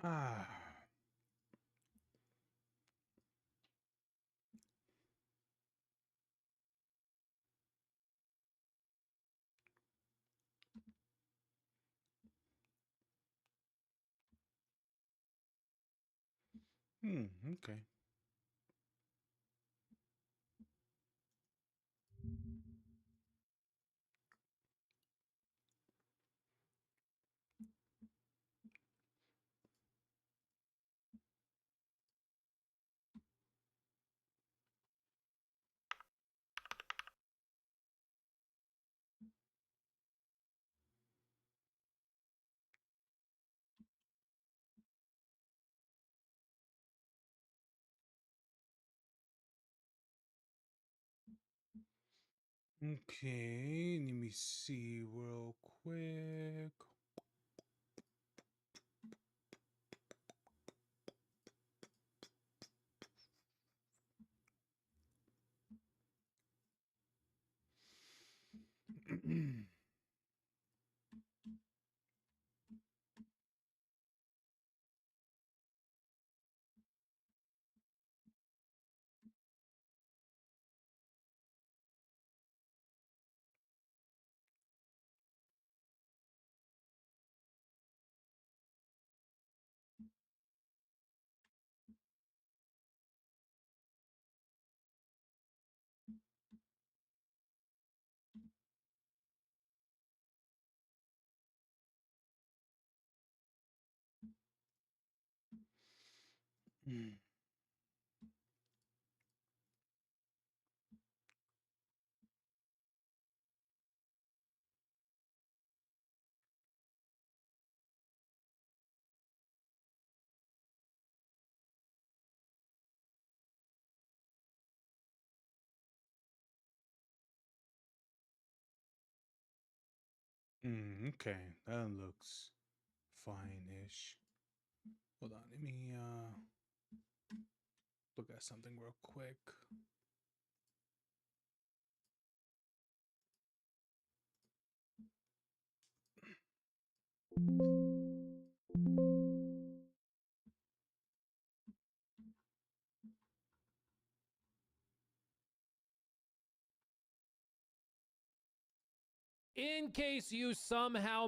Ah. Okay. Okay, let me see real quick. Okay, that looks fine-ish. Hold on, let me look at something real quick. In case you somehow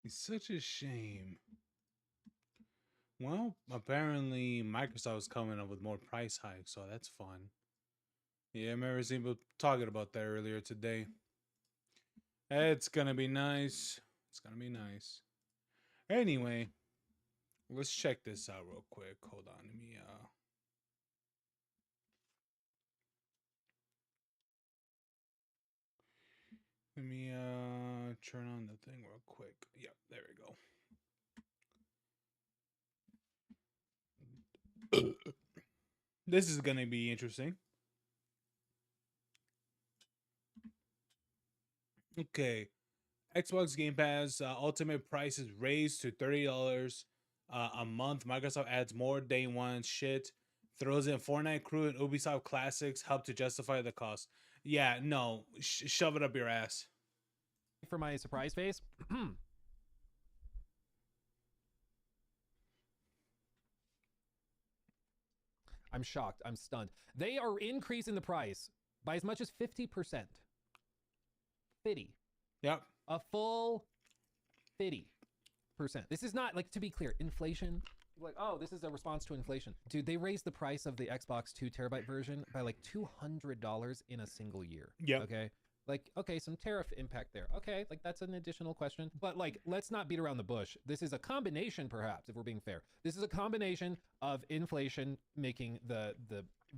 It's such a shame. Well, apparently Microsoft's coming up with more price hikes, so that's fun. Yeah, I remember seeing people talking about that earlier today. It's gonna be nice. It's gonna be nice. Anyway, let's check this out real quick. Hold on, let me turn on the thing real quick. Yep, there we go. This is gonna be interesting. Okay, Xbox Game Pass Ultimate price is raised to $30 a month. Microsoft adds more day one shit. Throws in Fortnite Crew and Ubisoft Classics help to justify the cost. Yeah, no, shove it up your ass. For my surprise face. I'm shocked. I'm stunned. They are increasing the price by as much as 50%. 50. Yep. A full 50%. This is not, like, to be clear, inflation. Like, oh, this is a response to inflation. Dude, they raised the price of the Xbox 2 terabyte version by like $200 in a single year. Yep. Okay. Like, okay, some tariff impact there. Okay, like that's an additional question. But like, let's not beat around the bush. This is a combination, perhaps, if we're being fair. This is a combination of inflation making the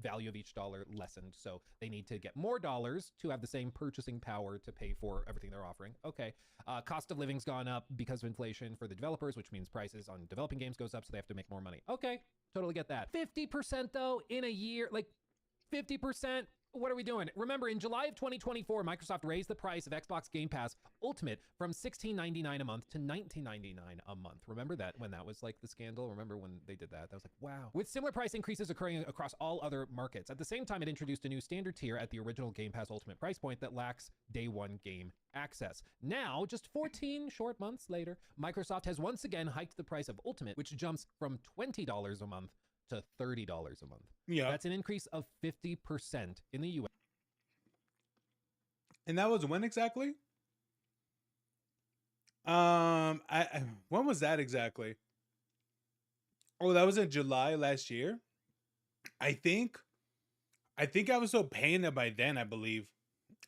value of each dollar lessened. So they need to get more dollars to have the same purchasing power to pay for everything they're offering. Okay. Cost of living's gone up because of inflation for the developers, which means prices on developing games goes up, so they have to make more money. Okay, totally get that. 50% though in a year, like 50%. What are we doing? Remember, in July of 2024, Microsoft raised the price of Xbox Game Pass Ultimate from $16.99 a month to $19.99 a month. Remember that when that was like the scandal? Remember when they did that? That was like, wow. With similar price increases occurring across all other markets. At the same time, it introduced a new standard tier at the original Game Pass Ultimate price point that lacks day one game access. Now, just 14 short months later, Microsoft has once again hiked the price of Ultimate, which jumps from $20 a month to $30 a month. Yeah. That's an increase of 50% in the US. And that was when exactly? When was that exactly? Oh, that was in July last year. I think I was still paying it by then, I believe.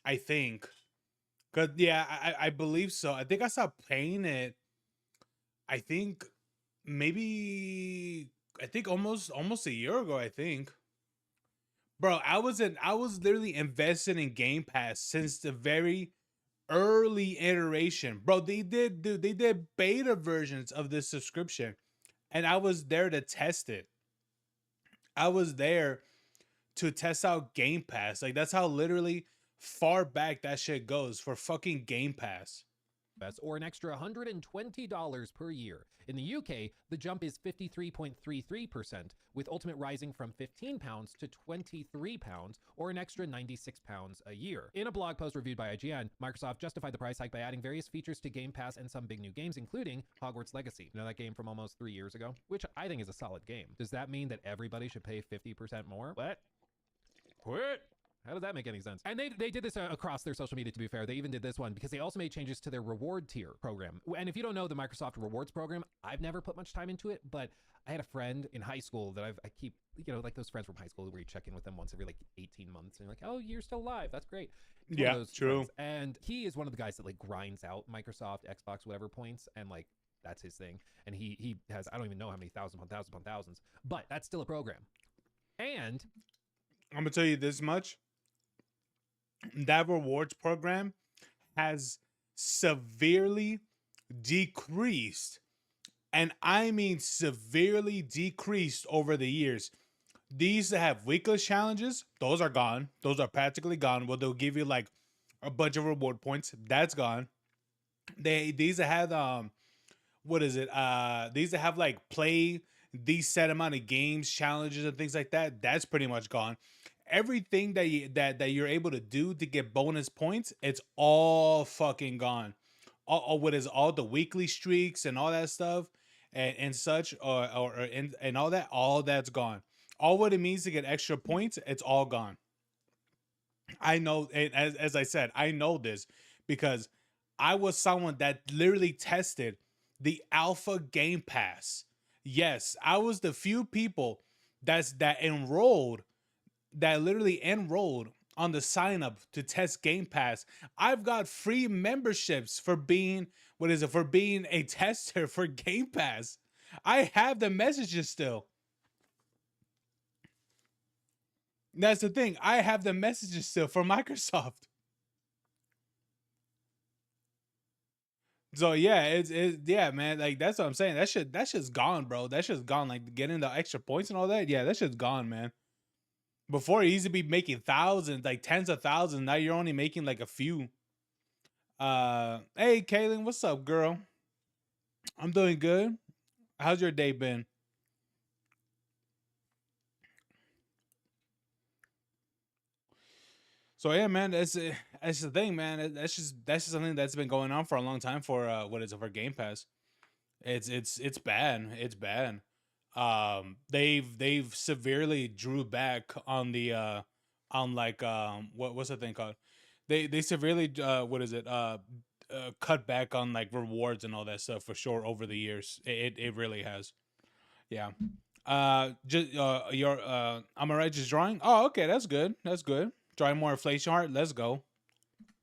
I think. Cause yeah, I believe so. I think I stopped paying it. I think maybe I think almost a year ago, I think. Bro, I was literally invested in Game Pass since the very early iteration. Bro, they did beta versions of this subscription and I was there to test it. I was there to test out Game Pass. Like that's how literally far back that shit goes for fucking Game Pass. Or an extra $120 per year. In the UK, the jump is 53.33%, with Ultimate rising from £15 to £23, or an extra £96 a year. In a blog post reviewed by IGN, Microsoft justified the price hike by adding various features to Game Pass and some big new games, including Hogwarts Legacy. You know that game from almost 3 years ago? Which I think is a solid game. Does that mean that everybody should pay 50% more? What? Quit! How does that make any sense? And they did this across their social media, to be fair. They even did this one because they also made changes to their reward tier program. And if you don't know the Microsoft rewards program, I've never put much time into it, but I had a friend in high school that I keep, you know, like those friends from high school where you check in with them once every like 18 months and you're like, oh, you're still alive. That's great. Yeah, true. Friends. And he is one of the guys that like grinds out Microsoft, Xbox, whatever points. And like, that's his thing. And he has, I don't even know how many thousands upon thousands upon thousands, but that's still a program. And I'm gonna tell you this much. That rewards program has severely decreased, and I mean severely decreased over the years. These that have weekly challenges, those are gone. Those are practically gone. Well, they'll give you like a bunch of reward points. That's gone. These that have what is it? These that have like play these set amount of games, challenges, and things like that. That's pretty much gone. Everything that you're able to do to get bonus points, it's all fucking gone. All what is all the weekly streaks and all that stuff and such and all that's gone. All what it means to get extra points, it's all gone. I know, and as I said, I know this because I was someone that literally tested the alpha game pass. Yes, I was the few people that enrolled that literally enrolled on the sign up to test Game Pass. I've got free memberships for being what is it for being a tester for Game Pass. I have the messages still. That's the thing. I have the messages still for Microsoft. So yeah, yeah, man. Like that's what I'm saying. That shit's gone, bro. That shit's gone. Like getting the extra points and all that. Yeah, that shit's gone, man. Before it used to be making thousands, like tens of thousands. Now you're only making like a few. Hey, Kaylin, what's up, girl? I'm doing good. How's your day been? So yeah, man, that's the thing, man. That's just something that's been going on for a long time for what is it for Game Pass. It's bad. It's bad. They've severely drew back on the on like what's the thing called? They severely what is it cut back on like rewards and all that stuff for sure over the years. It really has. Yeah. Just your am I right? Just drawing. Oh, okay, that's good. That's good. Drawing more inflation art. Let's go.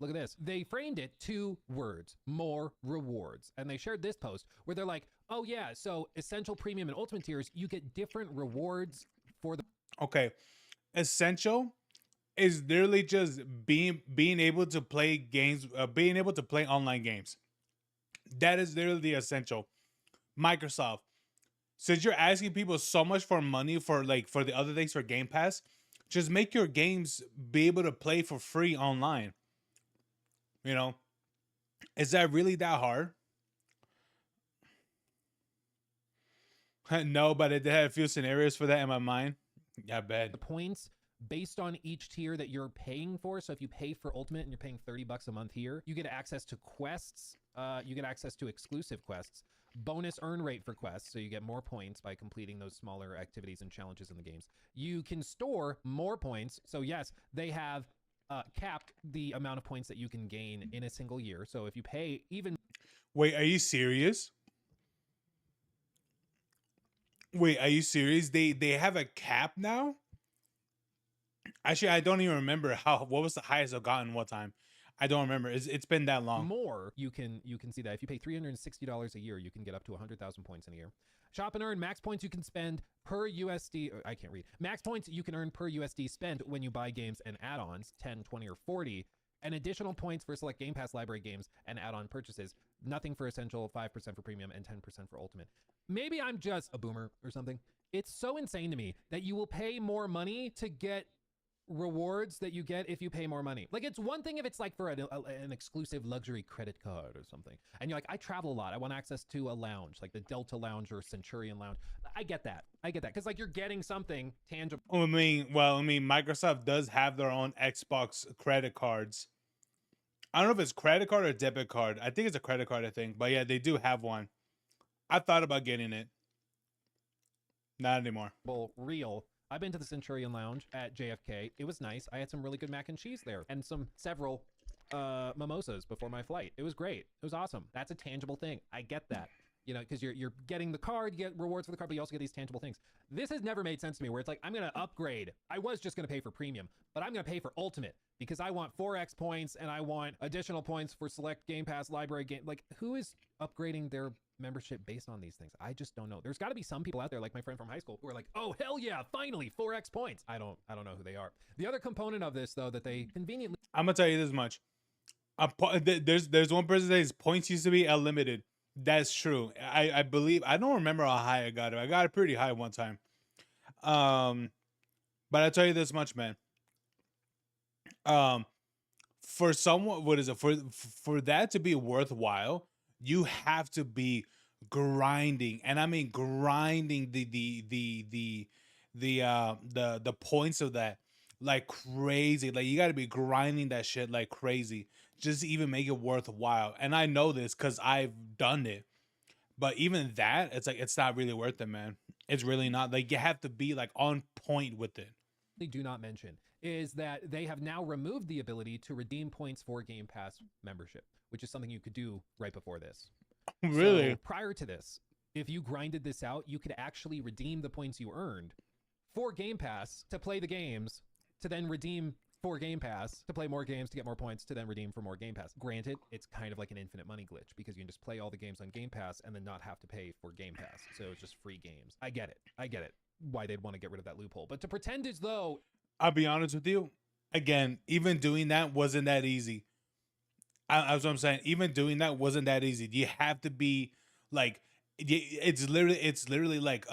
Look at this. They framed it 2 words, more rewards. And they shared this post where they're like, oh yeah, so essential, premium, and ultimate tiers, you get different rewards for the Okay, essential is literally just being able to play games, being able to play online games. That is literally the essential. Microsoft, since you're asking people so much for money for like for the other things for Game Pass, just make your games be able to play for free online. You know, is that really that hard? No, but I did have a few scenarios for that in my mind. Yeah, I bet. points based on each tier that you're paying for. So if you pay for ultimate and you're paying $30 a month here, you get access to quests. You get access to exclusive quests, bonus earn rate for quests. So you get more points by completing those smaller activities and challenges in the games. You can store more points. So yes, they have capped the amount of points that you can gain in a single year. So if you pay even Wait, are you serious? Wait, are you serious? They have a cap now? Actually, I don't even remember what was the highest I've gotten what time. I don't remember. It's been that long. more, you can see that if you pay $360 a year, you can get up to 100,000 points in a year. Shop and earn max points you can spend per USD. I can't read. Max points you can earn per USD spent when you buy games and add-ons, 10, 20, or 40. And additional points for select Game Pass library games and add-on purchases. Nothing for essential, 5% for premium, and 10% for ultimate. Maybe I'm just a boomer or something. It's so insane to me that you will pay more money to get rewards that you get if you pay more money. Like, it's one thing if it's like for an exclusive luxury credit card or something, and you're like, I travel a lot, I want access to a lounge like the Delta Lounge or Centurion Lounge. I get that because like you're getting something tangible. I mean, Microsoft does have their own Xbox credit cards. I don't know if it's credit card or debit card. I think it's a credit card, I think. But yeah, they do have one. I thought about getting it. Not anymore. Real. I've been to the Centurion Lounge at JFK. It was nice. I had some really good mac and cheese there and several mimosas before my flight. It was great. It was awesome. That's a tangible thing. I get that. You know, because you're getting the card, you get rewards for the card, but you also get these tangible things. This has never made sense to me where it's like, I'm going to upgrade. I was just going to pay for premium, but I'm going to pay for ultimate because I want 4x points and I want additional points for select Game Pass library game. Like, who is upgrading their membership based on these things? I just don't know. There's got to be some people out there like my friend from high school who are like, oh hell yeah, finally 4x points. I don't know who they are. The other component of this though that they conveniently, I'm gonna tell you this much. There's one person that says points used to be unlimited. That's true. I believe I don't remember how high I got it. I got it pretty high one time. Um, but I'll tell you this much, man. Um, for someone, what is it for that to be worthwhile? You have to be grinding, and I mean grinding the points of that like crazy. Like you got to be grinding that shit like crazy just to even make it worthwhile. And I know this because I've done it. But even that, it's like it's not really worth it, man. It's really not. Like you have to be like on point with it. do not mention is that they have now removed the ability to redeem points for Game Pass membership, which is something you could do right before this. Really? So prior to this, if you grinded this out, you could actually redeem the points you earned for Game Pass to play the games to then redeem for Game Pass to play more games to get more points to then redeem for more Game Pass. Granted, it's kind of like an infinite money glitch because you can just play all the games on Game Pass and then not have to pay for Game Pass. So it's just free games. I get it. Why they'd want to get rid of that loophole. But to pretend as though, I'll be honest with you. Again, even doing that wasn't that easy. That's what I'm saying. Even doing that wasn't that easy. You have to be like, it's literally like,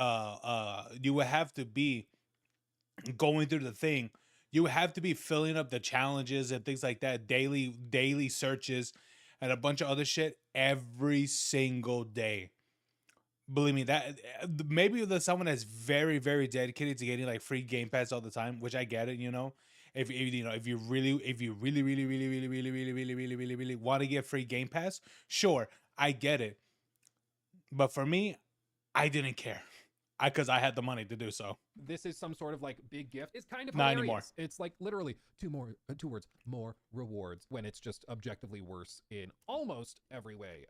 you would have to be going through the thing. You would have to be filling up the challenges and things like that, daily searches, and a bunch of other shit every single day. Believe me, that maybe there's someone that's very dedicated to getting like free Game Pass all the time, which I get it. If you really want to get free Game Pass, sure, I get it. But for me, I didn't care, because I had the money to do so. this is some sort of like big gift. It's kind of Not hilarious. anymore. It's like literally two words, more rewards, when it's just objectively worse in almost every way.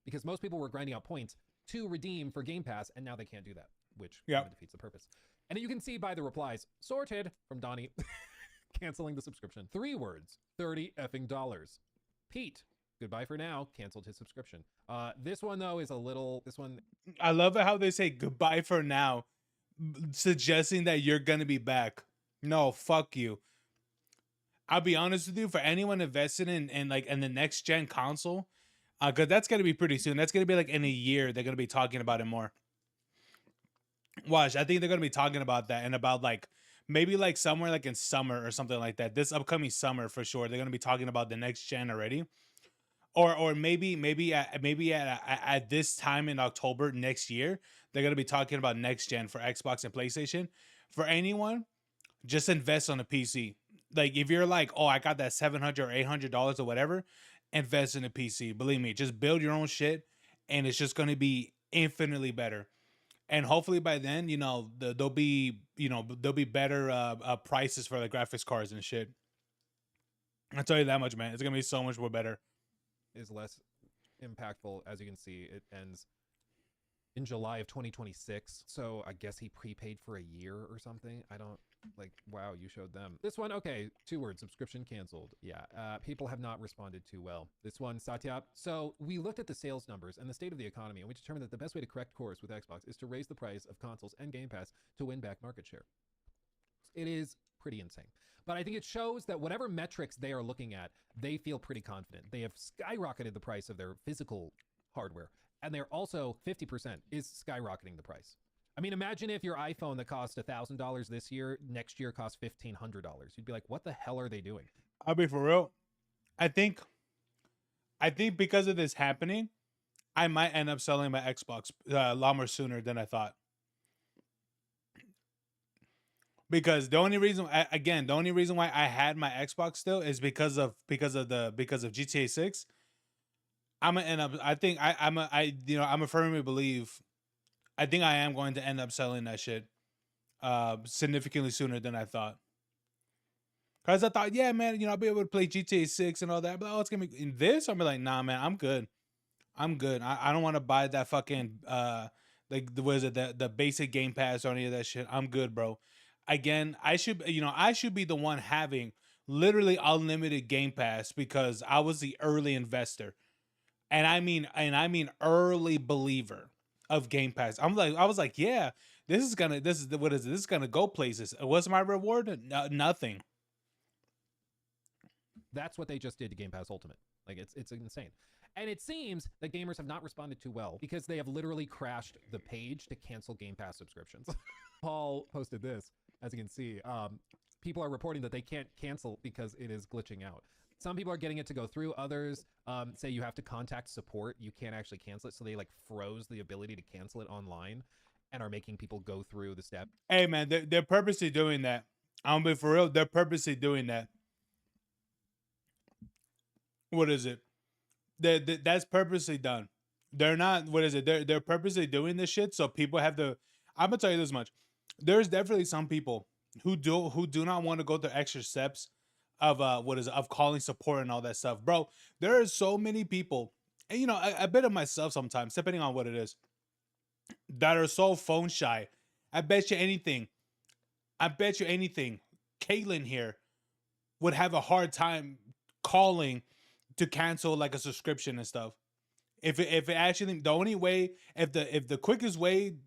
Because most people were grinding out points to redeem for Game Pass, and now they can't do that, which kind of defeats the purpose. And you can see by the replies, sorted from Donnie, canceling the subscription. 3 words, $30 effing dollars. Pete, goodbye for now, canceled his subscription. This one though is a little, this one, I love it how they say goodbye for now, suggesting that you're gonna be back. No, fuck you. I'll be honest with you. For anyone invested in the next gen console, because that's gonna be pretty soon. That's gonna be like in a year. They're gonna be talking about it more. Watch, I think they're gonna be talking about that, and about like maybe like somewhere like in summer or something like that. This upcoming summer for sure. They're gonna be talking about the next gen already, or maybe at this time in October next year, they're gonna be talking about next gen for Xbox and PlayStation. For anyone, just invest on a PC. Like if you're like, oh, I got that $700 or $800 or whatever, invest in a PC. Believe me, just build your own shit, and it's just gonna be infinitely better. And hopefully by then, there'll be better prices for the graphics cards and shit. I'll tell you that much, man. It's gonna be so much more better. is less impactful. As you can see, it ends in July of 2026. So I guess he prepaid for a year or something. I don't like, wow, you showed them. This one, okay, 2 words, subscription canceled. Yeah, people have not responded too well. This one, Satya. So we looked at the sales numbers and the state of the economy, and we determined that the best way to correct course with Xbox is to raise the price of consoles and Game Pass to win back market share. It is pretty insane. But I think it shows that whatever metrics they are looking at, they feel pretty confident. They have skyrocketed the price of their physical hardware. And they're also 50% is skyrocketing the price. I mean, imagine if your iPhone that cost $1,000 this year, next year costs $1,500. You'd be like, what the hell are they doing? I'll be for real. I think because of this happening, I might end up selling my Xbox a lot more sooner than I thought. Because the only reason why I had my Xbox still is because of GTA 6. I'm gonna end up. I think I'm a firmly believe. I think I am going to end up selling that shit significantly sooner than I thought. Cause I thought, yeah, man, I'll be able to play GTA 6 and all that. But it's gonna be in this. I'm like, nah, man, I'm good. I don't want to buy that fucking like the basic Game Pass or any of that shit. I'm good, bro. Again, I should be the one having literally unlimited Game Pass because I was the early investor. And I mean early believer of Game Pass. I was like, yeah, this is gonna go places. What's my reward? Nothing. That's what they just did to Game Pass Ultimate. Like it's insane. And it seems that gamers have not responded too well because they have literally crashed the page to cancel Game Pass subscriptions. Paul posted this, as you can see. People are reporting that they can't cancel because it is glitching out. Some people are getting it to go through. Others say you have to contact support. You can't actually cancel it. So they like froze the ability to cancel it online and are making people go through the step. Hey, man, they're purposely doing that. I'm being for real. They're purposely doing that. What is it? That's purposely done. They're not. What is it? They're purposely doing this shit so people have to. I'm gonna tell you this much. There's definitely some people who do not want to go through extra steps of of calling support and all that stuff, bro. There are so many people, and a bit of myself sometimes, depending on what it is, that are so phone shy. I bet you anything. Caitlin here would have a hard time calling to cancel like a subscription and stuff. If it actually, the only way, if the quickest way,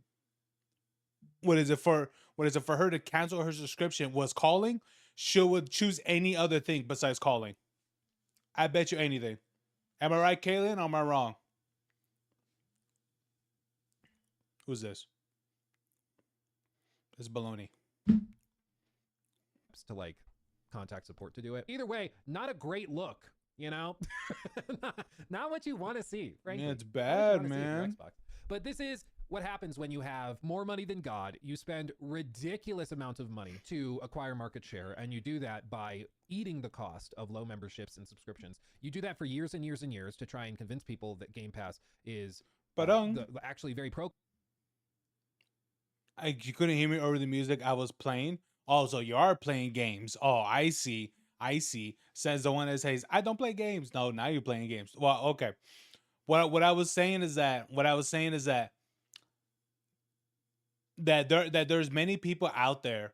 what is it for her to cancel her subscription was calling, she would choose any other thing besides calling. I bet you anything. Am I right, Kaylin, or am I wrong? Who's this? This is baloney. To like contact support to do it. Either way, not a great look, you know? not what you want to see, right? Yeah, it's bad, man. But this is what happens when you have more money than God. You spend ridiculous amounts of money to acquire market share, and you do that by eating the cost of low memberships and subscriptions. You do that for years and years and years to try and convince people that Game Pass is actually very pro. You couldn't hear me over the music I was playing. Oh, so you are playing games. Oh, I see. I see. Says the one that says, I don't play games. No, now you're playing games. Well, okay. What I was saying is that there's many people out there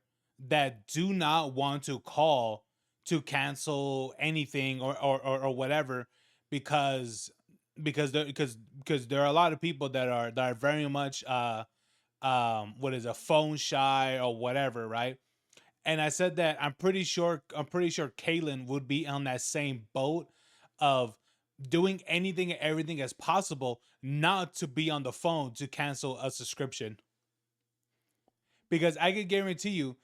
that do not want to call to cancel anything or whatever because there are a lot of people that are very much what is a phone shy or whatever, right? And I said that I'm pretty sure Kaylin would be on that same boat of doing anything and everything as possible not to be on the phone to cancel a subscription. Because I can guarantee you,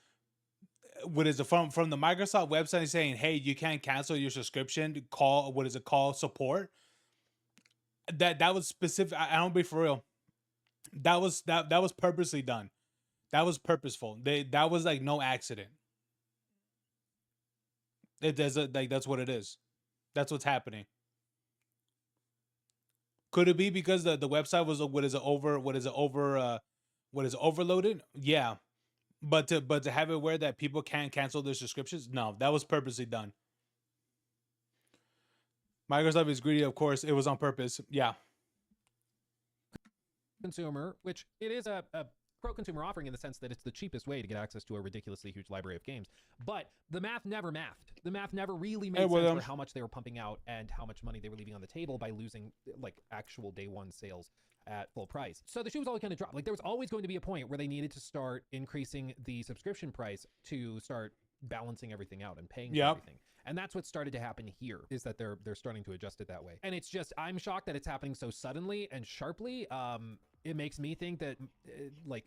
what is it from the Microsoft website saying, hey, you can't cancel your subscription, call call support. That was specific. I don't be for real. That was purposely done. That was purposeful. That was like no accident. That's what it is. That's what's happening. Could it be because the website was overloaded? Yeah. But to have it where that people can't cancel their subscriptions, no, that was purposely done. Microsoft is greedy, of course. It was on purpose. Yeah. Consumer, which it is a pro-consumer offering in the sense that it's the cheapest way to get access to a ridiculously huge library of games. But the math never mathed. The math never really made sense for how much they were pumping out and how much money they were leaving on the table by losing like actual day one sales at full price. So the shoe was always going to drop. Like there was always going to be a point where they needed to start increasing the subscription price to start balancing everything out and paying for everything. And that's what started to happen here, is that they're starting to adjust it that way. And it's just, I'm shocked that it's happening so suddenly and sharply. It makes me think that like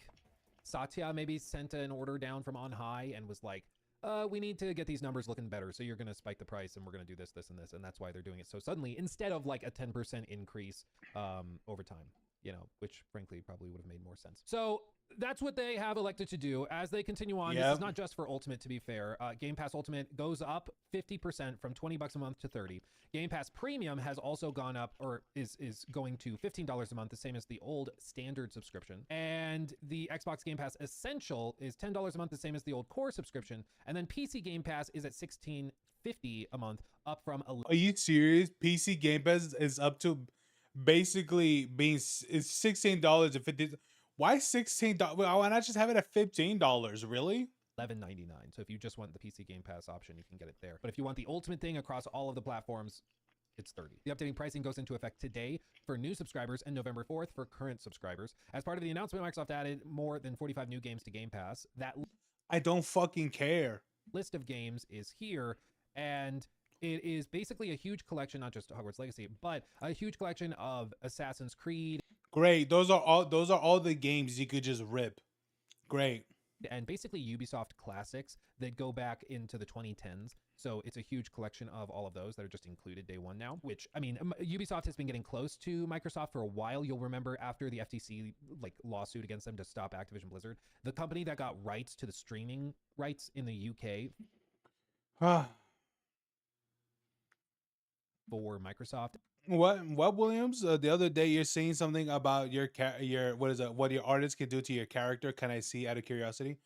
Satya maybe sent an order down from on high and was like, we need to get these numbers looking better. So you're going to spike the price and we're going to do this, this, and this. And that's why they're doing it so suddenly instead of like a 10% increase over time, you know, which frankly probably would have made more sense. So that's what they have elected to do as they continue on. This is not just for Ultimate, to be fair. Game Pass Ultimate goes up 50% from $20 a month to $30. Game Pass Premium has also gone up, or is going to $15 a month, the same as the old standard subscription. And the Xbox Game Pass Essential is $10 a month, the same as the old core subscription. And then PC Game Pass is at $16.50 a month, up from $11. Are you serious? PC Game Pass is up to basically being it's $16.50. Why $16? Why not just have it at $15? Really? $11.99. So if you just want the PC Game Pass option, you can get it there. But if you want the ultimate thing across all of the platforms, it's $30. The updating pricing goes into effect today for new subscribers and November 4th for current subscribers. As part of the announcement, Microsoft added more than 45 new games to Game Pass. That I don't fucking care. List of games is here, and it is basically a huge collection, not just Hogwarts Legacy, but a huge collection of Assassin's Creed. Great. Those are all the games you could just rip. Great. And basically Ubisoft classics that go back into the 2010s. So it's a huge collection of all of those that are just included day one now, which, I mean, Ubisoft has been getting close to Microsoft for a while. You'll remember after the FTC like lawsuit against them to stop Activision Blizzard, the company that got rights to the streaming rights in the UK for Microsoft. What Williams? The other day you're saying something about your what your artist can do to your character. Can I see out of curiosity?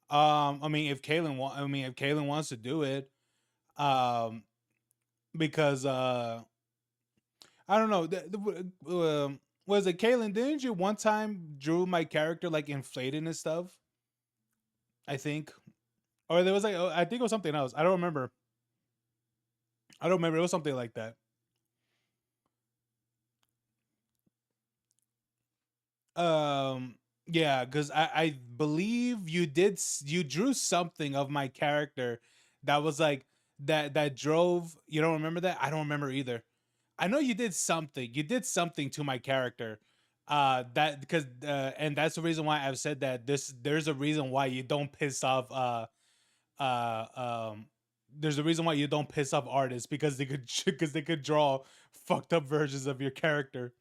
I mean, if Kaylin wants to do it, because I don't know. Was it Kaylin? Didn't you one time drew my character like inflated and stuff? I think, or there was like I think it was something else. I don't remember. I don't remember. It was something like that. Yeah, because I believe you drew something of my character that was like that drove. You don't remember that? I don't remember either. I know you did something. You did something to my character. That because and that's the reason why I've said that there's a reason why you don't piss off uh um there's a reason why you don't piss off artists because they could because they could draw fucked up versions of your character.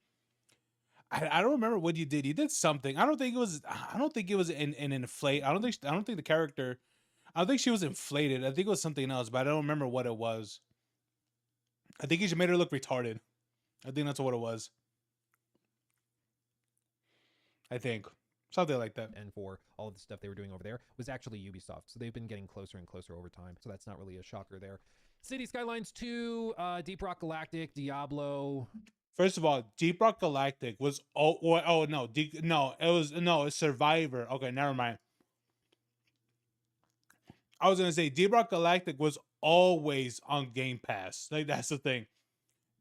I don't remember what you did. You did something. I don't think it was. I don't think it was an inflate. I don't think. I don't think the character. I don't think she was inflated. I think it was something else, but I don't remember what it was. I think you just made her look retarded. I think that's what it was. I think something like that. and for all of the stuff they were doing over there was actually Ubisoft. So they've been getting closer and closer over time. So that's not really a shocker there. City Skylines 2, Deep Rock Galactic, Diablo. First of all, Deep Rock Galactic was no no it was no it's Survivor. Okay, never mind. I was gonna say Deep Rock Galactic was always on Game Pass. Like that's the thing.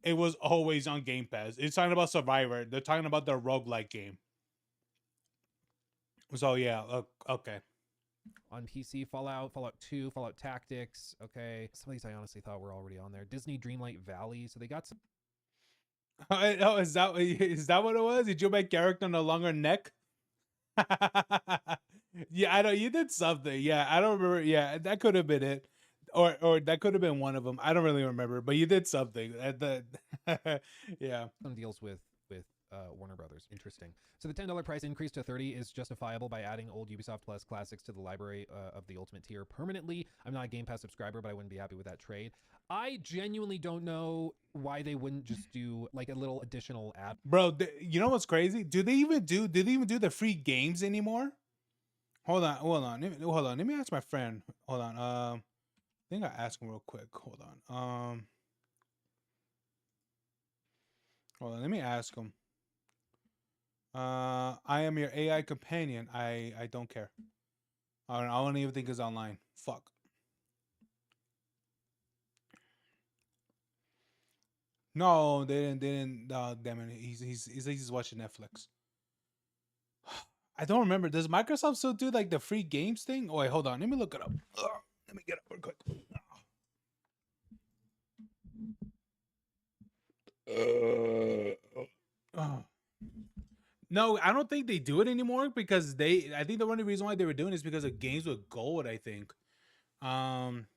It was always on Game Pass. It's talking about Survivor. They're talking about the roguelike game. So yeah, okay. On PC, Fallout 2, Fallout Tactics. Okay, some of these I honestly thought were already on there. Disney Dreamlight Valley. So they got some. Oh, is that what it was? Did you make character no longer neck? Yeah, I know you did something. Yeah, I don't remember. Yeah, that could have been it, or that could have been one of them. I don't really remember, but you did something. Yeah. Some deals with Warner Brothers. Interesting. So the $10 price increase to 30 is justifiable by adding old Ubisoft Plus classics to the library of the Ultimate tier permanently. I'm not a Game Pass subscriber, but I wouldn't be happy with that trade. I genuinely don't know why they wouldn't just do like a little additional ad. Bro, you know what's crazy? Do they even do the free games anymore? Hold on. Hold on. Let me ask my friend. Hold on. I think I asked him real quick. Hold on. Hold on. Let me ask him. I am your AI companion. I don't care. I don't even think it's online. Fuck. No, they didn't. They didn't. Damn it. He's watching Netflix. I don't remember. Does Microsoft still do like the free games thing? Oh wait, hold on. Let me look it up. Let me get it real quick. Oh. No, I don't think they do it anymore because I think the only reason why they were doing it is because of games with gold. I think. Um.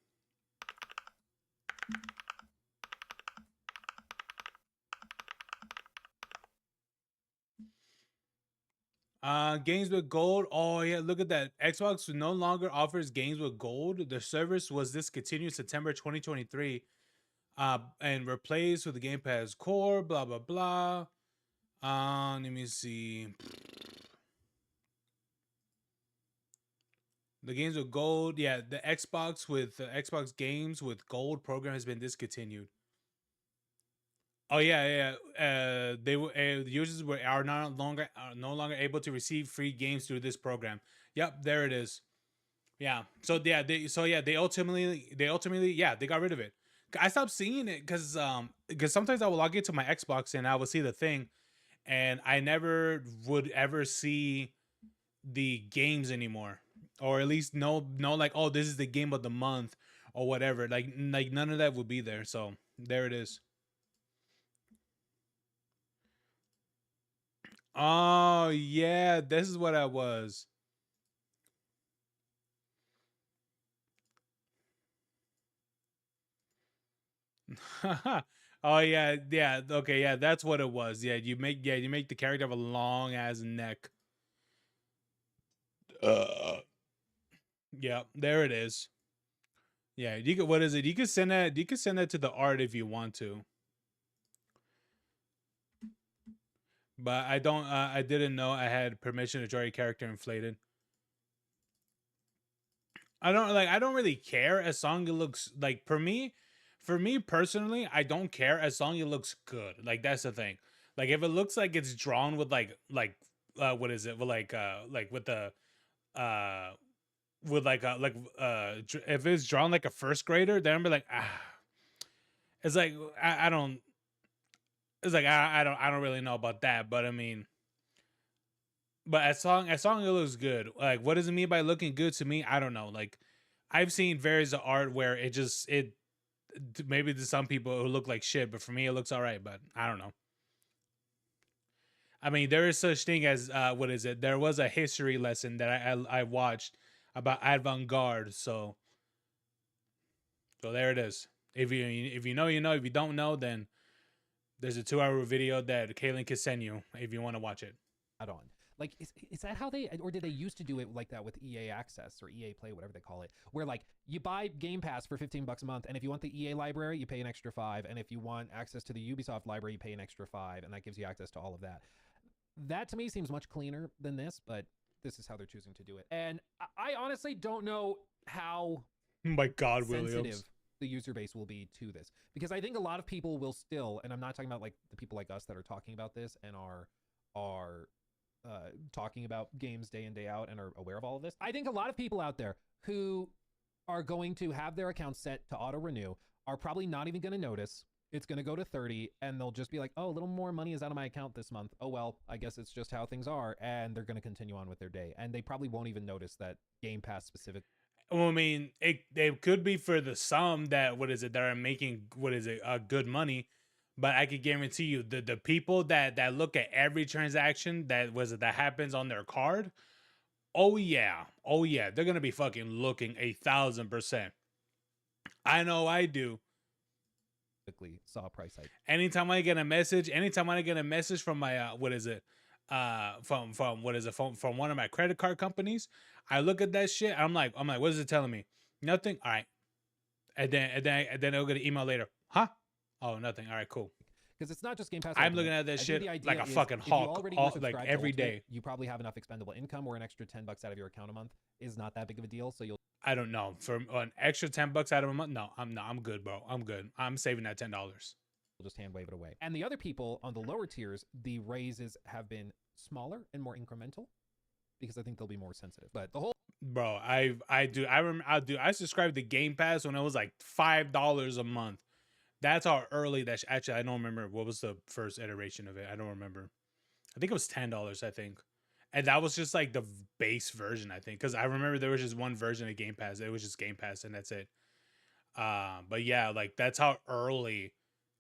Games with gold. Oh yeah, look at that. Xbox no longer offers games with gold. The service was discontinued September 2023. And replaced with the Game Pass Core. Blah blah blah. Let me see. The games with gold. Yeah, the Xbox with Xbox games with gold program has been discontinued. Oh yeah, yeah. They were users were are no longer able to receive free games through this program. Yep, there it is. Yeah. So yeah, they ultimately yeah they got rid of it. I stopped seeing it because sometimes I will log into my Xbox and I will see the thing, and I never would ever see the games anymore, or at least no like oh this is the game of the month or whatever. Like none of that would be there. So there it is. Oh yeah, this is what I was. Oh yeah, yeah. Okay, yeah, that's what it was. You make the character have a long ass neck. Yeah, there it is. Yeah, you could what is it? You could send that to the art if you want to. But I didn't know I had permission to draw your character inflated. I don't really care as long as it looks like for me personally, I don't care as long as it looks good. Like that's the thing. Like if it looks like it's drawn with what is it? With like uh with if it's drawn like a first grader, then I'm be like It's like I don't. It's like I don't really know about that, but I mean, but as long as it looks good, like what does it mean by looking good to me? I don't know. Like I've seen various of art where it maybe to some people it look like shit, but for me it looks all right. But I don't know. I mean, there is such thing as what is it? There was a history lesson that I watched about avant-garde. So there it is. If you know, you know. If you don't know, then there's a 2 hour video that Kaylin can send you if you want to watch it. On. Like, is that how they, or did they used to do it like that with EA Access or EA Play, whatever they call it, where like you buy Game Pass for $15 a month, and if you want the EA library, you pay an extra $5, and if you want access to the Ubisoft library, you pay an extra $5, and that gives you access to all of that. That to me seems much cleaner than this, but this is how they're choosing to do it. And I honestly don't know how My God, sensitive Williams. the user base will be to this, because I think a lot of people will still, and I'm not talking about like the people like us that are talking about this and are talking about games day in day out and are aware of all of this. I think a lot of people out there who are going to have their accounts set to auto renew are probably not even going to notice. It's going to go to 30, and they'll just be like, oh, a little more money is out of my account this month. Oh, well, I guess it's just how things are. And they're going to continue on with their day. And they probably won't even notice that Game Pass specific. Well, I mean, it could be for the some that what is it that are making good money, but I could guarantee you the people that look at every transaction that happens on their card. Oh yeah, they're gonna be fucking looking 1,000%. I know I do. Saw a price hike. Anytime I get a message from my from one of my credit card companies, I look at that shit. I'm like, what is it telling me? Nothing. All right, and then I'll get an email later. Huh? Oh, nothing. All right, cool. Because it's not just Game Pass. I'm looking at that shit like a fucking hawk, like every day. You probably have enough expendable income where an extra $10 out of your account a month is not that big of a deal. So you'll. I don't know, for an extra $10 out of a month. No, I'm good, bro. I'm good. I'm saving that $10. We'll just hand wave it away. And the other people on the lower tiers, the raises have been smaller and more incremental, because I think they'll be more sensitive. But the whole. Bro, I subscribed to Game Pass when it was like $5 a month. That's how early that actually I don't remember what was the first iteration of it. I don't remember. I think it was $10, I think. And that was just like the base version, I think, because I remember there was just one version of Game Pass. It was just Game Pass, and that's it. But yeah, like that's how early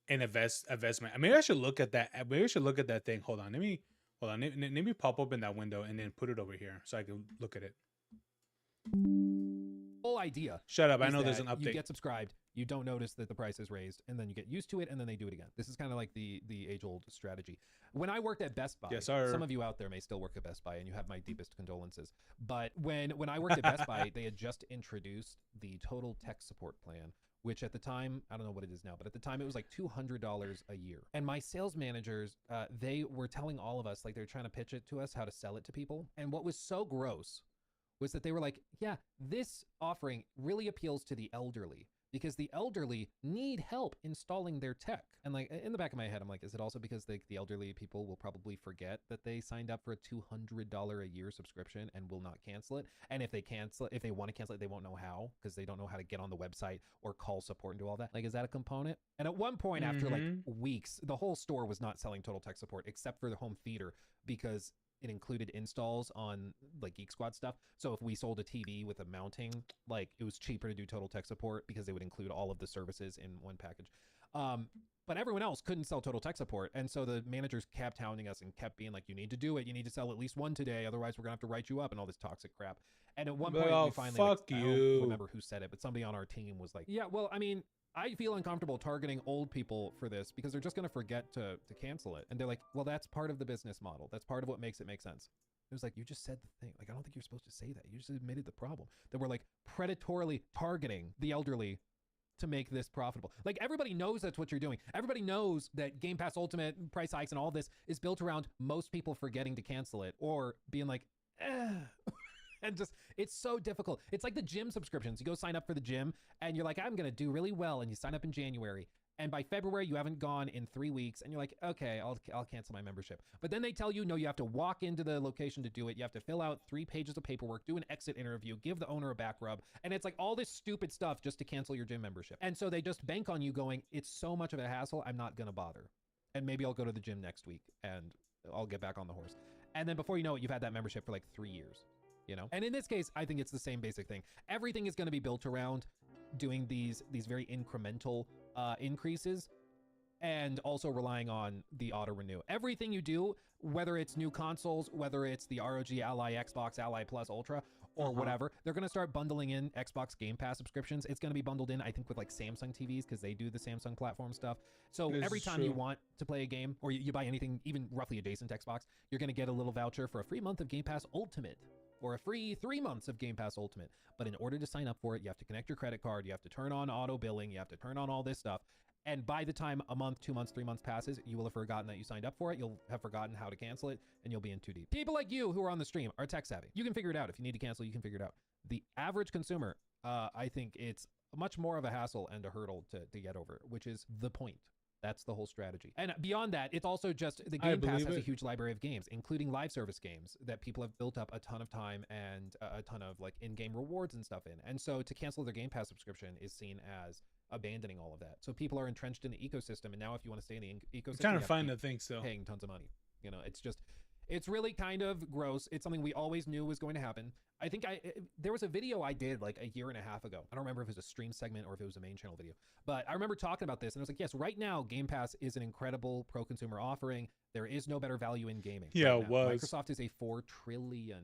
an investment. I mean, I should look at that. Maybe I should look at that thing. Hold on. Let me pop open that window and then put it over here so I can look at it. Whole idea. Shut up. I know there's an update. You get subscribed, you don't notice that the price is raised, and then you get used to it, and then they do it again. This is kind of like the age-old strategy. When I worked at Best Buy, yes, sir. Some of you out there may still work at Best Buy, and you have my deepest condolences. But when I worked at Best Buy, they had just introduced the Total Tech Support plan, which at the time, I don't know what it is now, but at the time it was like $200 a year. And my sales managers, they were telling all of us, like they're trying to pitch it to us, how to sell it to people. And what was so gross was that they were like, yeah, this offering really appeals to the elderly, because the elderly need help installing their tech. And like in the back of my head, I'm like, is it also because the elderly people will probably forget that they signed up for a $200 a year subscription and will not cancel it? And if they want to cancel it, they won't know how, because they don't know how to get on the website or call support and do all that. Like, is that a component? And at one point, after like weeks, the whole store was not selling Total Tech Support except for the home theater, because it included installs on like Geek Squad stuff. So if we sold a TV with a mounting, like it was cheaper to do Total Tech Support because they would include all of the services in one package. But everyone else couldn't sell Total Tech Support. And so the managers kept hounding us and kept being like, you need to do it. You need to sell at least one today. Otherwise, we're gonna have to write you up and all this toxic crap. And at one point, we finally, I don't remember who said it, but somebody on our team was like, yeah, well, I mean, I feel uncomfortable targeting old people for this because they're just going to forget to cancel it. And they're like, well, that's part of the business model. That's part of what makes it make sense. It was like, you just said the thing. Like, I don't think you're supposed to say that. You just admitted the problem. That we're like predatorily targeting the elderly to make this profitable. Like, everybody knows that's what you're doing. Everybody knows that Game Pass Ultimate price hikes and all this is built around most people forgetting to cancel it or being like, and just, it's so difficult. It's like the gym subscriptions. You go sign up for the gym and you're like, I'm going to do really well. And you sign up in January And by February, you haven't gone in 3 weeks, and you're like, okay, I'll cancel my membership. But then they tell you, no, you have to walk into the location to do it. You have to fill out 3 pages of paperwork, do an exit interview, give the owner a back rub, and it's like all this stupid stuff just to cancel your gym membership. And so they just bank on you going, it's so much of a hassle, I'm not gonna bother. And maybe I'll go to the gym next week and I'll get back on the horse. And then before you know it, you've had that membership for like 3 years, you know? And in this case, I think it's the same basic thing. Everything is gonna be built around doing these very incremental increases, and also relying on the auto renew. Everything you do, whether it's new consoles, whether it's the ROG Ally, Xbox Ally Plus Ultra, or whatever, they're going to start bundling in Xbox Game Pass subscriptions. It's going to be bundled in, I think, with like Samsung TVs, because they do the Samsung platform stuff. So every time you want to play a game, or you buy anything even roughly adjacent to Xbox, you're going to get a little voucher for a free month of Game Pass Ultimate, or a free 3 months of Game Pass Ultimate. But in order to sign up for it, you have to connect your credit card, you have to turn on auto billing, you have to turn on all this stuff. And by the time a month, 2 months, 3 months passes, you will have forgotten that you signed up for it. You'll have forgotten how to cancel it, and you'll be in too deep. People like you who are on the stream are tech savvy. You can figure it out. If you need to cancel, you can figure it out. The average consumer, I think it's much more of a hassle and a hurdle to get over, which is the point. That's the whole strategy. And beyond that, it's also just the Game Pass has a huge library of games, including live service games that people have built up a ton of time and a ton of like in-game rewards and stuff in. And so to cancel their Game Pass subscription is seen as abandoning all of that. So people are entrenched in the ecosystem, and now if you want to stay in the ecosystem, I'm trying to find the thing still. Paying tons of money. You know, it's really kind of gross. It's something we always knew was going to happen. I think there was a video I did like a year and a half ago. I don't remember if it was a stream segment or if it was a main channel video, but I remember talking about this, and I was like, yes, right now Game Pass is an incredible pro-consumer offering. There is no better value in gaming. Yeah, right it was. Microsoft is a $4 trillion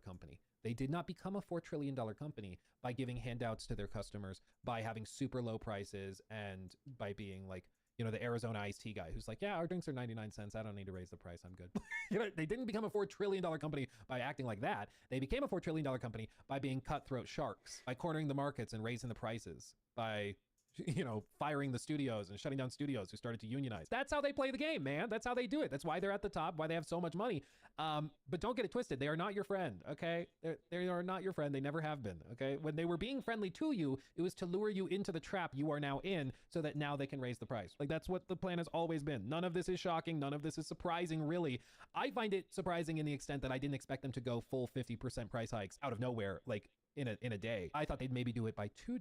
company. They did not become a $4 trillion company by giving handouts to their customers, by having super low prices, and by being like, you know, the Arizona iced tea guy who's like, yeah, our drinks are 99 cents. I don't need to raise the price. I'm good. You know, they didn't become a $4 trillion company by acting like that. They became a $4 trillion company by being cutthroat sharks, by cornering the markets and raising the prices, by, you know, firing the studios and shutting down studios who started to unionize. That's how they play the game, man. That's how they do it. That's why they're at the top, why they have so much money. But don't get it twisted. They are not your friend, okay? They are not your friend. They never have been, okay? When they were being friendly to you, it was to lure you into the trap you are now in, so that now they can raise the price. Like, that's what the plan has always been. None of this is shocking. None of this is surprising, really. I find it surprising in the extent that I didn't expect them to go full 50% price hikes out of nowhere, like in a day. I thought they'd maybe do it by $2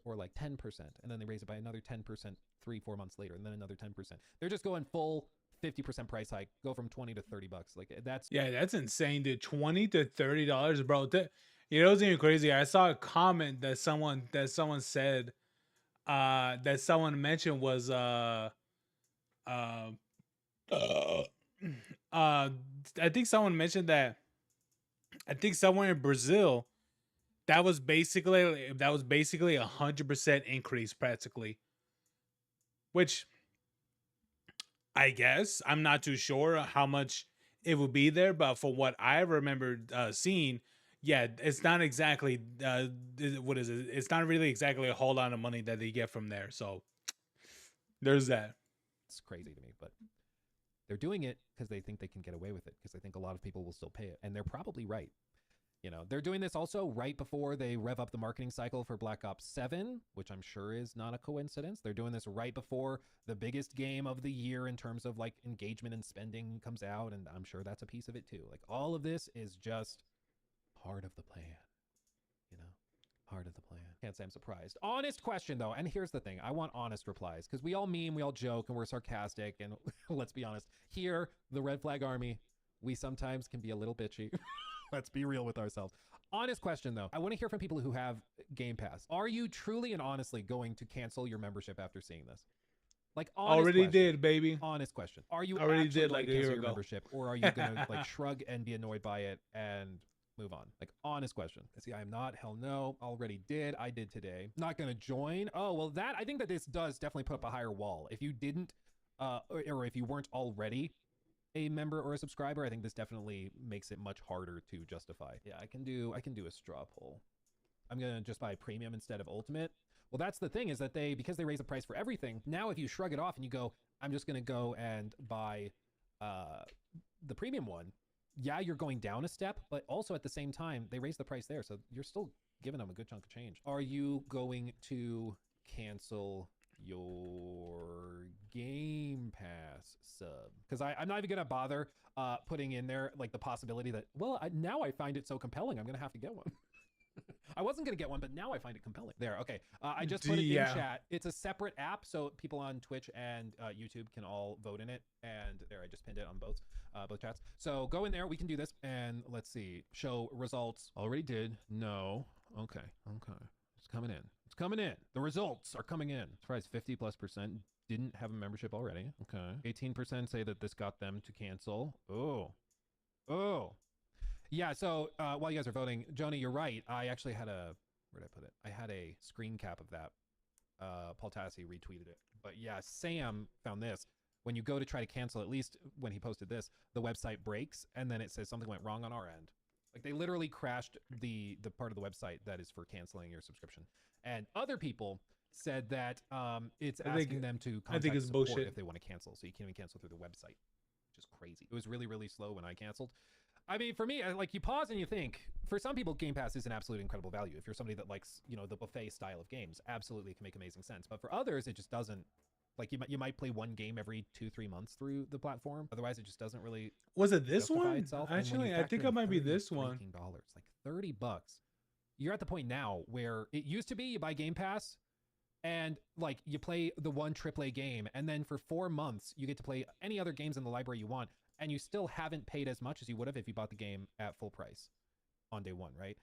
or like 10%, and then they raise it by another 10% 3-4 months later, and then another 10%. They're just going full 50% price hike, go from 20 to 30 bucks. Like, that's insane, dude. $20 to $30, bro. You know, it's even crazy. I saw a comment that someone said, that someone mentioned was I think someone mentioned that, I think somewhere in Brazil, that was basically 100% increase practically, which I guess I'm not too sure how much it would be there, but for what I remember seeing, yeah, it's not exactly what is it? It's not really exactly a whole lot of money that they get from there. So there's that. It's crazy to me, but they're doing it because they think they can get away with it, because they think a lot of people will still pay it, and they're probably right. You know, they're doing this also right before they rev up the marketing cycle for Black Ops 7, which I'm sure is not a coincidence. They're doing this right before the biggest game of the year in terms of like engagement and spending comes out, and I'm sure that's a piece of it too. Like, all of this is just part of the plan, you know, part of the plan. Can't say I'm surprised. Honest question though, and here's the thing. I want honest replies, because we all meme, we all joke, and we're sarcastic, and let's be honest. Here, the Red Flag Army, we sometimes can be a little bitchy. Let's be real with ourselves. Honest question though. I want to hear from people who have Game Pass. Are you truly and honestly going to cancel your membership after seeing this? Like, already did, baby. Honest question. Are you already actually did going like to a cancel year your ago membership, or are you gonna like shrug and be annoyed by it and move on? Like, honest question. See, I'm not. Hell no. Already did. I did today. Not gonna join. Oh well, that I think that this does definitely put up a higher wall. If you didn't, or if you weren't already a member or a subscriber, I think this definitely makes it much harder to justify. Yeah, I can do a straw poll. I'm gonna just buy premium instead of ultimate. Well, that's the thing, is that because they raise the price for everything, now if you shrug it off and you go, I'm just gonna go and buy the premium one, yeah, you're going down a step, but also at the same time, they raise the price there, so you're still giving them a good chunk of change. Are you going to cancel your Game Pass sub, because I'm not even gonna bother putting in there like the possibility that, well, now I find it so compelling, I'm gonna have to get one. I wasn't gonna get one, but now I find it compelling. There, okay. I just put it in chat. It's a separate app, so people on Twitch and YouTube can all vote in it. And there, I just pinned it on both chats. So go in there. We can do this, and let's see. Show results. Already did. No. Okay. It's coming in. It's coming in. The results are coming in. Surprise, 50+% didn't have a membership already. Okay. 18% say that this got them to cancel. Oh. Yeah, so while you guys are voting, Joni, you're right. I actually had where did I put it? I had a screen cap of that. Paul Tassi retweeted it. But yeah, Sam found this. When you go to try to cancel, at least when he posted this, the website breaks, and then it says something went wrong on our end. Like, they literally crashed the part of the website that is for canceling your subscription. And other people said that it's asking them to contact support if they want to cancel. So you can't even cancel through the website, which is crazy. It was really, really slow when I canceled. I mean, for me, like, you pause and you think, for some people, Game Pass is an absolute incredible value. If you're somebody that likes, the buffet style of games, absolutely it can make amazing sense. But for others, it just doesn't. Like, you might play one game every 2-3 months through the platform. Otherwise, it just doesn't really. Was it this one? Itself. Actually, I think it might be this one. Like $30. You're at the point now where it used to be you buy Game Pass, and like you play the one AAA game, and then for 4 months you get to play any other games in the library you want. And you still haven't paid as much as you would have if you bought the game at full price on day one, right?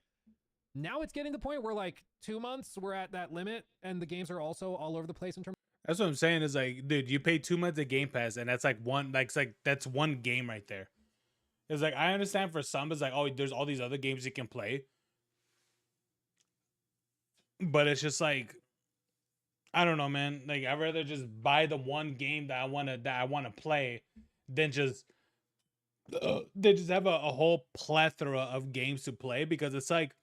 Now it's getting to the point where, like, 2 months, we're at that limit, and the games are also all over the place in terms. That's what I'm saying is, like, dude, you pay 2 months of Game Pass, and that's like that's one game right there. It's like, I understand for some, it's like, oh, there's all these other games you can play, but it's just like, I don't know, man. Like, I'd rather just buy the one game that I wanna play than just they just have a whole plethora of games to play, because it's like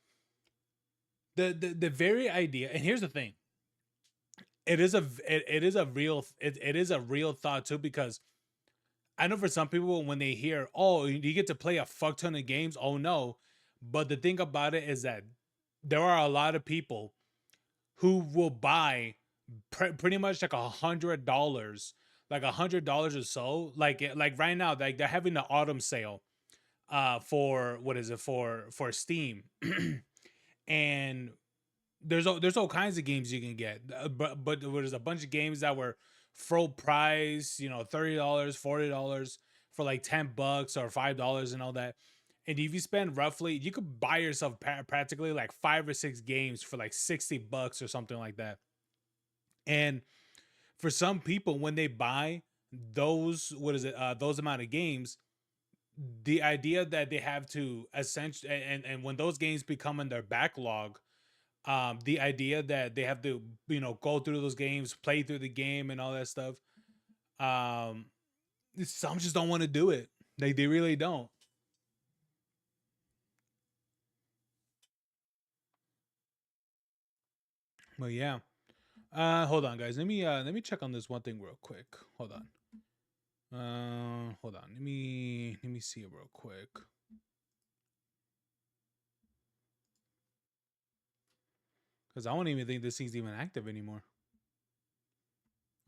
the very idea. And here's the thing, it is a real thought too, because I know for some people, when they hear, oh, you get to play a fuck ton of games, oh no. But the thing about it is that there are a lot of people who will buy pretty much like $100, like $100 or so. Like right now, like they're having the autumn sale for, what is it, for Steam. And there's all kinds of games you can get, but there's a bunch of games that were full price, $30, $40 for like $10 or $5 and all that. And if you spend roughly, you could buy yourself practically like 5 or 6 games for like $60 or something like that. And for some people, when they buy those, those amount of games, the idea that they have to essentially, and when those games become in their backlog, the idea that they have to, go through those games, play through the game and all that stuff, some just don't want to do it. Like, they really don't. Well, yeah. Hold on, guys. Let me check on this one thing real quick. Hold on. Hold on. Let me see it real quick. Because I don't even think this thing's even active anymore.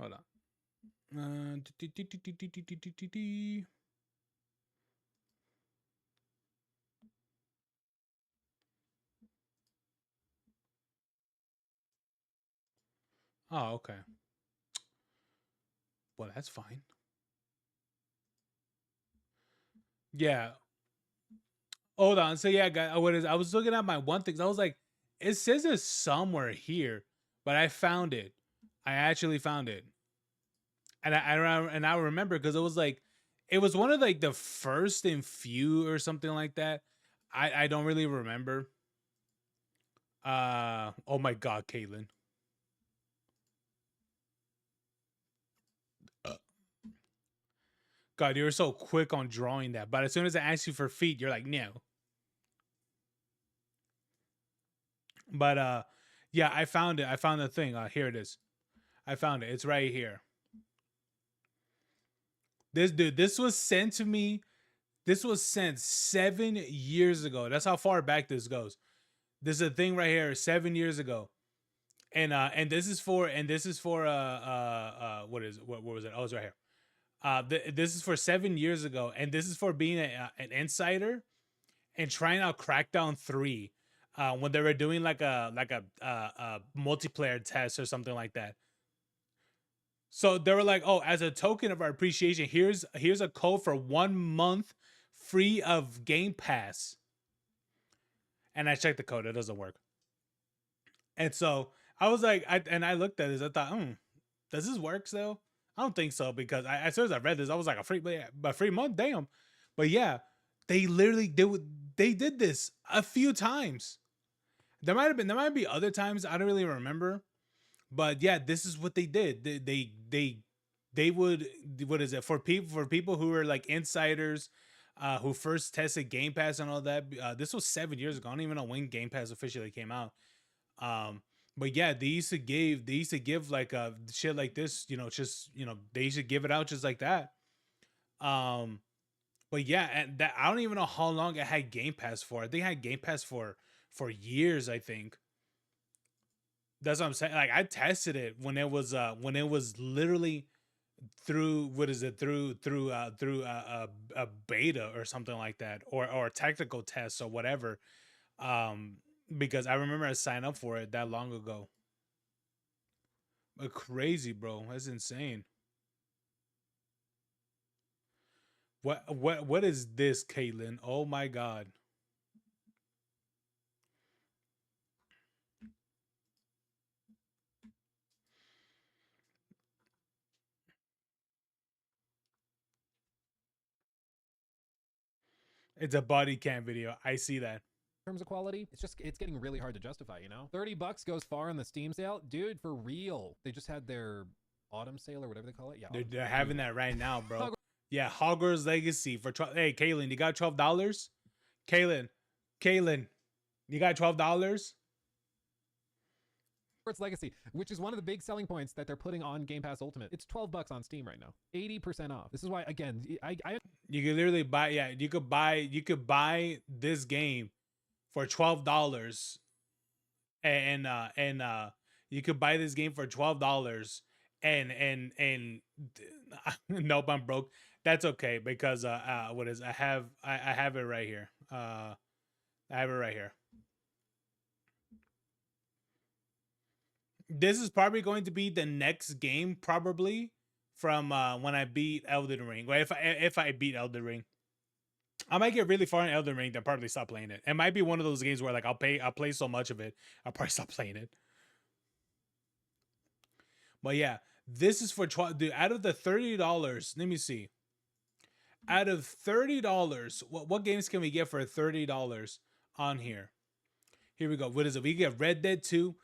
Hold on. Oh, okay. Well, that's fine. Yeah. Hold on. So yeah, guys, I was looking at my one thing. I was like, it says it's somewhere here, but I found it. I actually found it, and I remember, because it was like, it was one of like the first in few or something like that. I don't really remember. Oh my God, Caitlin. God, you were so quick on drawing that, but as soon as I asked you for feet, you're like, no. But yeah, I found it. I found the thing. Here it is. I found it. It's right here. This was sent to me. This was sent 7 years ago. That's how far back this goes. This is a thing right here, 7 years ago. And this is for what is what was it? Oh, it's right here. This is for 7 years ago, and this is for being an insider and trying out Crackdown 3, when they were doing like a multiplayer test or something like that. So they were like, "Oh, as a token of our appreciation, here's a code for 1 month free of Game Pass." And I checked the code; it doesn't work. And so I was like, I looked at this, I thought, does this work still? I don't think so, because as soon as I read this, I was like, a free month, damn. But yeah, they literally they did this a few times. There might be other times, I don't really remember, but yeah, this is what they did. They would, what is it, for people who were like insiders, who first tested Game Pass and all that. This was 7 years ago. I don't even know when Game Pass officially came out. Um, but yeah, they used to give like shit like this, just they used to give it out just like that. Um, but yeah, and that, I don't even know how long it had Game Pass for. I think it had Game Pass for years, I think. That's what I'm saying. Like I tested it when it was literally through, what is it, a beta or something like that, or a technical test or whatever. Um, because I remember I signed up for it that long ago. Crazy, bro. That's insane. What is this, Caitlin? Oh my god. It's a body cam video. I see that. terms of quality, it's getting really hard to justify, you know? $30 goes far on the Steam sale. Dude, for real. They just had their autumn sale or whatever they call it. Yeah. They're having that right now, bro. Yeah, Hogwarts Legacy for 12. Hey, Kaylin, you got $12? Kaylin, Kaylin, you got $12? Hogwarts Legacy, which is one of the big selling points that they're putting on Game Pass Ultimate. It's $12 on Steam right now, 80% off. This is why, again, I You could literally buy. Yeah, you could buy this game for $12, and you could buy this game for $12, and nope, I'm broke. That's okay, because what is, I have it right here. I have it right here. This is probably going to be the next game, probably, from when I beat Elden Ring. Well, if I beat Elden Ring, I might get really far in Elden Ring, then probably stop playing it. It might be one of those games where like I'll play so much of it, I'll probably stop playing it. But yeah, this is for 12. Dude, out of the $30, let me see. Out of $30, what games can we get for $30 on here? Here we go. What is it? We get Red Dead 2.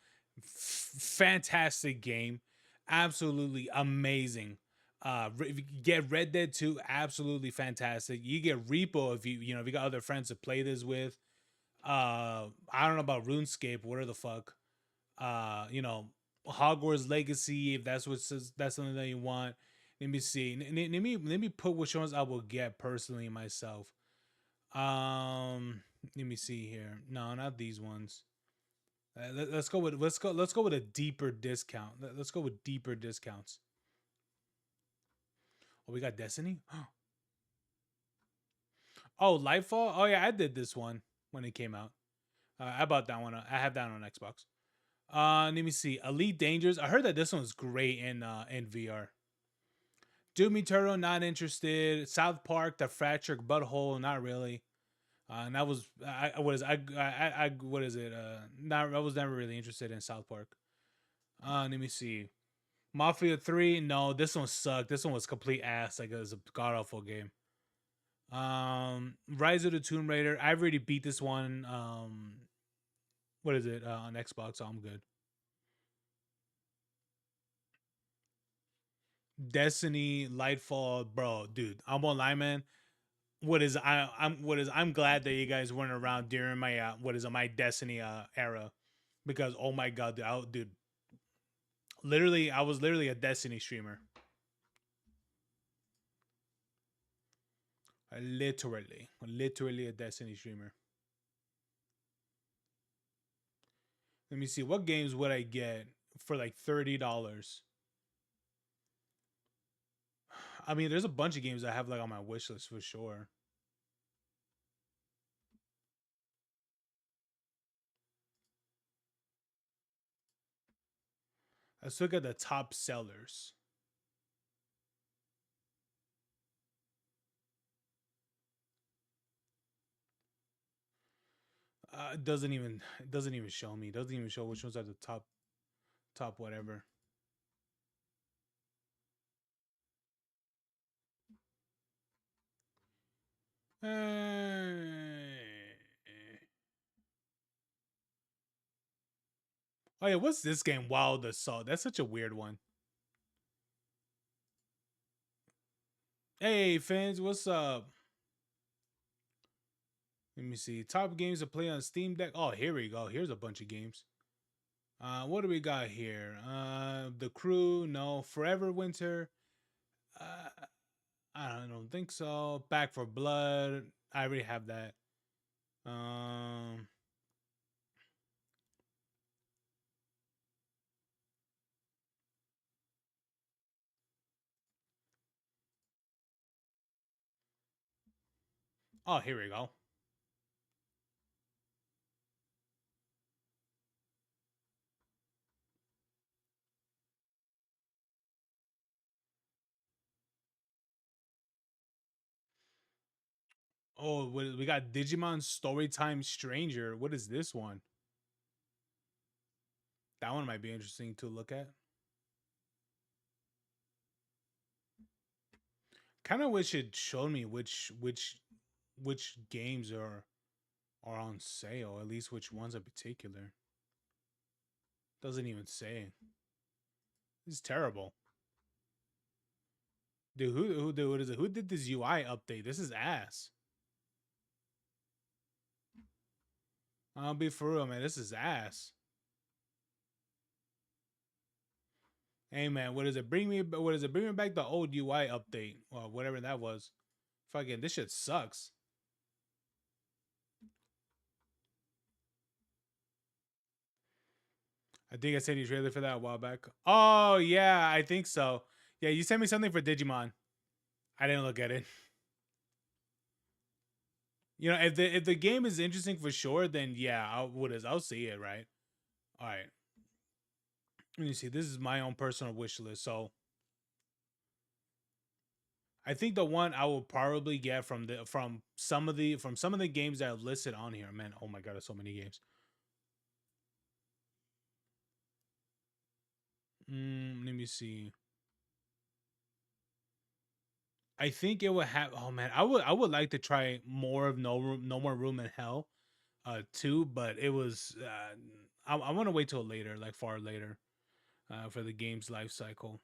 Fantastic game. Absolutely amazing. Get Red Dead 2, absolutely fantastic. You get Repo if you got other friends to play this with. I don't know about RuneScape, whatever the fuck. You know, Hogwarts Legacy, if that's something that you want. Let me see. Let me put which ones I will get personally myself. Let me see here. No, not these ones. Let's go with a deeper discount. Let's go with deeper discounts. Oh, we got Destiny. Oh, Lightfall. Oh yeah, I did this one when it came out. I bought that one. I have that on Xbox. Let me see. Elite Dangerous. I heard that this one's great in VR. Doom Eternal, not interested. South Park, The Fractured Butthole, not really. And that was what is what is it? Not I was never really interested in South Park. Let me see. Mafia 3, no, this one sucked. This one was complete ass. Like, it was a god awful game. Rise of the Tomb Raider. I already beat this one. What is it? On Xbox, so I'm good. Destiny, Lightfall, bro, dude. I'm online, man. I'm glad that you guys weren't around during my my Destiny era, because oh my god, dude, literally I was literally a Destiny streamer. Literally a Destiny streamer. Let me see, what games would I get? for like $30. I mean, there's a bunch of games I have like on my wish list for sure. Let's look at the top sellers. It doesn't even show me. It doesn't even show which ones are the top whatever. Oh yeah, what's this game? Wild Assault. That's such a weird one. Hey fans, what's up? Let me see. Top games to play on Steam Deck. Oh, here we go. Here's a bunch of games. What do we got here? The Crew. No. Forever Winter. Uh, I don't think so. Back for Blood. I already have that. Um. Oh, here we go. Oh, we got Digimon Storytime Stranger. What is this one? That one might be interesting to look at. Kind of wish it showed me which games are on sale. At least which ones in particular. Doesn't even say. This is terrible. Dude, what is it? Who did this UI update? This is ass. I'll be for real, man. This is ass. Hey, man, what is it? Bring me. What is it? Bring me back the old UI update or whatever that was. Fucking, this shit sucks. I think I sent you a trailer for that a while back. Oh yeah, I think so. Yeah, you sent me something for Digimon. I didn't look at it. You know, if the game is interesting for sure, then yeah, I'll see it, right? All right. Let me see. This is my own personal wish list. So I think the one I will probably get from some of the games that I've listed on here, man. Oh my god, there's so many games. Let me see. I think it would have. Oh man, I would like to try more of No More Room in Hell, too. But it was. I want to wait till later, like far later, for the game's life cycle.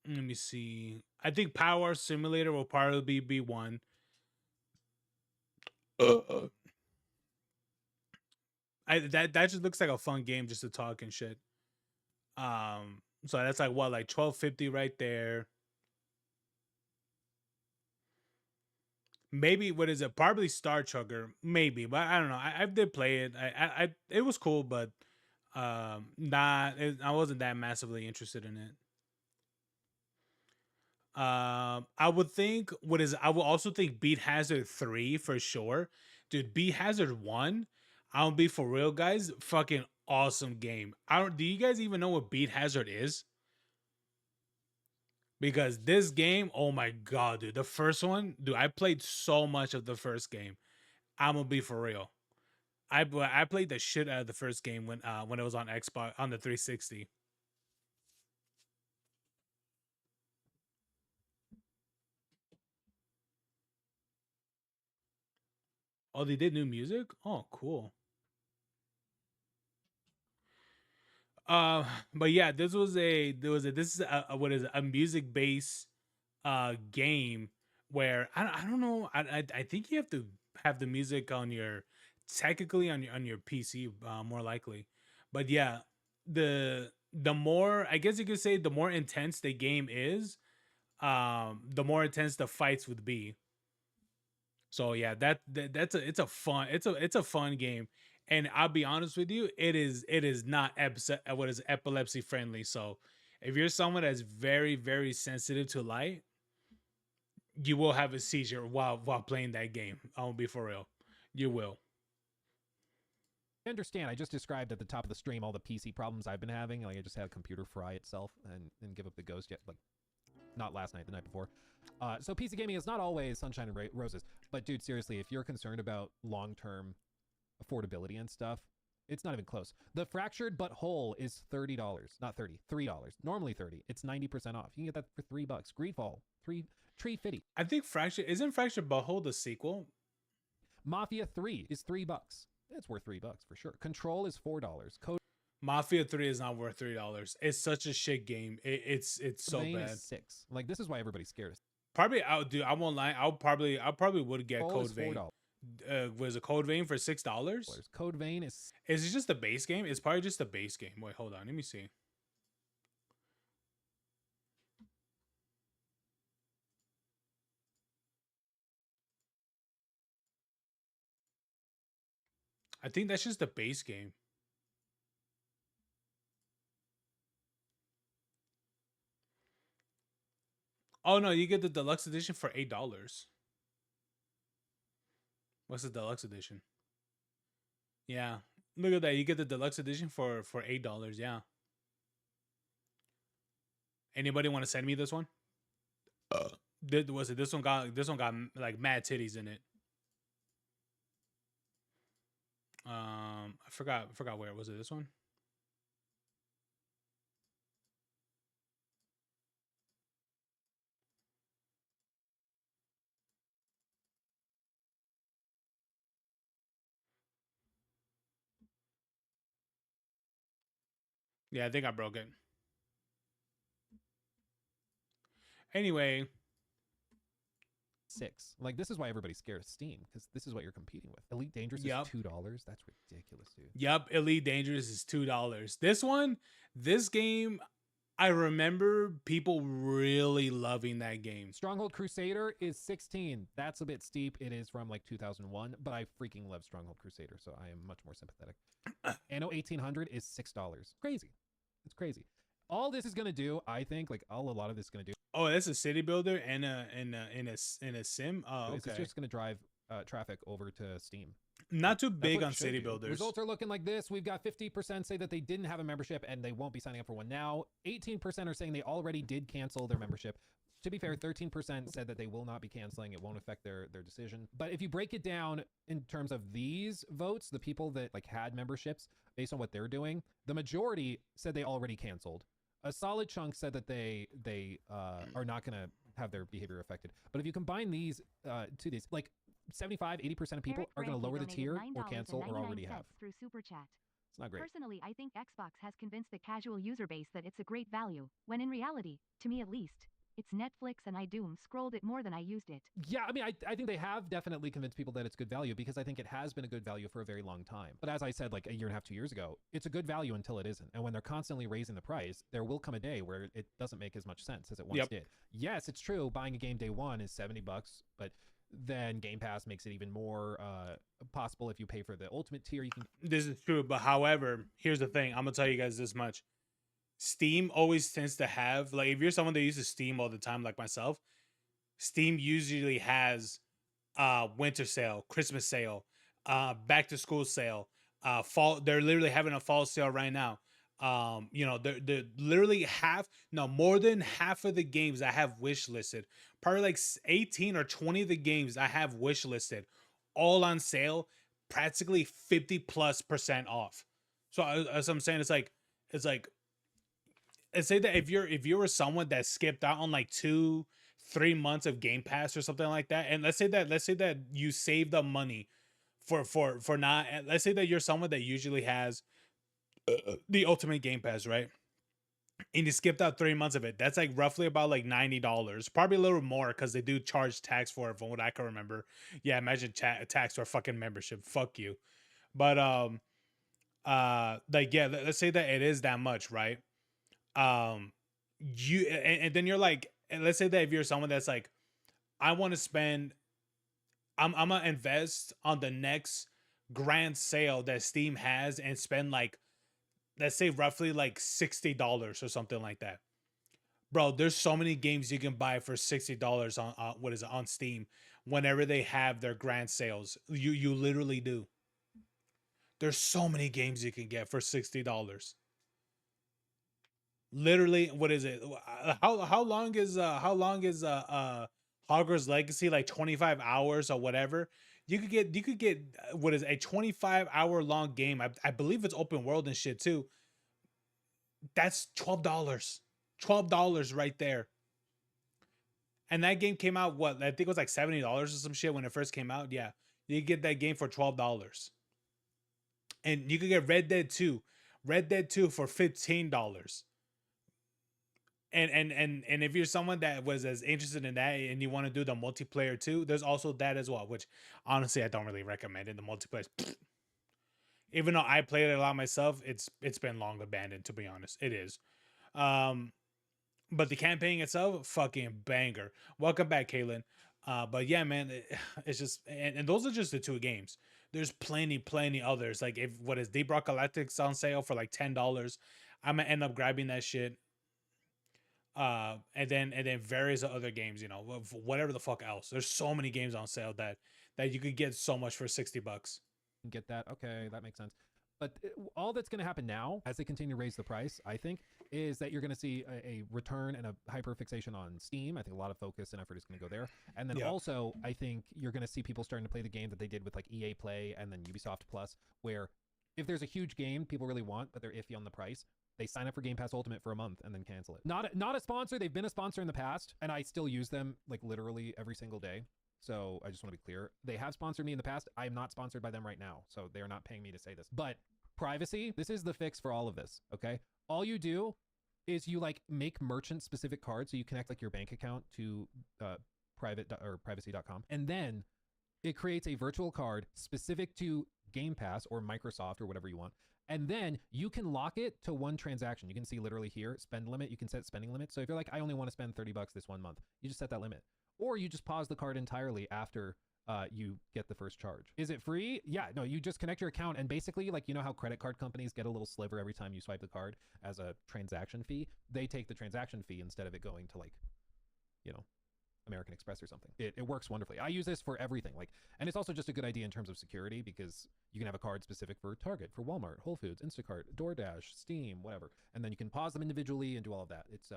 Let me see. I think Power Simulator will probably be one. Uh, that just looks like a fun game just to talk and shit. So that's like what, like 1250 right there. Maybe what is it? Probably Star Trucker, maybe, but I don't know. I did play it. I it was cool, but not. I wasn't that massively interested in it. I would think what is. I would also think Beat Hazard 3 for sure, dude. Beat Hazard 1. I'll be for real, guys. Fucking awesome game. I don't. Do you guys even know what Beat Hazard is? Because this game, oh my god, dude, the first one, dude, I played so much of the first game. I'm gonna be for real. I played the shit out of the first game when it was on Xbox on the 360. Oh, they did new music. Oh, cool. Uh, but yeah, this is what is it, a music based game where I don't know. I think you have to have the music on your technically on your PC, more likely. But yeah, the more, I guess you could say, the more intense the game is, the more intense the fights would be. So yeah, that's a it's a fun game, And I'll be honest with you, it is not what is epilepsy friendly. So if you're someone that's very very sensitive to light, you will have a seizure while playing that game. I'll be for real, you will. I understand. I just described at the top of the stream all the PC problems I've been having. Like I just had a computer fry itself and give up the ghost yet. Like not last night, the night before. So PC gaming is not always sunshine and roses. But dude, seriously, if you're concerned about long-term affordability and stuff, it's not even close. The fractured but whole is $30, not $3. Normally 30. It's 90% off. You can get that for $3. Greedfall, Tree Fitty. I think Fracture Butthole the sequel. Mafia 3 is $3. It's worth $3 for sure. Control is $4. Code Mafia 3 is not worth $3. It's such a shit game. It's so Vein bad. is $6. Like this is why everybody's scared. Probably I won't lie. I probably would get Control Code is Vein. $4. Was a Code Vein for $6? Code Vein is Is it just the base game? It's probably just the base game. Wait, hold on. Let me see. I think that's just the base game. Oh no, you get the deluxe edition for $8. What's the deluxe edition? Yeah. Look at that. You get the deluxe edition for $8. Yeah. Anybody want to send me this one? Was it this one got like mad titties in it? I forgot where was it. This one? Yeah, I think I broke it. Anyway, $6. Like this is why everybody's scared of Steam because this is what you're competing with. Elite Dangerous Yep. is $2. That's ridiculous, dude. Yep, Elite Dangerous is $2. This game, I remember people really loving that game. Stronghold Crusader is $16. That's a bit steep. It is from like 2001, but I freaking love Stronghold Crusader, so I am much more sympathetic. Anno 1800 is $6. Crazy. It's crazy. All this is gonna do, I think, like all a lot of this is gonna do. Oh, that's a city builder and a sim. Oh, okay. It's just gonna drive traffic over to Steam. Not too big on city builders. Results are looking like this. We've got 50% say that they didn't have a membership and they won't be signing up for one now. 18% are saying they already did cancel their membership. To be fair, 13% said that they will not be canceling. It won't affect their decision. But if you break it down in terms of these votes, the people that like had memberships based on what they're doing, the majority said they already canceled. A solid chunk said that they are not going to have their behavior affected. But if you combine these to these, like 75-80% of people are going to lower the tier or cancel or already have. Through Super Chat. It's not great. Personally, I think Xbox has convinced the casual user base that it's a great value, when in reality, to me at least, it's Netflix and I doom scrolled it more than I used it. Yeah, I mean, I think they have definitely convinced people that it's good value because I think it has been a good value for a very long time. But as I said, like a year and a half, 2 years ago, it's a good value until it isn't. And when they're constantly raising the price, there will come a day where it doesn't make as much sense as it once did. Yes, it's true. Buying a game day one is $70, but then Game Pass makes it even more possible if you pay for the ultimate tier. You can. This is true, but however, here's the thing. I'm gonna tell you guys this much. Steam always tends to have, like, if you're someone that uses Steam all the time, like myself, Steam usually has winter sale, Christmas sale, back to school sale, fall. They're literally having a fall sale right now. They're literally more than half of the games I have wish listed, probably like 18 or 20 of the games I have wish listed, all on sale, practically 50+% off. So as I'm saying, it's like and say that if you were someone that skipped out on like 2-3 months of Game Pass or something like that, and let's say that you saved up money for not, let's say that you're someone that usually has the ultimate Game Pass, right? And you skipped out 3 months of it. That's like roughly about like $90, probably a little more because they do charge tax for it, from what I can remember. Yeah, imagine tax for a fucking membership. Fuck you. But like, yeah, let's say that it is that much, right? And then you're like, and let's say that if you're someone that's like, I want to spend, I'm gonna invest on the next grand sale that Steam has and spend like, let's say roughly like $60 or something like that. Bro, there's so many games you can buy for $60 on what is it, on Steam whenever they have their grand sales. You literally do. There's so many games you can get for $60. Literally, what is it? How long is Hogwarts Legacy, like 25 hours or whatever? You could get what is a 25-hour long game. I believe it's open world and shit too. That's $12. $12 right there. And that game came out, what, I think it was like $70 or some shit when it first came out. Yeah. You get that game for $12. And you could get Red Dead 2. Red Dead 2 for $15. And if you're someone that was as interested in that and you want to do the multiplayer too, there's also that as well, which honestly I don't really recommend it. The multiplayer, even though I played it a lot myself, it's been long abandoned, to be honest. It is. But the campaign itself, fucking banger. Welcome back, Kaylin. But yeah, man, it's just, and those are just the two games. There's plenty others. Like, if what is Deep Rock Galactic's on sale for like $10, I'm gonna end up grabbing that shit. And then various other games, whatever the fuck else. There's so many games on sale that you could get so much for $60. Get that? Okay, that makes sense. But all that's going to happen now, as they continue to raise the price, I think, is that you're going to see a return and a hyper fixation on Steam. I think a lot of focus and effort is going to go there. And then also, I think you're going to see people starting to play the game that they did with like EA Play and then Ubisoft Plus, where if there's a huge game people really want, but they're iffy on the price, they sign up for Game Pass Ultimate for a month and then cancel it. Not a sponsor. They've been a sponsor in the past, and I still use them like literally every single day. So I just want to be clear. They have sponsored me in the past. I am not sponsored by them right now, so they are not paying me to say this. But privacy, this is the fix for all of this, okay? All you do is you like make merchant specific cards, so you connect like your bank account to privacy.com, and then it creates a virtual card specific to Game Pass or Microsoft or whatever you want. And then you can lock it to one transaction. You can see literally here, spend limit. You can set spending limit. So if you're like, I only want to spend $30 this 1 month, you just set that limit. Or you just pause the card entirely after you get the first charge. Is it free? Yeah, no, you just connect your account, and basically, like, you know how credit card companies get a little sliver every time you swipe the card as a transaction fee? They take the transaction fee instead of it going to, like, American Express or something. It works wonderfully. I use this for everything. And it's also just a good idea in terms of security, because you can have a card specific for Target, for Walmart, Whole Foods, Instacart, DoorDash, Steam, whatever. And then you can pause them individually and do all of that. It's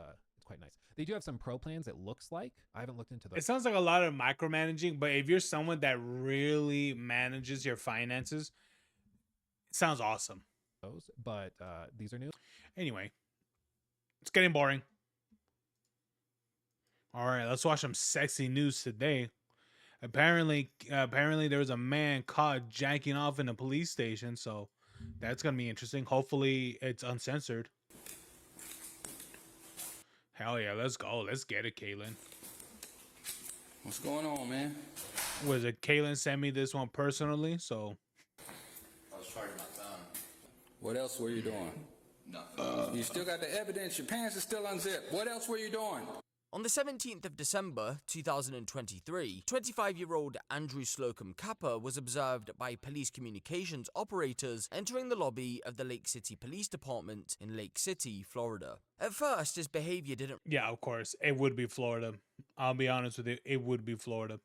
quite nice. They do have some pro plans, it looks like. I haven't looked into those. It sounds like a lot of micromanaging, but if you're someone that really manages your finances, it sounds awesome. But these are new. Anyway, it's getting boring. All right, let's watch some sexy news today. Apparently there was a man caught jacking off in a police station, so that's gonna be interesting. Hopefully it's uncensored. Hell yeah, let's go. Let's get it, Kaylin. What's going on, man? Was it Kaylin sent me this one personally, so I was charging my phone. What else were you doing? Nothing. You still got the evidence. Your pants are still unzipped. What else were you doing? On the 17th of December 2023, 25-year-old Andrew Slocum Kappa was observed by police communications operators entering the lobby of the Lake City Police Department in Lake City, Florida. At first, his behavior didn't... Yeah, of course. It would be Florida. I'll be honest with you. It would be Florida.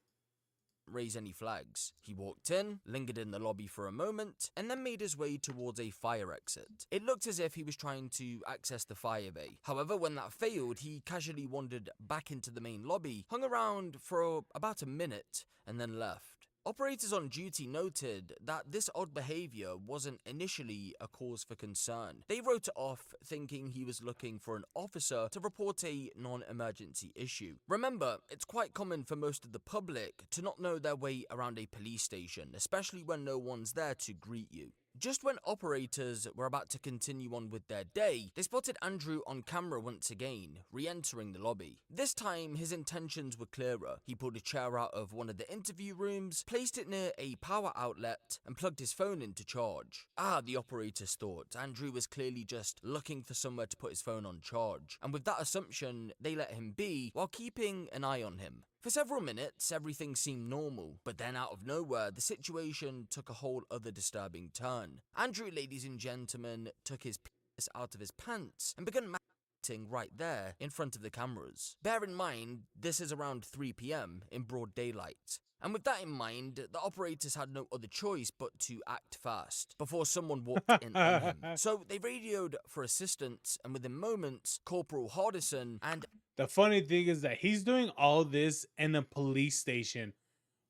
Raise any flags. He walked in, lingered in the lobby for a moment, and then made his way towards a fire exit. It looked as if he was trying to access the fire bay. However, when that failed, he casually wandered back into the main lobby, hung around for about a minute, and then left. Operators on duty noted that this odd behavior wasn't initially a cause for concern. They wrote it off, thinking he was looking for an officer to report a non-emergency issue. Remember, it's quite common for most of the public to not know their way around a police station, especially when no one's there to greet you. Just when operators were about to continue on with their day, they spotted Andrew on camera once again, re-entering the lobby. This time, his intentions were clearer. He pulled a chair out of one of the interview rooms, placed it near a power outlet, and plugged his phone in to charge. The operators thought. Andrew was clearly just looking for somewhere to put his phone on charge, and with that assumption, they let him be while keeping an eye on him. For several minutes, everything seemed normal, but then out of nowhere, the situation took a whole other disturbing turn. Andrew, ladies and gentlemen, took his penis out of his pants and began masturbating right there in front of the cameras. Bear in mind, this is around 3 PM in broad daylight. And with that in mind, the operators had no other choice but to act fast before someone walked in on him. So they radioed for assistance, and within moments, Corporal Hardison and The funny thing is that he's doing all this in a police station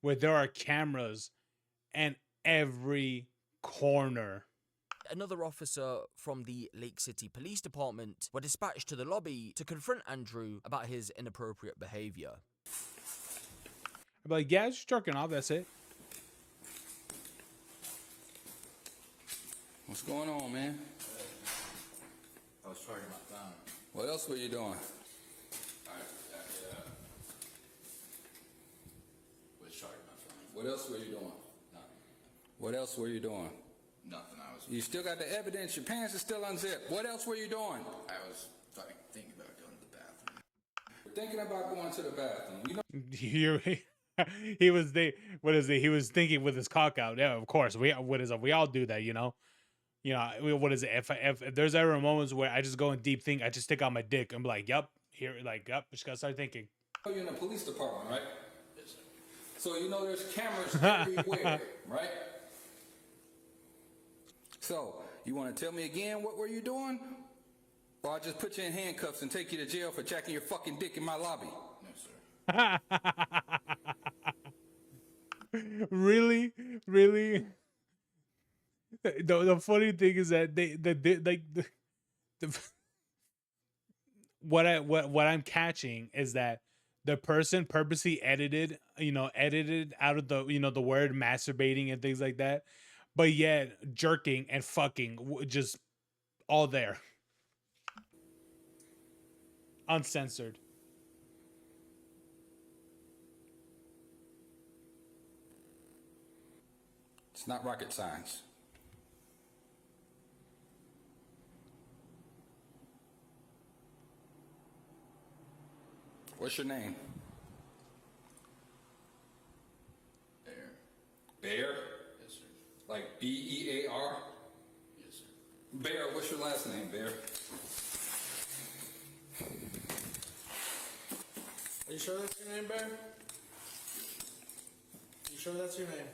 where there are cameras in every corner. another officer from the Lake City Police Department were dispatched to the lobby to confront Andrew about his inappropriate behavior. I'm like, yeah, just jerking off, that's it. What's going on, man? I was charging my phone. What else were you doing? Was charging my phone. What else were you doing? Nothing. What else were you doing? Nothing. I was. You still got the evidence. Your pants are still unzipped. What else were you doing? I was fucking thinking about going to the bathroom. Thinking about going to the bathroom. You know. He was what is it? He was thinking with his cock out. Yeah, of course. We all do that, you know. You know, what is it? If there's ever moments where I just go in deep think, I just stick out my dick and be like, yep, here, like, yep, just gotta start thinking. You're in the police department, right? Yes, sir. So you know there's cameras everywhere, right? So you want to tell me again what were you doing? Or I'll just put you in handcuffs and take you to jail for jacking your fucking dick in my lobby. No, sir. Really? The funny thing is that what I'm catching is that the person purposely edited out of the word masturbating and things like that, but yet jerking and fucking just all there, uncensored. It's not rocket science. What's your name? Bear. Bear? Yes, sir. Like B-E-A-R? Yes, sir. Bear, what's your last name, Bear? Are you sure that's your name, Bear? You sure that's your name?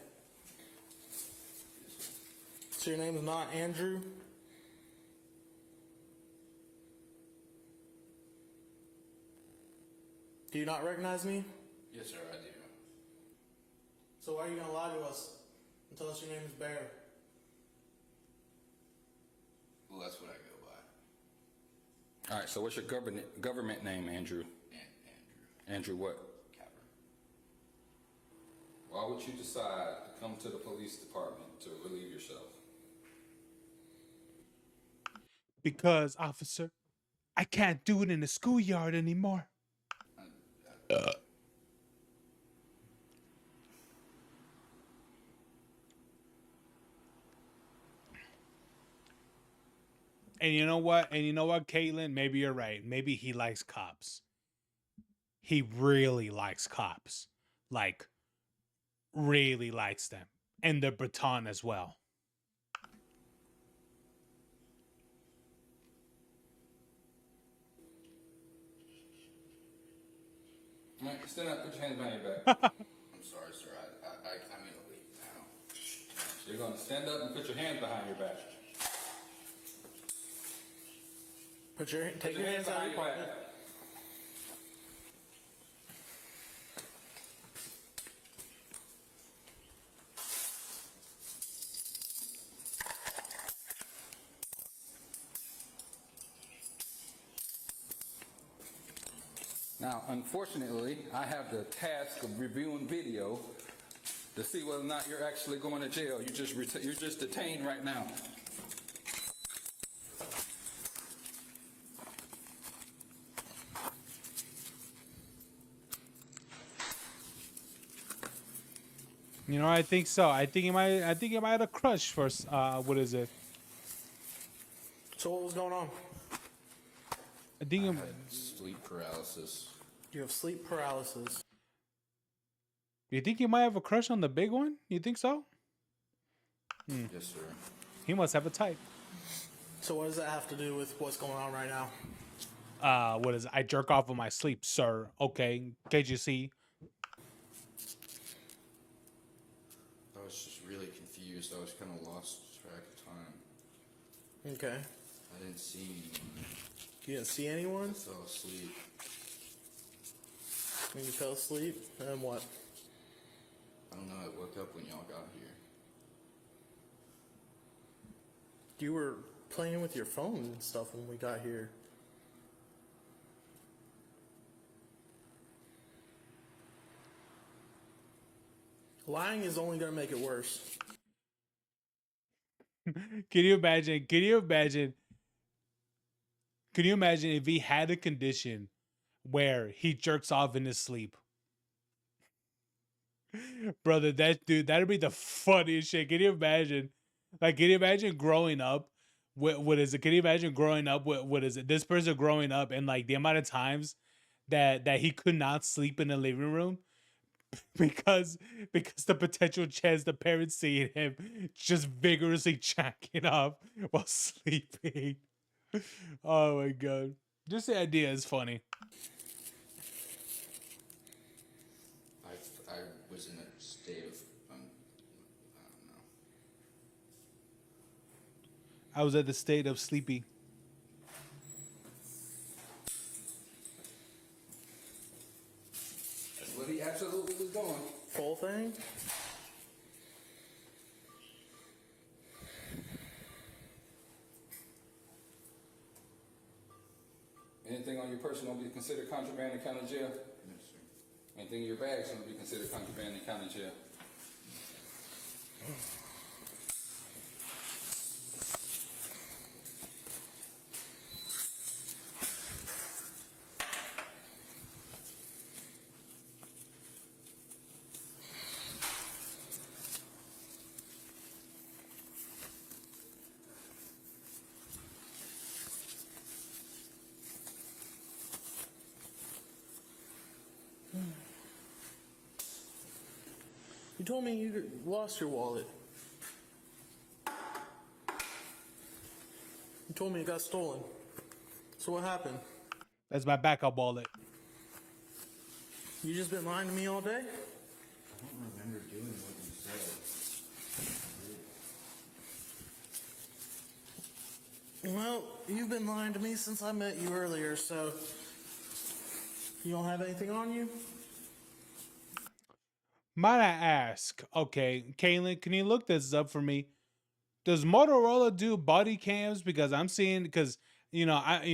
So your name is not Andrew? Do you not recognize me? Yes, sir, I do. So why are you gonna lie to us and tell us your name is Bear? Well, that's what I go by. All right, so what's your government name, Andrew? Andrew. Andrew what? Capper. Why would you decide to come to the police department to relieve yourself? Because, officer, I can't do it in the schoolyard anymore. And you know what? Caitlin? Maybe you're right. Maybe he likes cops. He really likes cops. Like, really likes them. And the baton as well. All right, stand up, put your hands behind your back. I'm sorry, sir. I'm going to leave now. You're gonna stand up and put your hands behind your back. Take your hands out of your pocket. Now, unfortunately, I have the task of reviewing video to see whether or not you're actually going to jail. You're just detained right now. You know, I think so. I think he might have a crush for what is it? So what was going on? I think Sleep paralysis. You have sleep paralysis. Do you think he might have a crush on the big one? You think so? Yes, sir. He must have a type. So what does that have to do with what's going on right now? What is it? I jerk off in my sleep, sir. Okay, KGC. I was just really confused. I was kind of lost track of time. Okay. I didn't see anyone. You didn't see I anyone fell asleep. when you fell asleep? And then what? I don't know. I woke up when y'all got here. You were playing with your phone and stuff when we got here. Lying is only going to make it worse. Can you imagine? Can you imagine? Can you imagine if he had a condition where he jerks off in his sleep? Brother, that dude, that'd be the funniest shit. Can you imagine? Like, can you imagine growing up? What is it? Can you imagine growing up? What is it? This person growing up and like the amount of times that he could not sleep in the living room because the potential chance the parents seeing him just vigorously jacking off while sleeping. Oh my god. Just the idea is funny. I was in a state of, I don't know. I was at the state of sleepy. That's what he absolutely was doing. Full thing? Anything on your person will be considered contraband and county jail. Yes, sir. Anything in your bag is going to be considered contraband and county jail. You told me you lost your wallet. You told me it got stolen. So what happened? That's my backup wallet. You just been lying to me all day? I don't remember doing what you said. Well, you've been lying to me since I met you earlier, so you don't have anything on you? Might I ask, okay, Kaylin, can you look this up for me? Does Motorola do body cams? Because I'm seeing, because what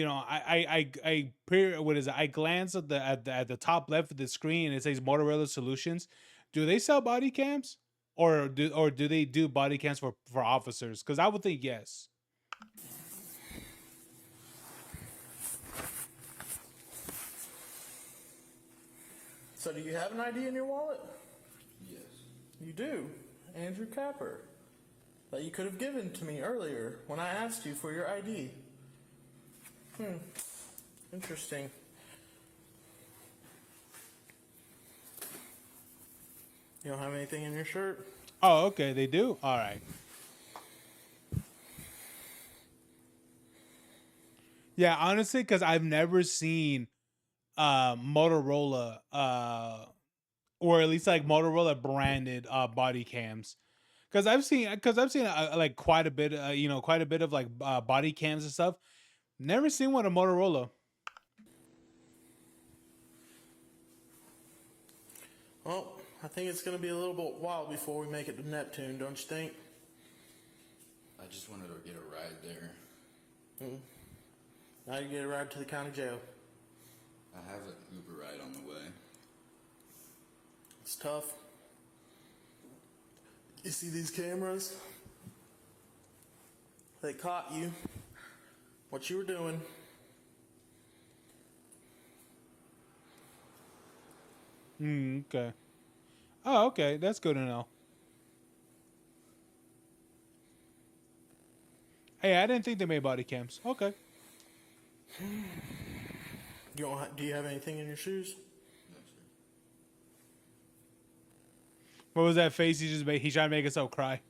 is it? I glance at the top left of the screen and it says Motorola Solutions. Do they sell body cams, or do they do body cams for officers? Because I would think yes. So do you have an ID in your wallet? Yes. You do. Andrew Capper. That you could have given to me earlier when I asked you for your ID. Interesting. You don't have anything in your shirt? Oh, okay, they do. All right. Yeah, honestly, because I've never seen Motorola or at least like Motorola branded body cams. Because I've seen like quite a bit quite a bit of like body cams and stuff. Never seen one of Motorola. Well, I think it's going to be a little bit while before we make it to Neptune, don't you think? I just wanted to get a ride there. Now you get a ride to the county jail. I have an Uber ride on the way. It's tough. You see these cameras? They caught you. What you were doing. Okay. Oh, okay. That's good to know. Hey, I didn't think they made body cams. Okay. Do you have anything in your shoes? No, sir. What was that face he just made? He trying to make himself cry.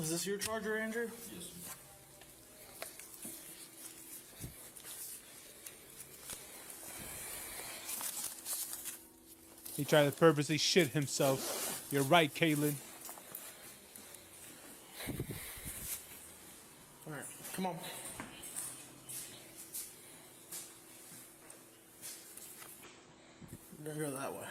Is this your charger, Andrew? Yes. He tried to purposely shit himself. You're right, Caitlin. All right, come on. We're gonna go that way.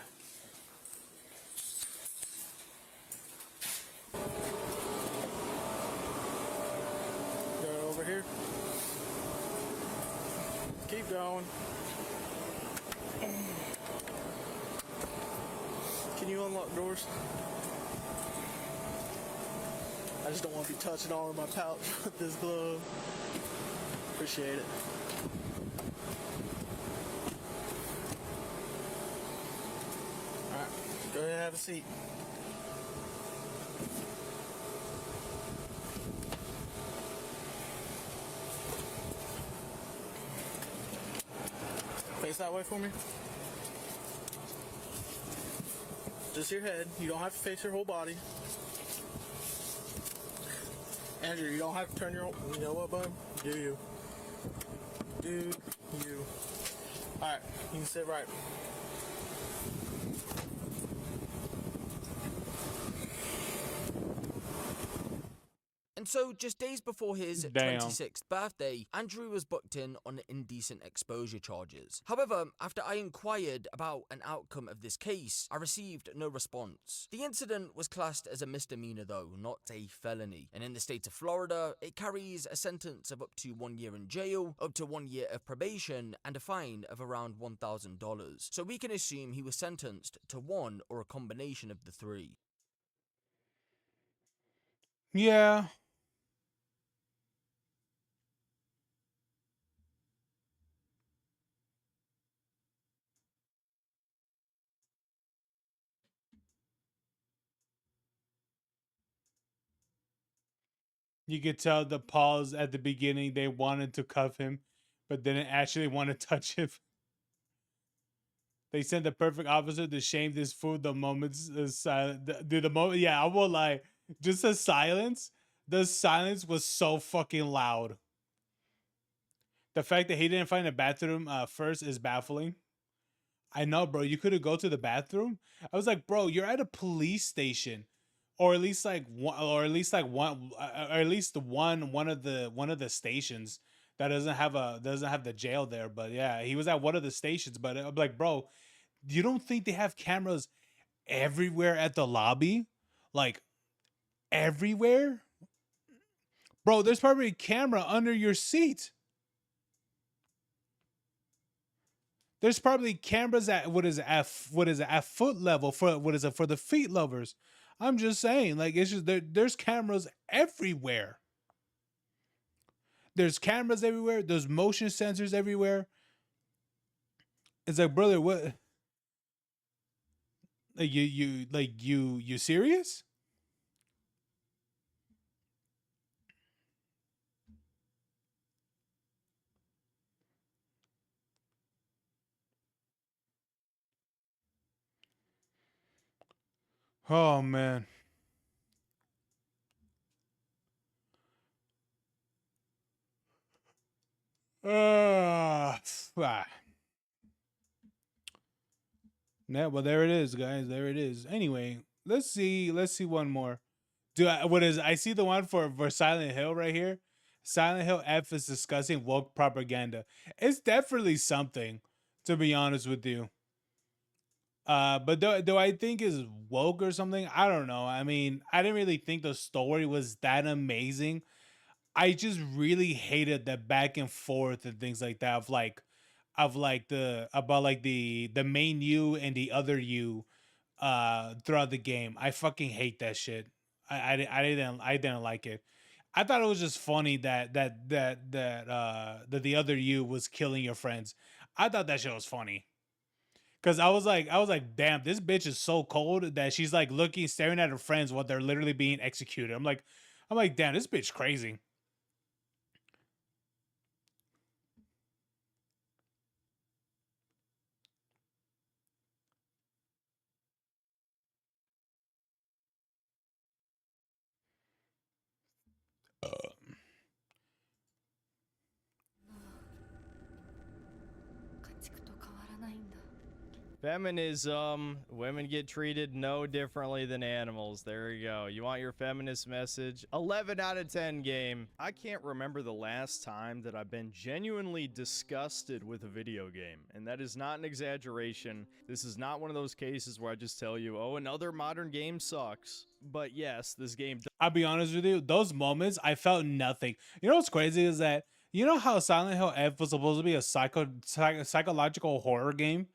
Go over here. Keep going. Can you unlock doors? I just don't want to be touching all of my pouch with this glove. Appreciate it. Alright, go ahead and have a seat. Face that way for me. Just your head. You don't have to face your whole body. Andrew, you don't have to turn your whole... You know what, bud? Do you. Do you. Alright, you can sit right. And so, just days before his Damn. 26th birthday, Andrew was booked in on indecent exposure charges. However, after I inquired about an outcome of this case, I received no response. The incident was classed as a misdemeanor though, not a felony. And in the state of Florida, it carries a sentence of up to 1 year in jail, up to 1 year of probation, and a fine of around $1,000. So we can assume he was sentenced to one or a combination of the three. Yeah. You could tell the pause at the beginning. They wanted to cuff him, but didn't actually want to touch him. They sent the perfect officer to shame this fool the moment's silent. Dude, the moment, yeah, I won't lie. Just the silence. The silence was so fucking loud. The fact that he didn't find a bathroom first is baffling. I know, bro. You could have go to the bathroom. I was like, bro, you're at a police station, or at least like one, or at least like one, or at least one of the stations that doesn't have the jail there. But yeah, he was at one of the stations. But I'm like, bro, you don't think they have cameras everywhere at the lobby, like everywhere, bro? There's probably a camera under your seat. There's probably cameras at what is at foot level for what is it for the feet lovers. I'm just saying, like it's just there's cameras everywhere. There's cameras everywhere. There's motion sensors everywhere. It's like, brother, what? Like you serious? Oh man. Uh, ah. Yeah, well there it is, guys. There it is. Anyway, let's see. Let's see one more. What is? I see the one for Silent Hill right here. Silent Hill F is discussing woke propaganda. It's definitely something, to be honest with you. But do I think is woke or something? I don't know. I mean, I didn't really think the story was that amazing. I just really hated the back and forth and things like that of like the about like the main you and the other you throughout the game. I fucking hate that shit. I didn't like it. I thought it was just funny that the other you was killing your friends. I thought that shit was funny. Cause I was like, damn, this bitch is so cold that she's like looking, staring at her friends while they're literally being executed. I'm like, damn, this bitch crazy. Feminism. Women get treated no differently than animals. There you go. You want your feminist message? 11 out of 10 game. I can't remember the last time that I've been genuinely disgusted with a video game. And that is not an exaggeration. This is not one of those cases where I just tell you, oh, another modern game sucks. But yes, this game does. I'll be honest with you, those moments I felt nothing. You know what's crazy is that you know how Silent Hill F was supposed to be a psychological horror game?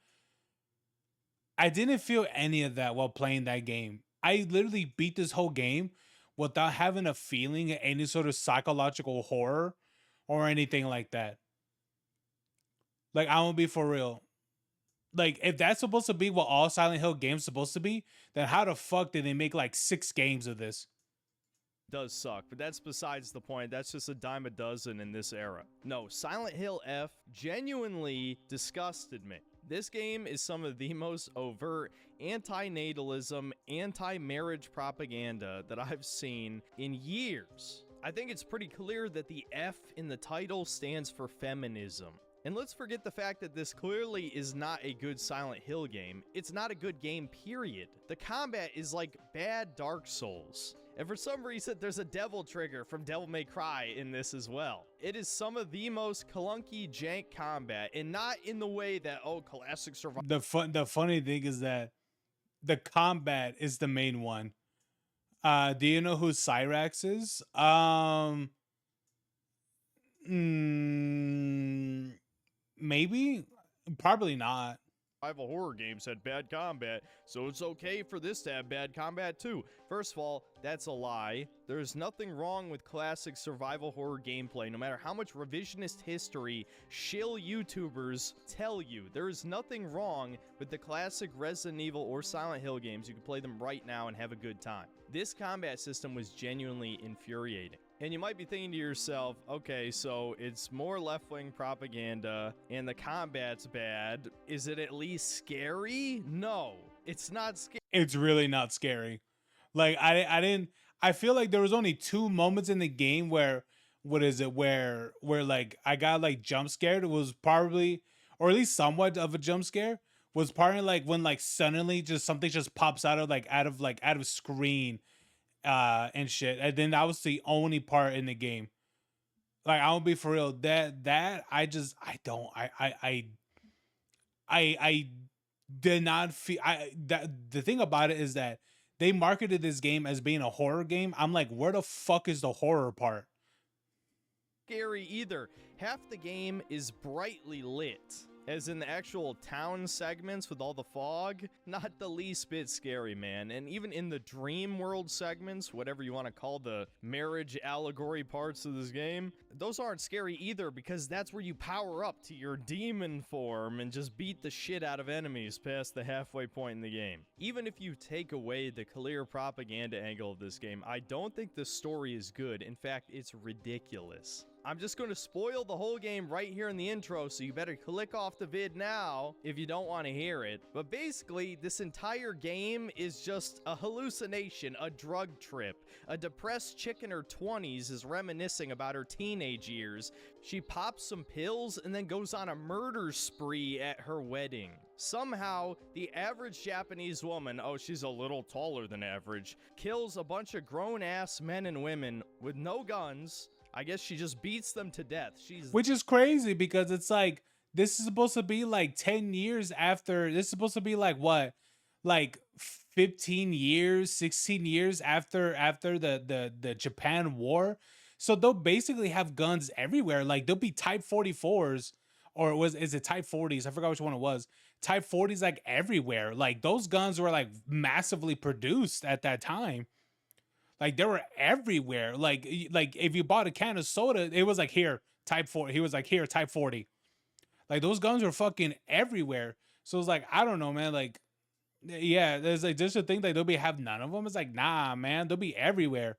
I didn't feel any of that while playing that game. I literally beat this whole game without having a feeling of any sort of psychological horror or anything like that. Like, I'm gonna be for real. Like, if that's supposed to be what all Silent Hill games supposed to be, then how the fuck did they make like 6 games of this? Does suck, but that's besides the point. That's just a dime a dozen in this era. No, Silent Hill F genuinely disgusted me. This game is some of the most overt anti-natalism, anti-marriage propaganda that I've seen in years. I think it's pretty clear that the F in the title stands for feminism. And let's forget the fact that this clearly is not a good Silent Hill game. It's not a good game, period. The combat is like bad Dark Souls. And for some reason, there's a devil trigger from Devil May Cry in this as well. It is some of the most clunky jank combat, and not in the way that, oh, classic survival. The funny thing is that the combat is the main one. Do you know who Cyrax is? Maybe, probably not. Survival horror games had bad combat, so it's okay for this to have bad combat too. First of all, that's a lie. There's nothing wrong with classic survival horror gameplay, no matter how much revisionist history shill YouTubers tell you. There is nothing wrong with the classic Resident Evil or Silent Hill games. You can play them right now and have a good time. This combat system was genuinely infuriating. And you might be thinking to yourself, okay, so it's more left-wing propaganda and the combat's bad. Is it at least scary? No, it's not scary. It's really not scary. Like, I feel like there was only 2 moments in the game where, where like I got like jump scared. It was probably, or at least somewhat of a jump scare, was probably like when like suddenly just something just pops out of screen and shit. And then that was the only part in the game. Like, I'll be for real. I did not feel the thing about it is that they marketed this game as being a horror game. I'm like, where the fuck is the horror part? Scary either. Half the game is brightly lit, as in the actual town segments with all the fog. Not the least bit scary, man. And even in the dream world segments, whatever you want to call the marriage allegory parts of this game, those aren't scary either, because that's where you power up to your demon form and just beat the shit out of enemies past the halfway point in the game. Even if you take away the clear propaganda angle of this game, I don't think the story is good. In fact, it's ridiculous. I'm just going to spoil the whole game right here in the intro, so you better click off the vid now if you don't want to hear it. But basically, this entire game is just a hallucination, a drug trip. A depressed chick in her 20s is reminiscing about her teenage years. She pops some pills and then goes on a murder spree at her wedding. Somehow, the average Japanese woman, oh, she's a little taller than average, kills a bunch of grown-ass men and women with no guns. I guess she just beats them to death. Which is crazy, because it's like, this is supposed to be like 10 years after, this is supposed to be like what? Like 15 years, 16 years after the Japan war. So they'll basically have guns everywhere. Like, there'll be Type 44s, or is it Type 40s? I forgot which one it was. Type 40s like everywhere. Like, those guns were like massively produced at that time. Like, they were everywhere. Like if you bought a can of soda, it was like, here, Type 40. He was like, here, Type 40. Like, those guns were fucking everywhere. So it's like, I don't know, man. Like, yeah, there's like just a thing like they'll have none of them. It's like, nah, man, they'll be everywhere.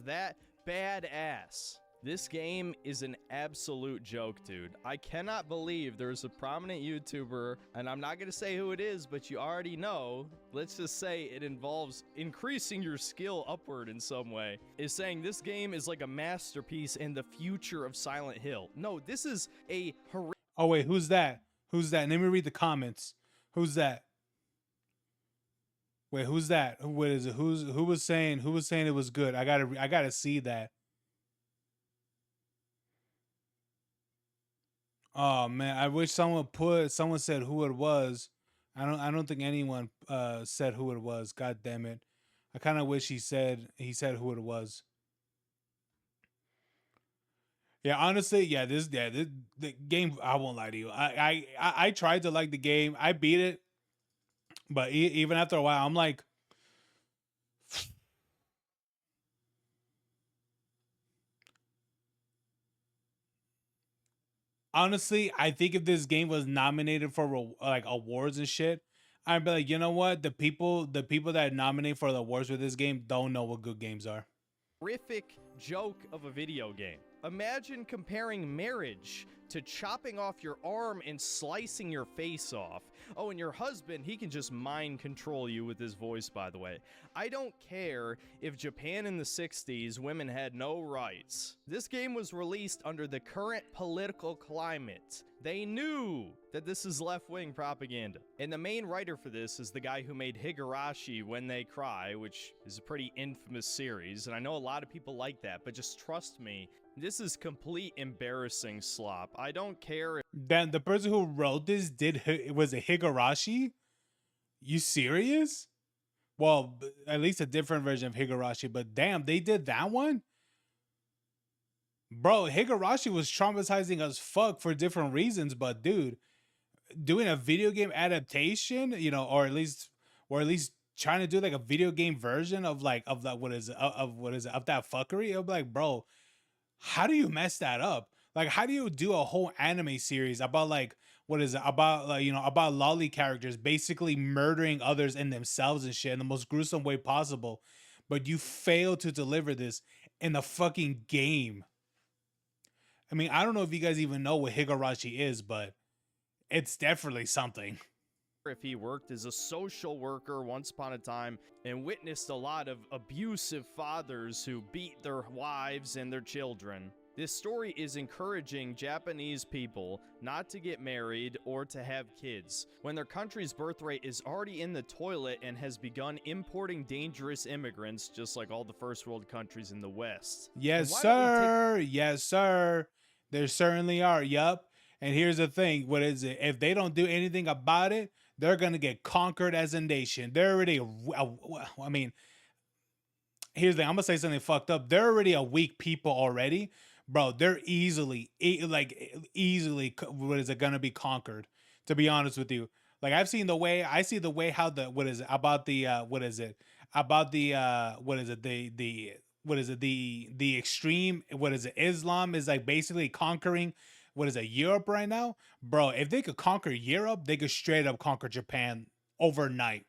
That badass. This game is an absolute joke, dude. I cannot believe there's a prominent YouTuber, and I'm not going to say who it is, but you already know. Let's just say it involves increasing your skill upward in some way. Is saying this game is like a masterpiece and the future of Silent Hill. No, this is a horrific. Oh, wait, who's that? Who's that? Let me read the comments. Who's that? Wait, who's that? What is it? Who was saying it was good? I gotta see that. Oh man, I wish someone said who it was. I don't think anyone said who it was. God damn it. I kind of wish he said who it was. Yeah, honestly, this the game. I won't lie to you. I tried to like the game. I beat it, but even after a while, I'm like, honestly, I think if this game was nominated for like awards and shit, I'd be like, you know what? The people that nominate for the awards for this game don't know what good games are. Horrific joke of a video game. Imagine comparing marriage to chopping off your arm and slicing your face off. Oh, and your husband, he can just mind control you with his voice, by the way. I don't care if Japan in the 60s, women had no rights. This game was released under the current political climate. They knew that this is left-wing propaganda. And the main writer for this is the guy who made Higurashi When They Cry, which is a pretty infamous series, and I know a lot of people like that, but just trust me, this is complete embarrassing slop. I don't care. Then the person who wrote this was a Higurashi? You serious? Well, at least a different version of Higurashi, but damn, they did that one? Bro, Higurashi was traumatizing as fuck for different reasons, but dude, doing a video game adaptation, or at least trying to do like a video game version of that of that fuckery, I'm like, bro, how do you mess that up? Like, how do you do a whole anime series about about lolly characters basically murdering others and themselves and shit in the most gruesome way possible, but you fail to deliver this in the fucking game? I mean, I don't know if you guys even know what Higurashi is, but it's definitely something. If he worked as a social worker once upon a time and witnessed a lot of abusive fathers who beat their wives and their children. This story is encouraging Japanese people not to get married or to have kids when their country's birth rate is already in the toilet and has begun importing dangerous immigrants just like all the first world countries in the West. Yes, sir. Yes, sir. There certainly are. Yup. And here's the thing. What is it? If they don't do anything about it, they're going to get conquered as a nation. They're already, I mean, here's the thing. I'm going to say something fucked up. They're already a weak people already. Bro, they're easily, what is it, going to be conquered, to be honest with you. Like, I see the way how the extreme, Islam is like basically conquering, Europe right now. Bro, if they could conquer Europe, they could straight up conquer Japan overnight.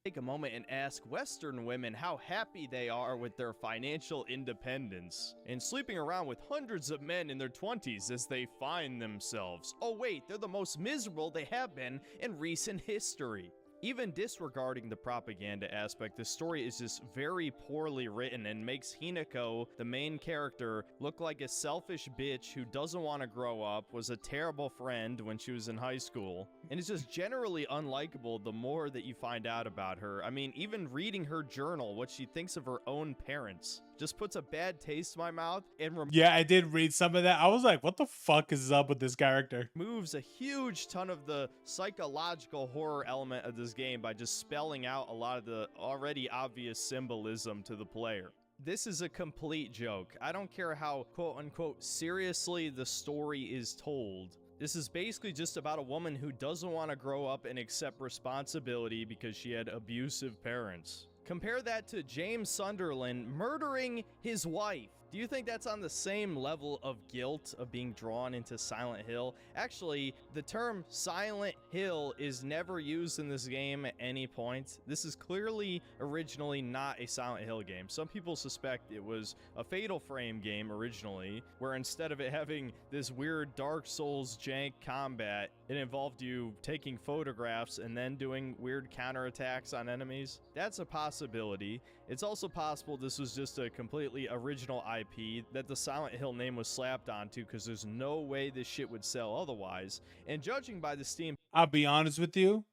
Take a moment and ask Western women how happy they are with their financial independence and sleeping around with hundreds of men in their 20s as they find themselves. Oh wait, they're the most miserable they have been in recent history. Even disregarding the propaganda aspect, the story is just very poorly written and makes Hinako, the main character, look like a selfish bitch who doesn't want to grow up, was a terrible friend when she was in high school, and is just generally unlikable the more that you find out about her. I mean, even reading her journal, what she thinks of her own parents, just puts a bad taste in my mouth and yeah, I did read some of that. I was like, what the fuck is up with this character? Moves a huge ton of the psychological horror element of this game by just spelling out a lot of the already obvious symbolism to the player. This is a complete joke. I don't care how quote-unquote seriously the story is told. This is basically just about a woman who doesn't want to grow up and accept responsibility because she had abusive parents. Compare that to James Sunderland murdering his wife. Do you think that's on the same level of guilt of being drawn into Silent Hill? Actually, the term Silent Hill is never used in this game at any point. This is clearly originally not a Silent Hill game. Some people suspect it was a Fatal Frame game originally, where instead of it having this weird Dark Souls jank combat, it involved you taking photographs and then doing weird counterattacks on enemies. That's a possibility. It's also possible this was just a completely original IP that the Silent Hill name was slapped onto because there's no way this shit would sell otherwise. And judging by the Steam... I'll be honest with you.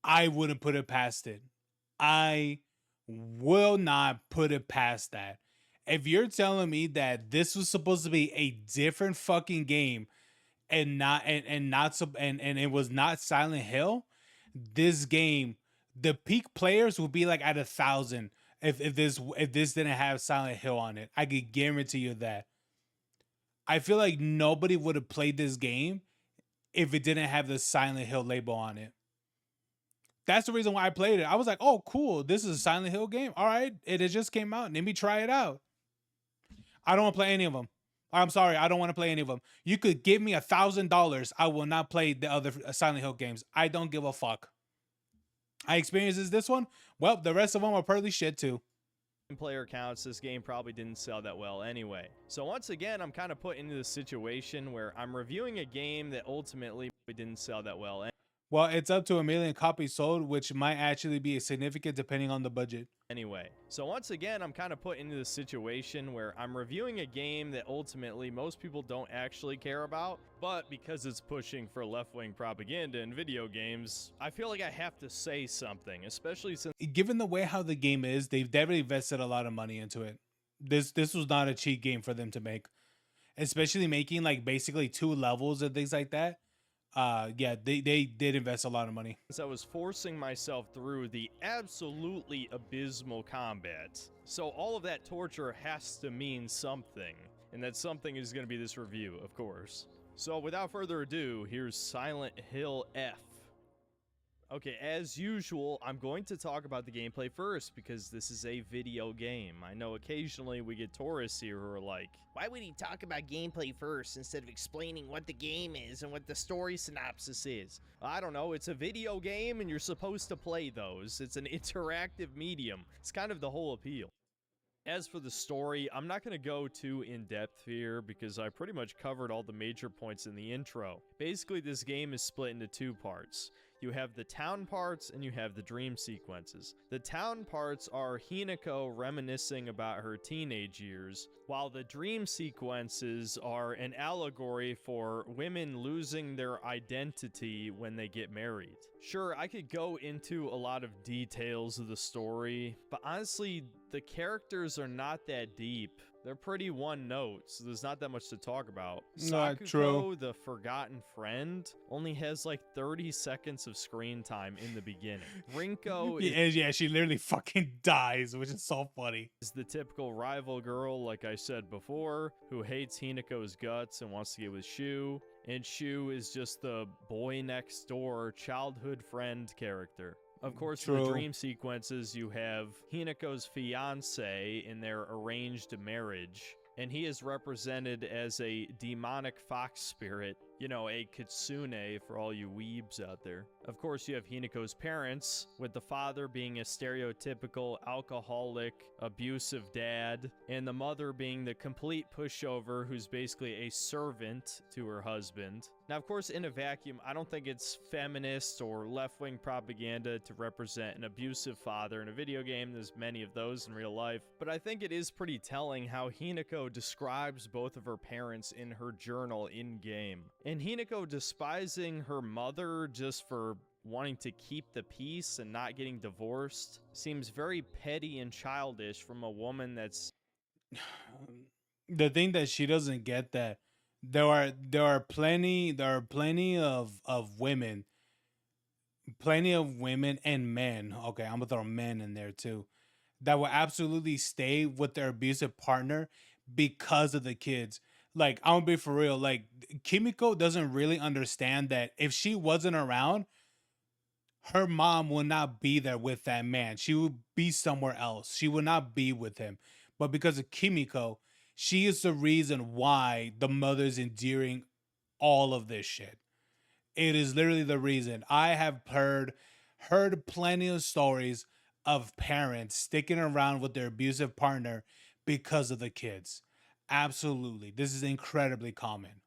I wouldn't put it past it. I will not put it past that. If you're telling me that this was supposed to be a different fucking game and not and not and it was not Silent Hill, this game, the peak players would be like at 1,000 if this didn't have Silent Hill on it. I could guarantee you that. I feel like nobody would have played this game if it didn't have the Silent Hill label on it. That's the reason why I played it. I was like, oh, cool. This is a Silent Hill game. All right. It just came out. Let me try it out. I don't want to play any of them. I'm sorry. I don't want to play any of them. You could give me $1,000. I will not play the other Silent Hill games. I don't give a fuck. I experienced this one. Well, the rest of them are probably shit too. Player counts, this game probably didn't sell that well anyway. So once again, I'm kind of put into the situation where I'm reviewing a game that ultimately didn't sell that well Well, it's up to 1 million copies sold, which might actually be significant depending on the budget. anyway. So once again, I'm kind of put into the situation where I'm reviewing a game that ultimately most people don't actually care about, but because it's pushing for left-wing propaganda in video games, I feel like I have to say something, especially since Given the way how the game is, they've definitely invested a lot of money into it. This was not a cheap game for them to make, especially making like basically 2 levels and things like that. Yeah, they did invest a lot of money. I was forcing myself through the absolutely abysmal combat. So all of that torture has to mean something, and that something is going to be this review, of course. So without further ado, here's Silent Hill F. Okay, as usual, I'm going to talk about the gameplay first because this is a video game. I know occasionally we get tourists here who are like, why would he talk about gameplay first instead of explaining what the game is and what the story synopsis is? I don't know, it's a video game and you're supposed to play those. It's an interactive medium. It's kind of the whole appeal. As for the story, I'm not going to go too in-depth here because I pretty much covered all the major points in the intro. Basically, this game is split into 2 parts. You have the town parts and you have the dream sequences. The town parts are Hinako reminiscing about her teenage years, while the dream sequences are an allegory for women losing their identity when they get married. Sure, I could go into a lot of details of the story, but honestly, the characters are not that deep. They're pretty one note, so there's not that much to talk about. Not Sakuko, true. the forgotten friend, only has like 30 seconds of screen time in the beginning. Rinko Yeah, she literally fucking dies, which is so funny. is the typical rival girl, like I said before, who hates Hinako's guts and wants to get with Shu. And Shu is just the boy next door childhood friend character. Of course, for the True. dream sequences, you have Hinako's fiance in their arranged marriage, and he is represented as a demonic fox spirit, you know, a kitsune for all you weebs out there. Of course, you have Hinako's parents, with the father being a stereotypical alcoholic, abusive dad, and the mother being the complete pushover who's basically a servant to her husband. Now, of course, in a vacuum, I don't think it's feminist or left-wing propaganda to represent an abusive father in a video game. There's many of those in real life. But I think it is pretty telling how Hinako describes both of her parents in her journal in-game. And Hinako despising her mother just for wanting to keep the peace and not getting divorced seems very petty and childish from a woman that's... The thing that she doesn't get, that there are plenty of women, and men. Okay, I'm gonna throw men in there too, that will absolutely stay with their abusive partner because of the kids. Like, I'm gonna be for real. Like, Kimiko doesn't really understand that if she wasn't around, her mom would not be there with that man. She would be somewhere else. She would not be with him. But because of Kimiko, she is the reason why the mother's enduring all of this shit. It is literally the reason. I have heard plenty of stories of parents sticking around with their abusive partner because of the kids. Absolutely. This is incredibly common.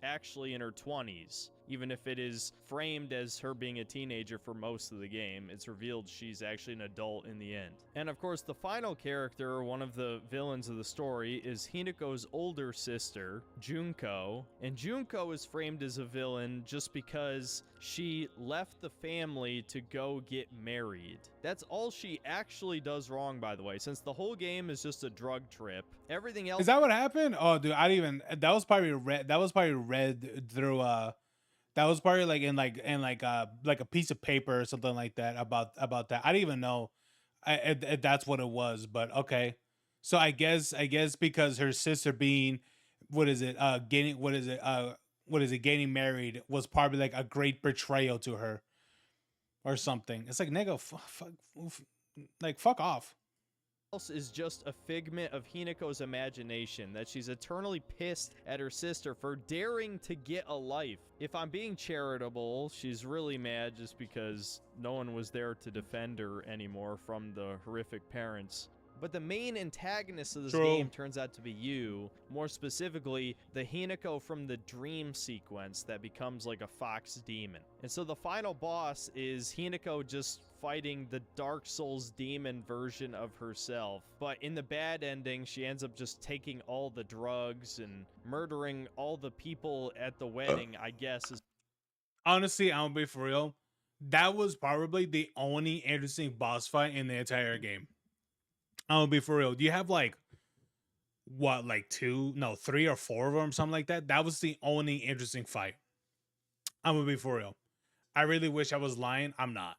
actually in her 20s. Even if it is framed as her being a teenager for most of the game, it's revealed she's actually an adult in the end. And of course, the final character, one of the villains of the story, is Hinako's older sister, Junko. And Junko is framed as a villain just because she left the family to go get married. That's all she actually does wrong, by the way, since the whole game is just a drug trip. Everything else... Is that what happened? Oh, dude, I didn't even. That was probably read. That was probably read through. That was probably like a piece of paper or something like that about that. I didn't even know. That's what it was. But okay. So I guess because her sister being, what is it? Getting what is it? What is it? Getting married was probably like a great betrayal to her, or something. It's like nigga, fuck off. Else is just a figment of Hinako's imagination, that she's eternally pissed at her sister for daring to get a life. If I'm being charitable, she's really mad just because no one was there to defend her anymore from the horrific parents. But the main antagonist of this game turns out to be you, more specifically, the Hinako from the dream sequence that becomes like a fox demon. And so the final boss is Hinako just fighting the Dark Souls demon version of herself. But in the bad ending, she ends up just taking all the drugs and murdering all the people at the wedding, I guess. Honestly, I'm gonna be for real. That was probably the only interesting boss fight in the entire game. I'm gonna be for real. Do you have like what, like 3 or 4 of them, something like that? That was the only interesting fight. I'm gonna be for real. I really wish I was lying. I'm not.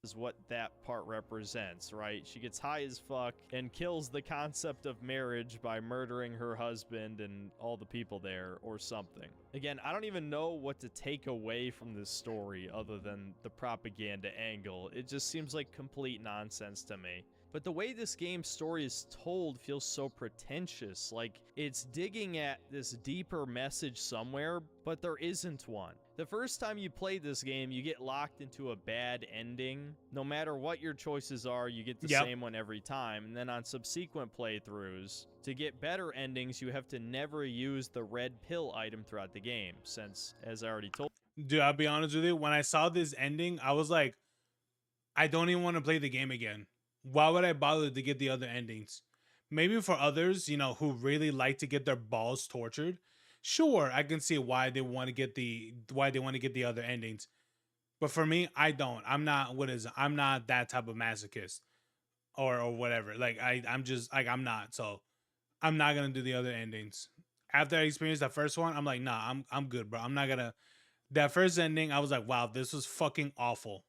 Is what that part represents, right? She gets high as fuck and kills the concept of marriage by murdering her husband and all the people there or something. Again, I don't even know what to take away from this story other than the propaganda angle. It just seems like complete nonsense to me. But the way this game's story is told feels so pretentious, like it's digging at this deeper message somewhere, but there isn't one. The first time you play this game, you get locked into a bad ending. No matter what your choices are, you get the same one every time. And then on subsequent playthroughs, to get better endings, you have to never use the red pill item throughout the game, since, as I already told you... Dude, I'll be honest with you. When I saw this ending, I was like, I don't even want to play the game again. Why would I bother to get the other endings? Maybe for others, who really like to get their balls tortured, sure, I can see why they want to get the other endings. But for me, I don't. I'm not I'm not that type of masochist or whatever. Like I'm just like, I'm not. So I'm not gonna do the other endings. After I experienced the first one, I'm like, nah, I'm good, bro. I'm not gonna. That first ending, I was like, wow, this was fucking awful.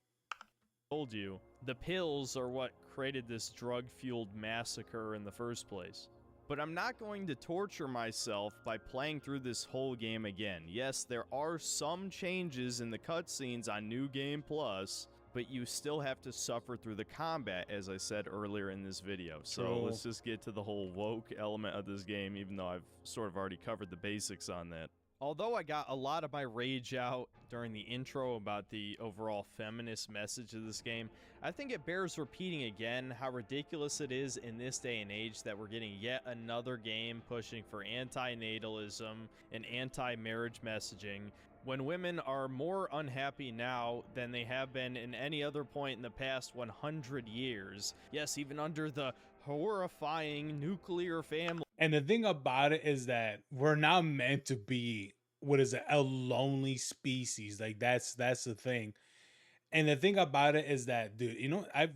Told you, the pills are what created this drug-fueled massacre in the first place. But I'm not going to torture myself by playing through this whole game again. Yes, there are some changes in the cutscenes on New Game Plus, but you still have to suffer through the combat, as I said earlier in this video. So let's just get to the whole woke element of this game, even though I've sort of already covered the basics on that. Although I got a lot of my rage out during the intro about the overall feminist message of this game, I think it bears repeating again how ridiculous it is in this day and age that we're getting yet another game pushing for anti-natalism and anti-marriage messaging when women are more unhappy now than they have been in any other point in the past 100 years. Yes, even under the horrifying nuclear family. And the thing about it is that we're not meant to be, a lonely species. Like that's the thing. And the thing about it is that, dude, I've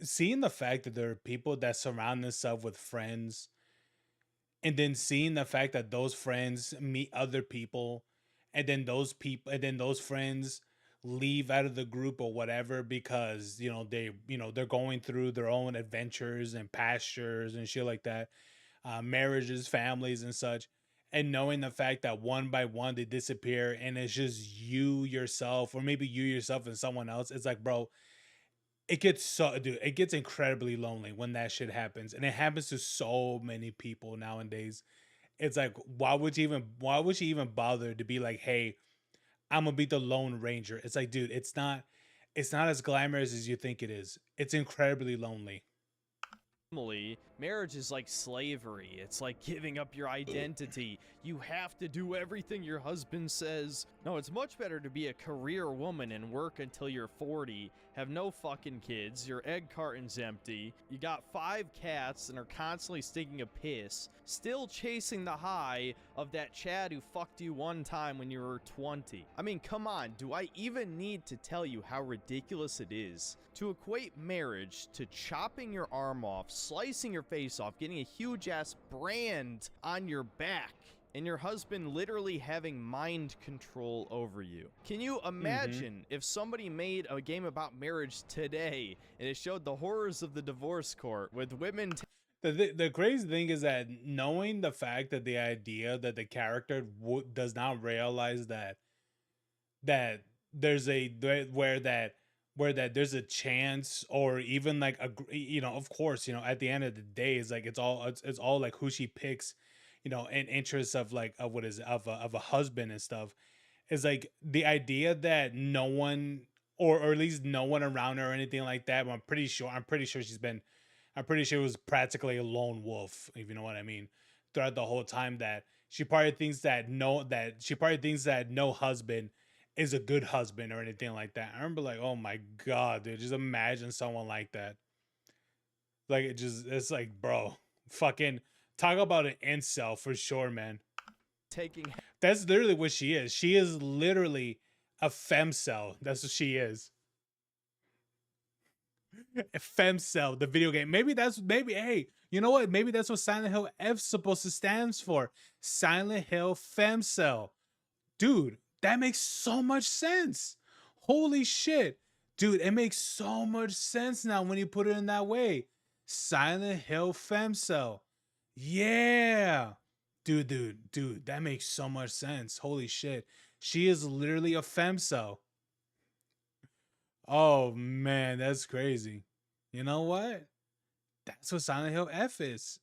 seeing the fact that there are people that surround themselves with friends, and then seeing the fact that those friends meet other people, and then those friends leave out of the group or whatever because they're going through their own adventures and pastures and shit like that, marriages, families, and such, and knowing the fact that one by one they disappear and it's just you yourself, or maybe you yourself and someone else. It's like, bro, it gets incredibly lonely when that shit happens, and it happens to so many people nowadays. It's like, why would you even bother to be like, hey, I'm gonna be the Lone Ranger? It's like, dude, it's not as glamorous as you think it is. It's incredibly lonely. marriage is like slavery. It's like giving up your identity. You have to do everything your husband says. No, it's much better to be a career woman and work until you're 40, have no fucking kids, your egg carton's empty, you got 5 cats and are constantly stinking a piss, still chasing the high of that Chad who fucked you one time when you were 20. I mean, come on, do I even need to tell you how ridiculous it is to equate marriage to chopping your arm off, slicing your face off, getting a huge ass brand on your back, and your husband literally having mind control over you? Can you imagine if somebody made a game about marriage today and it showed the horrors of the divorce court with women The crazy thing is that knowing the fact that the idea that the character does not realize that there's a where that there's a chance, or even like of course, at the end of the day, it's like it's all like who she picks, in interest of like of what is of a husband and stuff, is like the idea that no one, or at least no one around her or anything like that. But I'm pretty sure it was practically a lone wolf, if you know what I mean, throughout the whole time. That she probably thinks that no husband is a good husband or anything like that. I remember like, oh my god, dude, just imagine someone like that. Like it's like, bro, fucking talk about an incel for sure, man. taking That's literally what she is. She is literally a femcel. That's what she is. A femcel, the video game. Maybe hey, you know what? Maybe that's what Silent Hill F supposed to stands for. Silent Hill femcel. Dude, that makes so much sense. Holy shit. Dude, it makes so much sense now when you put it in that way. Silent Hill femcel. Yeah. Dude, that makes so much sense. Holy shit. She is literally a femcel. Oh man, that's crazy. You know what? That's what Silent Hill F is.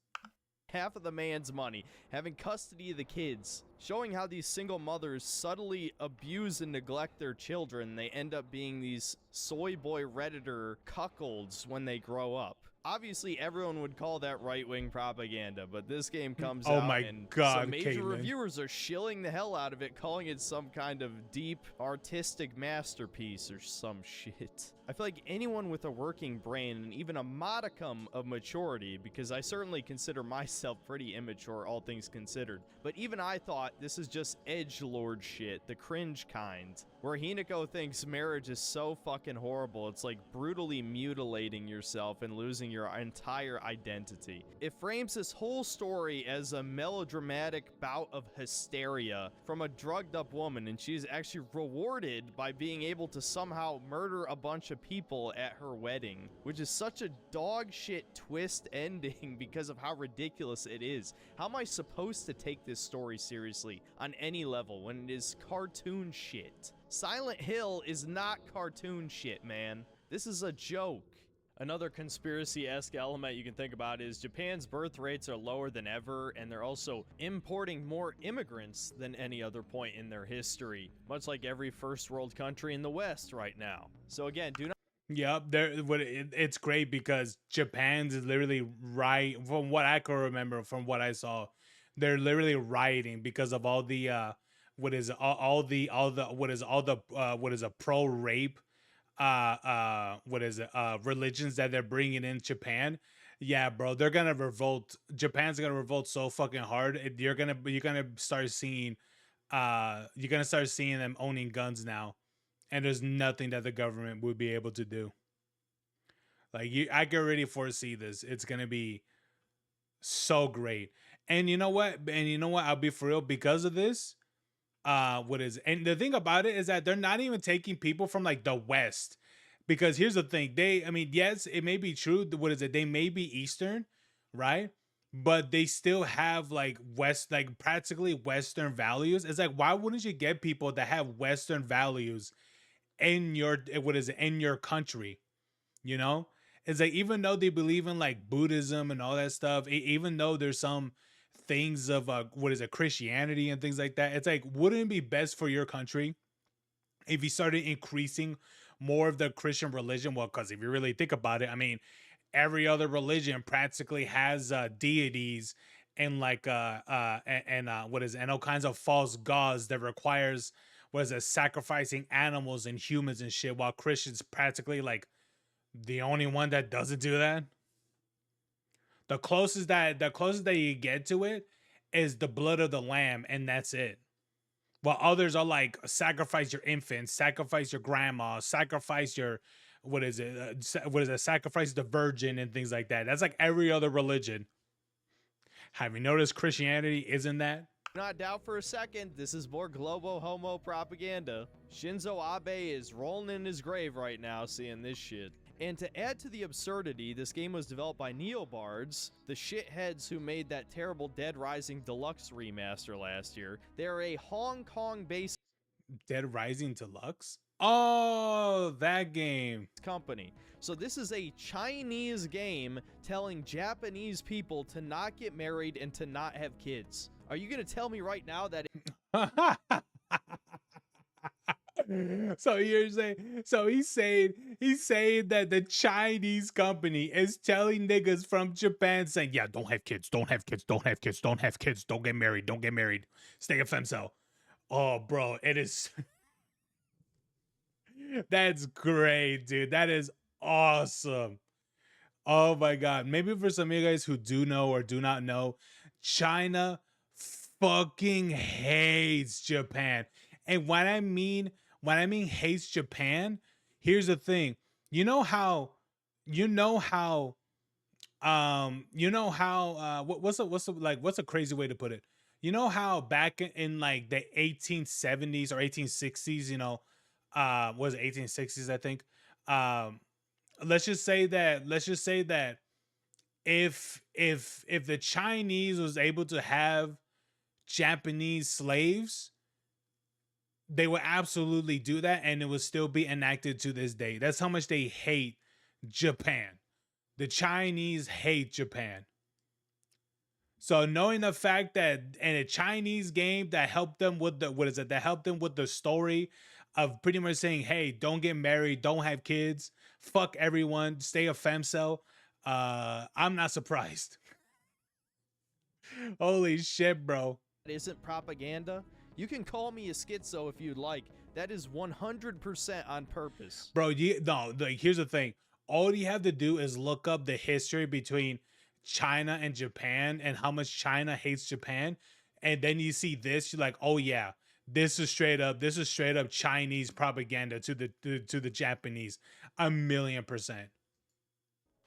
half of the man's money, having custody of the kids, showing how these single mothers subtly abuse and neglect their children. They end up being these soy boy redditor cuckolds when they grow up. Obviously, everyone would call that right-wing propaganda, but this game comes Oh out my and God, some major Caitlin. reviewers are shilling the hell out of it, calling it some kind of deep artistic masterpiece or some shit. I feel like anyone with a working brain and even a modicum of maturity, because I certainly consider myself pretty immature, all things considered, but even I thought this is just edgelord shit, the cringe kind, where Hinako thinks marriage is so fucking horrible, it's like brutally mutilating yourself and losing your entire identity. It frames this whole story as a melodramatic bout of hysteria from a drugged up woman, and she's actually rewarded by being able to somehow murder a bunch of people at her wedding, which is such a dog shit twist ending because of how ridiculous it is. How am I supposed to take this story seriously on any level when it is cartoon shit? Silent Hill is not cartoon shit, man. This is a joke. Another conspiracy-esque element you can think about is Japan's birth rates are lower than ever, and they're also importing more immigrants than any other point in their history, much like every first world country in the West right now. So again, do not Yep, it's great because Japan's is literally right, from what I can remember, from what I saw, they're literally rioting because of all the what is all the what is all the what is a pro rape what is it religions that they're bringing in Japan. Yeah, bro, they're gonna revolt. Japan's gonna revolt so fucking hard. You're gonna start seeing them owning guns now, and there's nothing that the government would be able to do. Like, I can already foresee this. It's gonna be so great. And you know what? I'll be for real, because of this. And the thing about it is that they're not even taking people from like the West, because here's the thing. I mean, yes, it may be true. What is it? They may be Eastern, right? But they still have like like practically Western values. It's like, why wouldn't you get people that have Western values in in your country? You know, it's like, even though they believe in like Buddhism and all that stuff, even though there's some things of Christianity and things like that, it's like, wouldn't it be best for your country if you started increasing more of the Christian religion? Well, because if you really think about it, I mean, every other religion practically has deities and like what is it, and all kinds of false gods that requires what is it, sacrificing animals and humans and shit, while Christians practically like the only one that doesn't do that. The closest that you get to it is the blood of the lamb, and that's it. While others are like sacrifice your infant, sacrifice your grandma, sacrifice your what is it? What is it? Sacrifice the virgin and things like that. That's like every other religion. Have you noticed Christianity isn't that? Not doubt for a second, this is more globo homo propaganda. Shinzo Abe is rolling in his grave right now seeing this shit. And to add to the absurdity, this game was developed by Neobards, the shitheads who made that terrible Dead Rising Deluxe remaster last year. They're a Hong Kong-based Dead Rising Deluxe? Oh, that game. company. So this is a Chinese game telling Japanese people to not get married and to not have kids. Are you going to tell me right now that So you're saying, so he's saying that the Chinese company is telling niggas from Japan saying, yeah, don't have kids, don't have kids, don't have kids, don't have kids, don't get married, don't get married, stay a femcel. Oh, bro, it is. That's great, dude. That is awesome. Oh my god. Maybe for some of you guys who do know or do not know, China fucking hates Japan. And when I mean hates Japan, here's the thing. What's a crazy way to put it? You know how back in like the 1870s or 1860s, was it 1860s, I think. Let's just say that if the Chinese was able to have Japanese slaves, they would absolutely do that, and it would still be enacted to this day. That's how much they hate Japan. The Chinese hate Japan. So knowing the fact that in a Chinese game that helped them with that helped them with the story of pretty much saying, hey, don't get married, don't have kids, fuck everyone, stay a femcel, I'm not surprised. Holy shit, bro. isn't propaganda? You can call me a schizo if you'd like. That is 100% on purpose. Bro, here's the thing. All you have to do is look up the history between China and Japan and how much China hates Japan. And then you see this, you're like, oh yeah, this is straight up Chinese propaganda to the Japanese. 1,000,000%.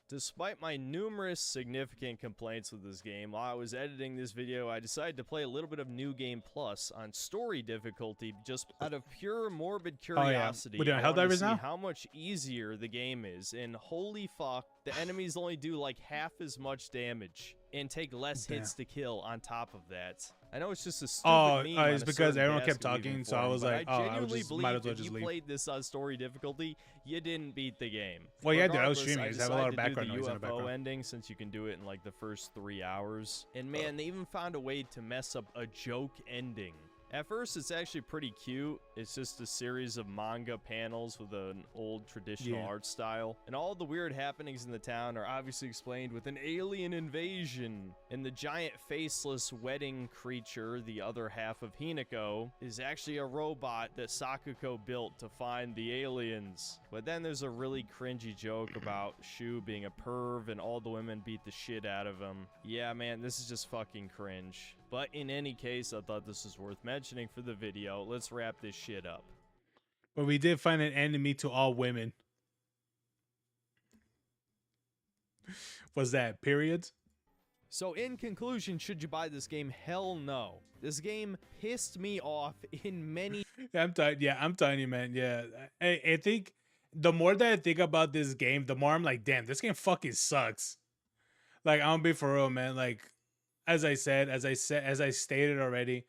Despite my numerous significant complaints with this game, while I was editing this video, I decided to play a little bit of New Game Plus on story difficulty just out of pure morbid curiosity. We're doing I wanted to Helldivers see now? how much easier the game is, and holy fuck, the enemies only do like half as much damage and take less hits to kill on top of that. I know it's just a stupid meme on it's a because certain everyone kept basket weaving talking, so I forum, was but like, I oh, genuinely believe might as well if just you leave. played this on story difficulty, you didn't beat the game. Well, yeah, dude, I was Regardless, streaming. I just have a lot of decided to background do noise the in the UFO background. ending since you can do it in like the first 3 hours. And man, they even found a way to mess up a joke ending. At first, it's actually pretty cute. It's just a series of manga panels with an old traditional art style. And all the weird happenings in the town are obviously explained with an alien invasion. And the giant faceless wedding creature, the other half of Hinako, is actually a robot that Sakuko built to find the aliens. But then there's a really cringy joke about Shu being a perv and all the women beat the shit out of him. Yeah, man, this is just fucking cringe. But in any case, I thought this was worth mentioning for the video. Let's wrap this shit up. But we did find an enemy to all women. Was that periods? So in conclusion, should you buy this game? Hell no. This game pissed me off in many I'm telling you, man. Yeah, I think the more that I think about this game, the more I'm like, damn, this game fucking sucks. Like, I'm gonna be for real, man. Like, as I stated already,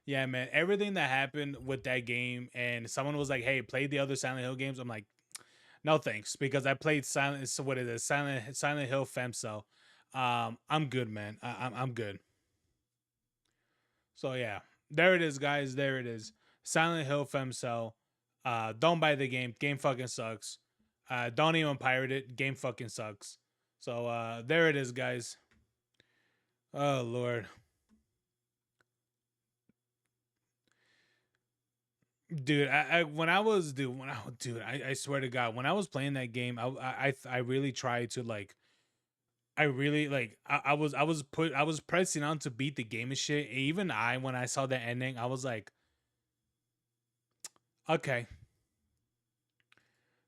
yeah, man, everything that happened with that game, and someone was like, hey, play the other Silent Hill games. I'm like, no thanks, because I played Silent Hill Femcel. I'm good, man. I'm good. So yeah, there it is, guys. There it is. Silent Hill Femcel. Don't buy the game. Game fucking sucks. Don't even pirate it. Game fucking sucks. So there it is, guys. Oh Lord. Dude, I when I was dude when I dude I swear to God, when I was playing that game, I really tried to like I really like I was pressing on to beat the game and shit. Even I, when I saw the ending, I was like, okay,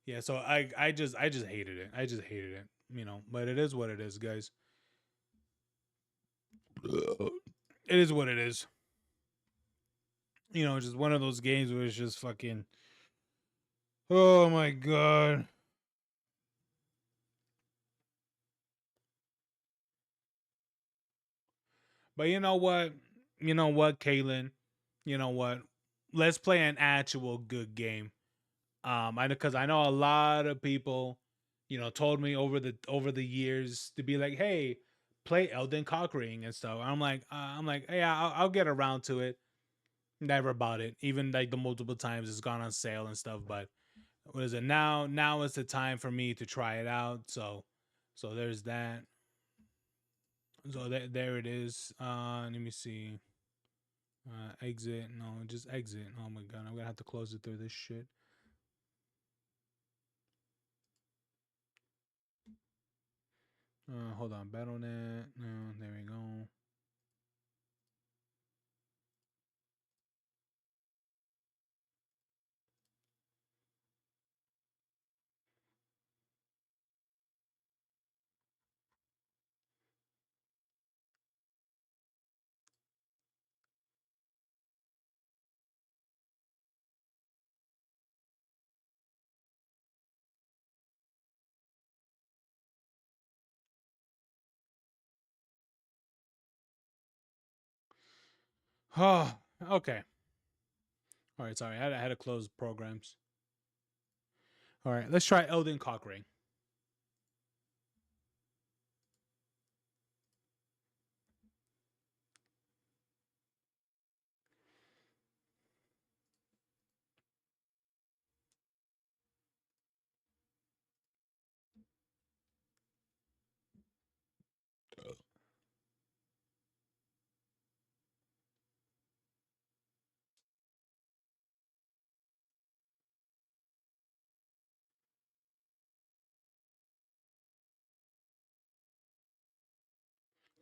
yeah. So I just hated it. I just hated it, you know. But it is what it is, guys. It is what it is. You know, just one of those games where it's just fucking. Oh my god. But you know what? You know what, Kaylin? You know what? Let's play an actual good game. I because I know a lot of people, you know, told me over the years to be like, hey, play Elden Conquering and stuff. I'm like, yeah, I'll get around to it. Never bought it, even like the multiple times it's gone on sale and stuff. But what is it now? Now is the time for me to try it out. So there's that. So there it is. Let me see. Exit. No, just exit. Oh my god, I'm gonna have to close it through this shit. Hold on, BattleNet. No, there we go. Oh, okay. All right, sorry, I had to close programs. All right, let's try Elden Conquering.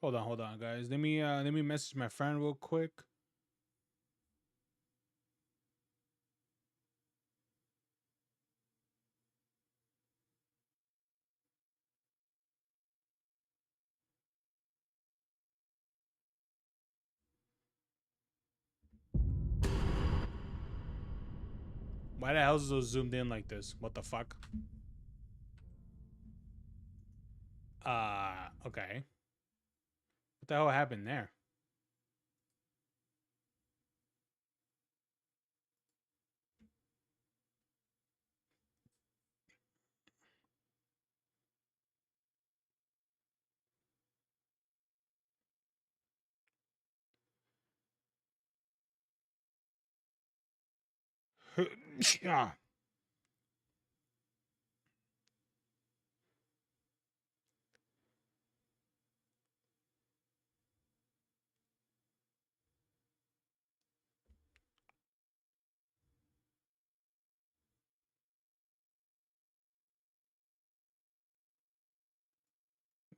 Hold on, guys. Let me message my friend real quick. Why the hell is it zoomed in like this? What the fuck? Okay. What the hell happened there? Yeah.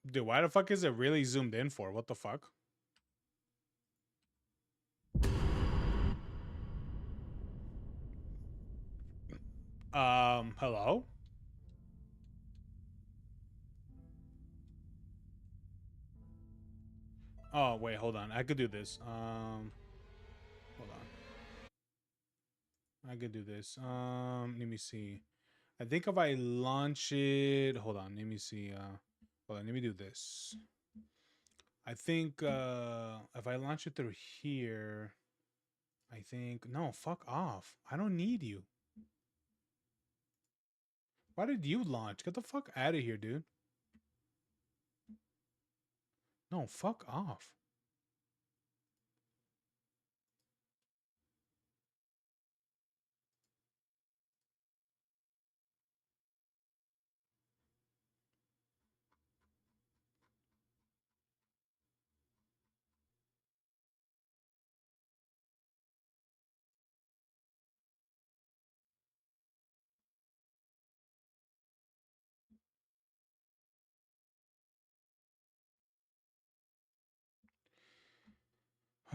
Dude, why the fuck is it really zoomed in for? What the fuck? Hello? Oh, wait, hold on. I could do this. Hold on. I could do this. Let me see. I think if I launch it, hold on, let me see. Hold on, let me do this. I think if I launch it through here, I think no, fuck off. I don't need you. Why did you launch? Get the fuck out of here, dude. No, fuck off.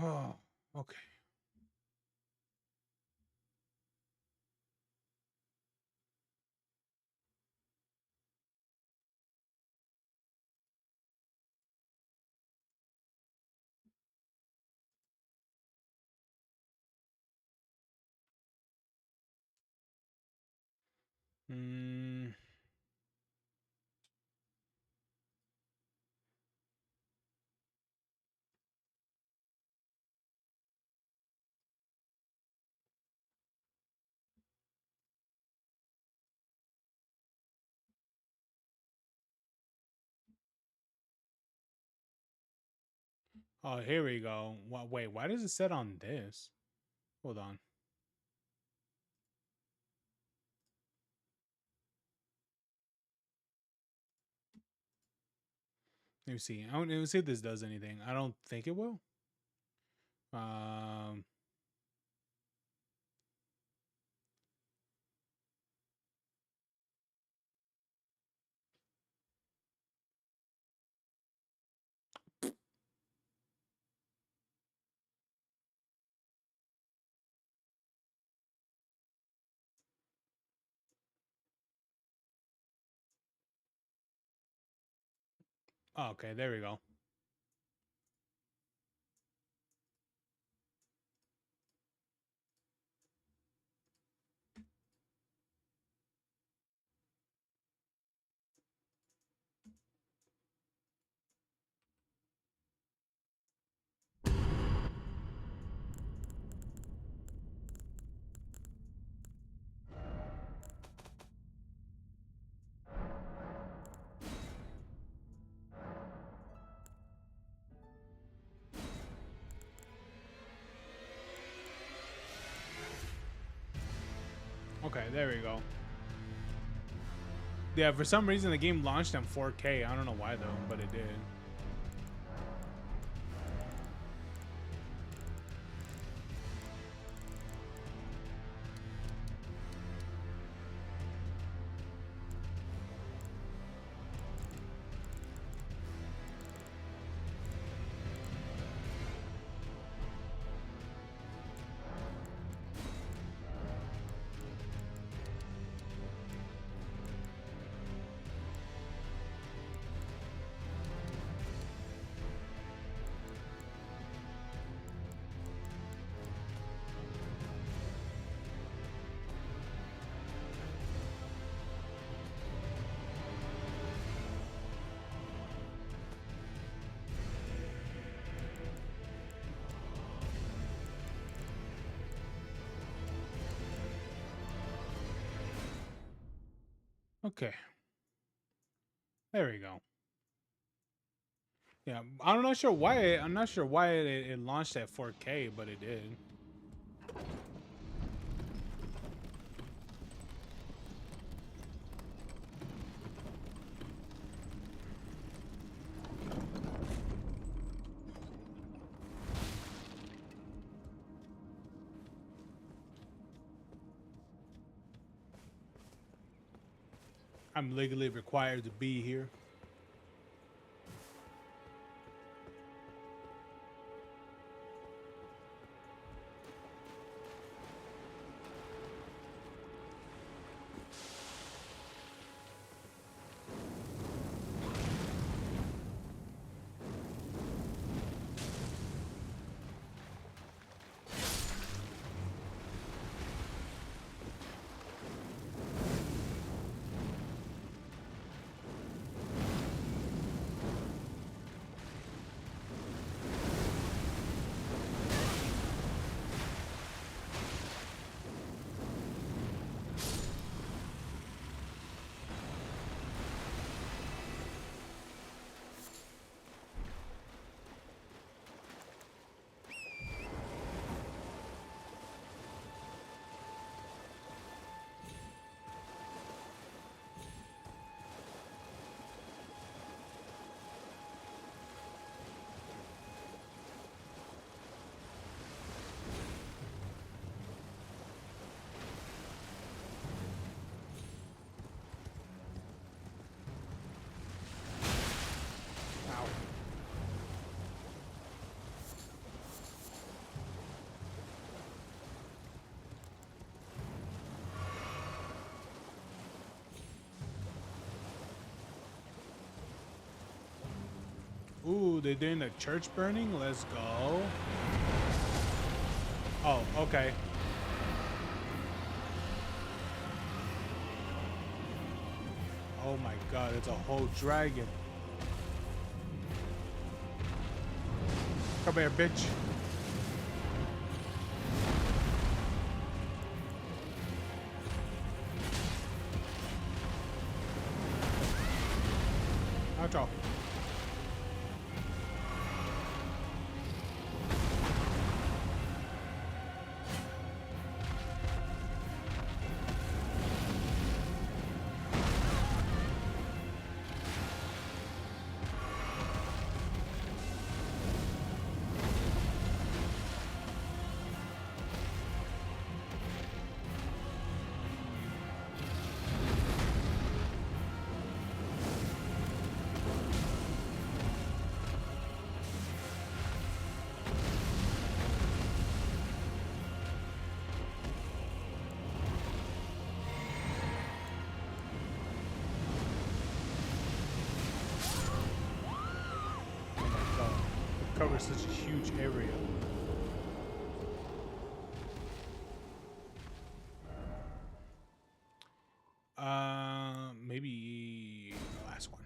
Oh, okay. Mm, oh, here we go. Wait, why does it set on this? Hold on. Let me see. Let me see if this does anything. I don't think it will. Um. Oh, okay, there we go. Okay, there we go. Yeah, for some reason the game launched on 4K. I don't know why though, but it did. Okay. There we go. Yeah, I'm not sure why. I'm not sure why it launched at 4K, but it did. I'm legally required to be here. they're doing a church burning. Let's go. Oh, okay. Oh my god, it's a whole dragon. Come here, bitch. Outro. Covers such a huge area. Maybe the last one.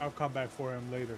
I'll come back for him later.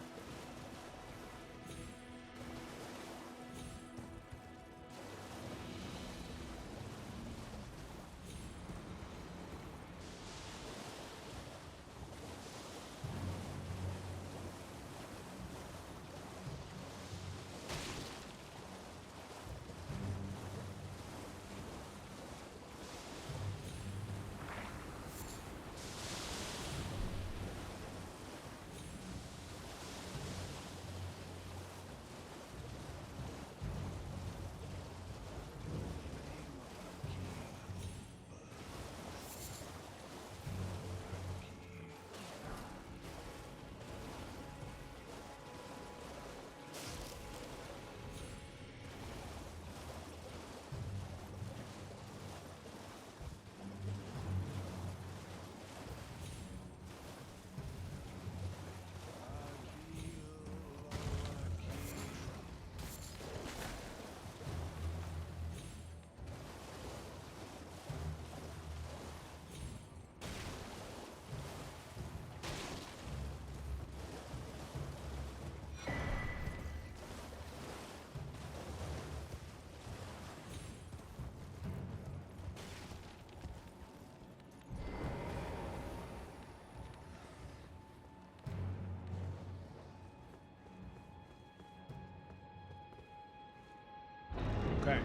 Okay.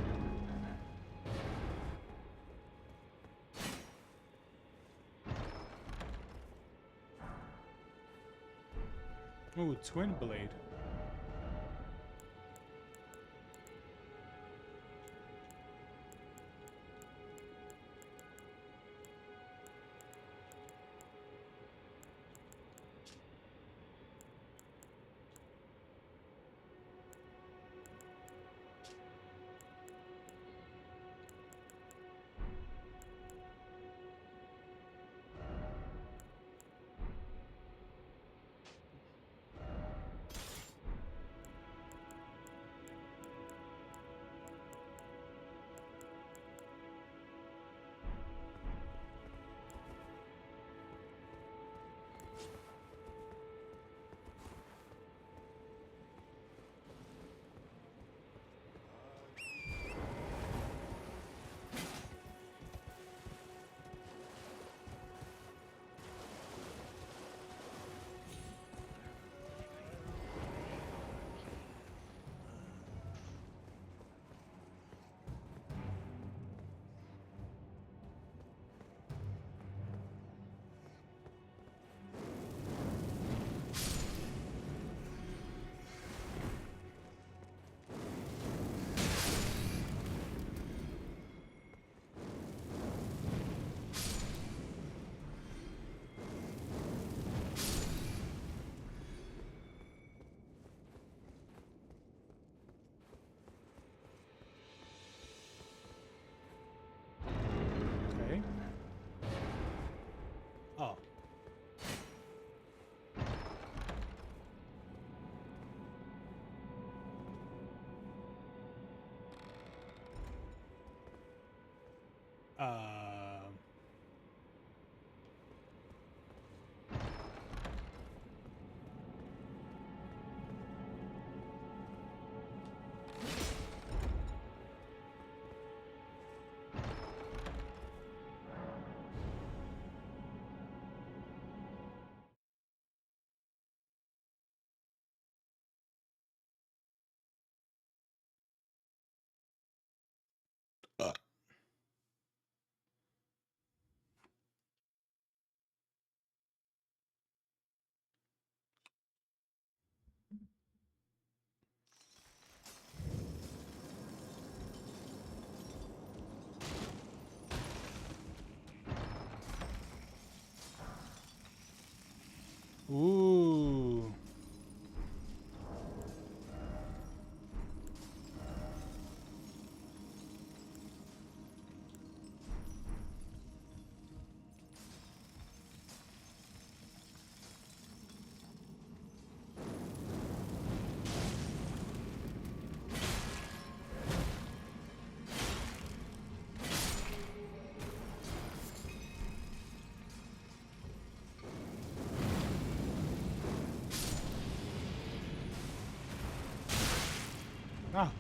Ooh, twin blade. Uh, ooh. Ah.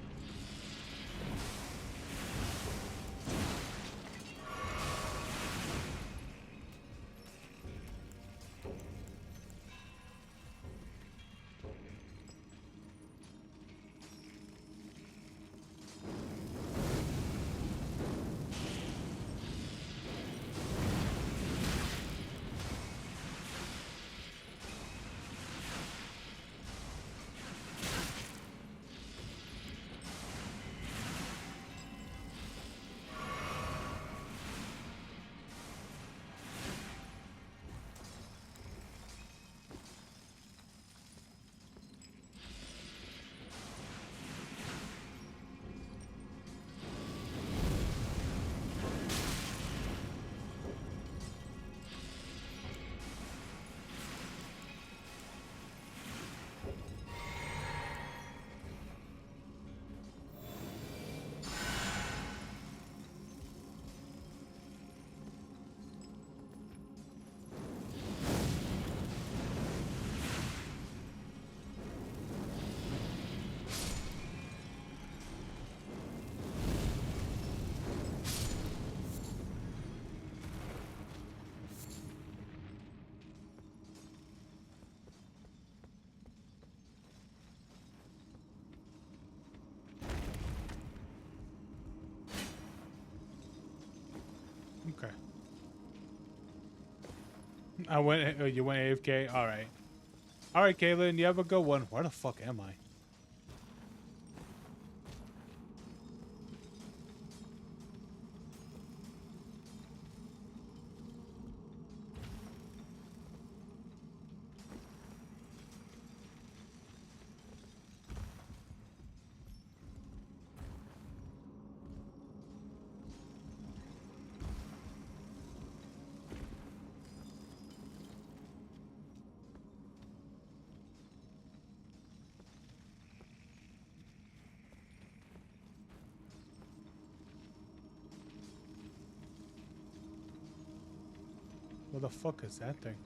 Okay. I went. You went AFK. All right. All right, Caitlin. You have a good one. Where the fuck am I? What the fuck is that thing?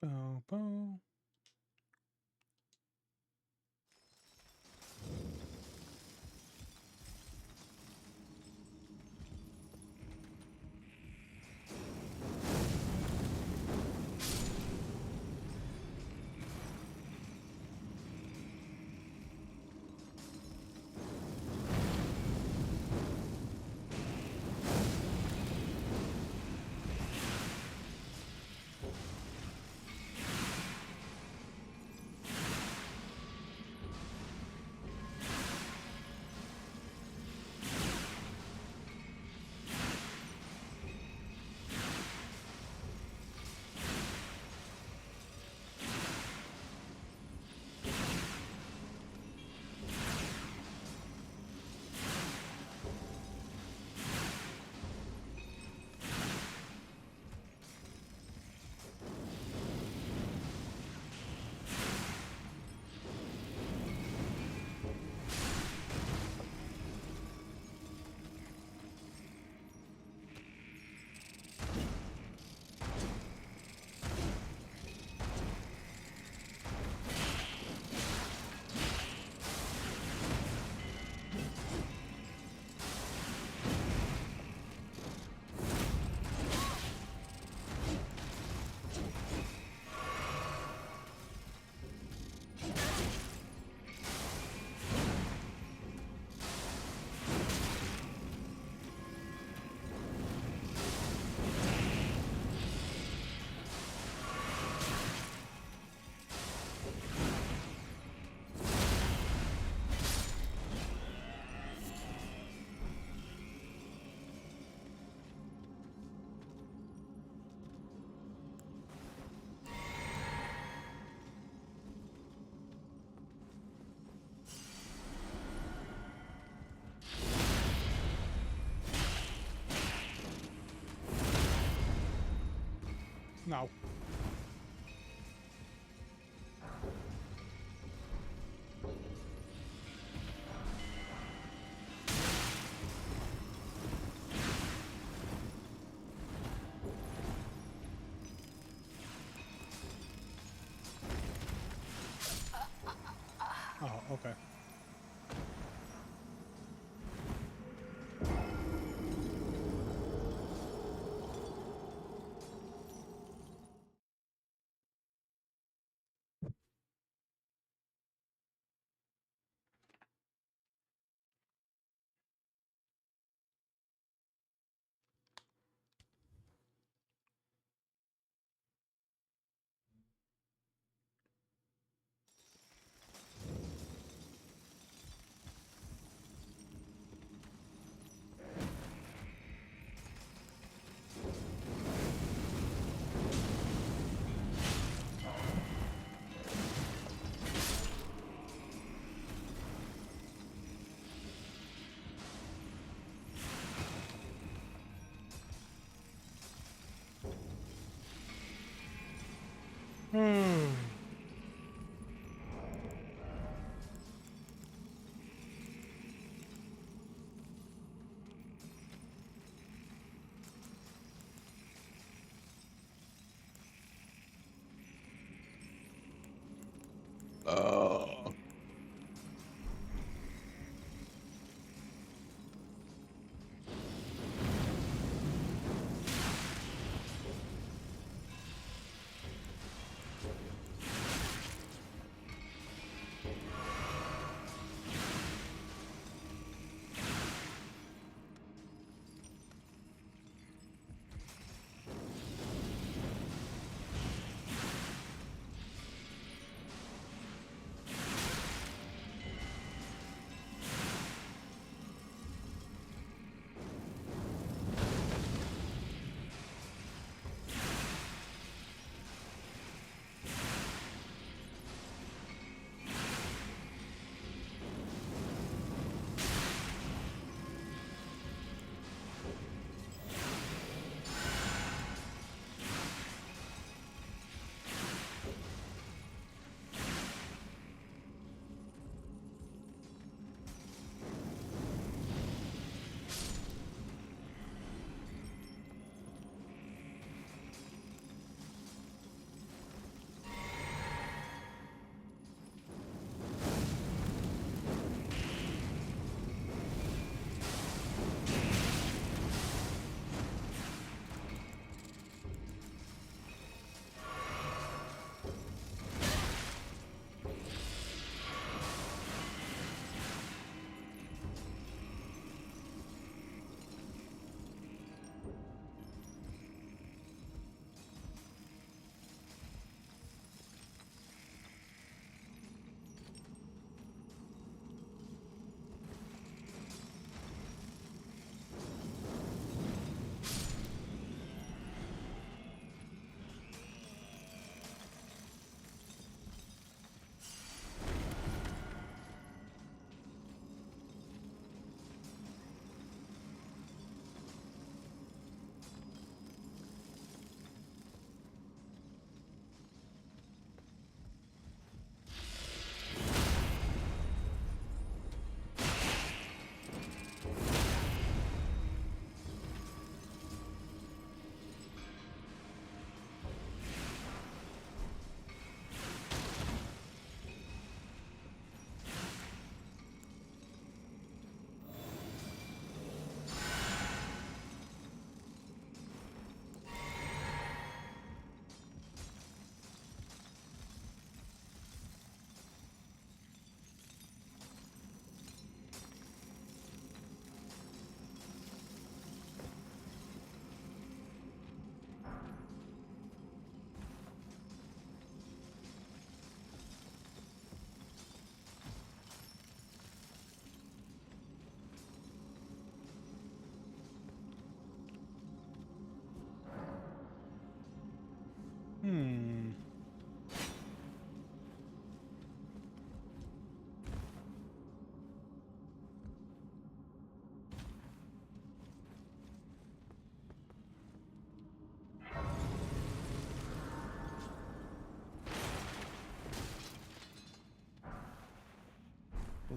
Boom, boom. No. Oh, okay.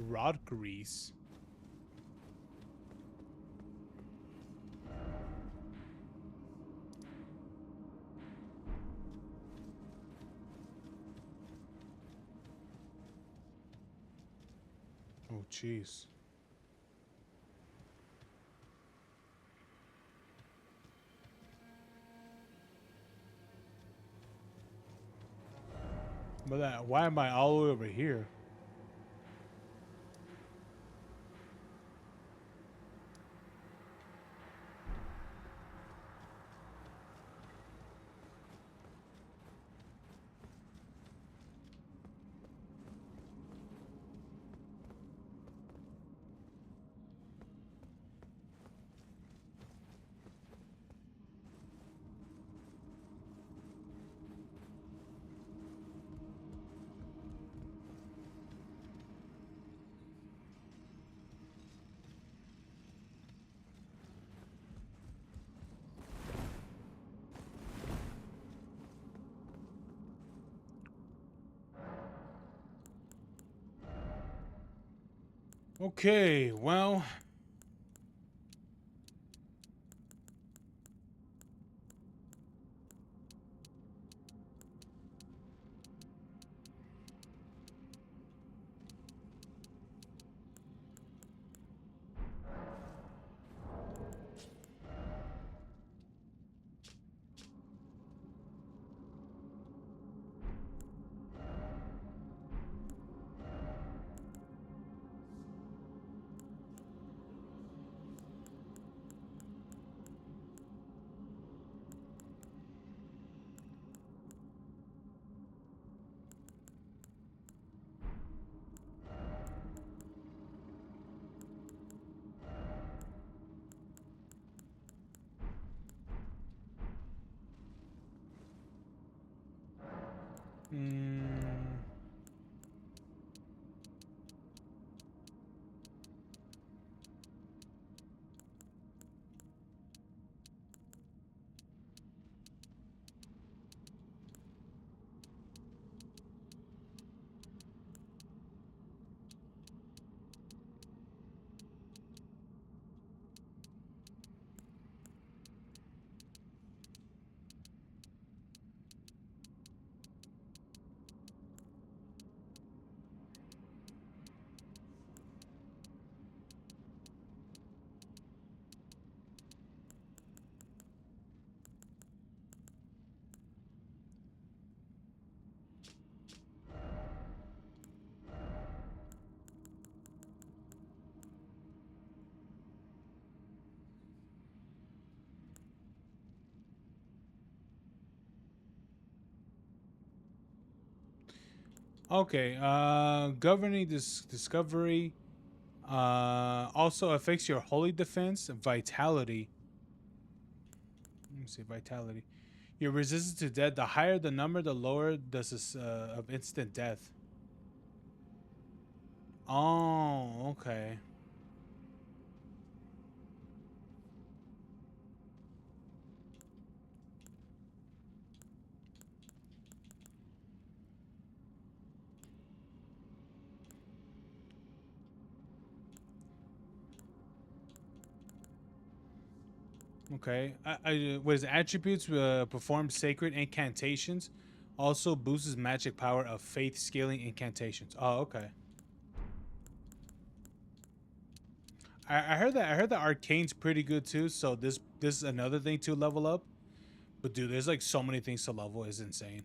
Rod grease. Oh, jeez. But why am I all the way over here? Okay, well. Mm, okay. Governing this discovery also affects your holy defense, vitality. Let me see, vitality. Your resistance to death. The higher the number, the lower does of instant death. Oh, okay. Okay. Was attributes perform sacred incantations also boosts magic power of faith scaling incantations. Oh, okay. I heard that. I heard that arcane's pretty good too. So this is another thing to level up. But dude, there's like so many things to level. It's insane.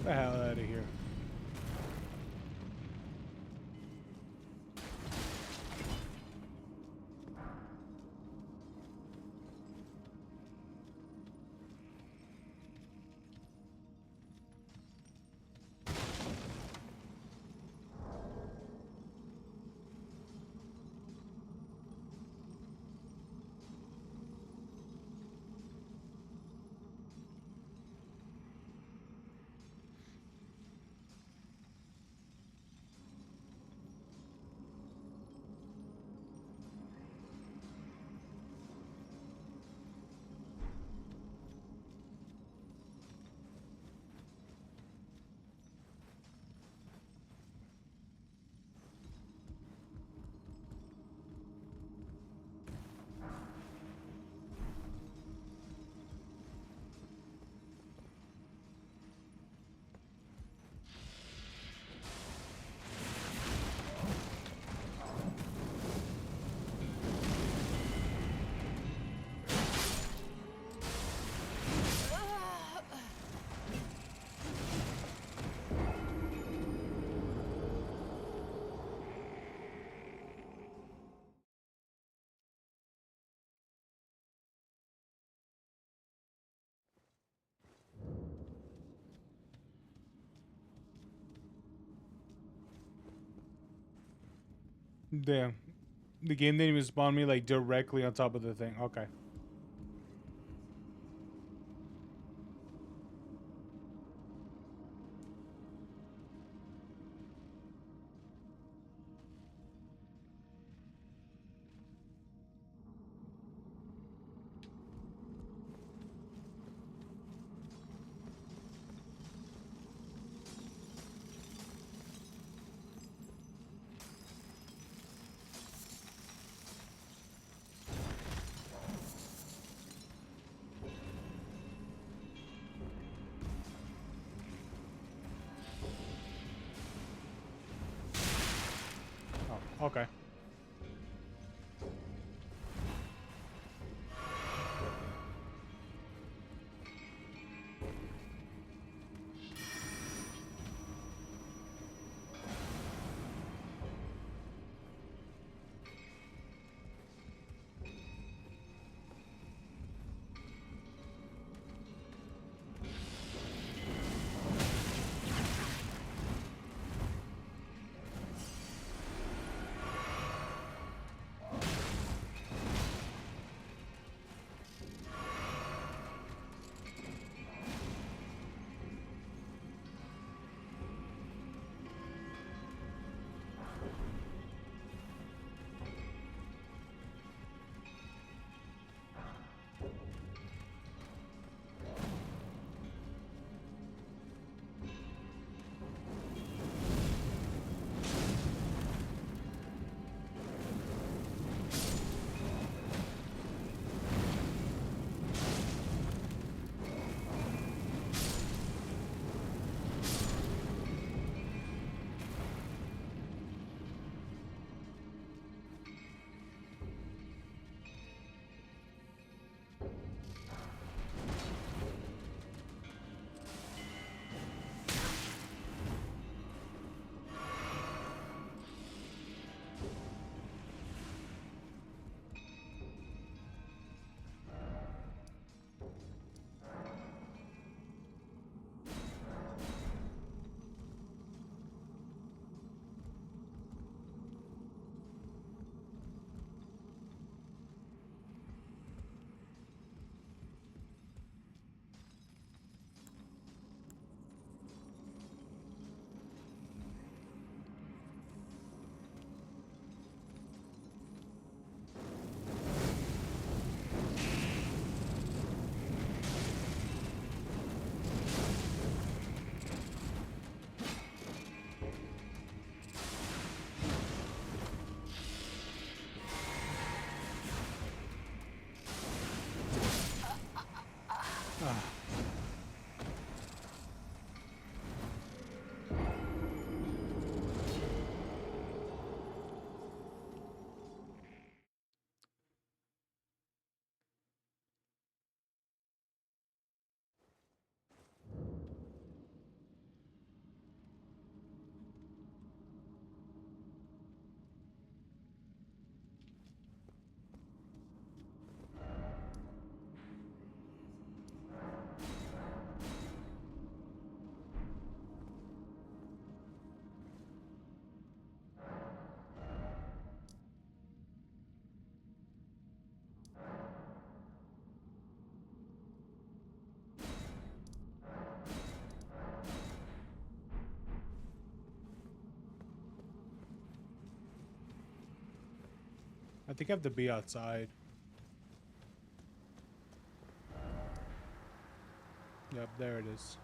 The hell out of here. Damn. The game didn't even spawn me like directly on top of the thing. Okay. Oh, okay. I think I have to be outside. Yep, there it is.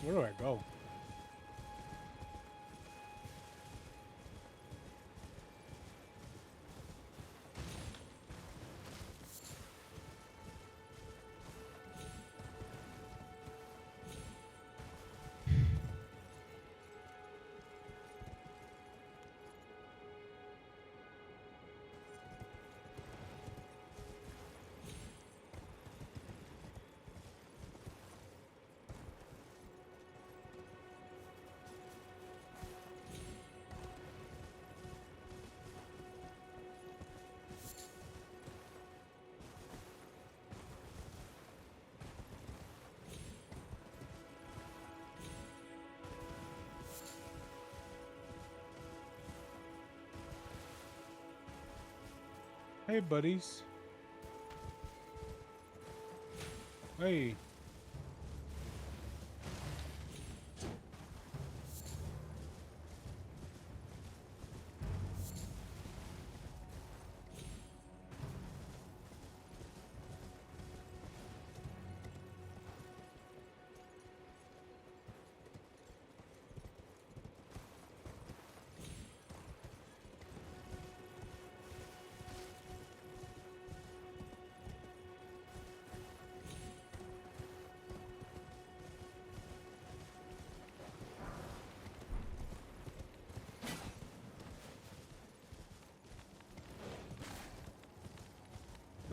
Where do I go? Hey, buddies. Hey.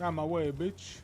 Out my way, bitch.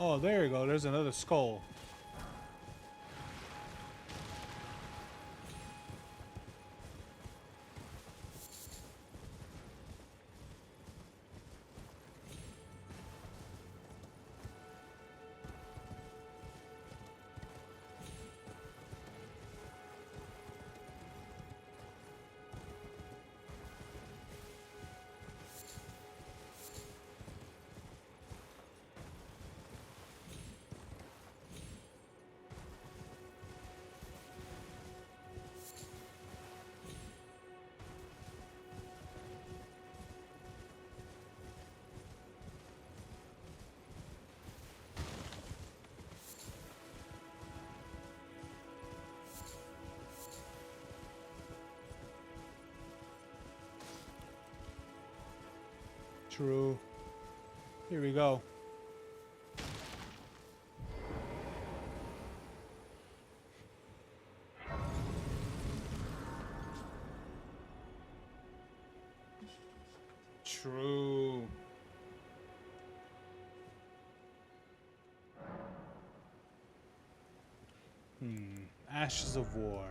Oh, there you go. There's another skull. True. Here we go. True. Ashes of War.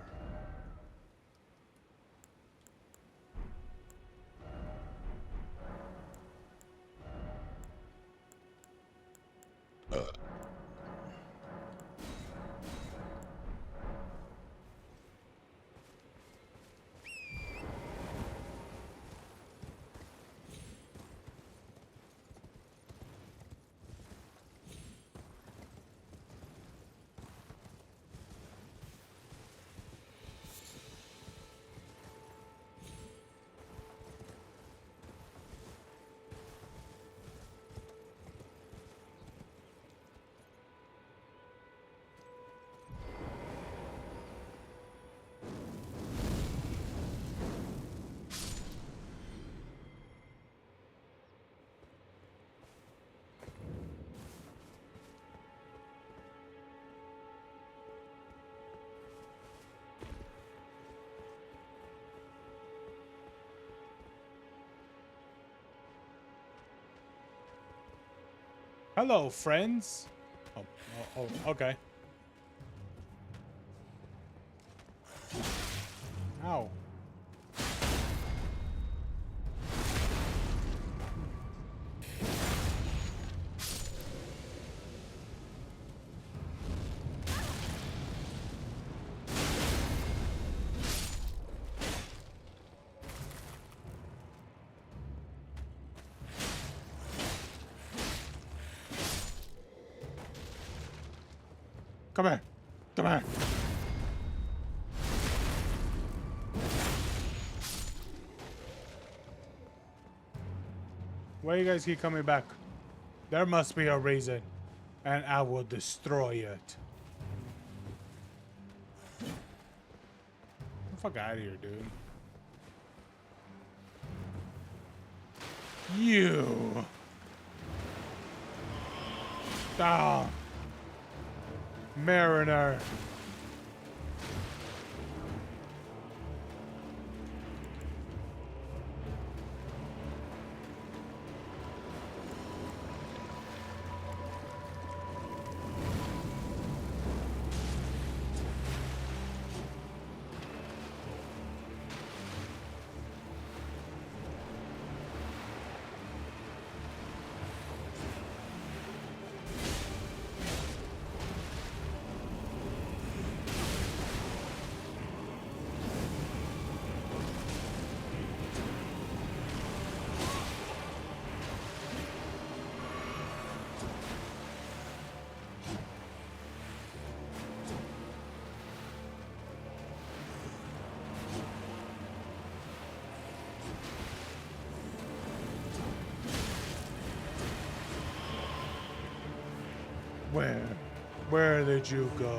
Hello, friends. Okay. Ow. Come here. Come here. Why you guys keep coming back? There must be a reason, and I will destroy it. Get the fuck out of here, dude. You. Ah. Mariner. Where did you go?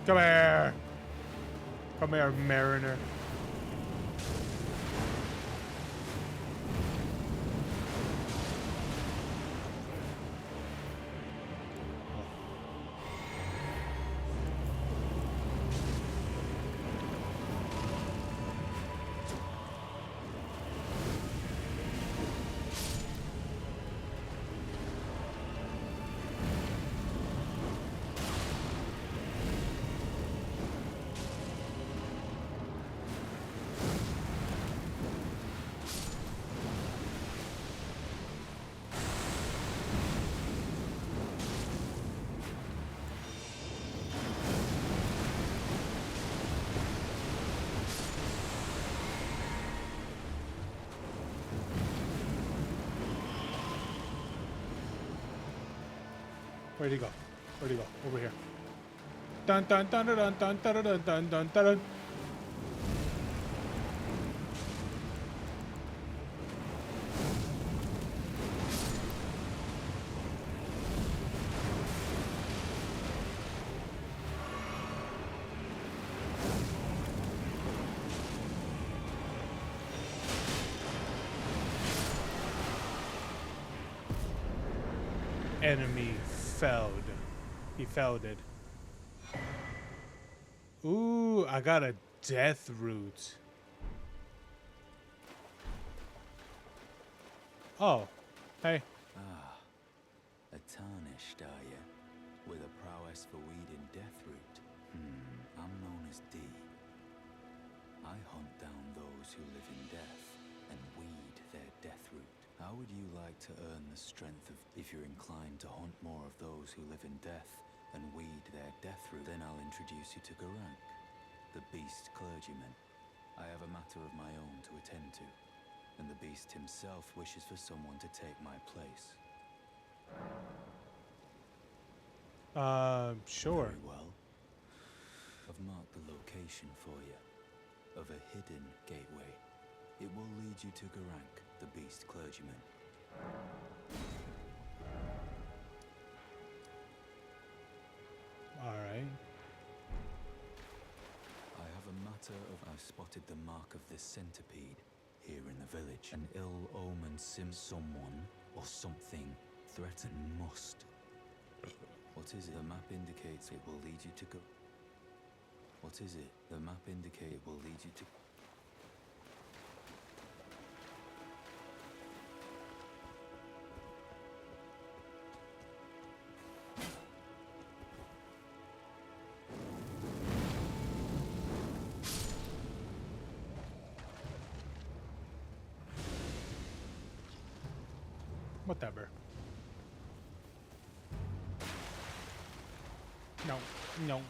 Come here. Come here, Mariner. Where'd he go? Where'd he go? Over here. Dun dun dun dun dun dun dun dun dun dun dun. enemy failed. He failed it. Ooh, I got a death root. Oh, hey. Ah, a tarnished, are you? With a prowess for weeding deathroot. I'm known as D. I hunt down those who live in death and weed their deathroot. How would you like to earn the strength of, if you're inclined to hunt more of those who live in death and weed their deathroot? Then I'll introduce you to Garank, the beast clergyman. I have a matter of my own to attend to, and the beast himself wishes for someone to take my place. Sure. Very well. I've marked the location for you, of a hidden gateway. It will lead you to Garank, the beast clergyman. Alright. I have a matter of... I've spotted the mark of the centipede here in the village. An ill-omened someone or something threatened must. What is it? The map indicates it will lead you to go... What is it? The map indicates it will lead you to... Whatever. No, no.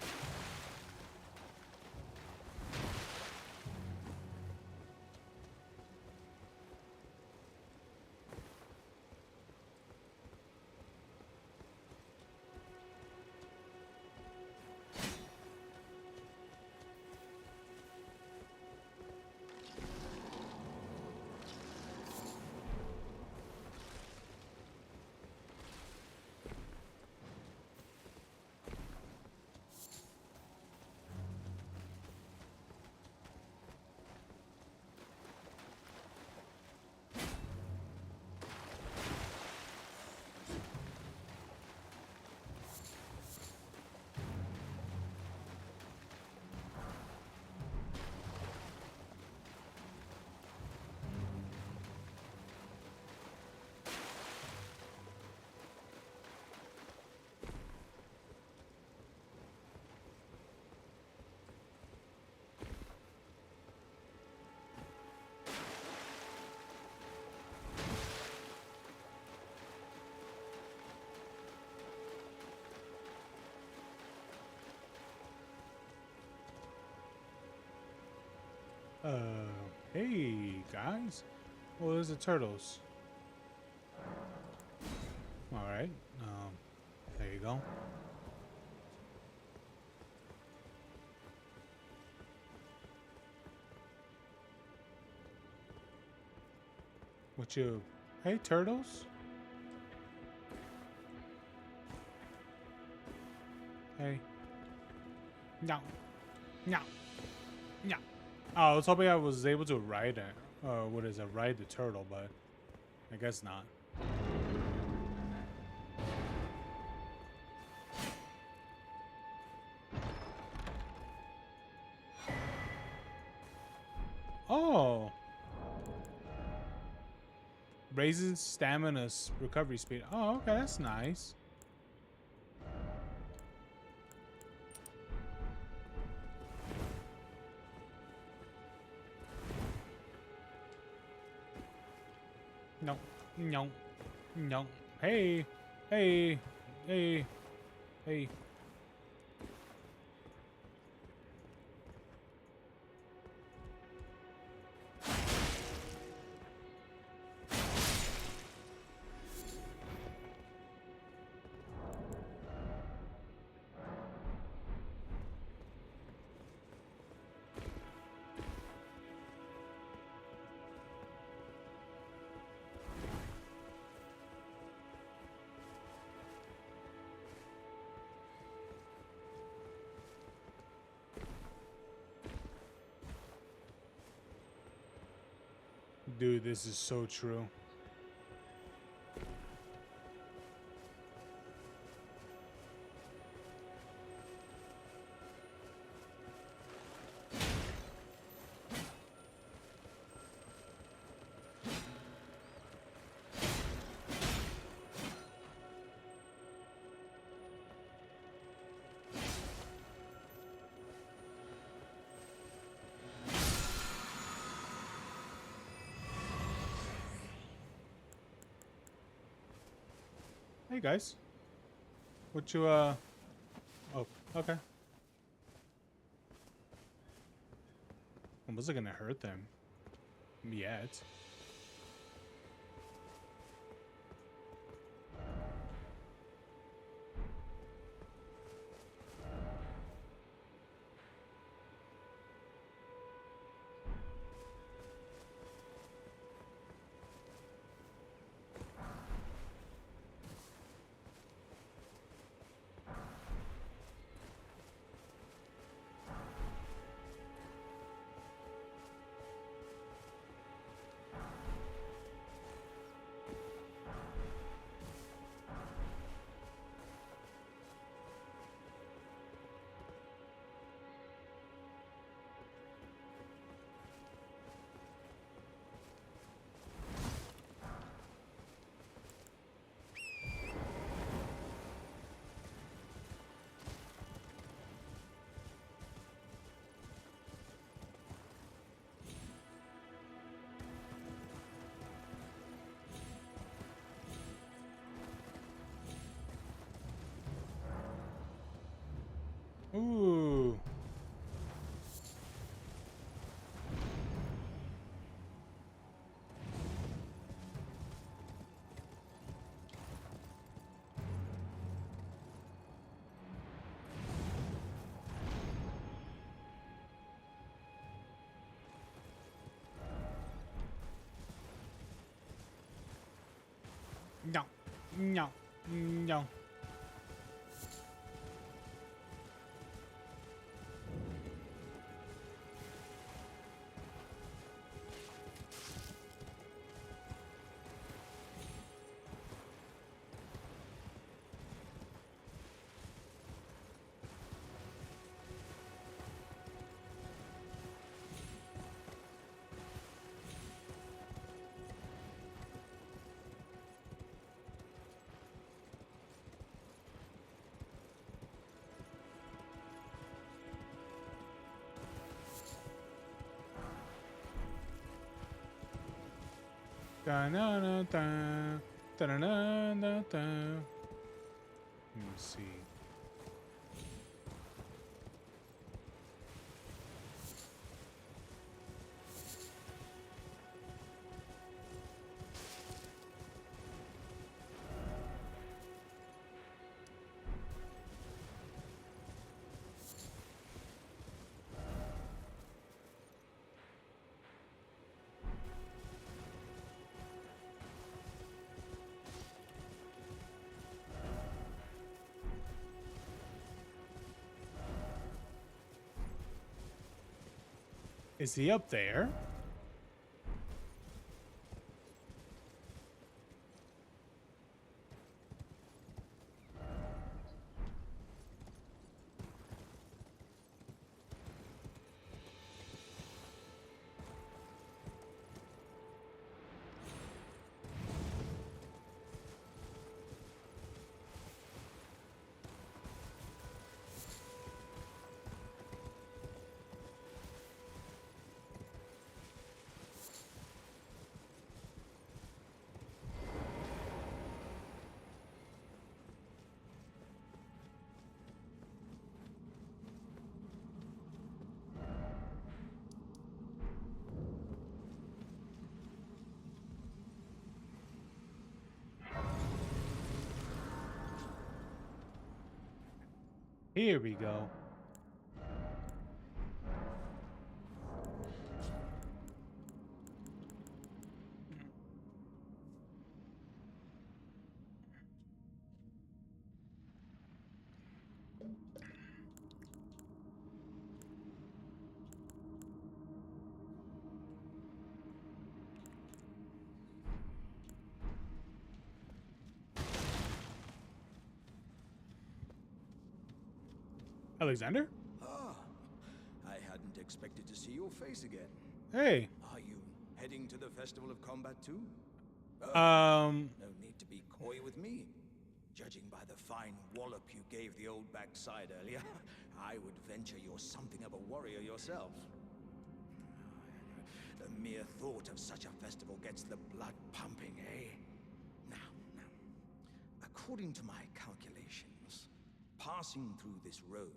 Hey guys. Well, there's the turtles. All right. There you go. What you? Hey, turtles. Hey. No. No. No. Oh, I was hoping I was able to ride it. What is it? Ride the turtle, but I guess not. Oh. Raises stamina's recovery speed. Oh, okay, that's nice. No, no, no. Hey, hey, hey, hey. Dude, this is so true. Hey guys. What you oh, okay. I wasn't gonna hurt them yet. Ooh. No. No. No. Da-na-na-da. Da-na-na-da-da. Let me see. Is he up there? Here we go. Alexander? Ah, I hadn't expected to see your face again. Hey. Are you heading to the Festival of Combat too? No need to be coy with me. Judging by the fine wallop you gave the old backside earlier, I would venture you're something of a warrior yourself. The mere thought of such a festival gets the blood pumping, eh? Now, a According to my calculations, passing through this road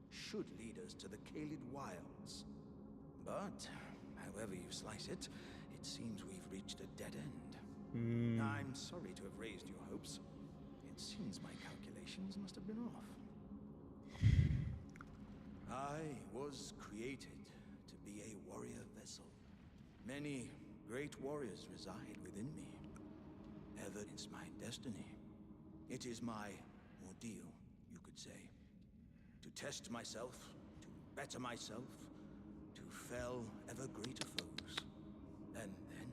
should lead us to the Kaled Wilds. But, however you slice it, it seems we've reached a dead end. I'm sorry to have raised your hopes. It seems my calculations must have been off. I was created to be a warrior vessel. Many great warriors reside within me. Ever since my destiny. It is my ordeal, you could say. To test myself, to better myself, to fell ever greater foes. And then,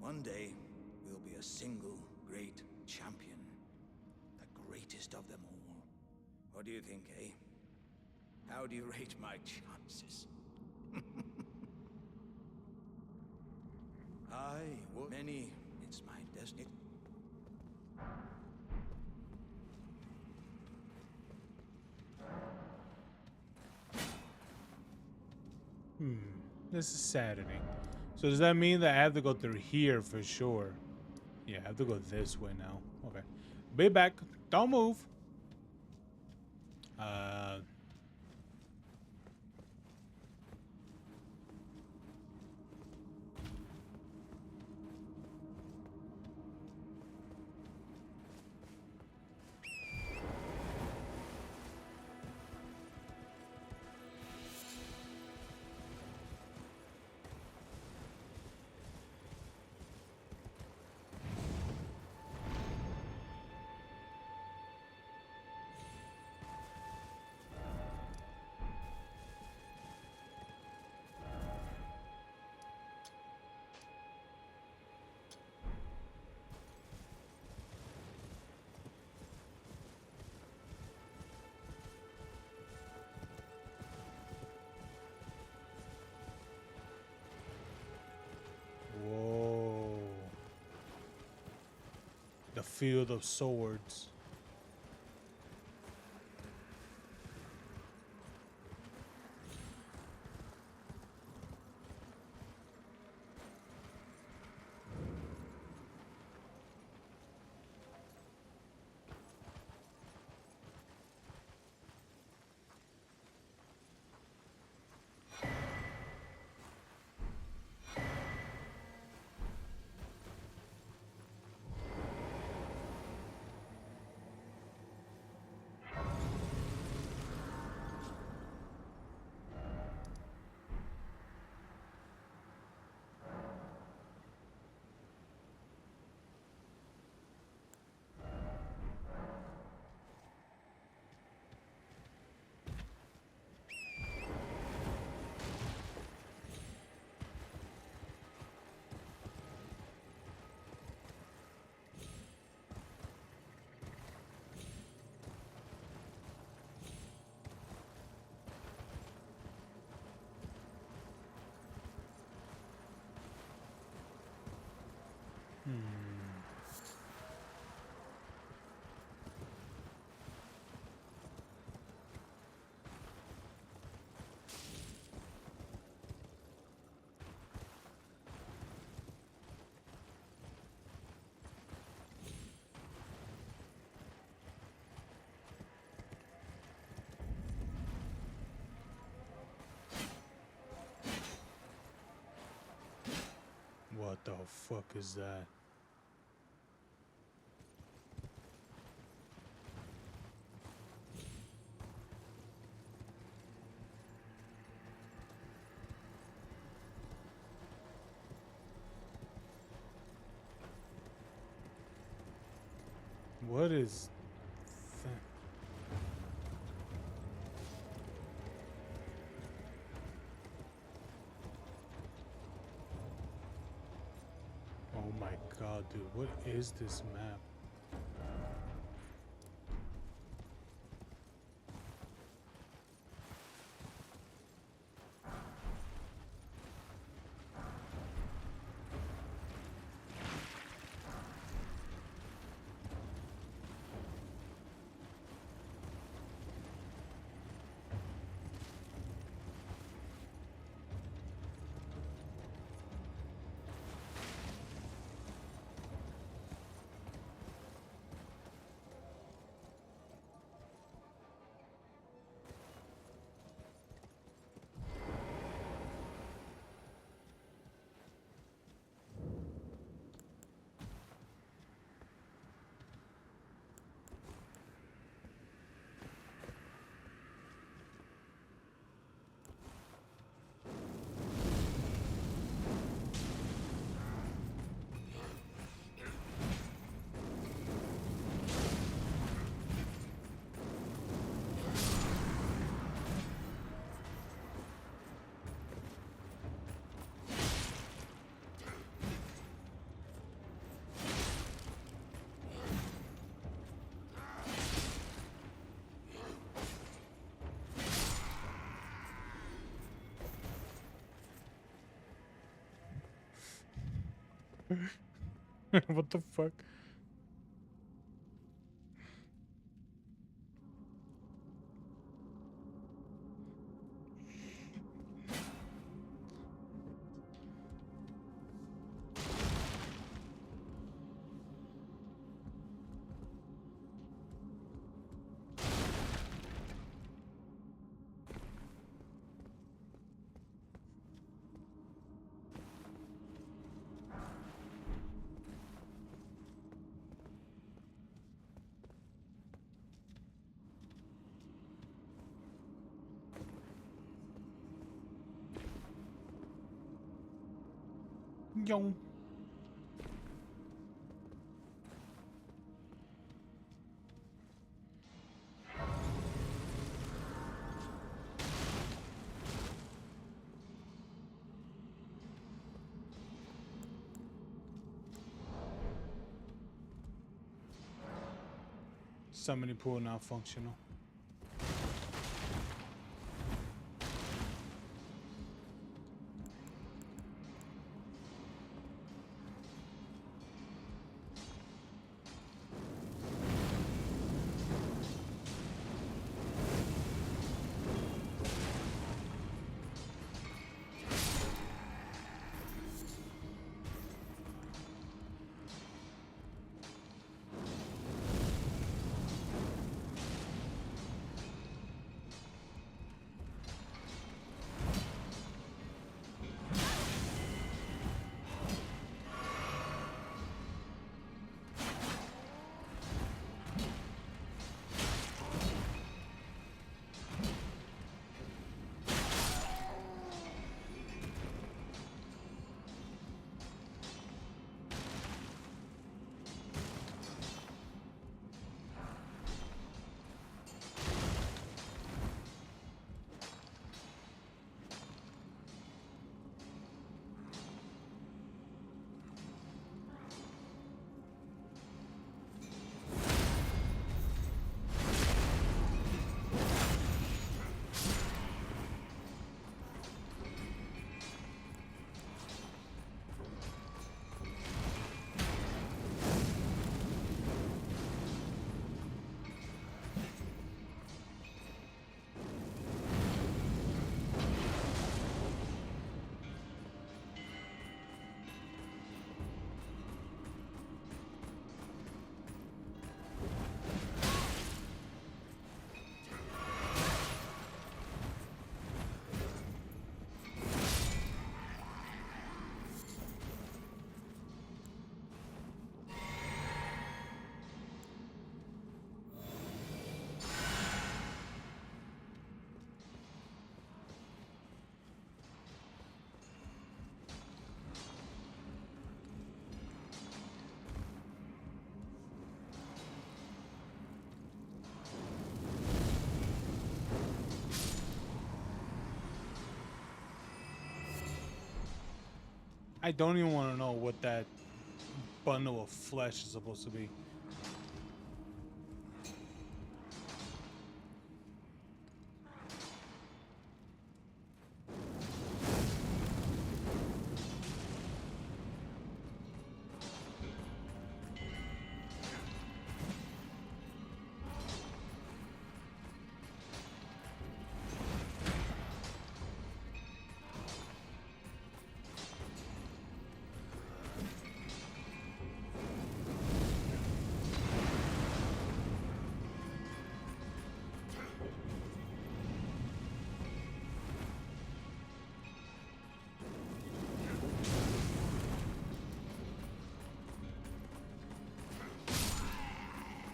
one day, we'll be a single great champion. The greatest of them all. What do you think, eh? How do you rate my chances? I will many. It's my destiny. This is Saturday. So does that mean that I have to go through here for sure? Yeah, I have to go this way now. Okay. Be back. Don't move. Whoa. The field of swords. What the fuck is that? What is that? Oh my god, dude, what is this map? What the fuck? Yo. Summoning pool not functional. I don't even want to know what that bundle of flesh is supposed to be.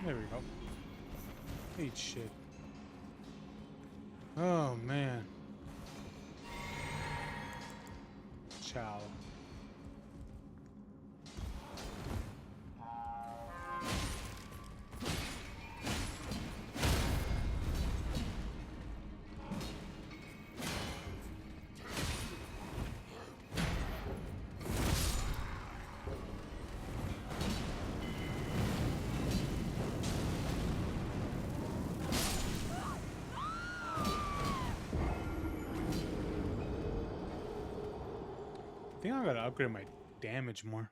There we go. Eat shit. Oh man. Ciao. I think I gotta upgrade my damage more.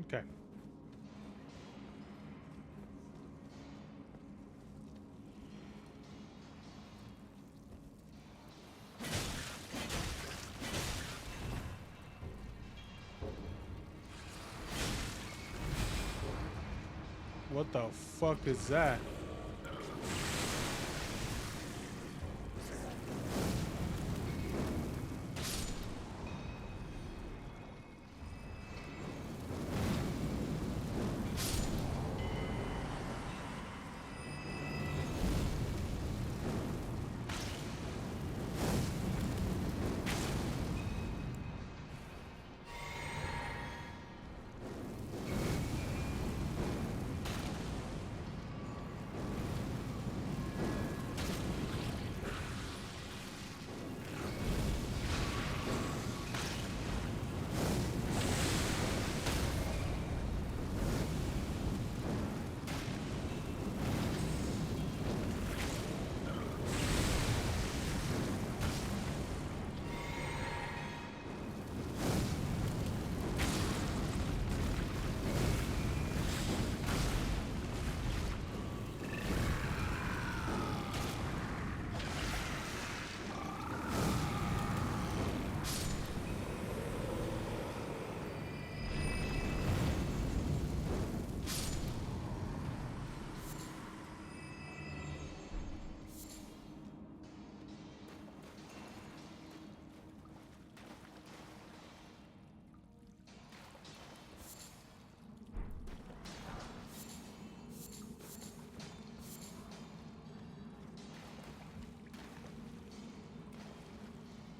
Okay. What the fuck is that?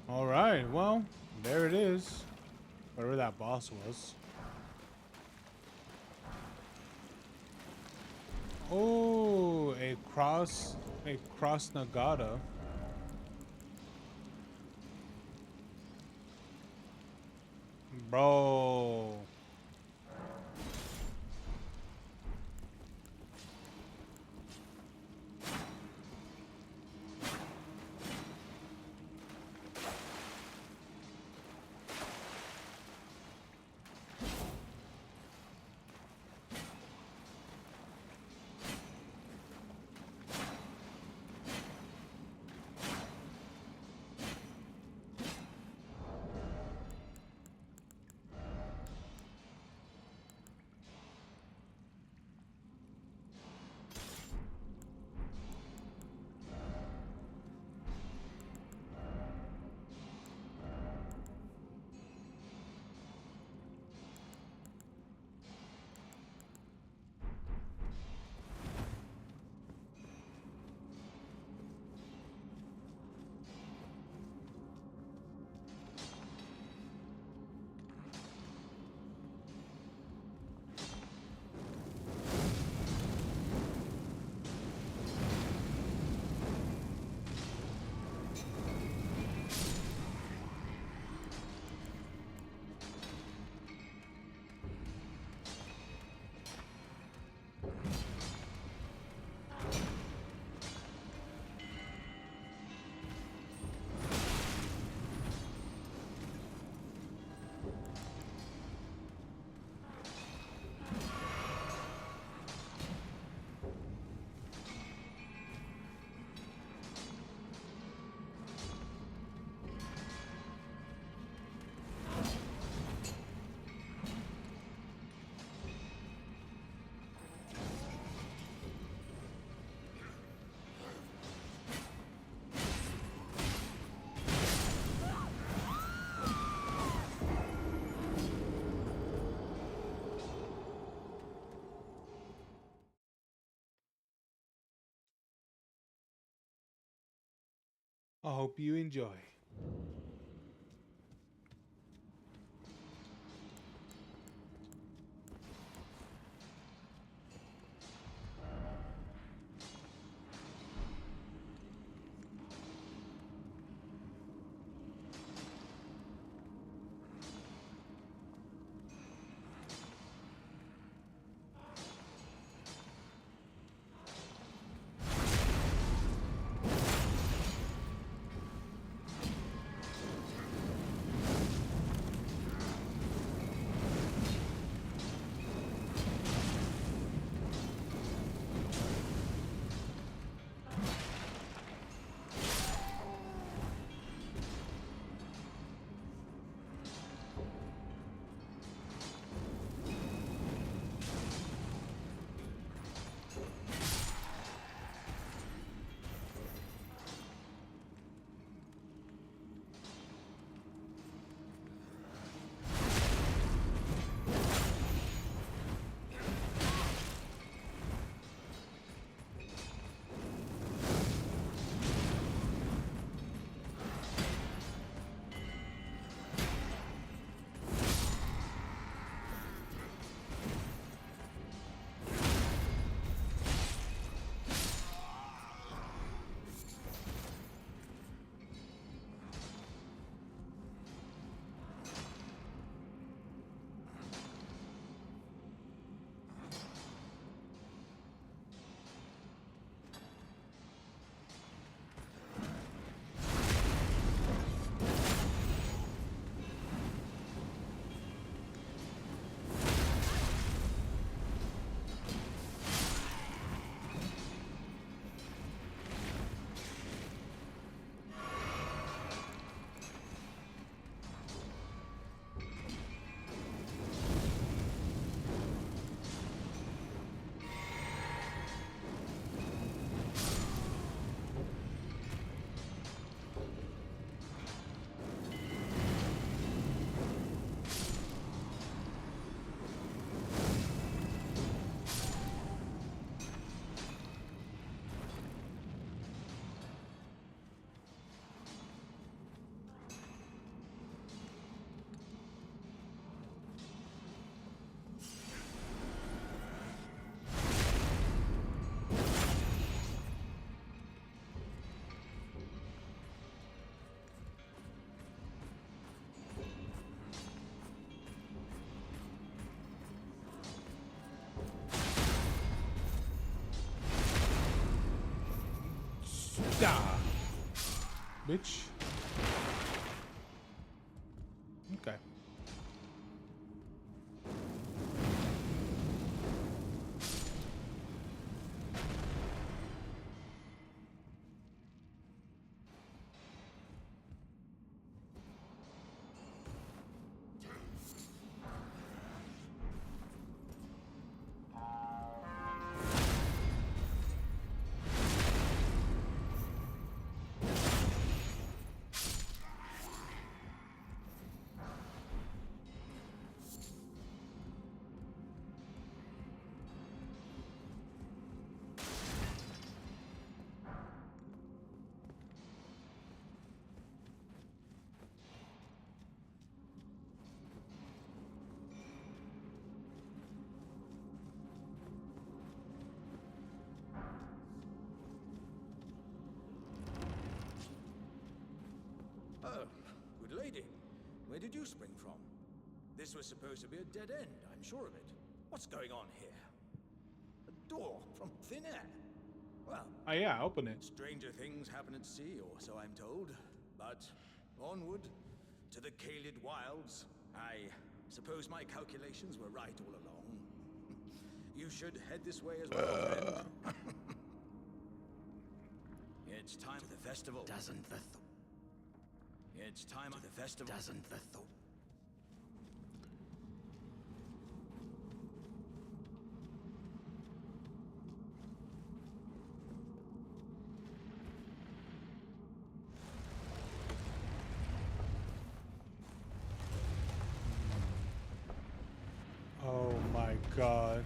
All right, well, there it is. Whatever that boss was. Oh, a cross Nagata. Bro. I hope you enjoy. Ah, bitch. Okay. Oh, good lady. Where did you spring from? This was supposed to be a dead end, I'm sure of it. What's going on here? A door from thin air. Well, Oh yeah, open it. stranger things happen at sea, or so I'm told. But onward to the Kaled Wilds. I suppose my calculations were right all along. You should head this way as well, friend. It's time for the festival. Doesn't the It's time for the festival. Doesn't the Oh my god.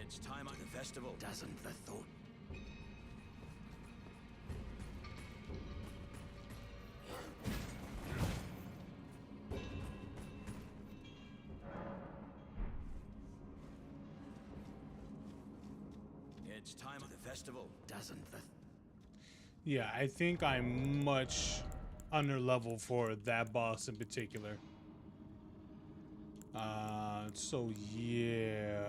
It's time for the festival. Doesn't the thought? It's time for the festival. Doesn't the Yeah, I think I'm much under level for that boss in particular. So yeah.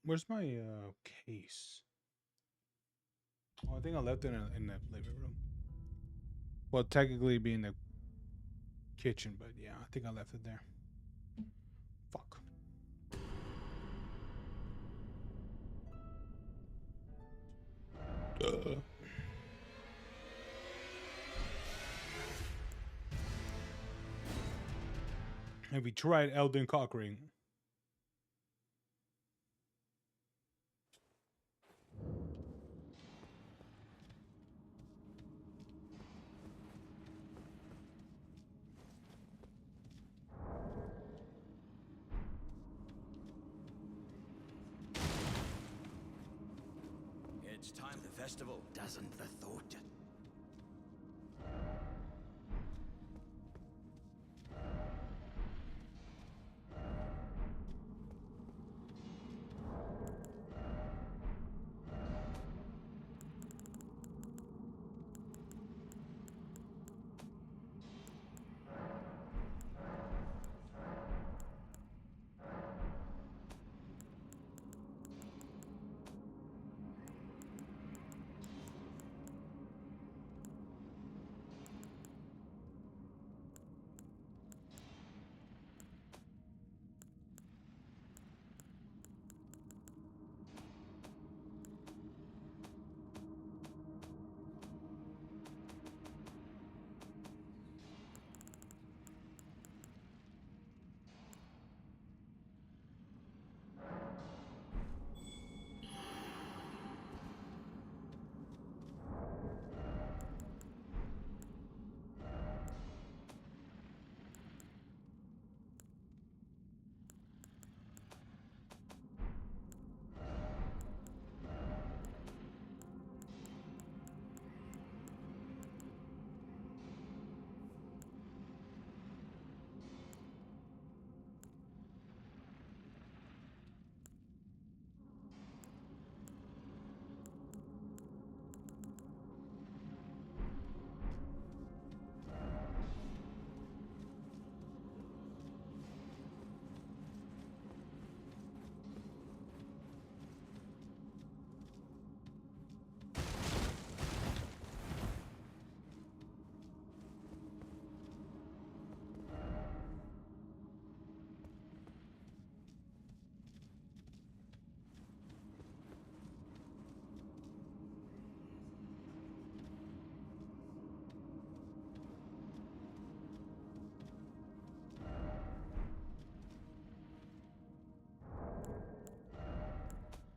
Where's my case? Oh, I think I left it in the living room. Well, technically be in the kitchen, but yeah, I think I left it there. Fuck. Have you tried Elden cockring? It's time the festival doesn't the thought.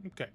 Okay.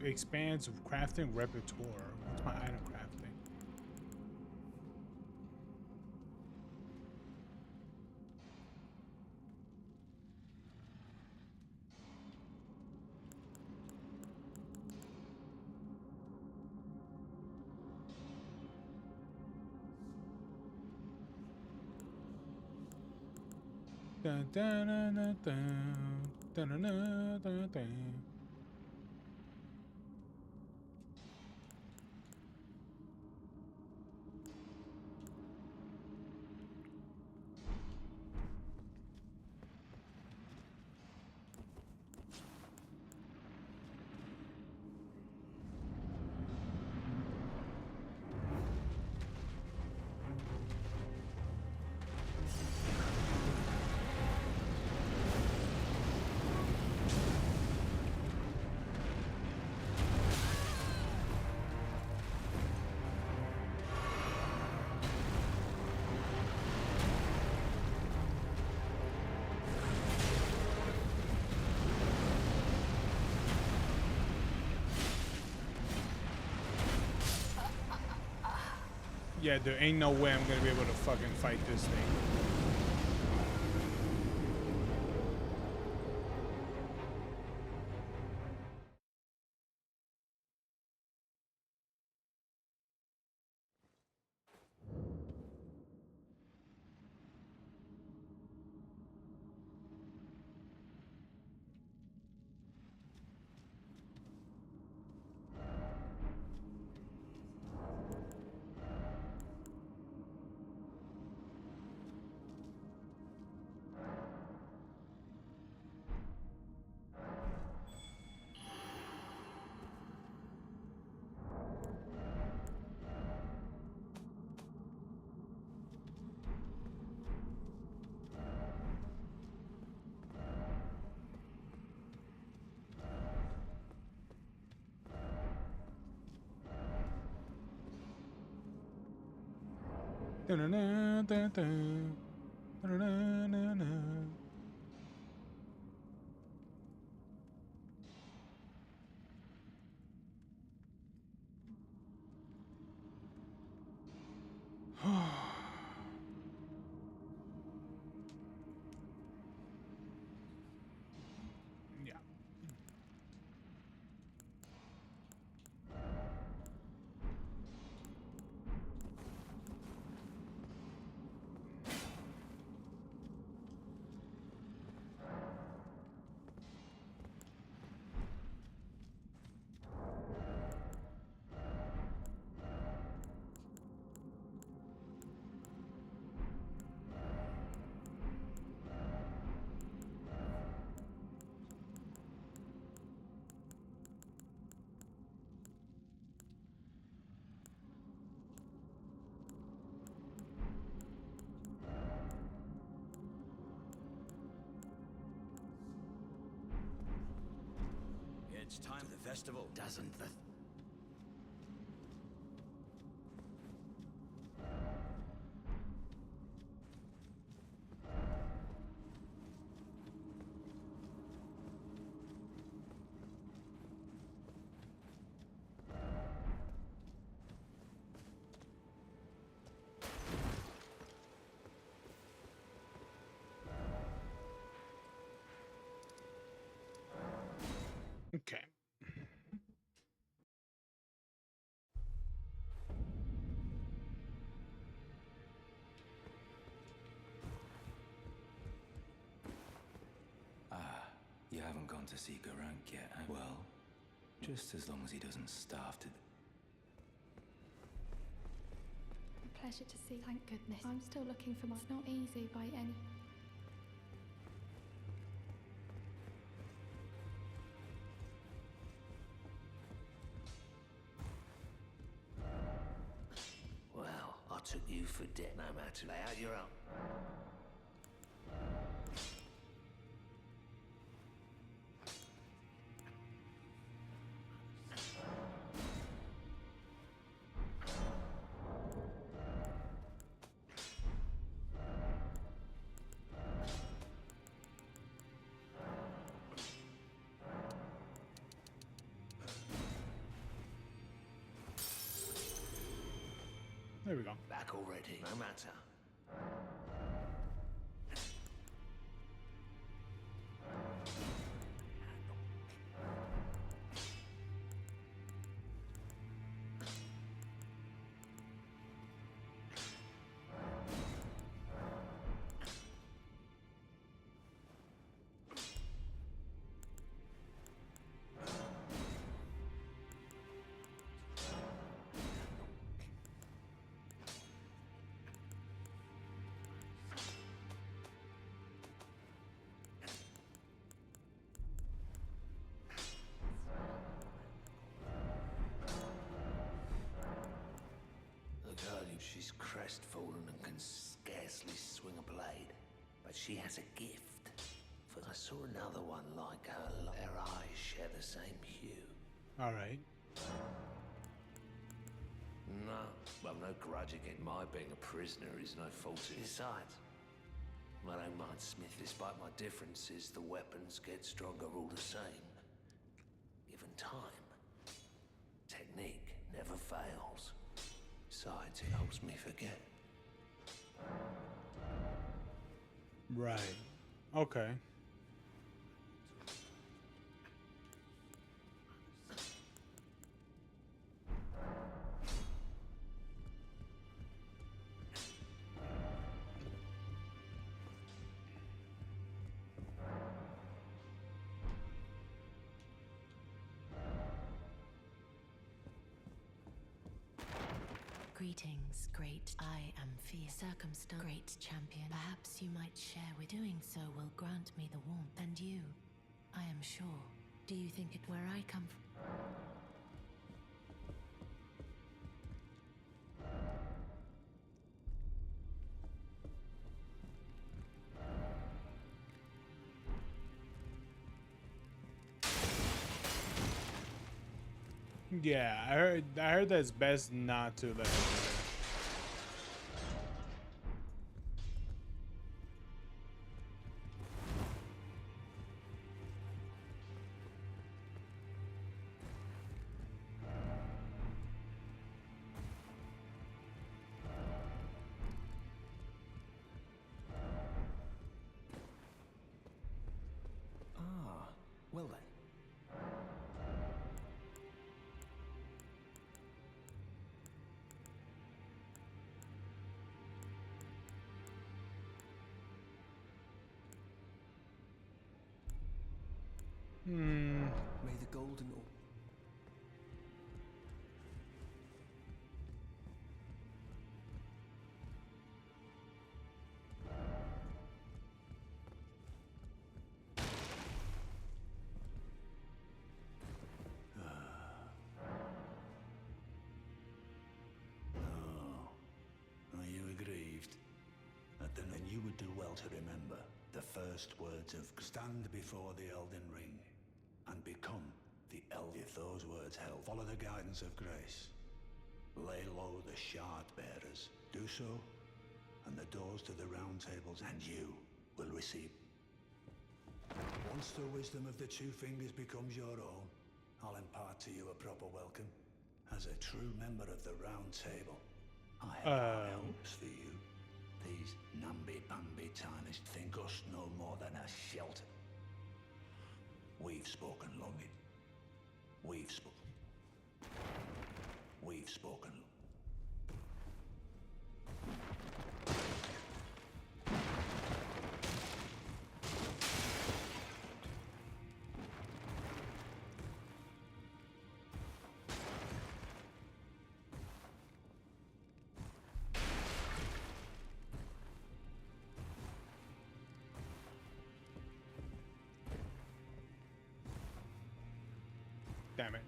Expands crafting repertoire. What's my item crafting? Dun, dun, dun, dun, dun, dun, dun, dun, dun, dun. Yeah, there ain't no way I'm gonna be able to fucking fight this thing. Yeah. It's time for the festival, doesn't the... Okay. You haven't gone to see Garank yet, huh? Well, just as long as he doesn't starve to... A pleasure to see, thank goodness. I'm still looking for my... It's not easy by any... Well, I took you for dead, no matter. Lay out your own. There we go. Back already, no matter. She's crestfallen and can scarcely swing a blade, but she has a gift. For I saw another one like her. Their eyes share the same hue. All right. No, I've no grudge against my being a prisoner is no fault. Besides, I don't mind Smith. Despite my differences, the weapons get stronger all the same. Given time, technique never fails. Besides, it helps me forget. Right. Okay. Greetings, great. I am Fierce Circumstance, great champion. Perhaps you might share with doing so will grant me the warmth. And you, I am sure. Do you think it where I come from? Yeah, I heard that's best not to let him do it. Ah, well then. May the golden orb. Are you aggrieved? Then you would do well to remember the first words of stand before the Elden Ring and become the Elden. If those words help, follow the guidance of grace. Lay low the shard bearers. Do so, and the doors to the round tables and you will receive. Once the wisdom of the two fingers becomes your own, I'll impart to you a proper welcome. As a true member of the round table, I have high hopes for you. These namby-pamby tarnished think us no more than a shelter. We've spoken long. We've spoken. We've spoken. Damn it.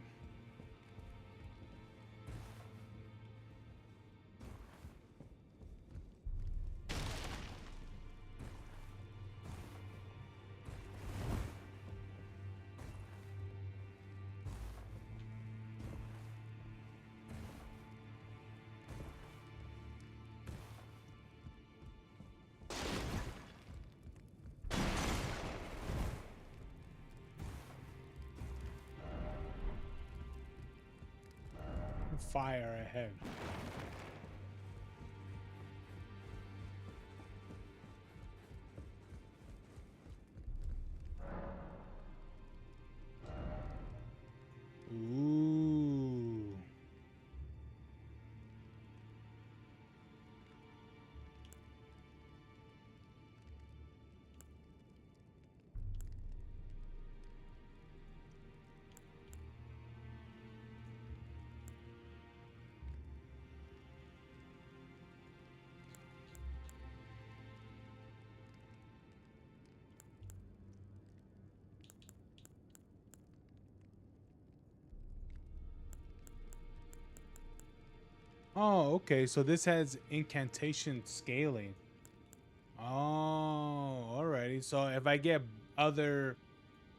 Fire ahead. Ooh. Oh, okay. So this has incantation scaling. Oh, alrighty. So if I get other,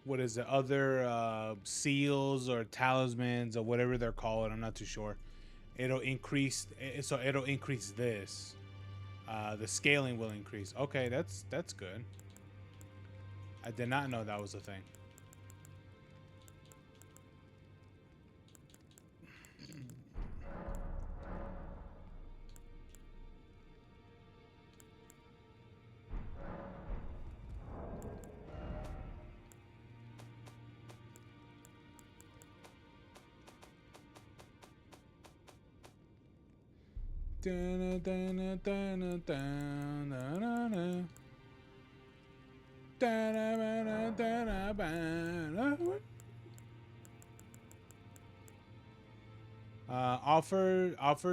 what is it, other seals or talismans or whatever they're called, I'm not too sure. It'll increase. So it'll increase this. The scaling will increase. Okay, that's good. I did not know that was a thing. Offer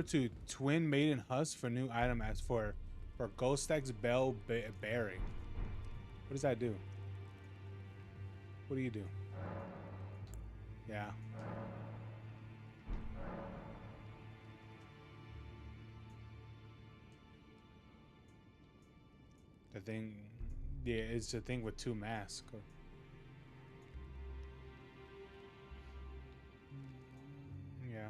to twin maiden husk for new item as for Ghost X Bell Bearing. What does that do? What do you do? Yeah. The thing, yeah, it's a thing with two masks. Yeah.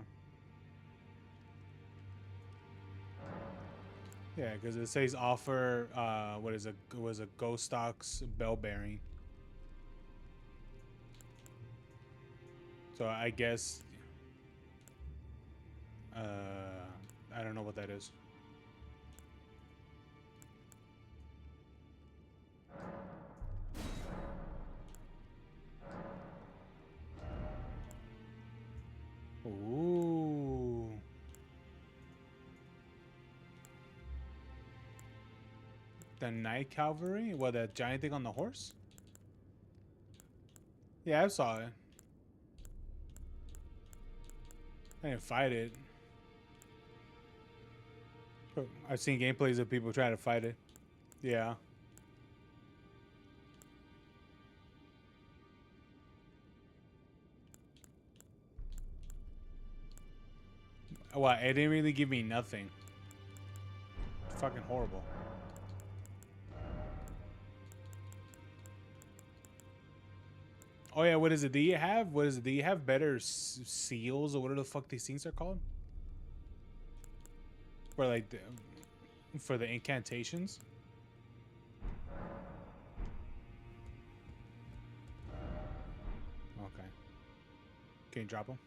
Yeah, because it says offer. What is was a Ghost Stocks bell bearing. So I guess. I don't know what that is. Ooh. The Night Cavalry? What, that giant thing on the horse? Yeah, I saw it. I didn't fight it. I've seen gameplays of people try to fight it. Yeah. Well, it didn't really give me nothing. It's fucking horrible. Oh yeah, what is it? Do you have Do you have better seals or whatever the fuck these things are called? For like for the incantations. Okay. Can you drop them?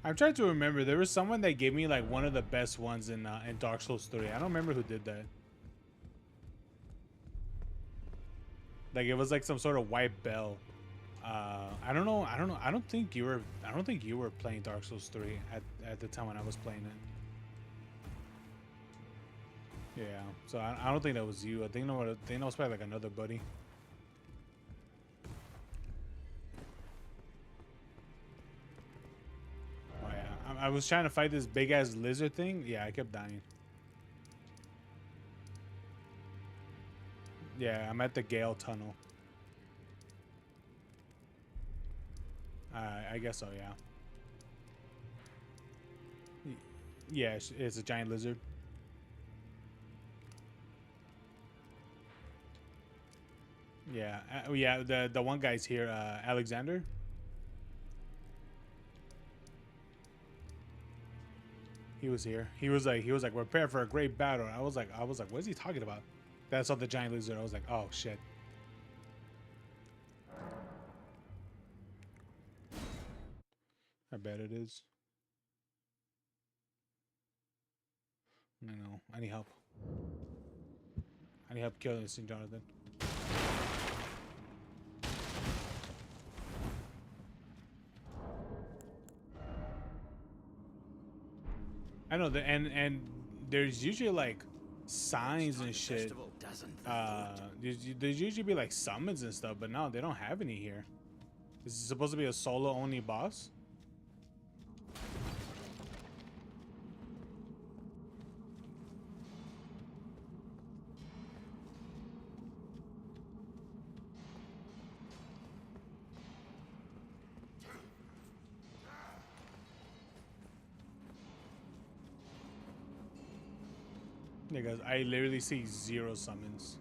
I'm trying to remember. There was someone that gave me like one of the best ones in Dark Souls 3. I don't remember who did that. Like it was like some sort of white bell. I don't know. I don't think you were playing Dark Souls 3 at the time when I was playing it. Yeah. So I don't think that was you. I think that was probably like another buddy. Oh yeah. I was trying to fight this big ass lizard thing. Yeah, I kept dying. Yeah, I'm at the Gale Tunnel. I guess so, yeah. Yeah, it's a giant lizard. Yeah, yeah. The one guy's here, Alexander. He was here. He was like, prepare for a great battle. I was like, what is he talking about? That's not the giant lizard. I was like, oh shit. I bet it is. I know. I need help. I need help killing this thing, Jonathan. I know that, and there's usually like signs and shit. There's usually be like summons and stuff, but no, they don't have any here. This is supposed to be a solo only boss. Yeah, guys, I literally see 0 summons.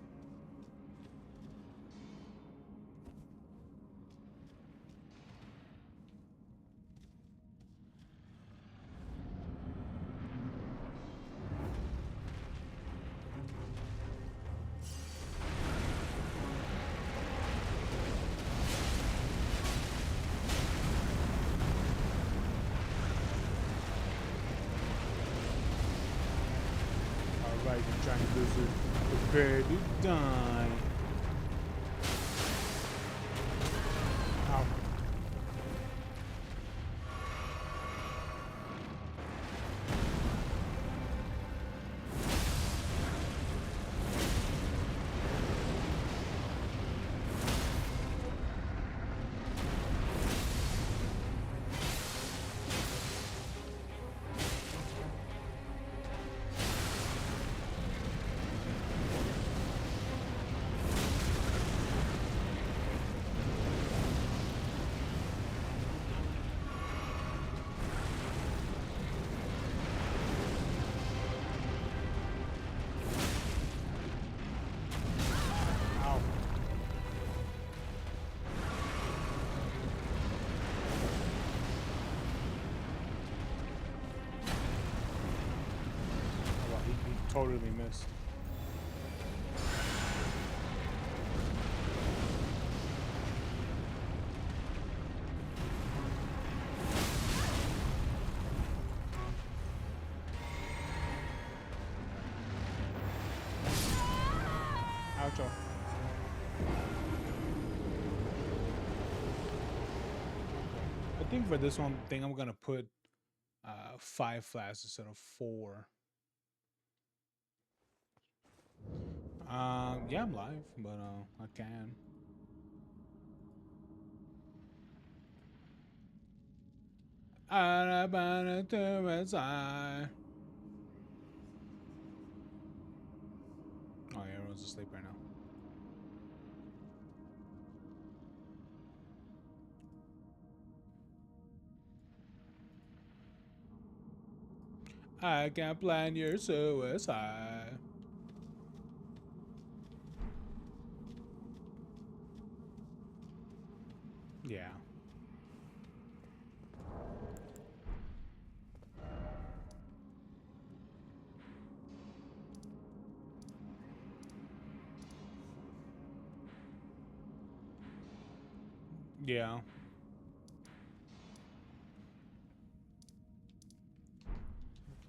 Alright, you giant lizard. Prepare to die. Ow. Totally missed. Oucho. I think for this one thing I'm gonna put 5 flasks instead of 4. Yeah, I'm live, but I can. Oh yeah, everyone's asleep right now. I can plan your suicide. Yeah. Yeah.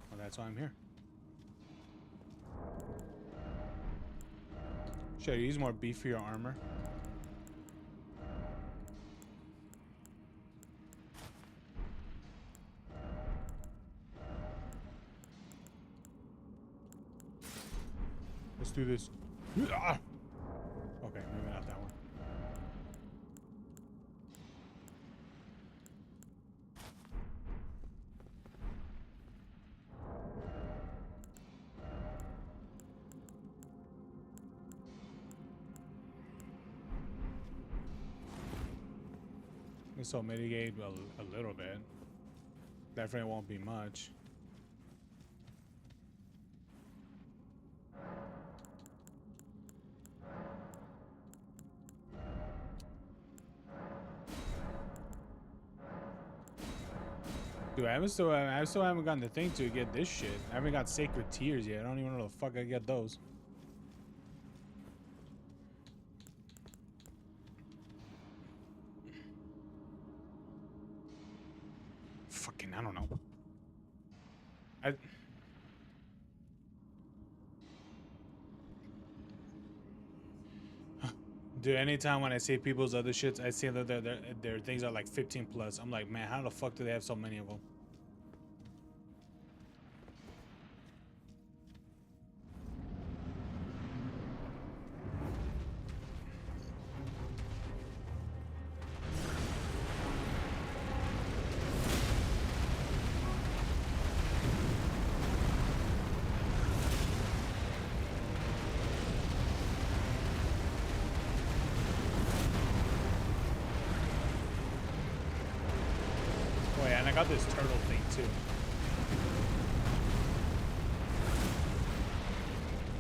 Well, that's why I'm here. Should I use more beefier armor? Let's do this. Okay, maybe not that one. This will mitigate a little bit. Definitely won't be much. Dude, I still haven't gotten the thing to get this shit. I haven't got Sacred Tears yet. I don't even know the fuck I get those. Fucking, I don't know. Dude, anytime when I see people's other shits, I see that their things are like 15 plus. I'm like, man, how the fuck do they have so many of them? Oh yeah, and I got this turtle thing too.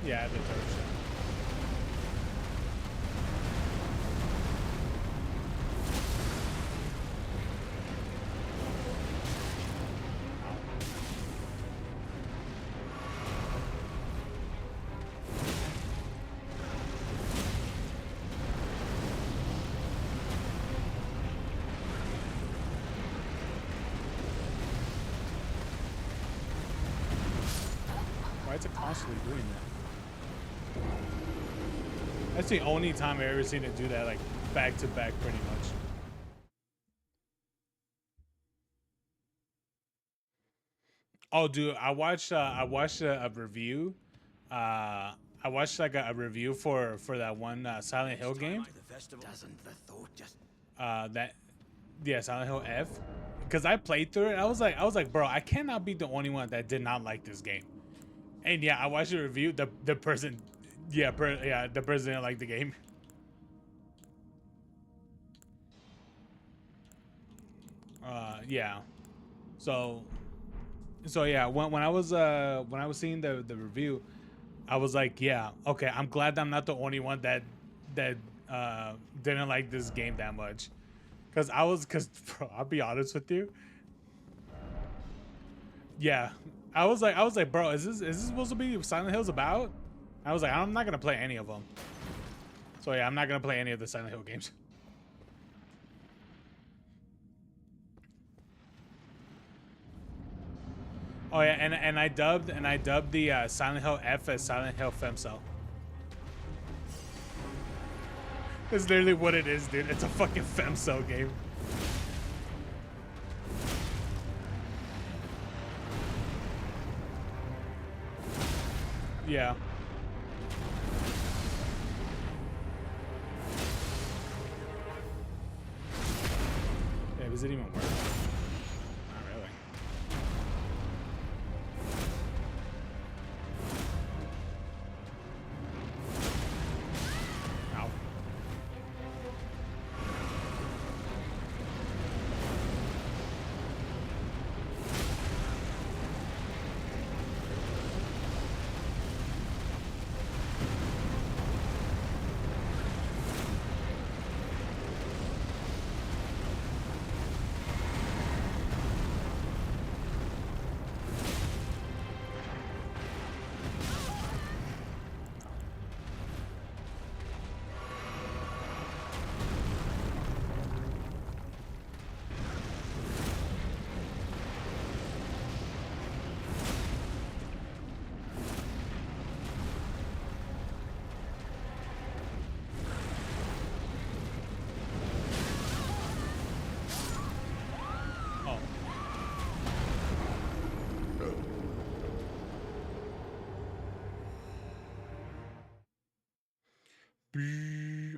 Yeah, the turtle shit. Why is it constantly doing that? That's the only time I've ever seen it do that, like back to back, pretty much. Oh, dude, I watched a review. I watched like a review for that one Silent Hill game. That yeah, Silent Hill F. Because I played through it, I was like, bro, I cannot be the only one that did not like this game. And yeah, I watched the review. The person, yeah, the person didn't like the game. Yeah. So yeah, when I was seeing the review, I was like, yeah, okay, I'm glad I'm not the only one that didn't like this game that much. Cause bro, I'll be honest with you. Yeah, I was like, bro, is this supposed to be Silent Hill's about? I was like, I'm not gonna play any of them. So yeah, I'm not gonna play any of the Silent Hill games. Oh yeah, and I dubbed the Silent Hill F as Silent Hill Femcell. That's literally what it is, dude. It's a fucking Femcell game. Yeah. Yeah, does it even work? Not really. Ow.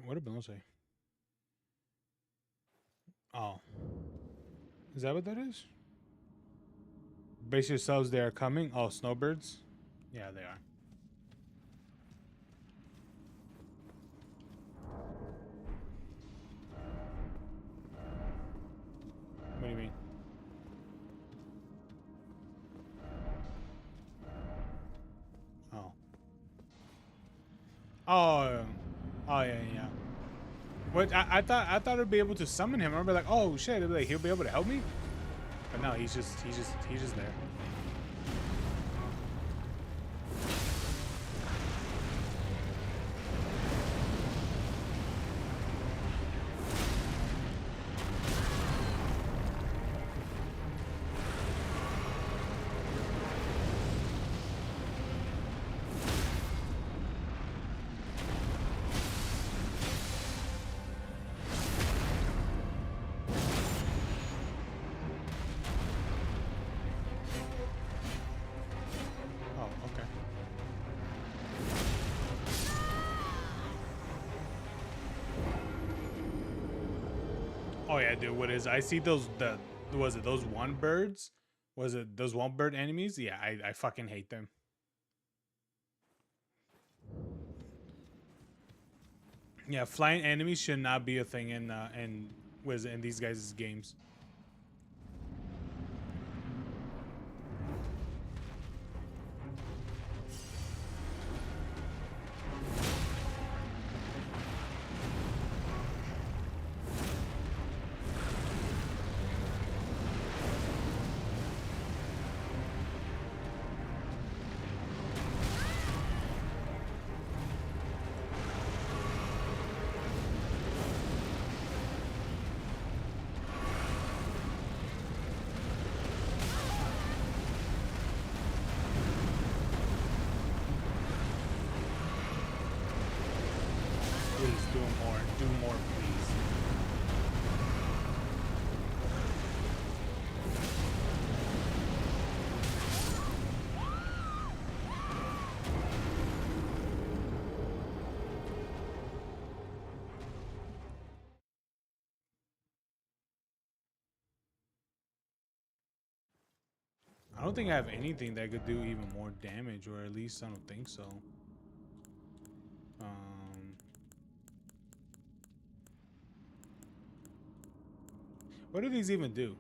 What did Bill say? Oh. Is that what that is? Brace yourselves, they are coming. Oh, snowbirds? Yeah, they are. What do you mean? Oh. Oh. Oh yeah, yeah. What I thought I'd be able to summon him. I remember like, oh shit, it'd be like, he'll be able to help me. But no, he's just there. Oh yeah, dude. What is? I see those. Was it those one birds? Was it those one bird enemies? Yeah, I fucking hate them. Yeah, flying enemies should not be a thing in these guys' games. don't think I have anything that could do even more damage, or at least I don't think so. What do these even do?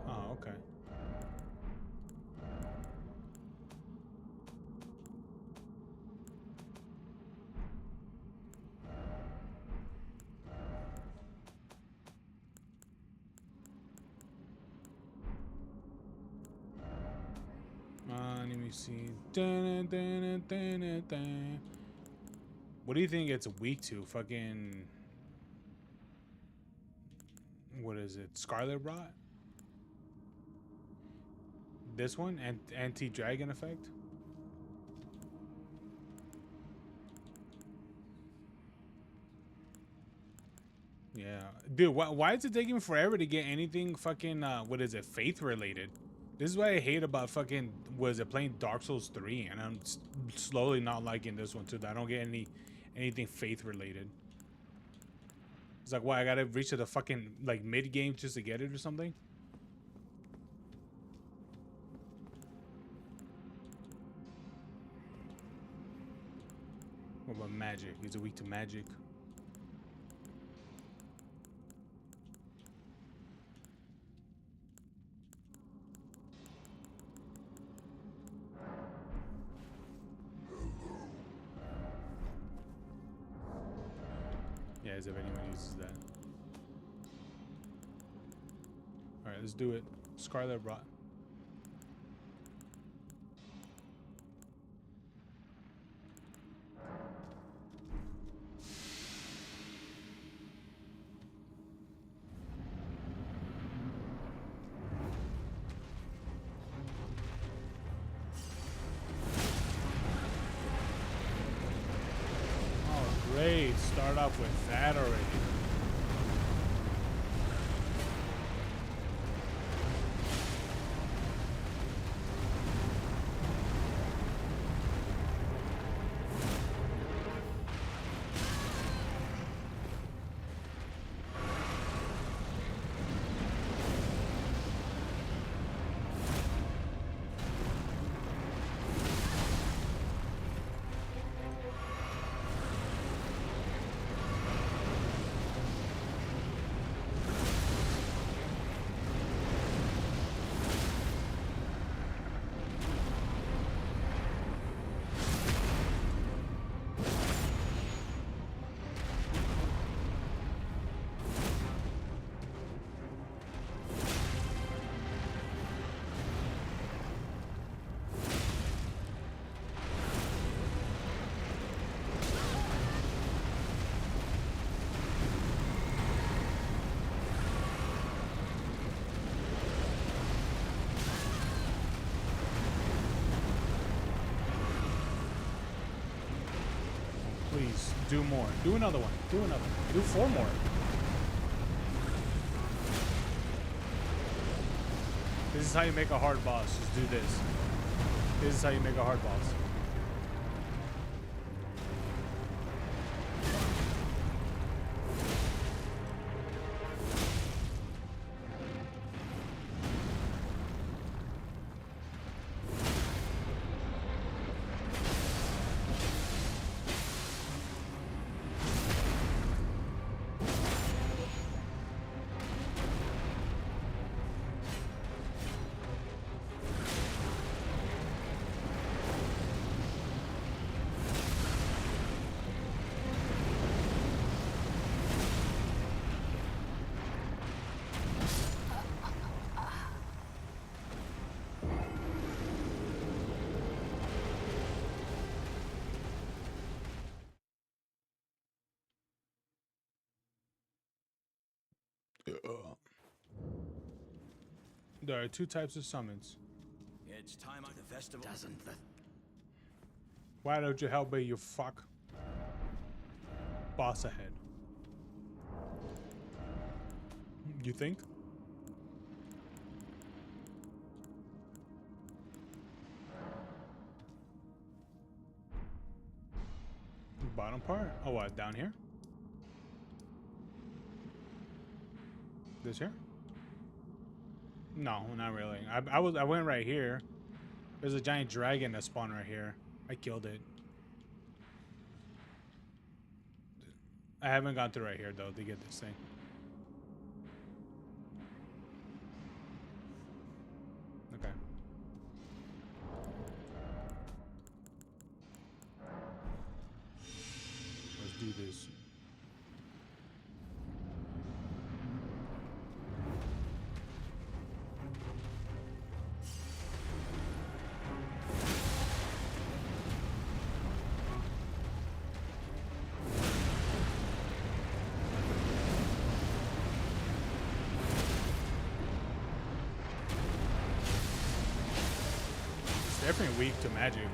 Oh, okay. Let me see. Dun, dun, dun, dun, dun. What do you think it's weak to? Fucking. What is it? Scarlet Rot? This one? Anti-dragon effect? Yeah. Dude, why is it taking forever to get anything fucking, what is it, faith related? This is what I hate about fucking, was it playing Dark Souls 3, and I'm slowly not liking this one too. That I don't get anything faith related. It's like, why, I gotta reach to the fucking, like, mid-game just to get it or something? What about magic? Is it weak to magic? Yeah, as if anyone uses that. Alright, let's do it. Scarlet Rot. Oh, great. Start off with that already. Please, do more. Do another one. Do another one. Do 4 more. This is how you make a hard boss. Just do this. This is how you make a hard boss. There are 2 types of summons. It's time at the festival. Doesn't the... Why don't you help me, you fuck? Boss ahead. You think? part? Oh, what? Down here? This here? No, not really. I went right here. There's a giant dragon that spawned right here. I killed it. I haven't gone through right here though to get this thing. Okay. Let's do this. Definitely weak to magic.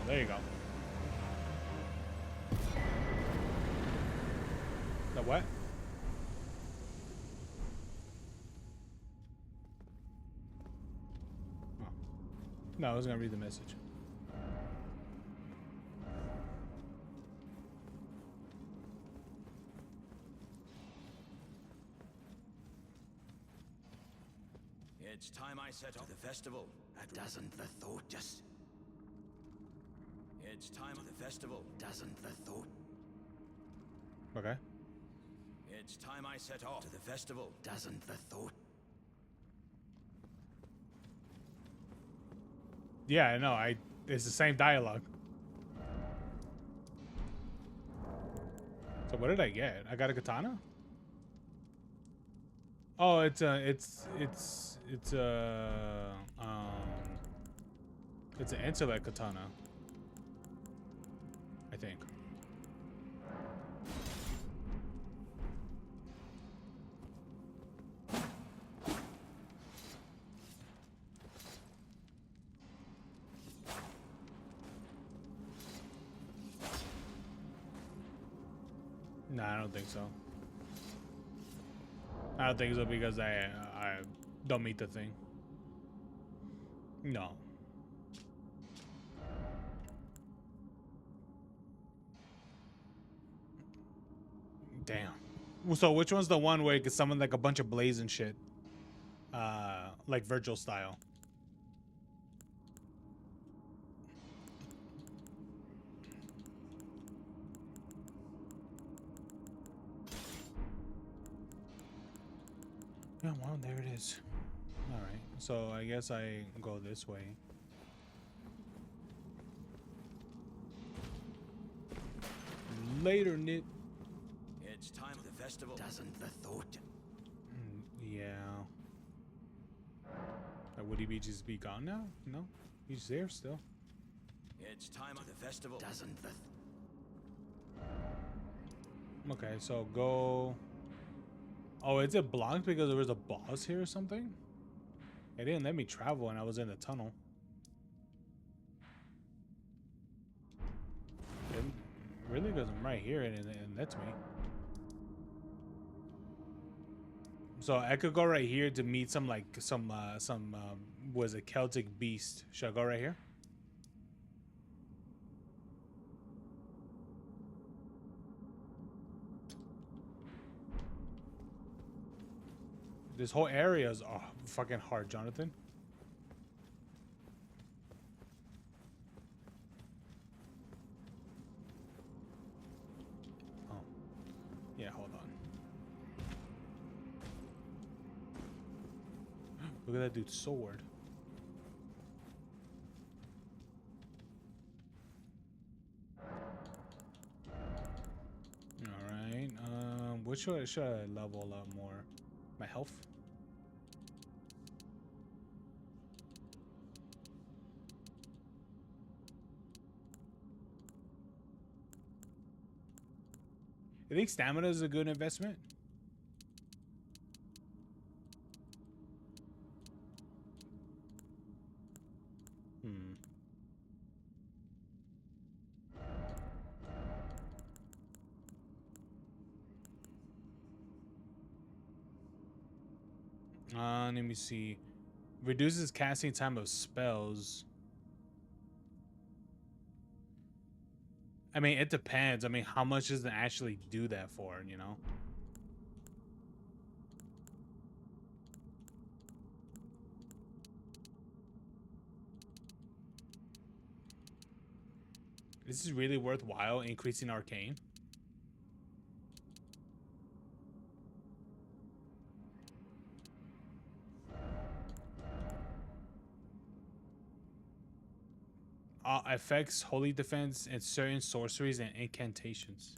There you go. The what? Oh. No, I was gonna read the message. It's time I set off the festival. Doesn't the thought just... It's time of the festival. Doesn't the thought... Okay. It's time I set off to the festival. Doesn't the thought... Yeah, I know. It's the same dialogue. So what did I get? I got a katana? Oh, it's an intellect katana, I think. Nah, I don't think so. I don't think so because I don't meet the thing. No. Damn. So which one's the one where you can summon like a bunch of blaze and shit? Like Virgil style. Yeah, well, there it is. All right, so I guess I go this way. Later, Nit. It's time for the festival. Doesn't the thought? Yeah. Would he just be gone now? No, he's there still. It's time for the festival. Doesn't the Okay, so go. Oh, is it blocked because there was a boss here or something? It didn't let me travel when I was in the tunnel. It really, because I'm right here and it lets me. So I could go right here to meet some was a Celtic beast. Should I go right here? This whole area is fucking hard, Jonathan. Oh. Yeah, hold on. Look at that dude's sword. Alright. Which should I level up more? My health? I think stamina is a good investment. Let me see. Reduces casting time of spells. I mean, it depends. I mean, how much does it actually do that for, you know? This is really worthwhile, increasing arcane. Affects holy defense and certain sorceries and incantations.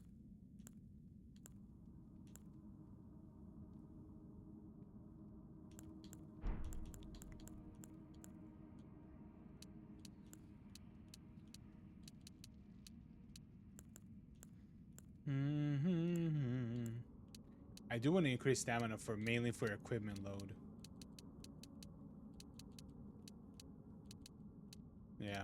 I do want to increase stamina for mainly for equipment load. Yeah.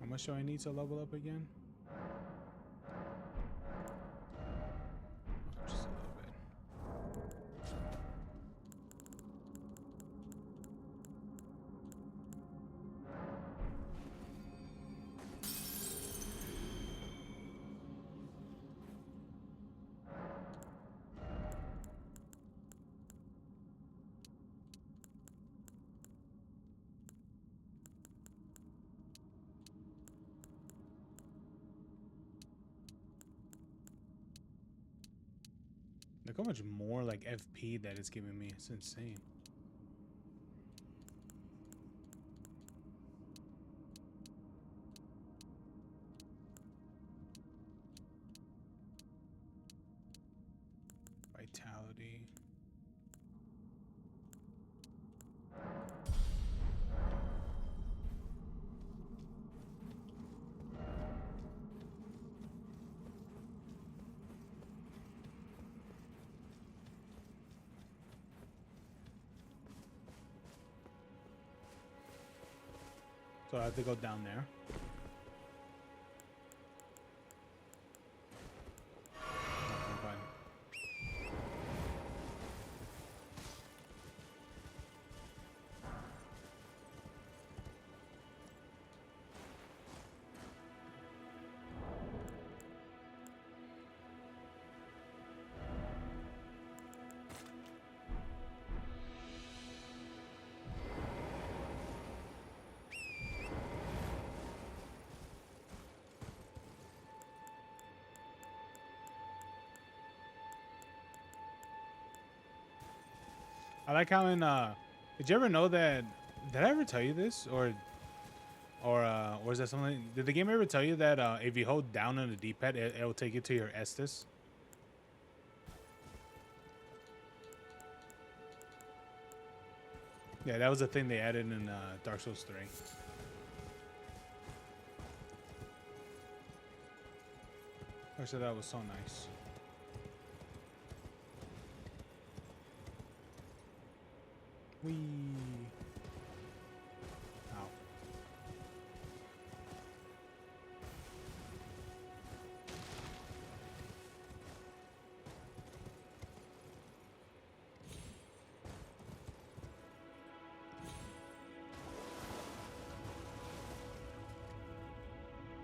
How much do I need to level up again? Just a little bit. Look how much more like FP that it's giving me. It's insane. Vitality. So I have to go down there. Okay, fine. I like how in did you ever know that, did I ever tell you this, or is that something, did the game ever tell you that if you hold down on the D-pad it'll take you to your Estus? Yeah, that was a thing they added in Dark Souls 3. I said that was so nice. Whee. Ow.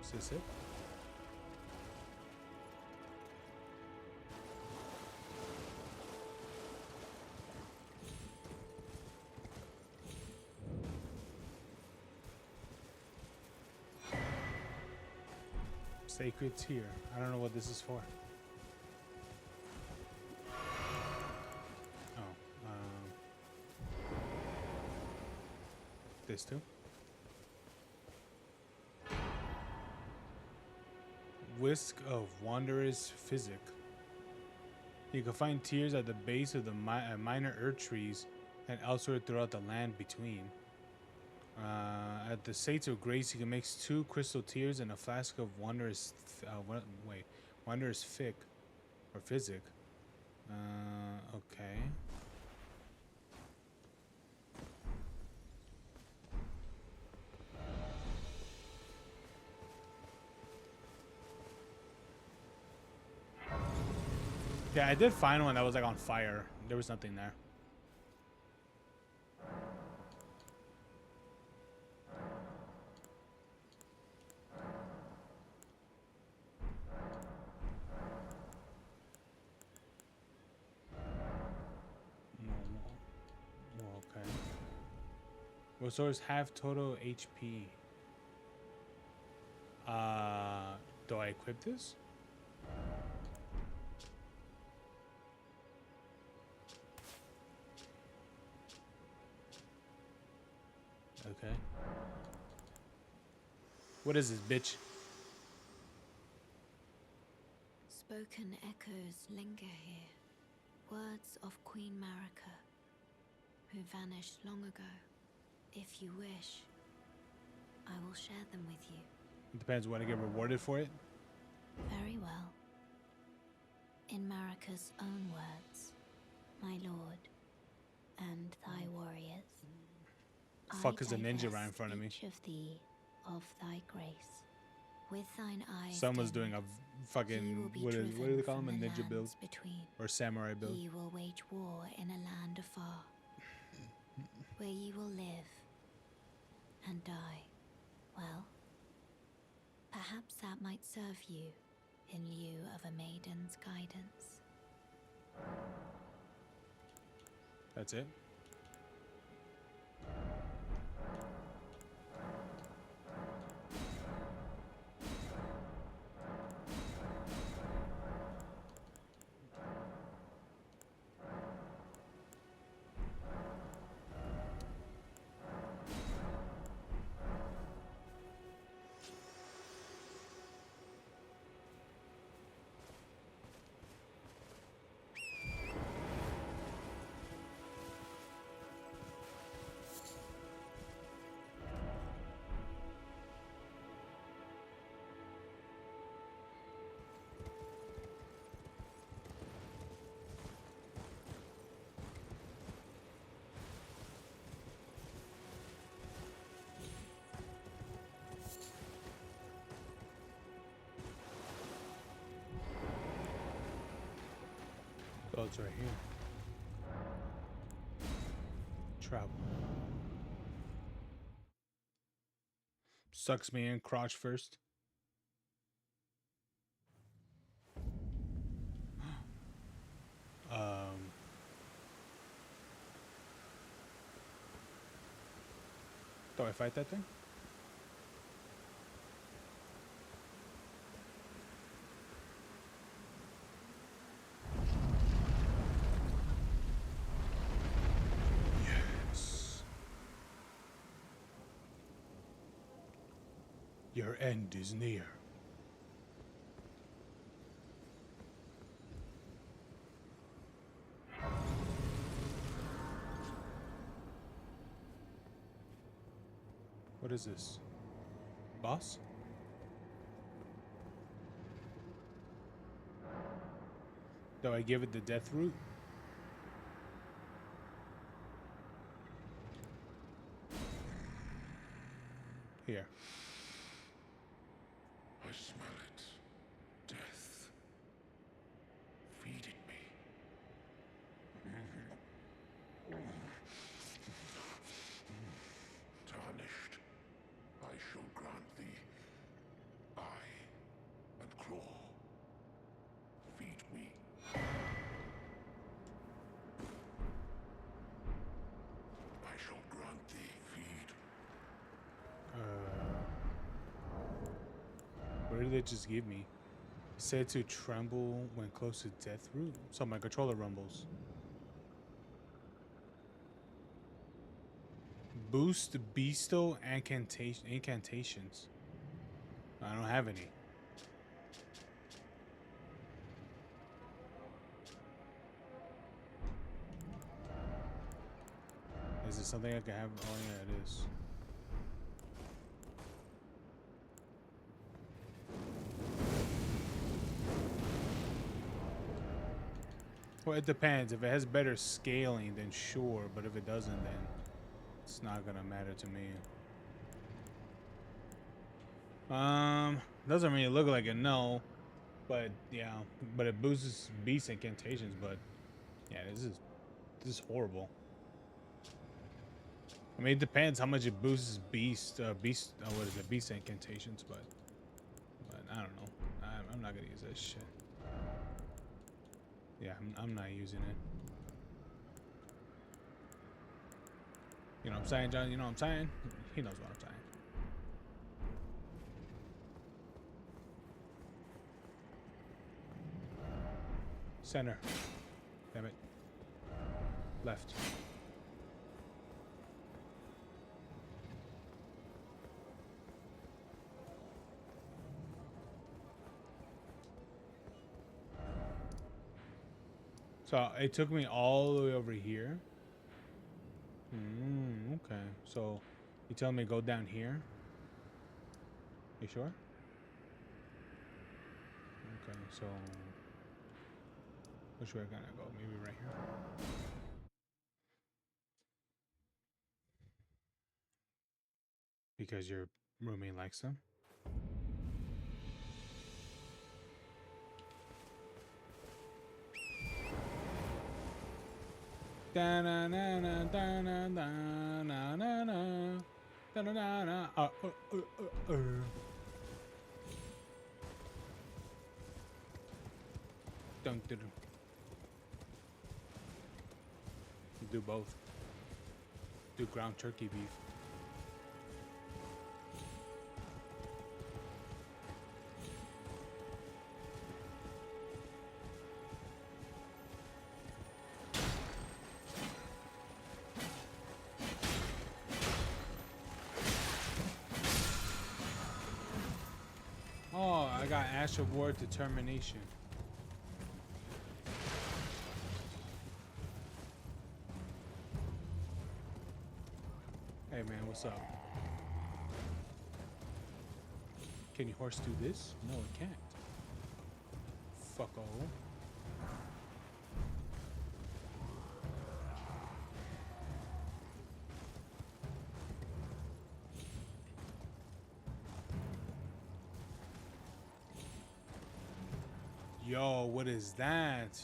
Is this it? Sacred Tear. I don't know what this is for. Oh, this too. Whisk of Wanderer's Physic. You can find tears at the base of the minor earth trees and elsewhere throughout the land between. At the Sates of Grace, you can mix 2 crystal tears and a flask of Wanderer's Wanderer's Fic or Physic. Okay. Yeah, I did find one that was like on fire. There was nothing there. Okay. Restores half total HP. Do I equip this? Okay. What is this, bitch? Spoken echoes linger here. Words of Queen Marika, who vanished long ago. If you wish, I will share them with you. It depends when I get rewarded for it. Very well. In Marika's own words, my lord and thy warriors. Fuck is a ninja right in front of me? Each of thee of thy grace. With thine eyes. Someone's doing a fucking what do they call them? A ninja build or samurai build. Ye will wage war in a land afar, where ye will live and die. Well, perhaps that might serve you in lieu of a maiden's guidance. That's it. Oh, it's right here. Travel. Sucks me in, crotch first. Do I fight that thing? Yes. Your end is near. What is this? Boss? Do I give it the death root? Here. I smell it. Death. Feed it me. Tarnished. I shall grant thee eye and claw. Feed me. I shall grant thee feed. What did they just give me? Said to tremble when close to death root. So my controller rumbles. Boost besto incantations. I don't have any. Is it something I can have? Oh yeah, it is. Well, it depends. If it has better scaling, then sure. But if it doesn't, then it's not gonna matter to me. Doesn't really look like it, no. But yeah, but it boosts beast incantations. But yeah, this is horrible. I mean, it depends how much it boosts beast. What is it? Beast incantations. But I don't know. I'm not gonna use that shit. Yeah, I'm not using it. You know what I'm saying, John? You know what I'm saying? He knows what I'm saying. Center. Damn it. Left. So it took me all the way over here. Okay. So you telling me go down here? You sure? Okay, so which way can I go? Maybe right here. Because your roommate likes them. Da na na na da na na na na na da na na na. Don't do both. Do ground turkey beef. Oh, I got Ash of War Determination. Hey man, what's up? Can you horse do this? No, it can't. Fucko. Yo, what is that?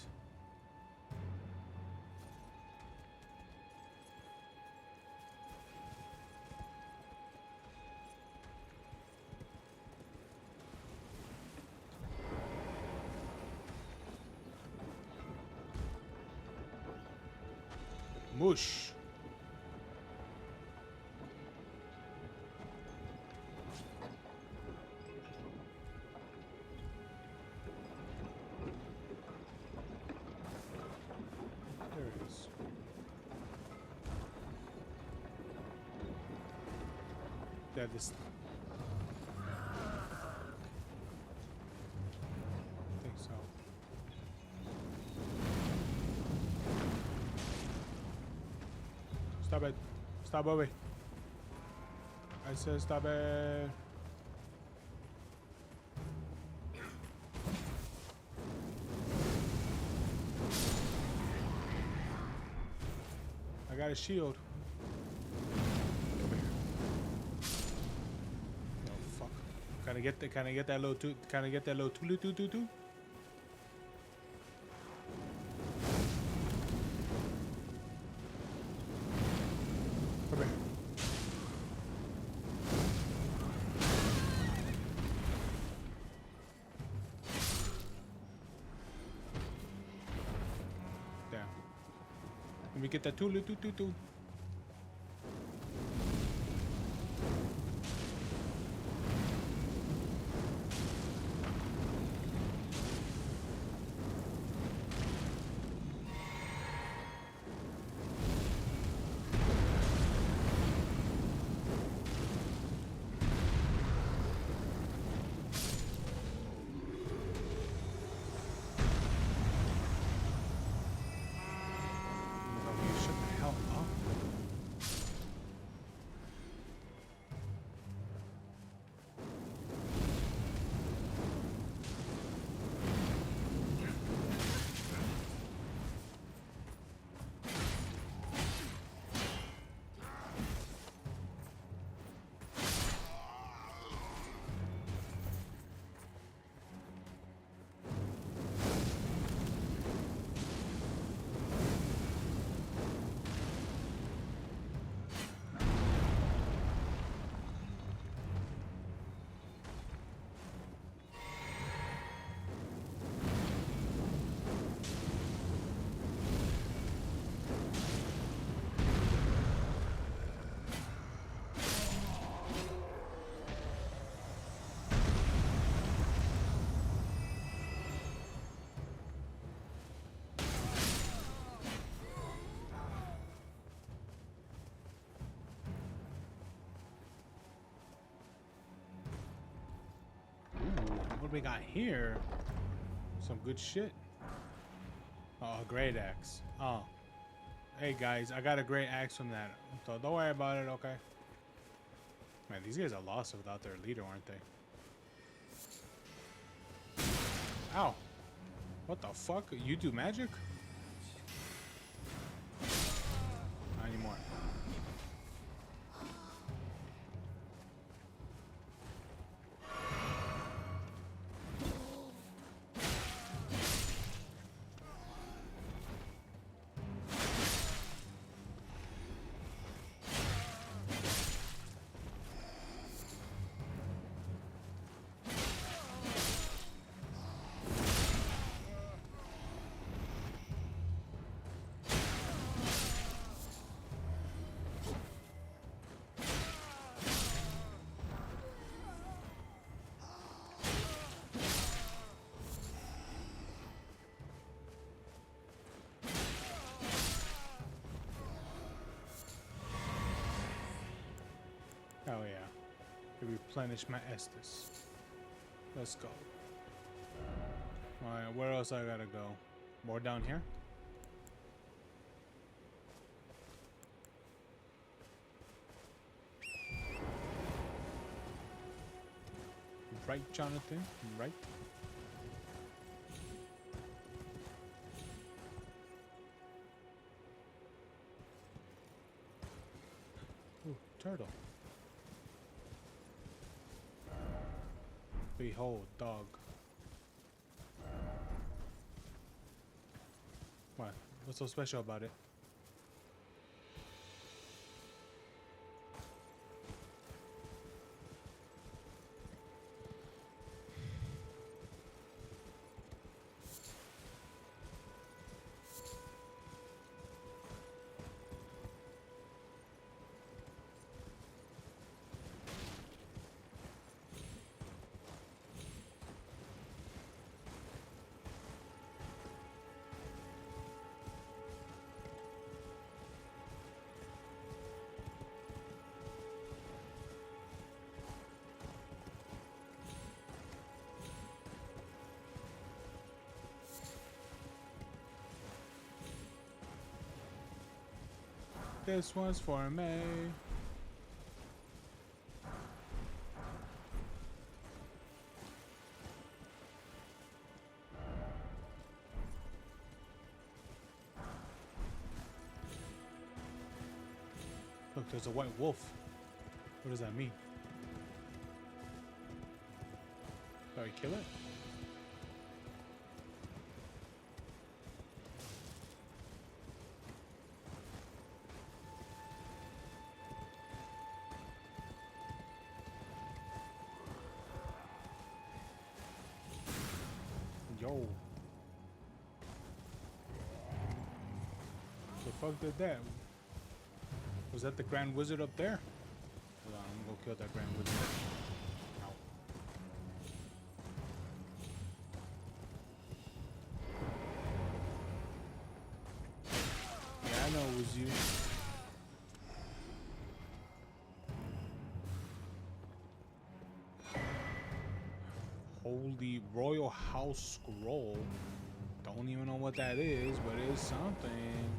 Mush. There it is. Yeah, this. I think so. Stop it. Stop, Bobby. I said stop it. I got a shield. Come here. Oh fuck. Can I get that little tulu? Come here. Damn. Let me get that tulu. Shut the hell up. What do we got here? Some good shit. Oh, a great axe. Oh. Hey guys, I got a great axe from that. So don't worry about it, okay? Man, these guys are lost without their leader, aren't they? Ow. What the fuck? You do magic? Not anymore. Oh yeah. To replenish my Estus. Let's go. Alright, where else I gotta go? More down here? Right, Jonathan? Right? Ooh, turtle. Behold, dog. What? What's so special about it? This one's for me. Look, there's a white wolf. What does that mean? Do I kill it? Yo. The fuck did that? Was that the Grand Wizard up there? Hold on, I'm gonna go kill that Grand Wizard. Ow. Yeah, I know it was you. Holy Royal House Scroll. Don't even know what that is, but it's something.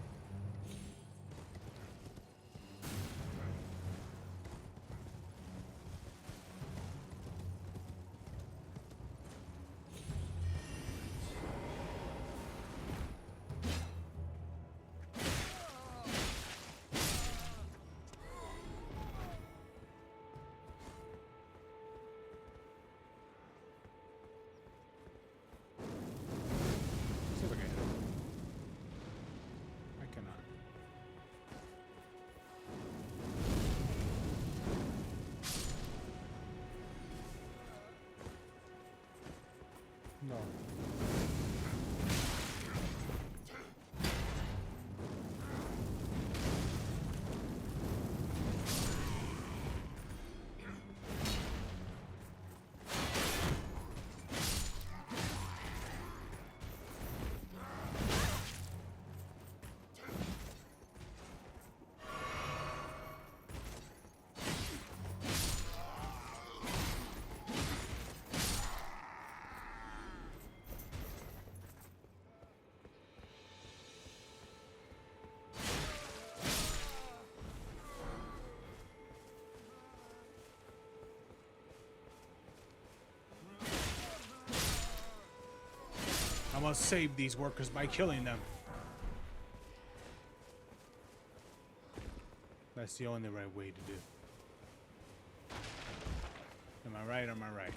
See if I can hit him. I cannot. No. I must save these workers by killing them. That's the only right way to do. Am I right? Am I right?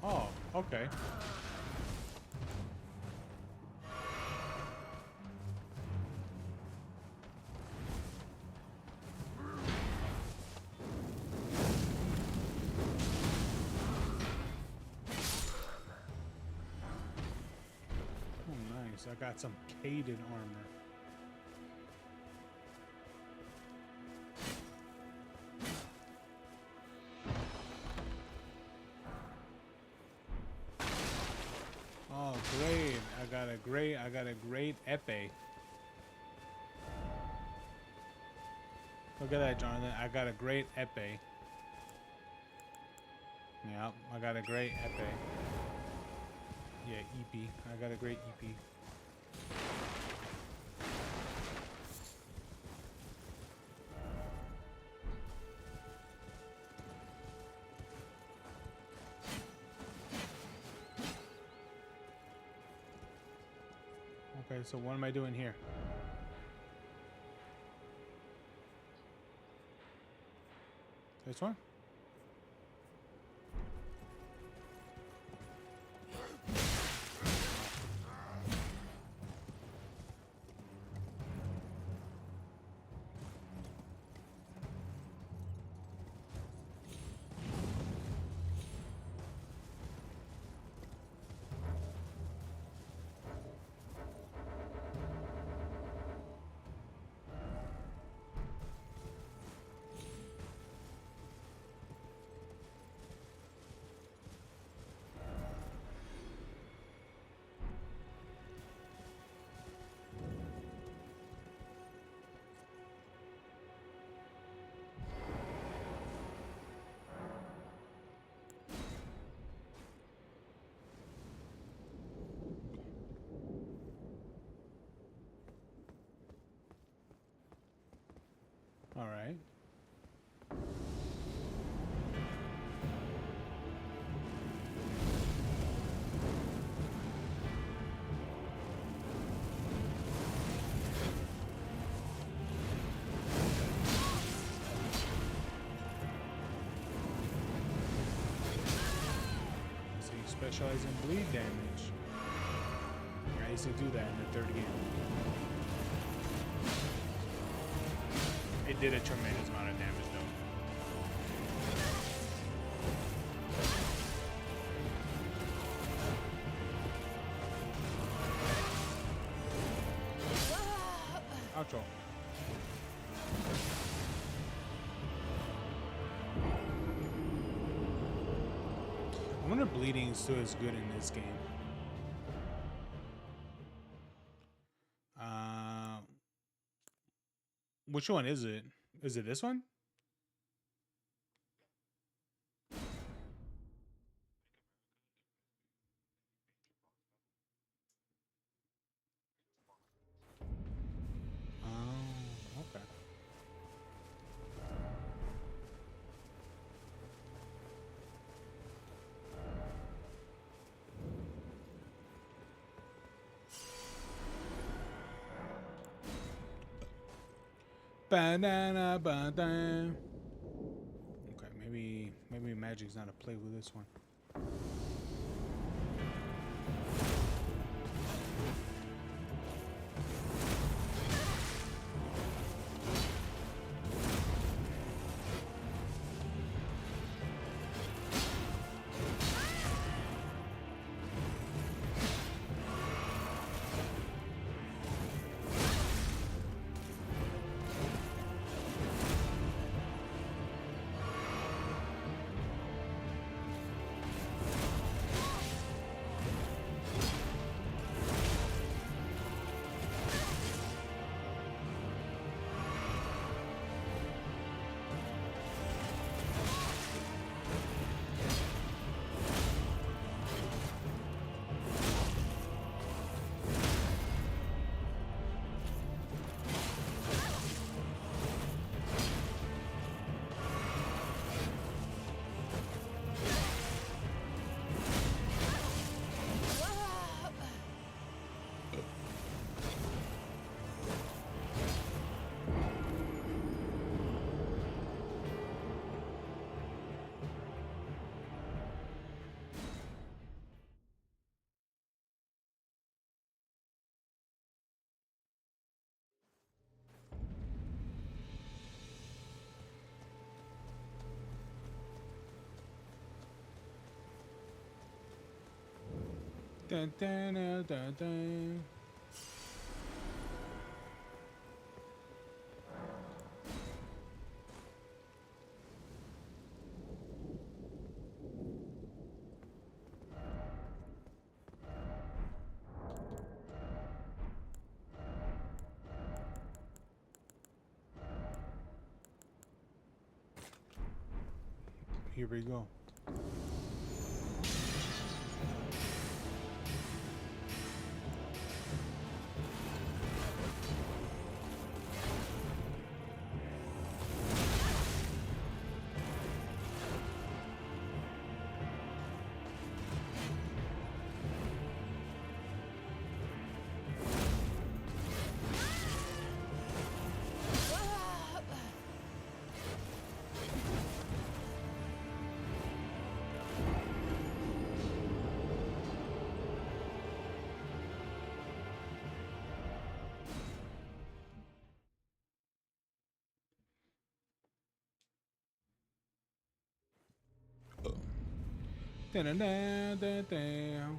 Oh, okay. Oh, nice. I got some Caden armor. Oh, great. I got a great epee. Look at that, Jonathan. I got a great epee. Yep, I got a great epee. Yeah, EP. I got a great EP. Okay, so what am I doing here? This one? All right. So you specialize in bleed damage. I used to do that in the third game. It did a tremendous amount of damage though. Outro. I wonder if bleeding is still as good in this game. Which one is it? Is it this one? Oh, okay. Banana, banana. Okay, maybe magic's not a play with this one. Dun, dun, dun, dun, dun. Here we go. Dun, dun, dun, dun, dun.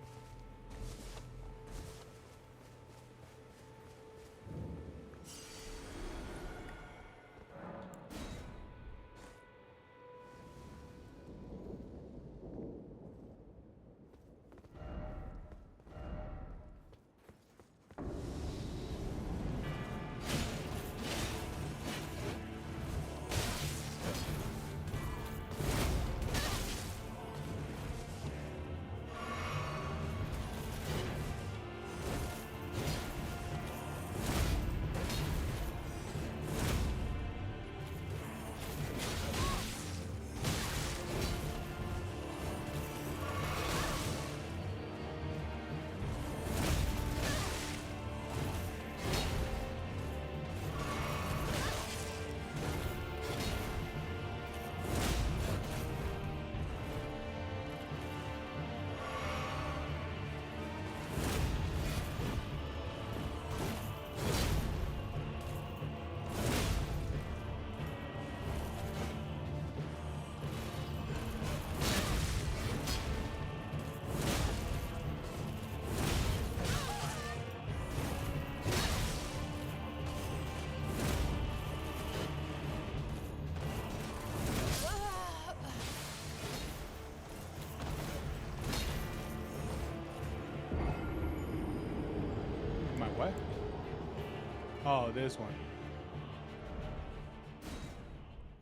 Oh, this one.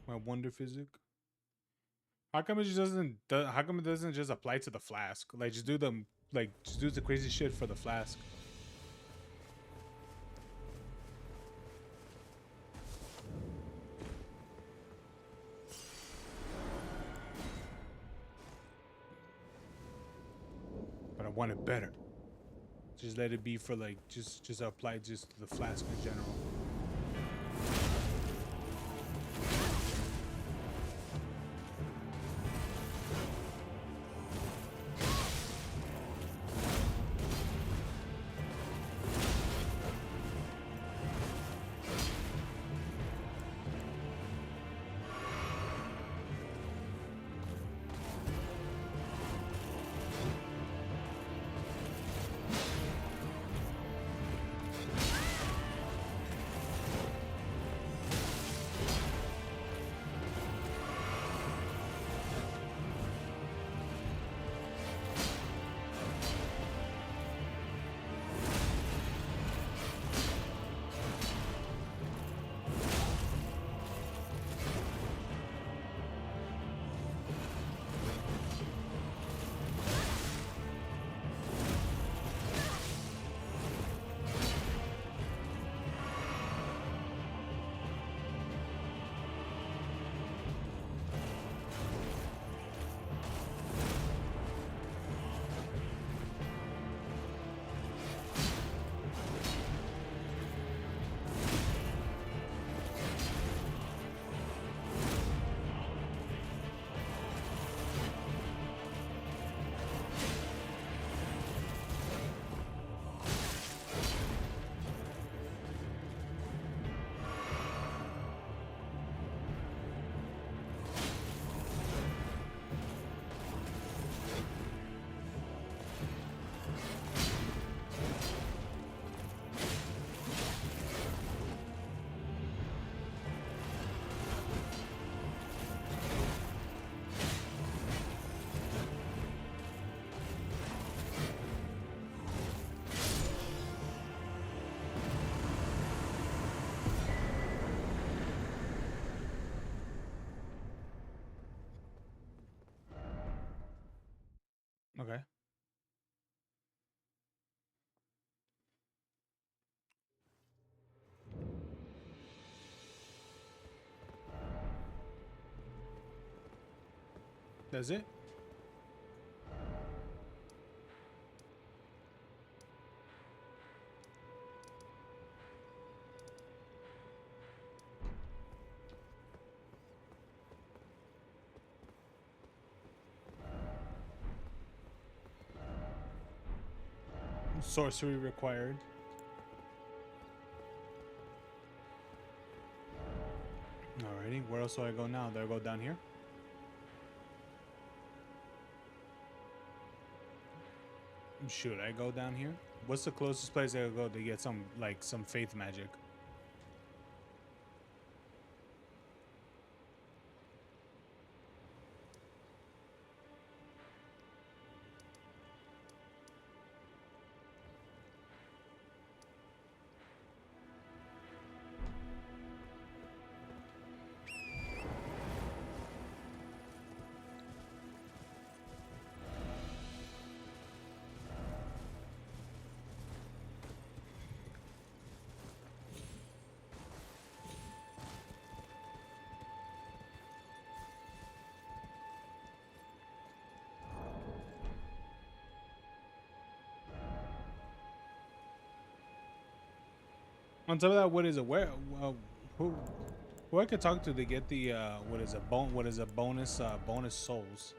My wonder physic. How come it just doesn't? How come it doesn't just apply to the flask? Like, just do them. Like, just do the crazy shit for the flask. But I want it better. Just let it be for like just apply just to the flask in general. Okay. That's it. Sorcery required. Alrighty, where else do I go now? Do I go down here? Should I go down here? What's the closest place I could go to get some, like, some faith magic? On top of that, what is it? Where? Who I could talk to get the what is a bonus bonus souls?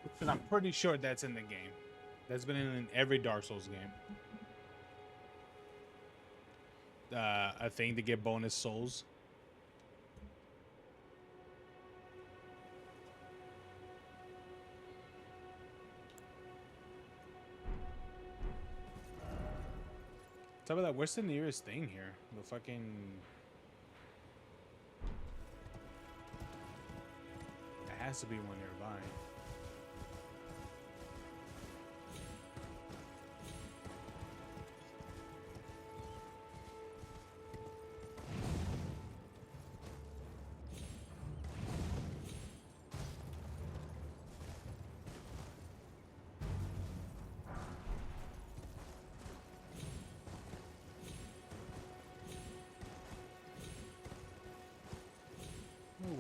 Because I'm pretty sure that's in the game. That's been in every Dark Souls game. A thing to get bonus souls. Top of that, where's the nearest thing here? The fucking... There has to be one nearby.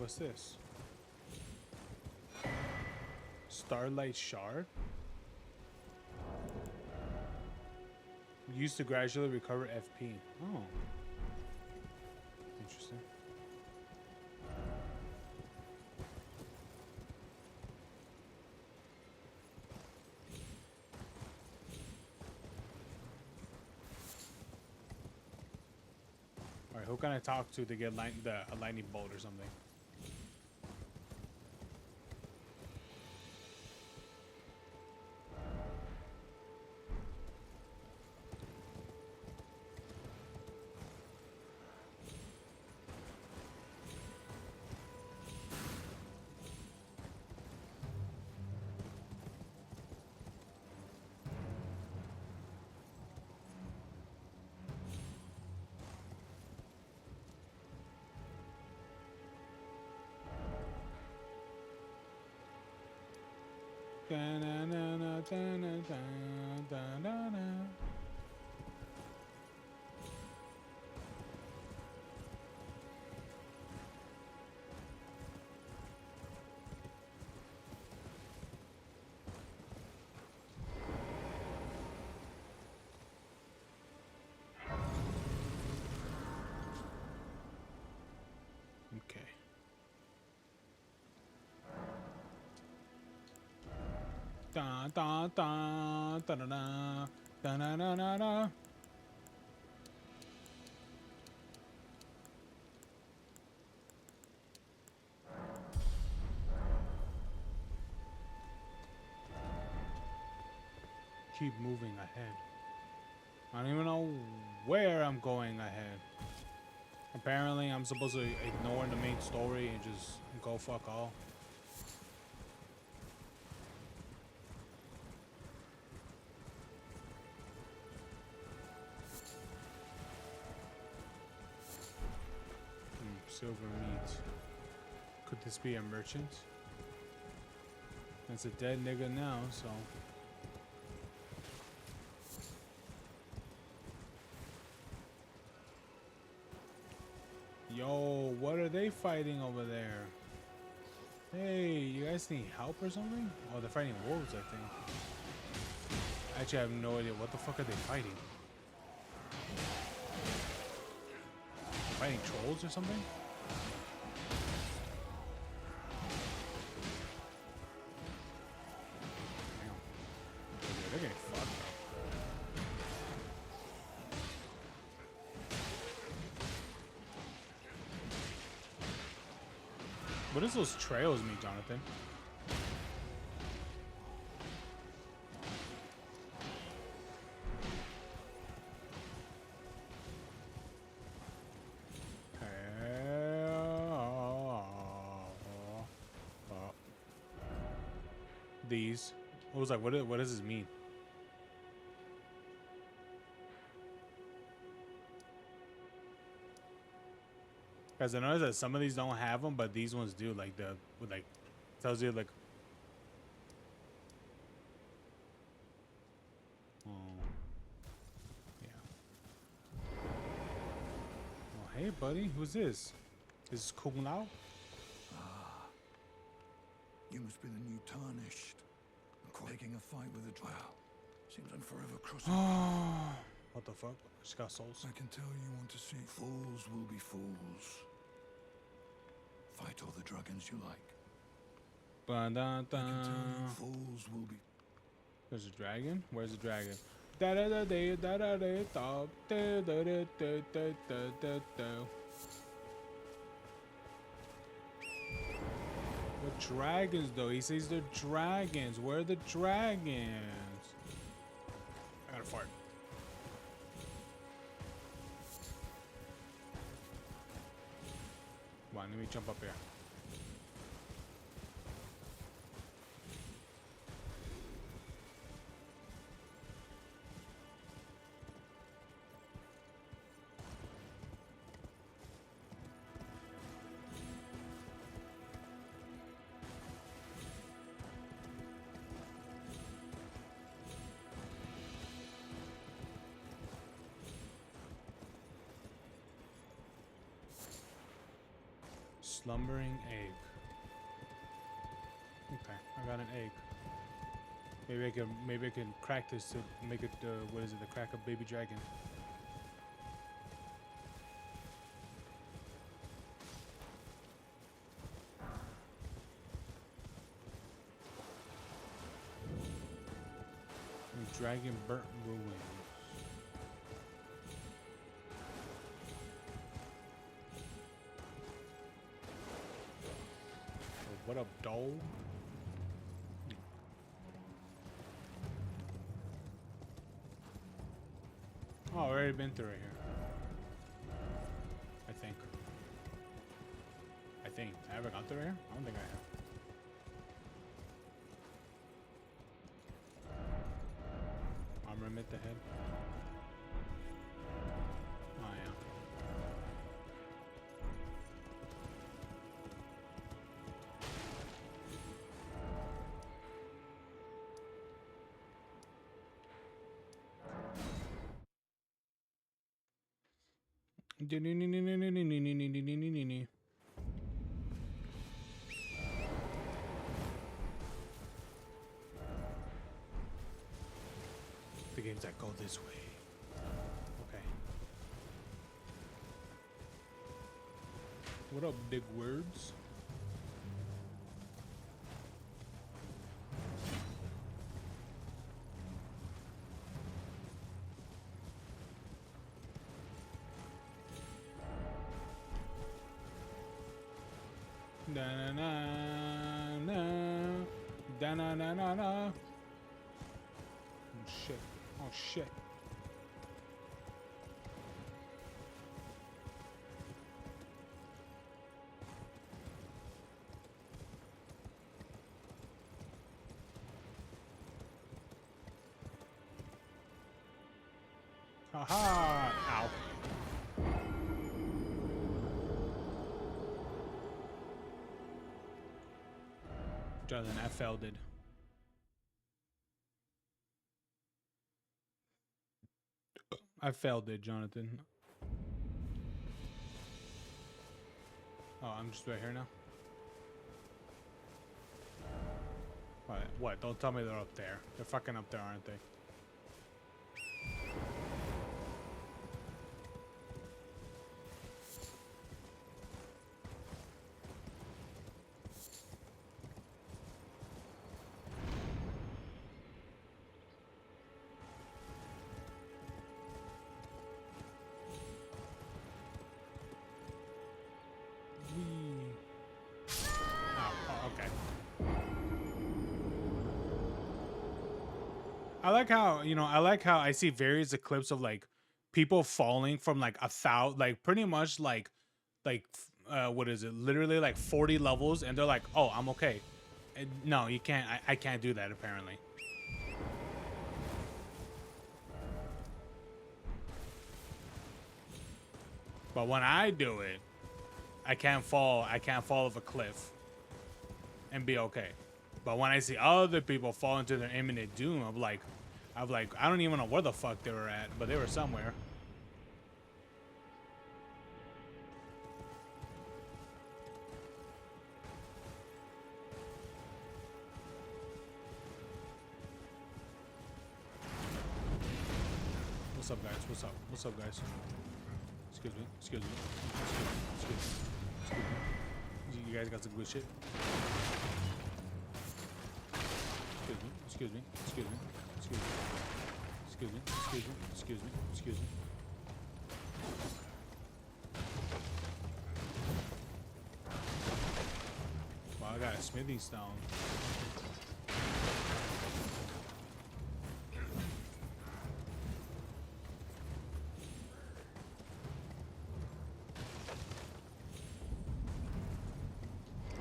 What's this? Starlight Shard? Used to gradually recover FP. Oh. Interesting. Alright, who can I talk to get a lightning bolt or something? Okay. Da da da da da da da da da da da. Keep moving ahead. I don't even know where I'm going ahead. Apparently, I'm supposed to ignore the main story and just go fuck all. Silver meat. Could this be a merchant? It's a dead nigga now, so. Yo, what are they fighting over there? Hey, you guys need help or something? Oh, they're fighting wolves, I think. Actually, I have no idea. What the fuck are they fighting? They're fighting trolls or something? Damn. They're getting fucked. What does those trails mean, Jonathan? These. I was like, what does this mean? Guys, I noticed that some of these don't have them, but these ones do. Like tells you like. Oh. Yeah. Oh, hey, buddy, who's this? This is Kung Lao. Ah, you must be the new Tarnished. Taking a fight with a drow. Seems I'm forever crossing. What the fuck? She got souls. I can tell you want to see. Fools will be fools. Fight all the dragons you like. Fools will be. There's a dragon? Where's the dragon? Da da da da da da da da da da da da da da. What dragons though? He says they're dragons. Where are the dragons? I gotta fart. Come on, let me jump up here. Slumbering egg. Okay, I got an egg. Maybe I can crack this to make it what is it? The crack of baby dragon. Dragon burnt ruins. Oh, what up, doll? Oh, I've already been through it here. I think. I ever gone through here? I don't think I have. Armament ahead. Oh yeah. The games that go this way. Okay. What up, big words? Da na na na da na na na na. Oh shit! Oh shit! Haha! Ow! Jonathan, I failed it. I failed it, Jonathan. Oh, I'm just right here now. What? Don't tell me they're up there. They're fucking up there, aren't they? I like how, I like how I see various clips of like people falling from like like pretty much like what is it? Literally like 40 levels, and they're like, "Oh, I'm okay." And no, you can't. I can't do that apparently. But when I do it, I can't fall. I can't fall off a cliff and be okay. But when I see other people fall into their imminent doom, I'm like, I don't even know where the fuck they were at, but they were somewhere. What's up, guys? What's up? What's up, guys? Excuse me. Excuse me. Excuse me. You guys got some good shit. Excuse me. Excuse me. Excuse me. Excuse me. Excuse me. Excuse me. Excuse me. Wow, I got a smithing stone.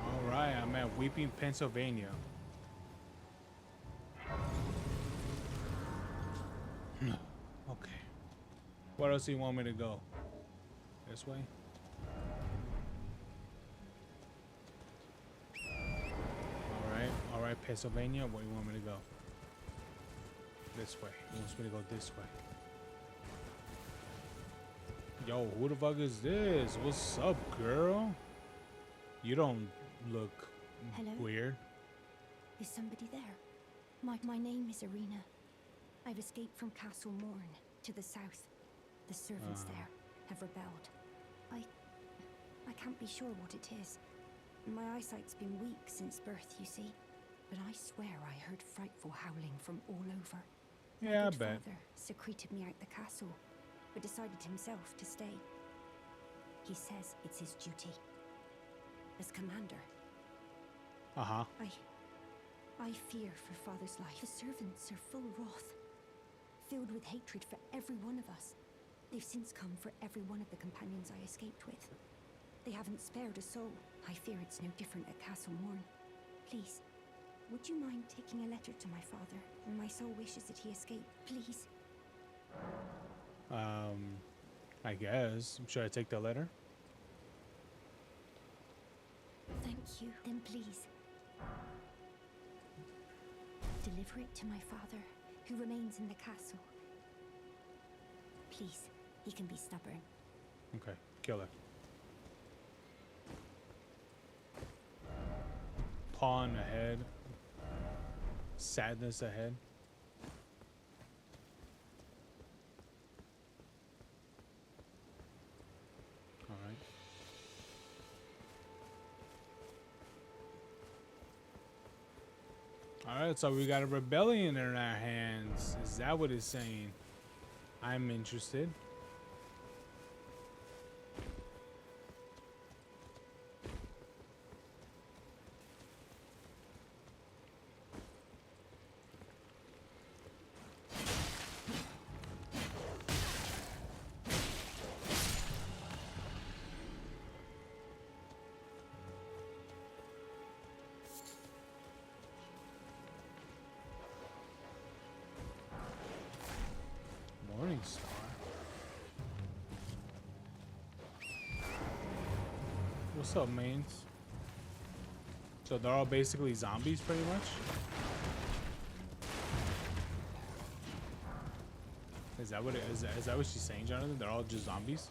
All right, I'm at Weeping, Pennsylvania. Okay. Where else do you want me to go? This way? Alright, Pennsylvania. Where do you want me to go? This way. He wants me to go this way. Yo, who the fuck is this? What's up, girl? You don't look Hello? weird. Is somebody there? My name is Irina. I've escaped from Castle Morn to the south. The servants there have rebelled. I can't be sure what it is. My eyesight's been weak since birth, you see. But I swear I heard frightful howling from all over. Yeah, I My good bet. father secreted me out the castle, but decided himself to stay. He says it's his duty. As commander, Uh-huh. I fear for father's life. The servants are full wrath, filled with hatred for every one of us. They've since come for every one of the companions I escaped with. They haven't spared a soul. I fear it's no different at Castle Morn. Please, would you mind taking a letter to my father? My soul wishes that he escape. Please. I guess. Should I take the letter? Thank you. Then please, deliver it to my father, who remains in the castle. Please, he can be stubborn. Okay, kill her. Pawn ahead. Sadness ahead. Alright. Alright, so we got a rebellion in our hands. Is that what it's saying? I'm interested. Morning Star. What's up, mains? So they're all basically zombies, pretty much? Is that what is that what she's saying, Jonathan? They're all just zombies?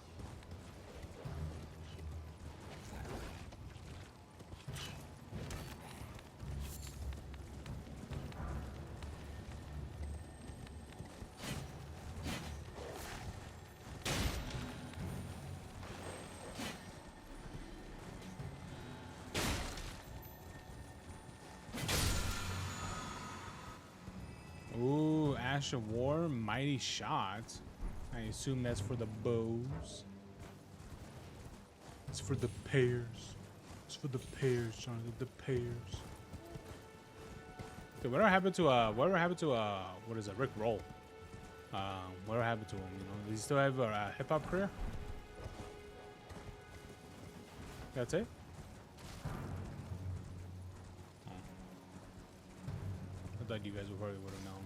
Ooh, Ash of War, Mighty Shot. I assume that's for the bows. It's for the pairs. It's for the pairs, Jonathan, the pairs. Okay, whatever happened to what is it, Rick Roll? Whatever happened to him, you know? Does he still have a hip hop career? That's it? Oh. I thought you guys probably would have known.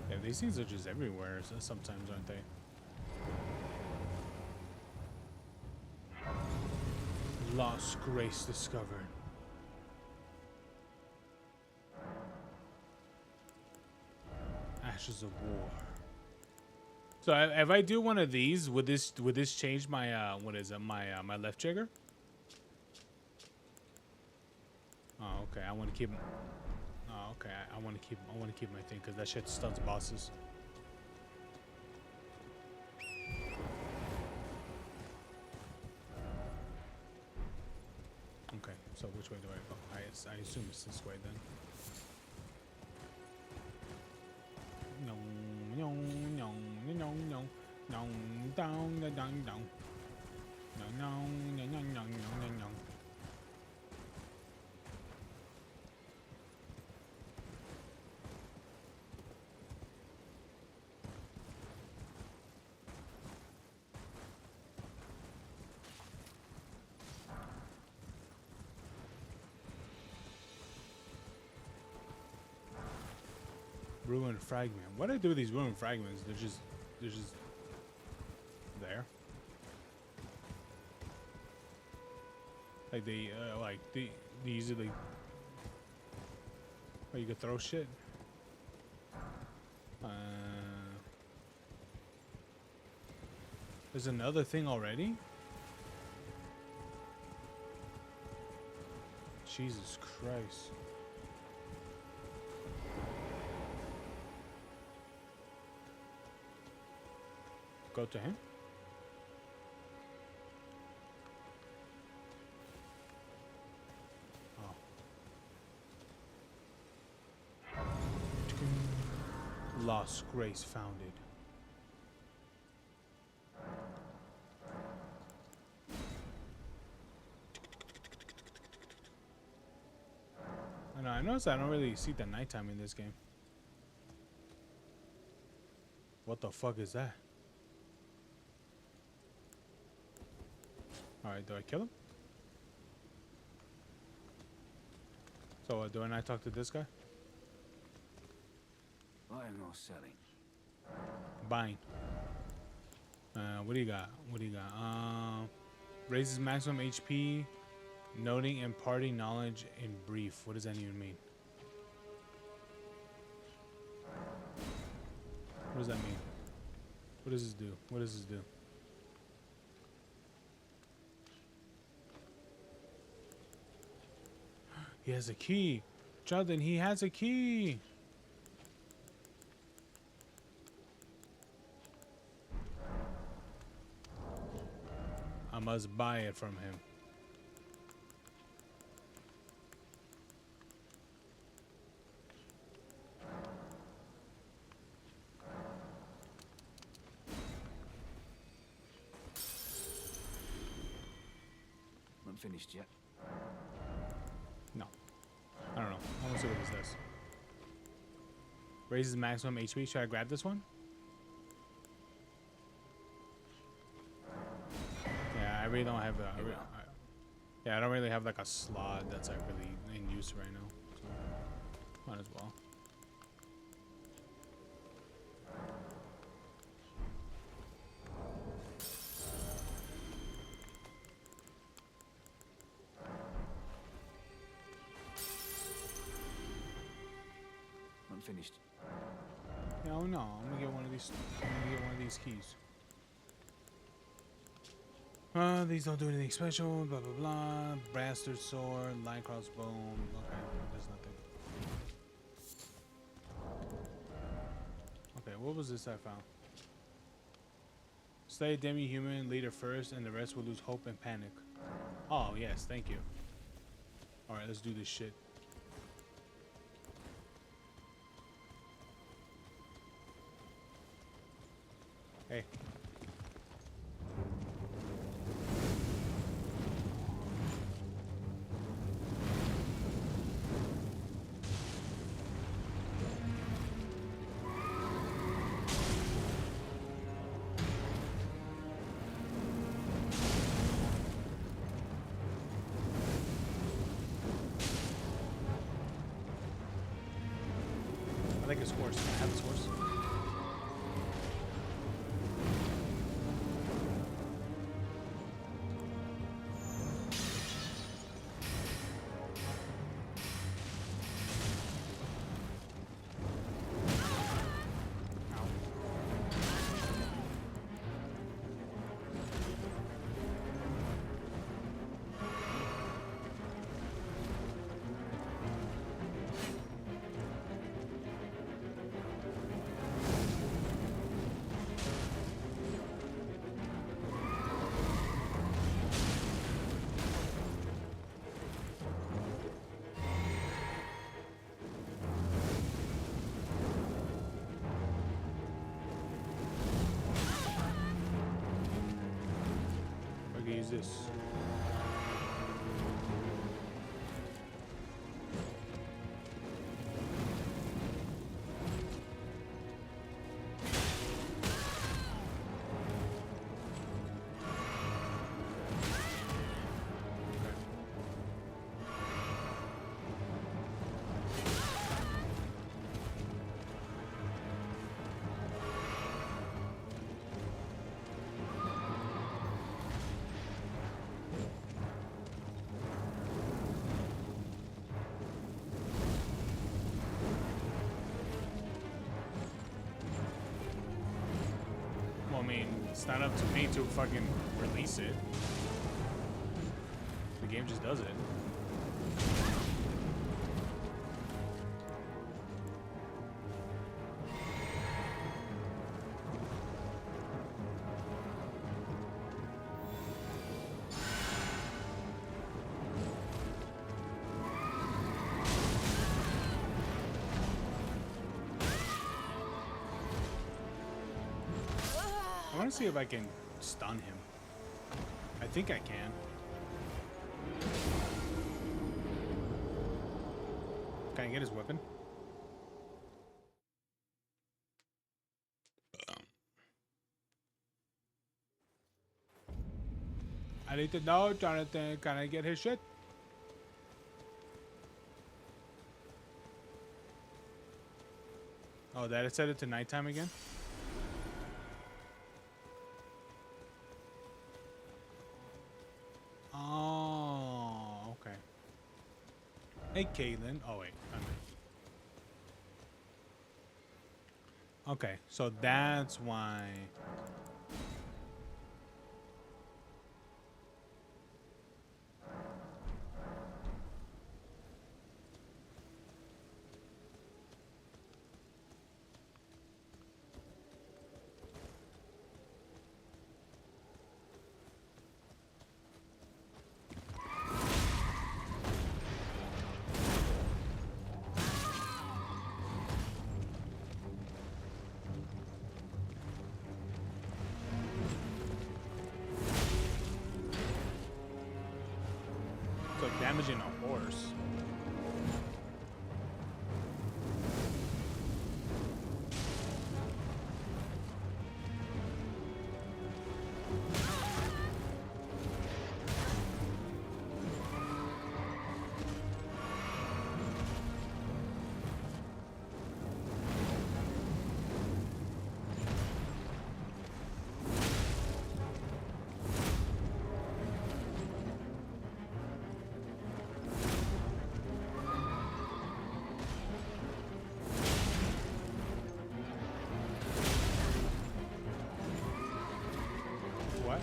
Yeah, these things are just everywhere sometimes, aren't they? Lost grace discovered. Ashes of War. So if I do one of these, would this change my what is it, my left trigger? Oh, okay. I want to keep. Oh, okay. I want to keep my thing because that shit stuns bosses. Okay. So which way do I go? I assume it's this way then. No, no, no, no, no, no, down, down, down, down. No, no, no, no, no, no, no. Ruined fragment. What do I do with these ruined fragments? They're just there. Like they easily. Oh, you could throw shit. There's another thing already? Jesus Christ. Go to him? Oh. Lost grace founded. I noticed I don't really see the nighttime in this game. What the fuck is that? Alright, do I kill him? So do I not talk to this guy? Buying or selling? Buying. What do you got? What do you got? Raises maximum HP, noting imparting knowledge in brief. What does that even mean? What does that mean? What does this do? What does this do? He has a key. Jonathan, he has a key. I must buy it from him. Not finished yet. No. I don't know. I want to see what this does. Raises maximum HP. Should I grab this one? Yeah, I really don't have the. Yeah, I don't really have like a slot that's like really in use right now. So might as well. Not finished. No, no. I'm gonna get one of these. I'm gonna get one of these keys. These don't do anything special. Blah blah blah. Bastard sword, light crossbow. Okay, there's nothing. Okay, what was this I found? Slay a demi-human leader first, and the rest will lose hope and panic. Oh yes, thank you. All right, let's do this shit. Hey. I like his horse. Can I have his horse? I can use this. It's not up to me to fucking release it. The game just does it. I want to see if I can stun him. I think I can. Can I get his weapon? I need to know, Jonathan. Can I get his shit? Oh, that it set it to nighttime again? Oh, okay. Hey, Caitlin. Oh, wait. Okay, so that's why. So damaging a horse. What?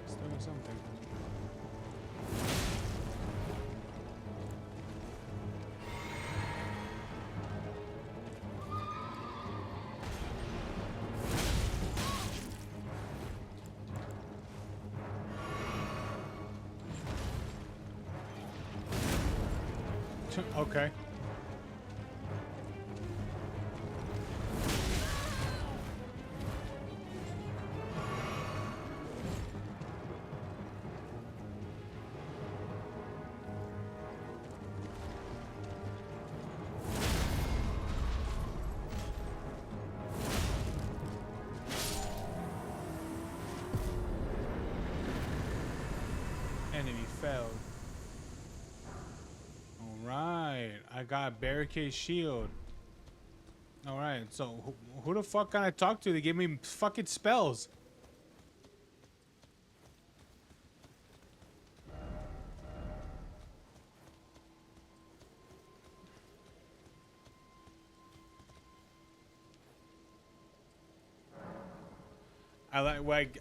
It's doing something. Okay. Enemy fell. Alright, I got barricade shield. Alright, so who the fuck can I talk to to give me fucking spells?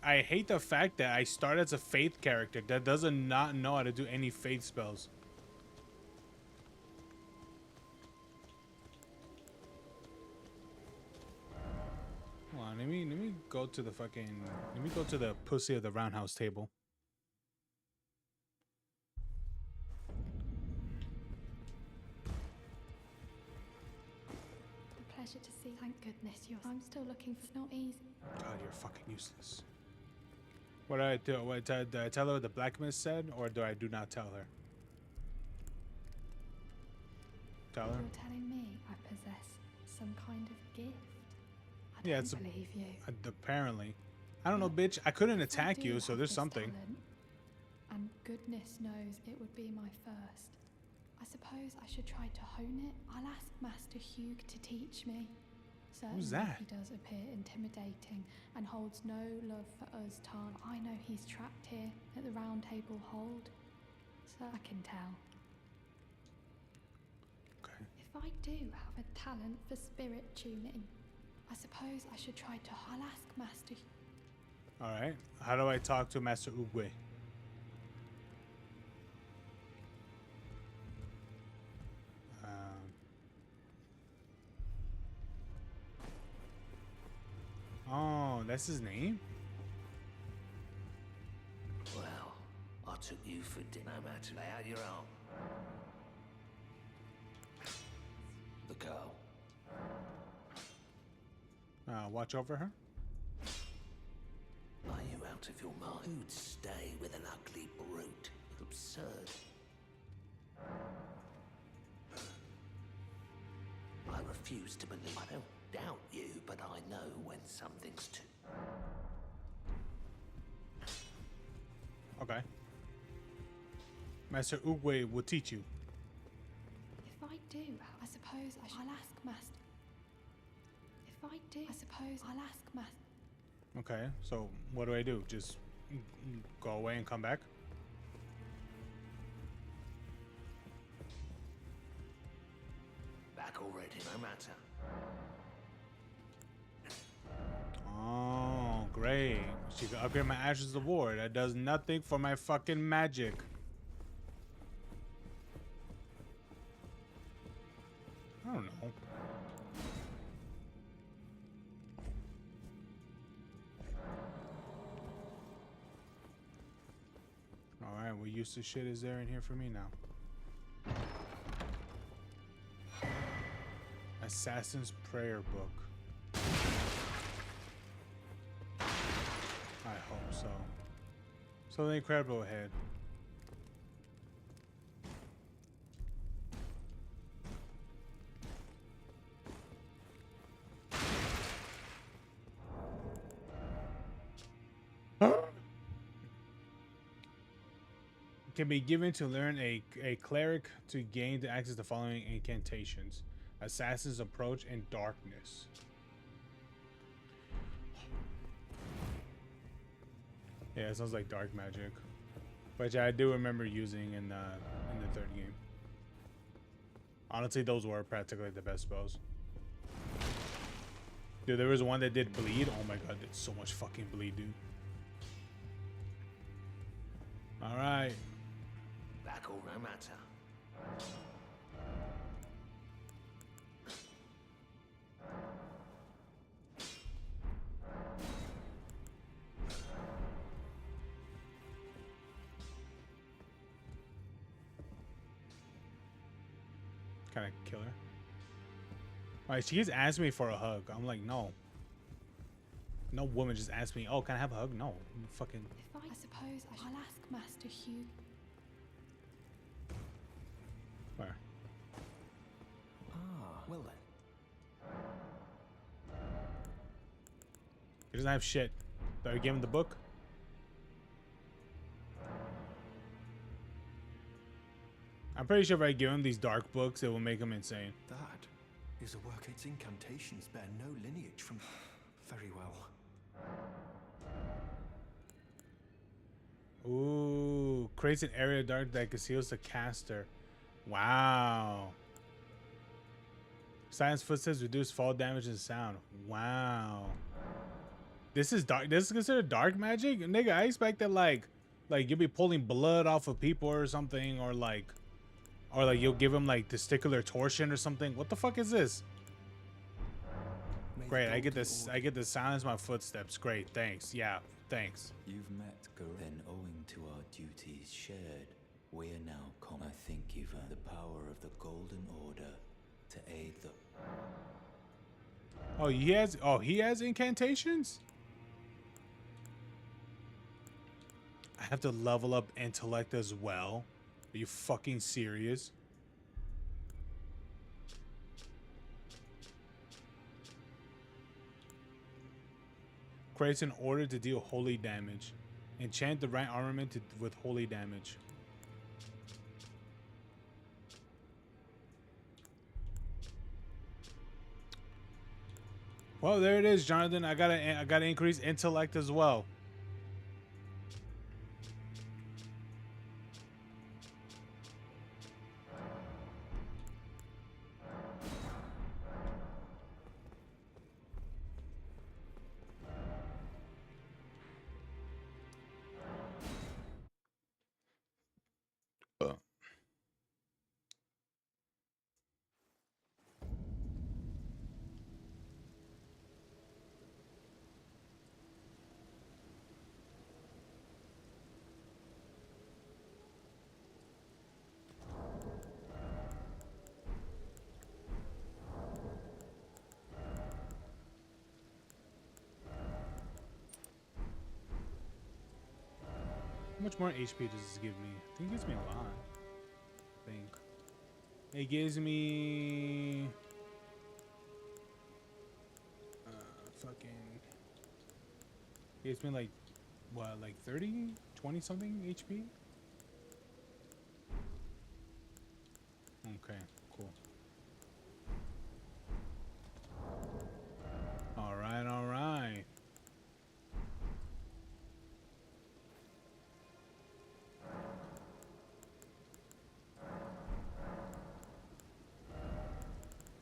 I hate the fact that I start as a faith character that doesn't not know how to do any faith spells. Hold on, let me go to the pussy of the roundhouse table. A pleasure to see. Thank goodness you're. I'm still looking for. It's not easy. God, you're fucking useless. What do I do? Do I tell her what the blacksmith said, or do I do not tell her? Tell her? You're telling me I possess some kind of gift? I Yeah, don't believe you. Apparently. I don't know, bitch. I couldn't attack you, so there's something. Talent, and goodness knows it would be my first. I suppose I should try to hone it. I'll ask Master Hugh to teach me. Certainly Who's that? he does appear intimidating and holds no love for us Tarn. I know he's trapped here at the Round Table Hold, so I can tell. If I do have a talent for spirit tuning, I suppose I should try to. I'll ask Master. All right. How do I talk to Master Ugwe? Oh, that's his name? Well, I took you for dinner, matter. Lay out your arm. The girl. Watch over her? Are you out of your mind? Who'd stay with an ugly brute? Absurd. I refuse to believe. I don't doubt you, but I know when something's too. Okay. Master Ugwe will teach you. If I do, I suppose I'll ask Master. If I do, I suppose I'll ask Master. Okay, so what do I do? Just go away and come back? Back already, no matter. Oh, great. She can upgrade my Ashes of War. That does nothing for my fucking magic. I don't know. Alright, what useless shit is there in here for me now? Assassin's Prayer Book. I hope so. So the Incredible Head. Can be given to learn a cleric to gain the access to the following incantations: Assassin's Approach and Darkness. Yeah, it sounds like dark magic, which I do remember using in the third game. Honestly, those were practically the best spells. Dude, there was one that did bleed. Oh my god, did so much fucking bleed, dude. All right. Back all no matter. Kind of kill her. Alright, she just asked me for a hug. I'm like, no. No woman just asked me, oh, can I have a hug? No. Fucking. If I suppose I'll ask Master Hugh. Where? Ah, well then. He doesn't have shit. Do I give him the book? I'm pretty sure if I give him these dark books, it will make him insane. That is a work. Its incantations bear no lineage from. Very well. Ooh, creates an area of dark that conceals the caster. Wow. Silence footsteps reduce fall damage and sound. Wow. This is dark. This is considered dark magic, nigga. I expected like you'll be pulling blood off of people or something, or like you'll give them like testicular torsion or something. What the fuck is this? Great, I get this. I get to silence my footsteps. Great, thanks. Yeah, thanks. You've met Then, owing to our duties shared, we are now I think you've earned the power of the Golden Order to aid the. Oh, he has. Oh, he has incantations. I have to level up intellect as well. Are you fucking serious? Creates an order to deal holy damage. Enchant the right armament with holy damage. Well, there it is, Jonathan. I gotta increase intellect as well. How much more HP does this give me? I think it gives me a lot. I think. It gives me... fucking... It gives me like, what, like 30? 20 something HP? Okay, cool. Alright, alright.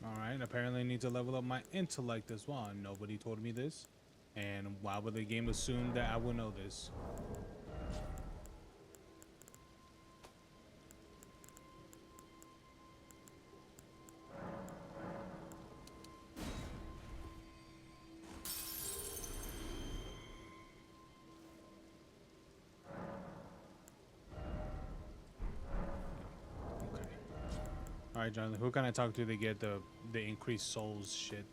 Alright, apparently I need to level up my intellect as well. Nobody told me this. And why would the game assume that I would know this? Alright, Jonathan, who can I talk to get the increased souls shit?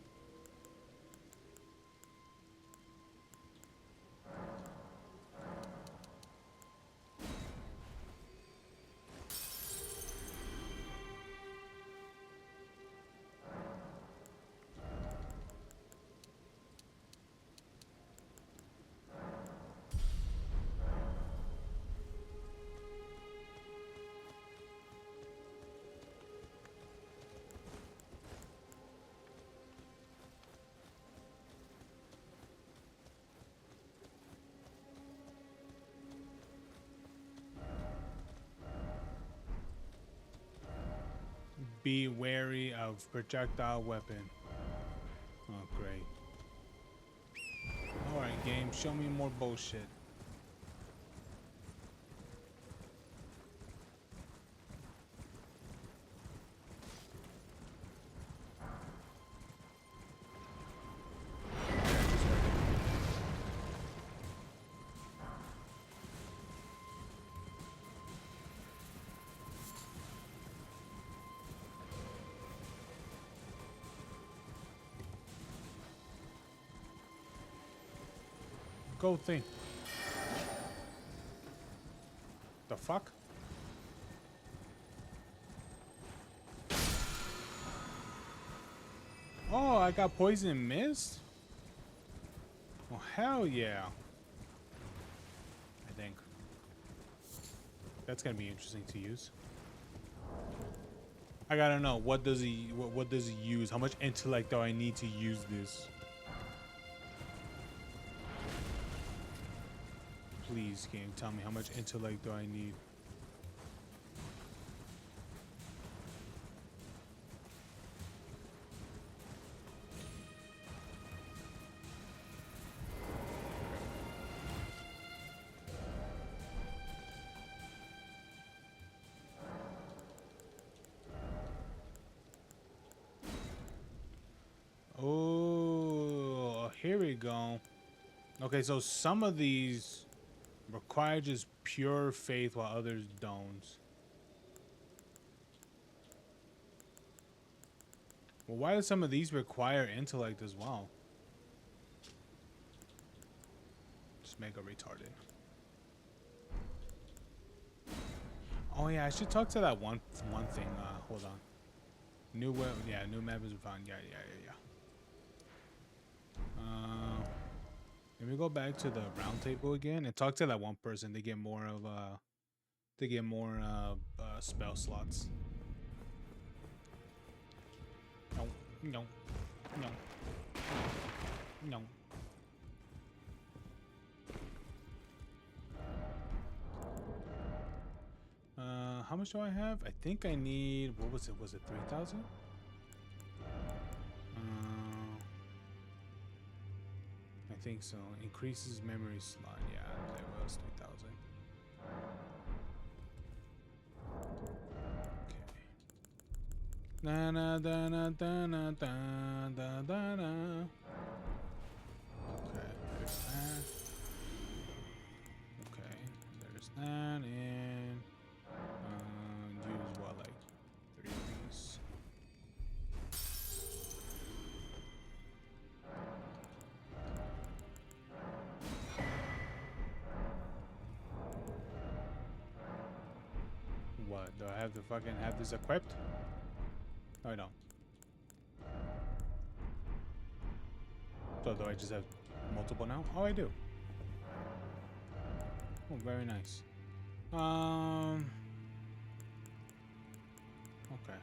Be wary of projectile weapon. Oh, great. Alright, game, show me more bullshit. Go thing. The fuck? Oh, I got poison mist? Oh, hell yeah. I think. That's gonna be interesting to use. I gotta know, what does he use? How much intellect do I need to use this? Please, game, tell me how much intellect do I need? Oh, here we go. Okay, so some of these require just pure faith while others don't. Well, why do some of these require intellect as well? Just mega retarded. Oh yeah, I should talk to that one thing. Hold on. New web, yeah, new map is found. Yeah. Let me go back to the round table again and talk to that one person. They get more of spell slots. No. How much do I have? I think I need, what was it? Was it 3,000? I think so. Increases memory slot. Yeah, there was 3,000. Okay. Da na da na da na da da da da. Okay, there's that. Okay, there's that, and use what, like 3 of these. Do I have to fucking have this equipped? No, I don't. So do I just have multiple now? Oh, I do. Oh, very nice. Okay.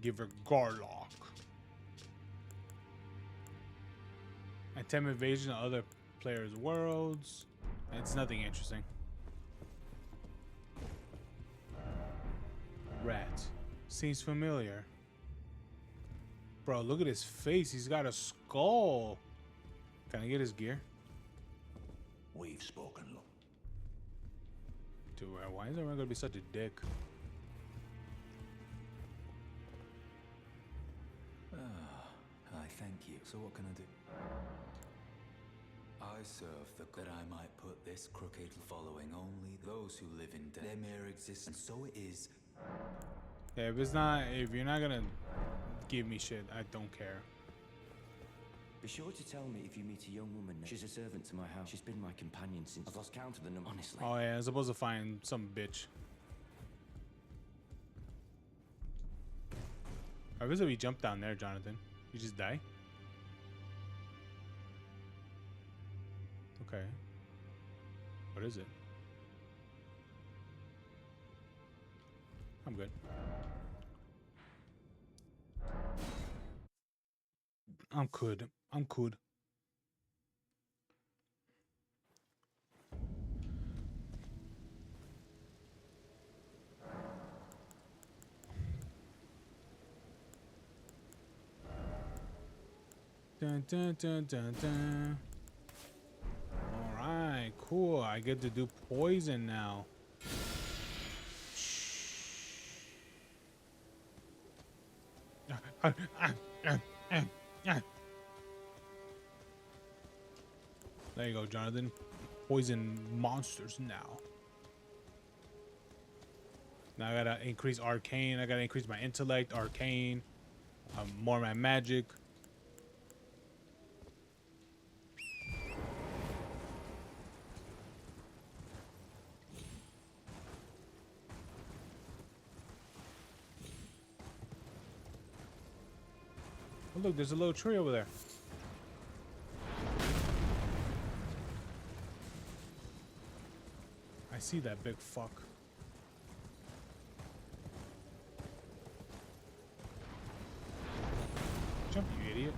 Give her Garlock. Attempt invasion of other players' worlds. It's nothing interesting. Rat. Seems familiar. Bro, look at his face. He's got a skull. Can I get his gear? We've spoken. Dude, why is everyone gonna be such a dick? I thank you. So what can I do? I serve the that I might put this crooked following only those who live in death. Their mere existence. So it is. Yeah, if you're not gonna give me shit, I don't care. Be sure to tell me if you meet a young woman. She's a servant to my house. She's been my companion since I've lost count of the number, honestly. Oh yeah, I'm supposed to find some bitch. I wish we jumped down there, Jonathan. You just die? Okay. What is it? I'm good. I'm good. I'm good. Dun, dun, dun, dun, dun. All right, cool. I get to do poison now. There you go, Jonathan. Poison monsters now. Now I gotta increase arcane. I gotta increase my intellect, arcane, more my magic. Oh, look, there's a little tree over there. I see that big fuck. Jump, you idiot.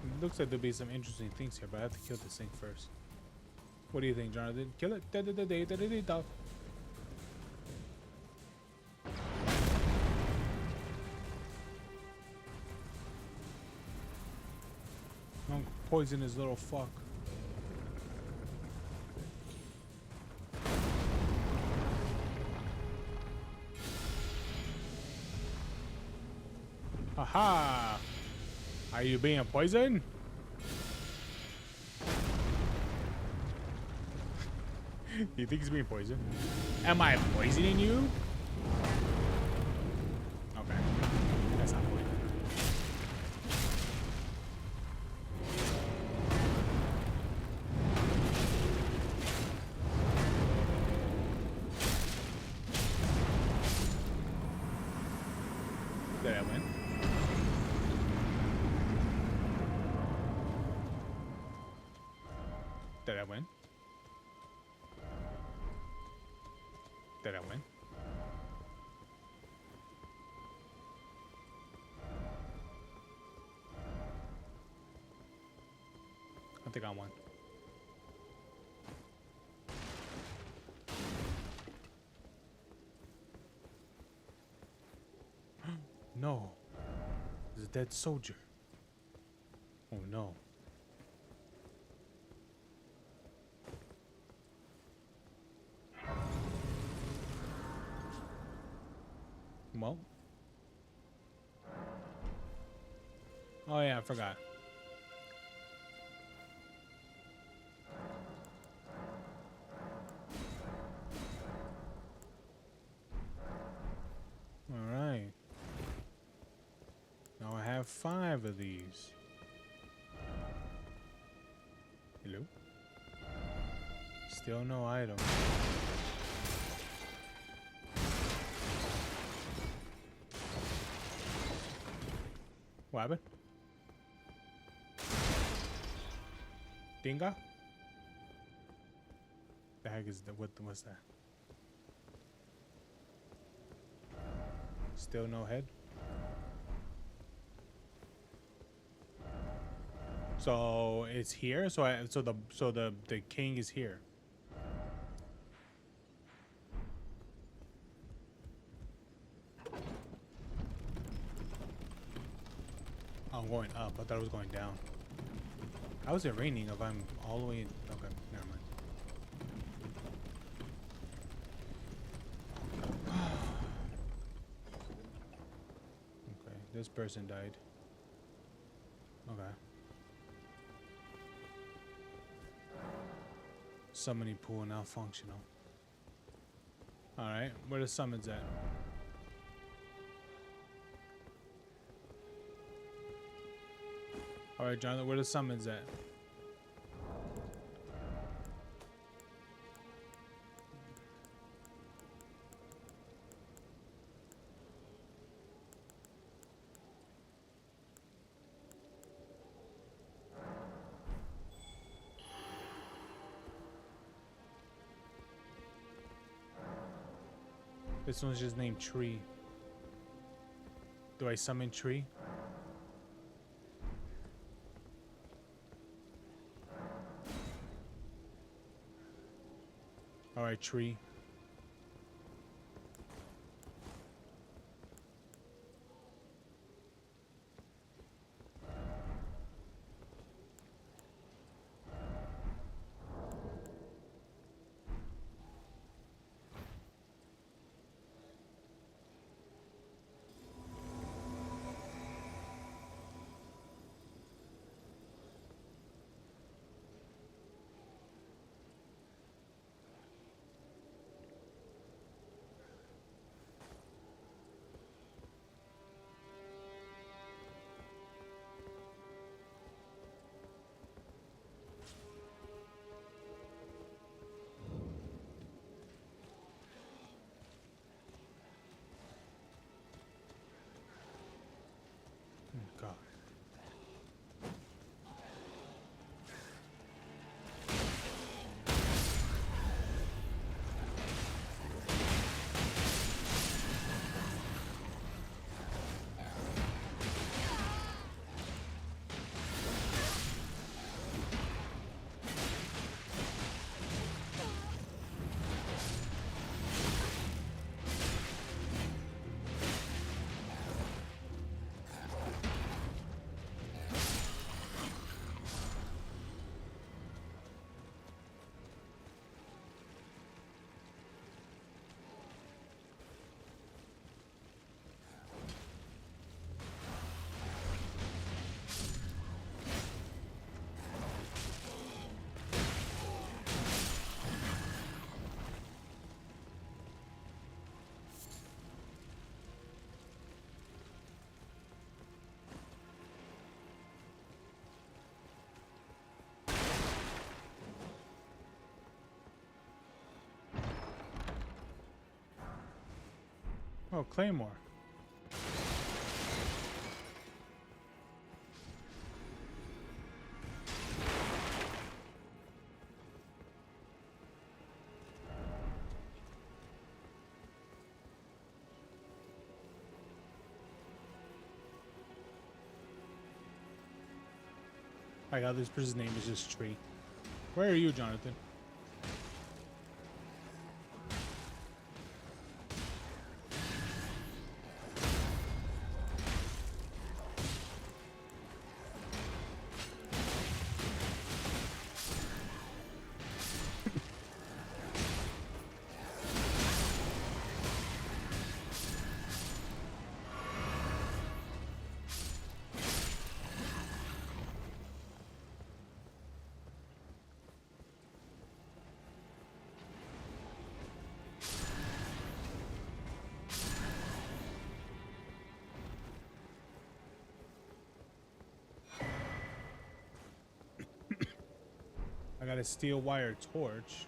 It looks like there'll be some interesting things here, but I have to kill this thing first. What do you think, Jonathan? Kill it. Don't poison his little fuck. Haha! Are you being poisoned? You think he's being poisoned? Am I poisoning you? Okay. That's not poison. Did I win? Did I win? Did I win? I think I won. No. There's a dead soldier. Oh no. Well. Oh yeah, I forgot. All right. Now I have 5 of these. Hello? Still no item. What happened? Dinga? The heck is that? What's that? Still no head? So it's here. So the king is here. Oh, I'm going up. I thought it was going down. How is it raining if I'm all the way in? Okay, never mind. Okay, this person died. Okay. Summoning pool now functional. Alright, where the summons at? Alright, Jonathan, where the summons at? This one's just named Tree. Do I summon Tree? Alright, Tree. God. Oh, Claymore. I got this person's name is just Tree. Where are you, Jonathan? got a steel wire torch.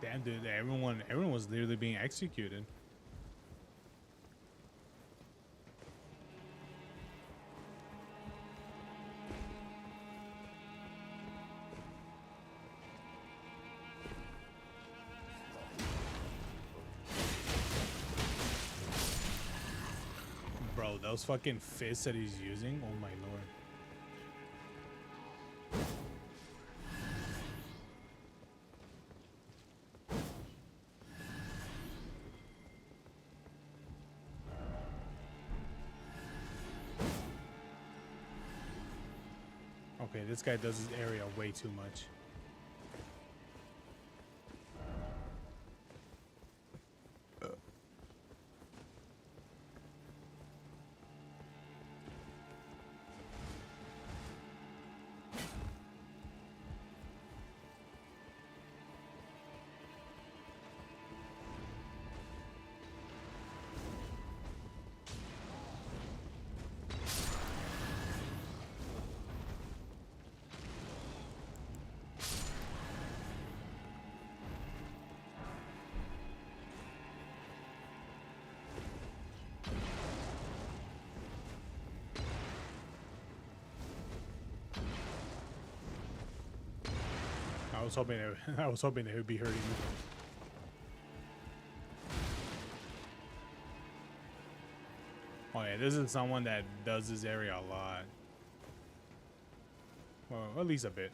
Damn, dude, everyone was literally being executed. Bro, those fucking fists that he's using, oh my lord. Okay, this guy does his area way too much. I was hoping they would be hurting me. Oh yeah, this is someone that does this area a lot. Well, at least a bit.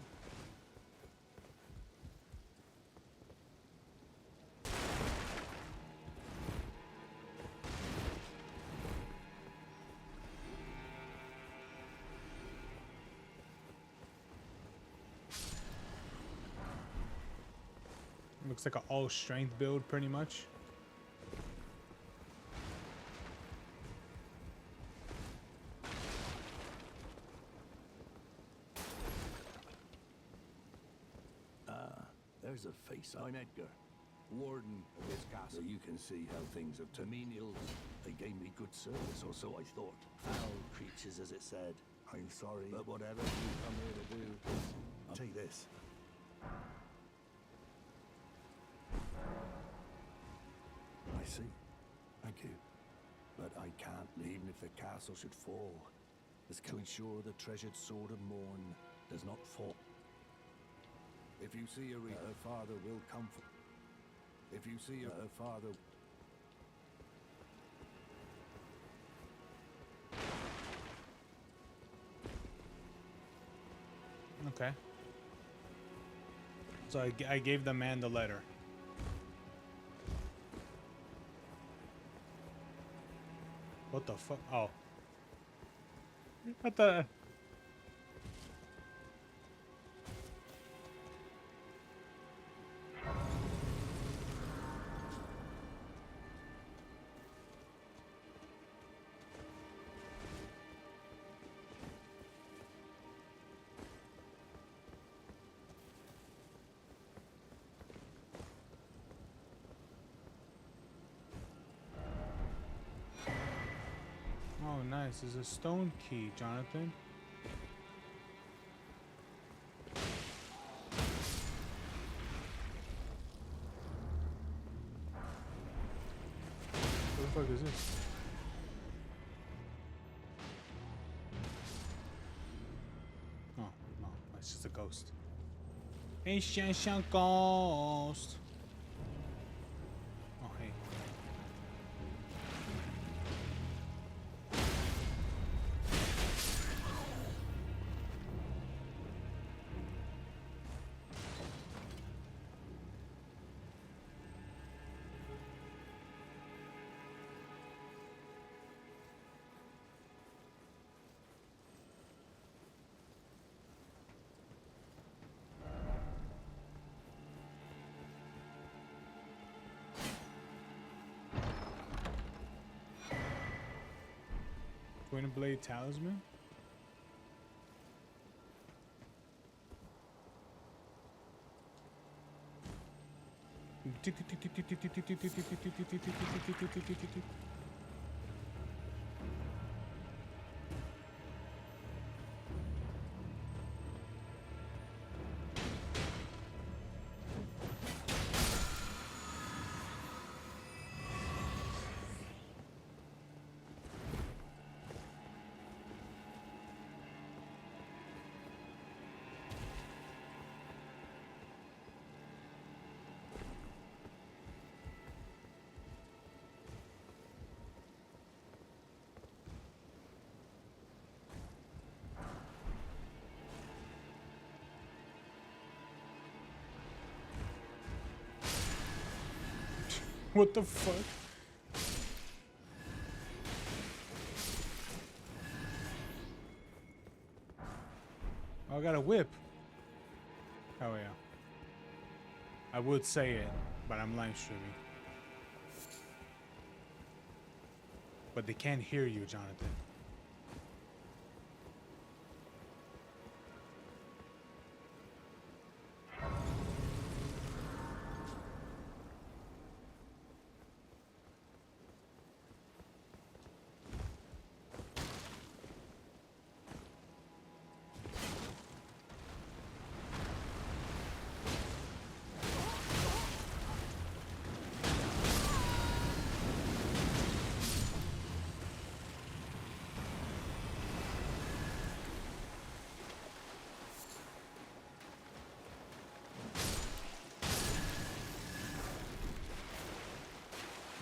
Looks like an all-strength build, pretty much. There's a face. I'm Edgar, warden of this castle. You can see how things are to menials. They gave me good service, or so I thought. Foul creatures, as it said. I'm sorry, but whatever you come here to do, I'll take this. I see. Thank you. But I can't leave, even if the castle should fall. It's to ensure the treasured sword of Morn does not fall. If you see her father will come for. If you see her father. Okay. So I gave the man the letter. What the fuck? Oh. What the? Oh, nice. There's a stone key, Jonathan. What the fuck is this? Oh, no. It's just a ghost. Ancient ghost. Oh, hey. Twin Blade Talisman? What the fuck? Oh, I got a whip. Oh yeah. I would say it, but I'm live streaming. But they can't hear you, Jonathan.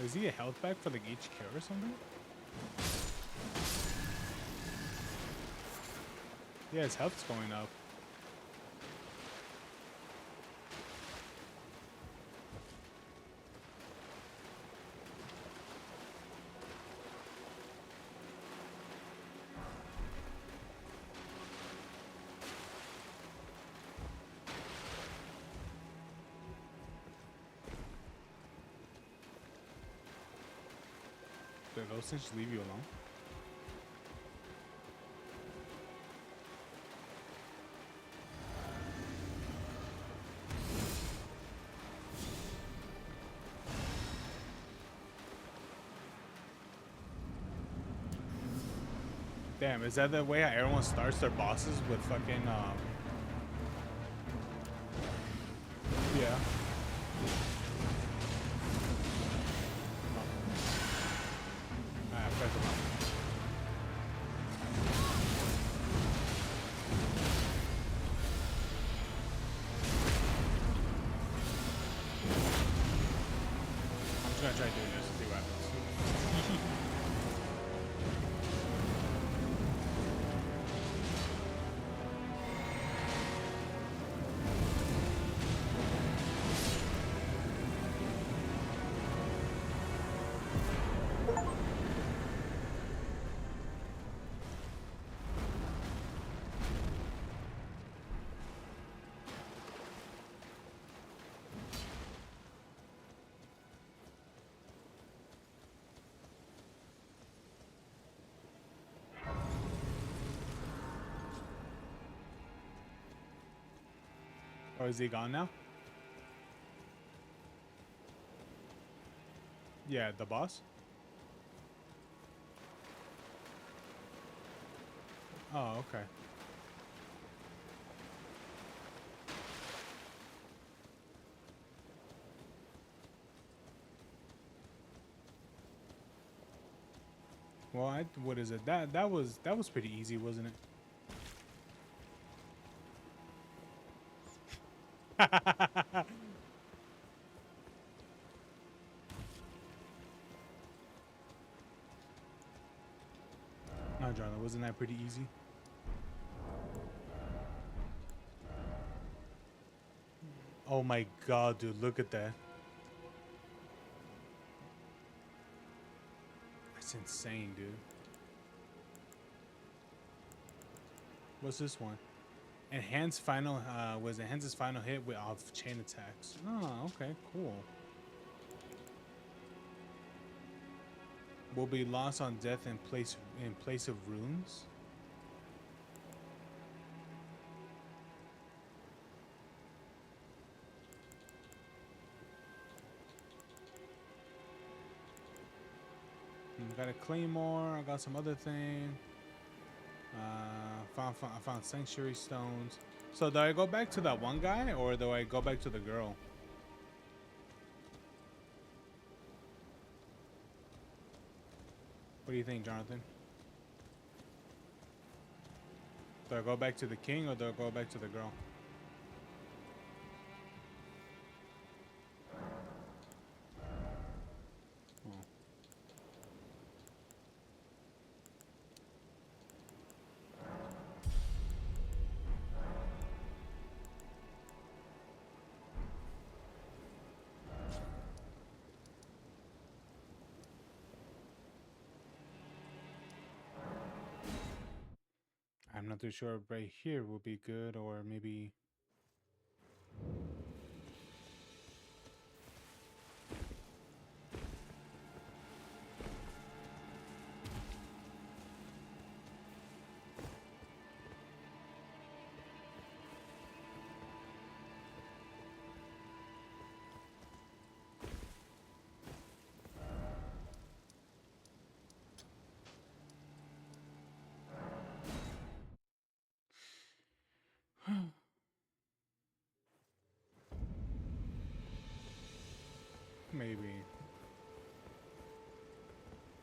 Is he a health pack for like each kill or something? Yeah, his health's going up. Do those things just leave you alone? Damn, is that the way how everyone starts their bosses with fucking yeah. Alright, press them up. I'm just gonna try doing this and see what happens. Or is he gone now? Yeah, the boss? Oh, okay. Well, what is it? That was pretty easy, wasn't it? No, Jonathan, wasn't that pretty easy? Oh my god, dude, look at that. That's insane, dude. What's this one? Enhance final was enhances final hit with off chain attacks. Oh, okay, cool. Will be lost on death in place of runes. Got a claymore. I got some other thing. I found sanctuary stones. So do I go back to that one guy or do I go back to the girl? What do you think, Jonathan? Do I go back to the king or do I go back to the girl? Oh. not too sure if right here will be good or maybe. Maybe.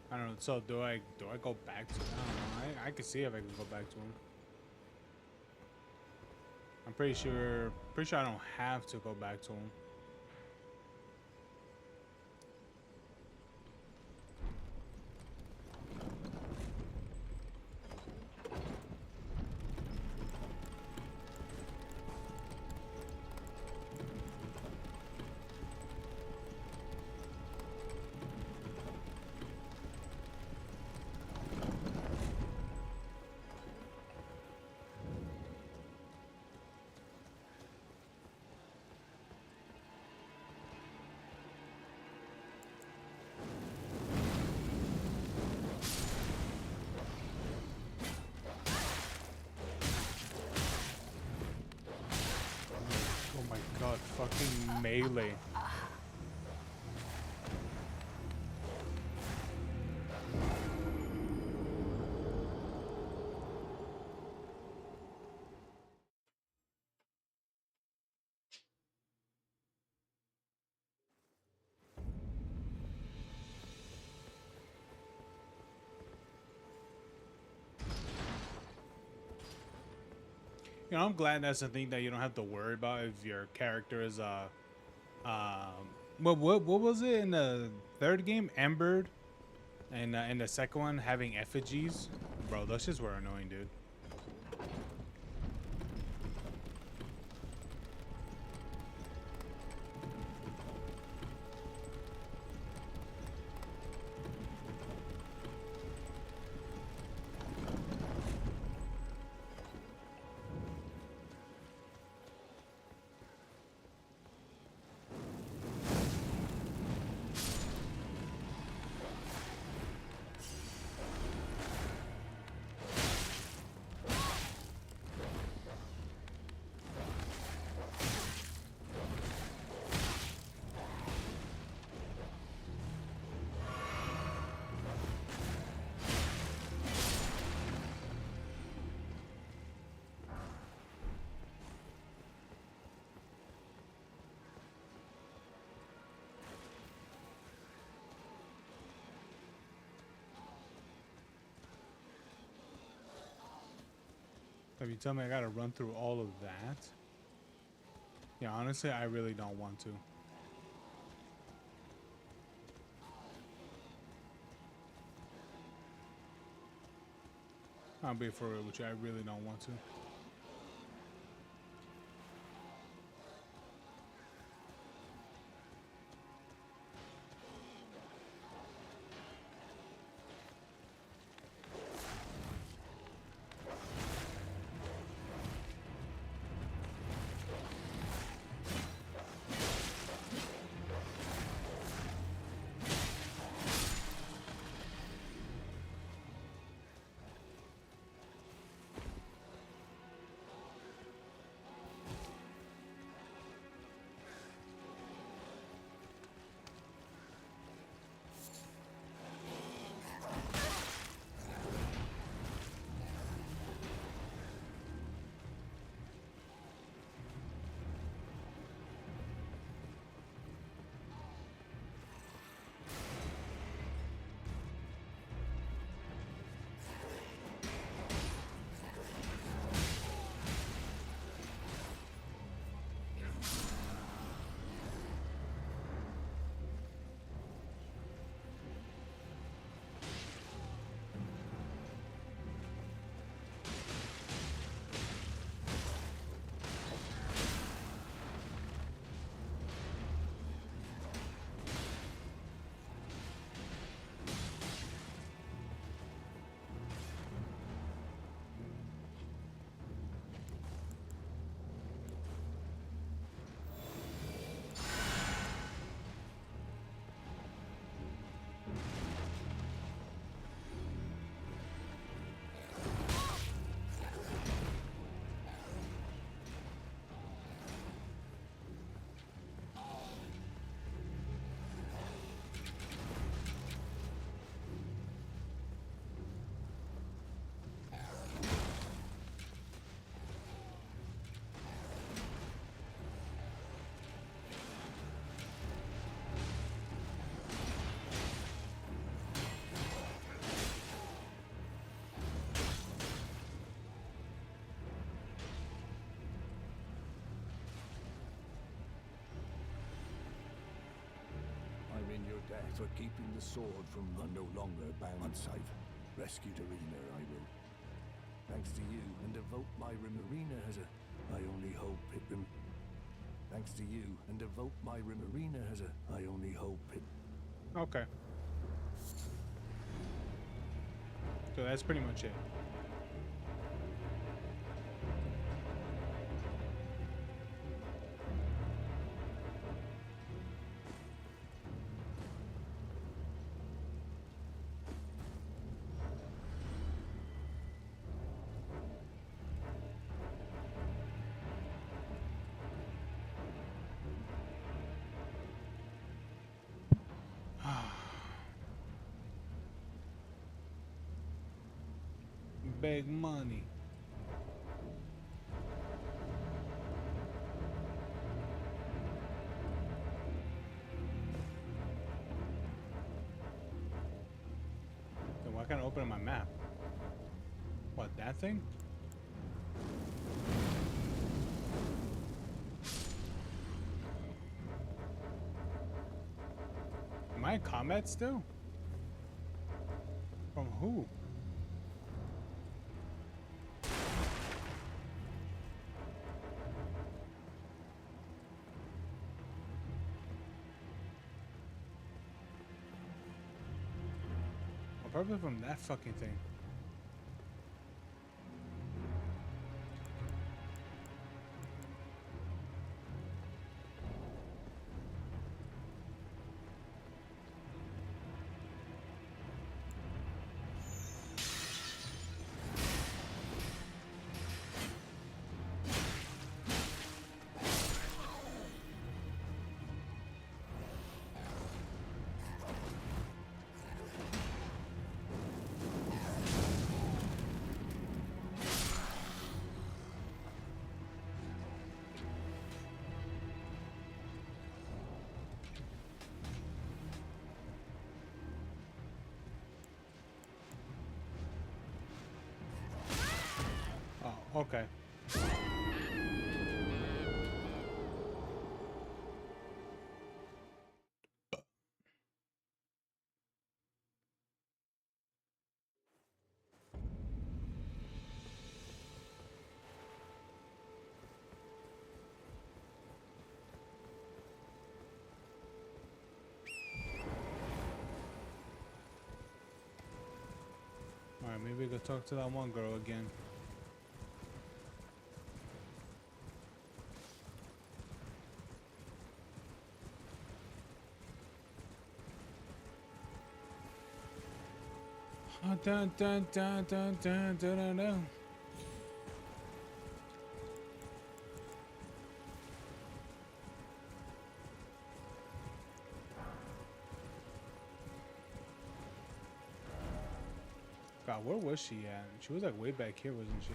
I don't know. So do I go back to? I don't know. I can see if I can go back to him. I'm pretty sure I don't have to go back to him. Oh my god, fucking melee. You know, I'm glad that's the thing that you don't have to worry about if your character is what was it in the third game, Embered, and in the second one having effigies, bro. Those just were annoying, dude. If you tell me I gotta run through all of that, yeah, honestly, I really don't want to. I'll be for real with you. I really don't want to. death for keeping the sword from I'm no longer bound. Unsafe. Rescued Arena, I will. Thanks to you, and devote my Arena has a... I only hope it... Thanks to you, and devote my Arena has a... I only hope it... Okay. So that's pretty much it. Big money. Then why can't I open my map? What, that thing? Am I in combat still? From who? Probably from that fucking thing. Oh, okay. Alright, maybe we could talk to that one girl again. Dun, dun, dun, dun, dun, dun, dun, dun. God, where was she at? She was like way back here, wasn't she?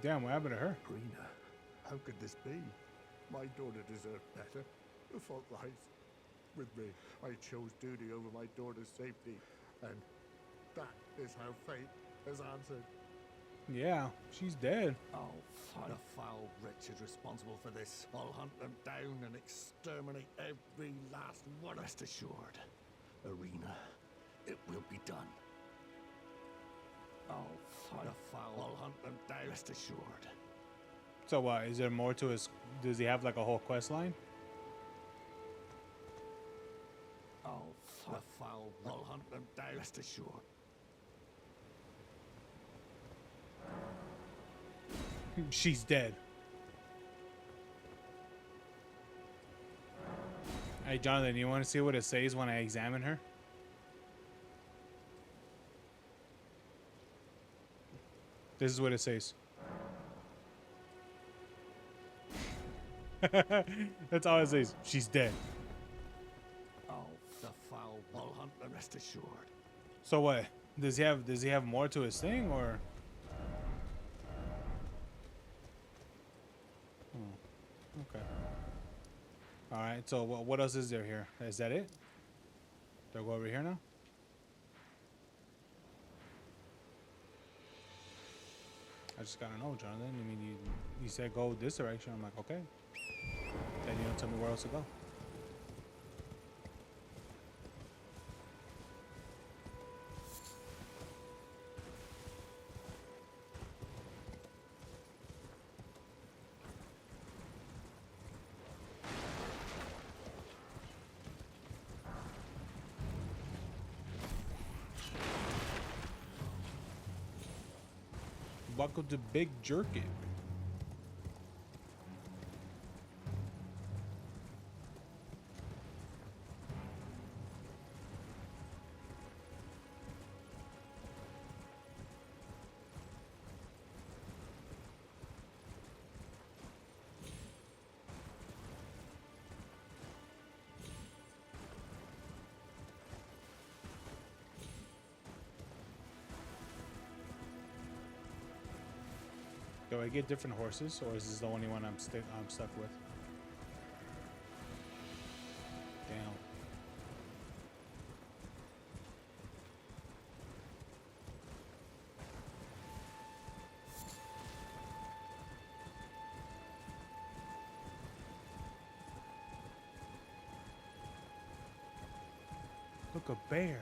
Damn, what happened to her? Rena, how could this be? My daughter deserved better. The fault lies with me. I chose duty over my daughter's safety, and that is how fate has answered. Yeah, she's dead. Oh, the foul wretch is responsible for this. I'll hunt them down and exterminate every last one. Rest assured, Arena, it will be done. Oh, the foul. I'll hunt them down. Rest assured. So what? Is there more to his? Does he have like a whole quest line? Oh, the foul. I'll hunt them down. Rest assured. She's dead. Hey, Jonathan, you want to see what it says when I examine her? This is what it says. That's all it says. She's dead. Oh, the foul will hunt the rest assured. So what? Does he have more to his thing or? Okay. All right. So what else is there here? Is that it? Do I go over here now? I just gotta know, Jonathan. I mean, you said go this direction. I'm like, okay. Then you don't tell me where else to go. Buckle to Big Jerkin. Do I get different horses, or is this the only one I'm stuck with? Damn. Look, a bear.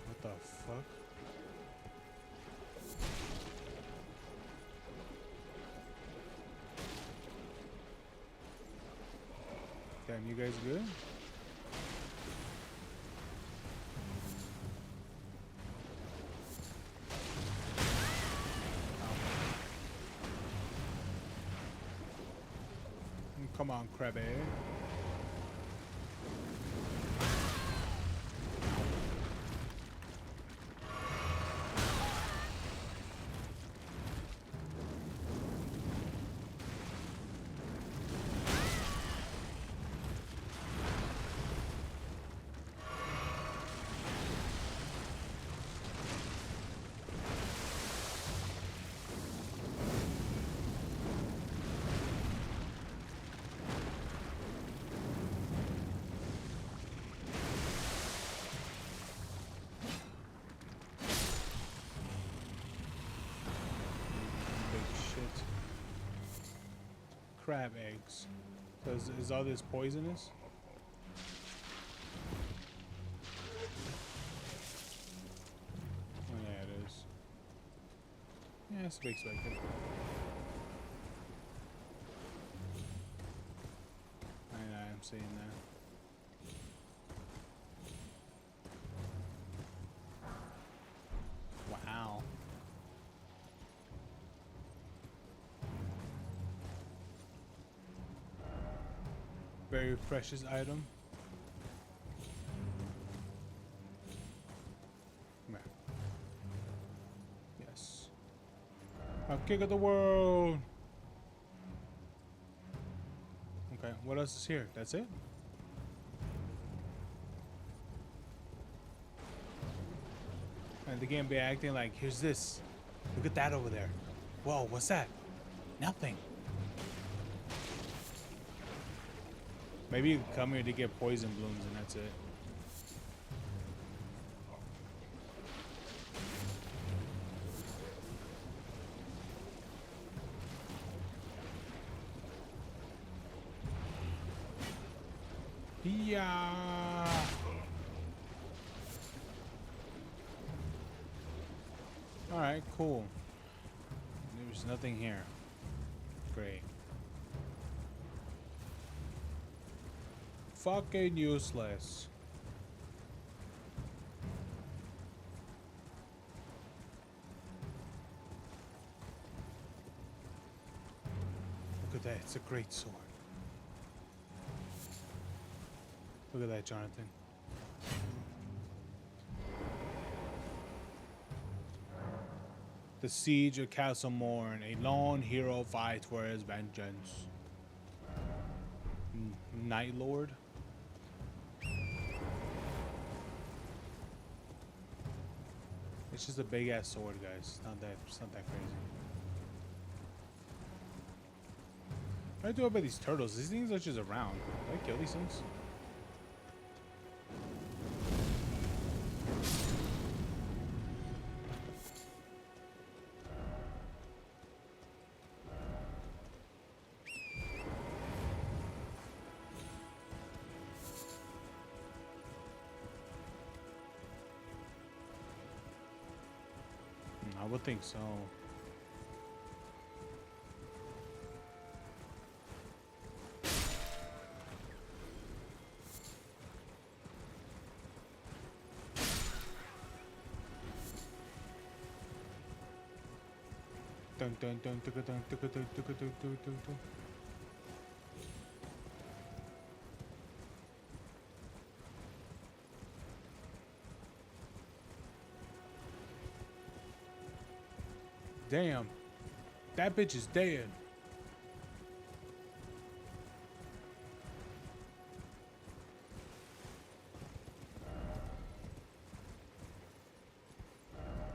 What the fuck? Damn, you guys good? Come on, Krabby. Crab eggs. So is all this poisonous? Oh yeah, it is. Yeah, that's to be expected. I'm seeing that. Wow. Very precious item. Come here. Yes. Our king of the world. Okay, what else is here? That's it? And the game be acting like, here's this. Look at that over there. Whoa, what's that? Nothing. Maybe you come here to get poison blooms and that's it. Yeah. All right, cool. There's nothing here. Great. fucking useless. Look at that, it's a great sword. Look at that, Jonathan. The Siege of Castle Morn, a lone hero fights for his vengeance. Night Lord. It's just a big ass sword, guys. It's not that crazy. What do I do about these turtles? These things are just around. Do I kill these things? I would think so. Dun dun dun dun dun dun dun dun dun dun dun dun. Damn, that bitch is dead.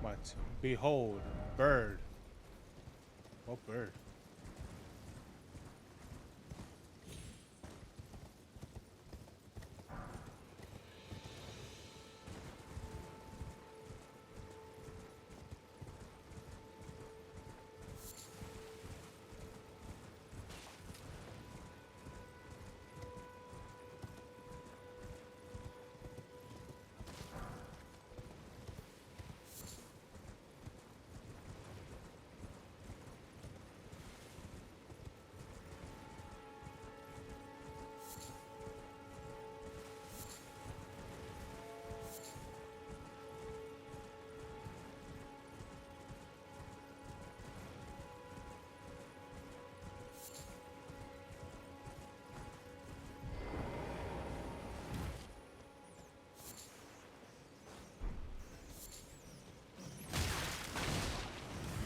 What? Behold, bird. What bird?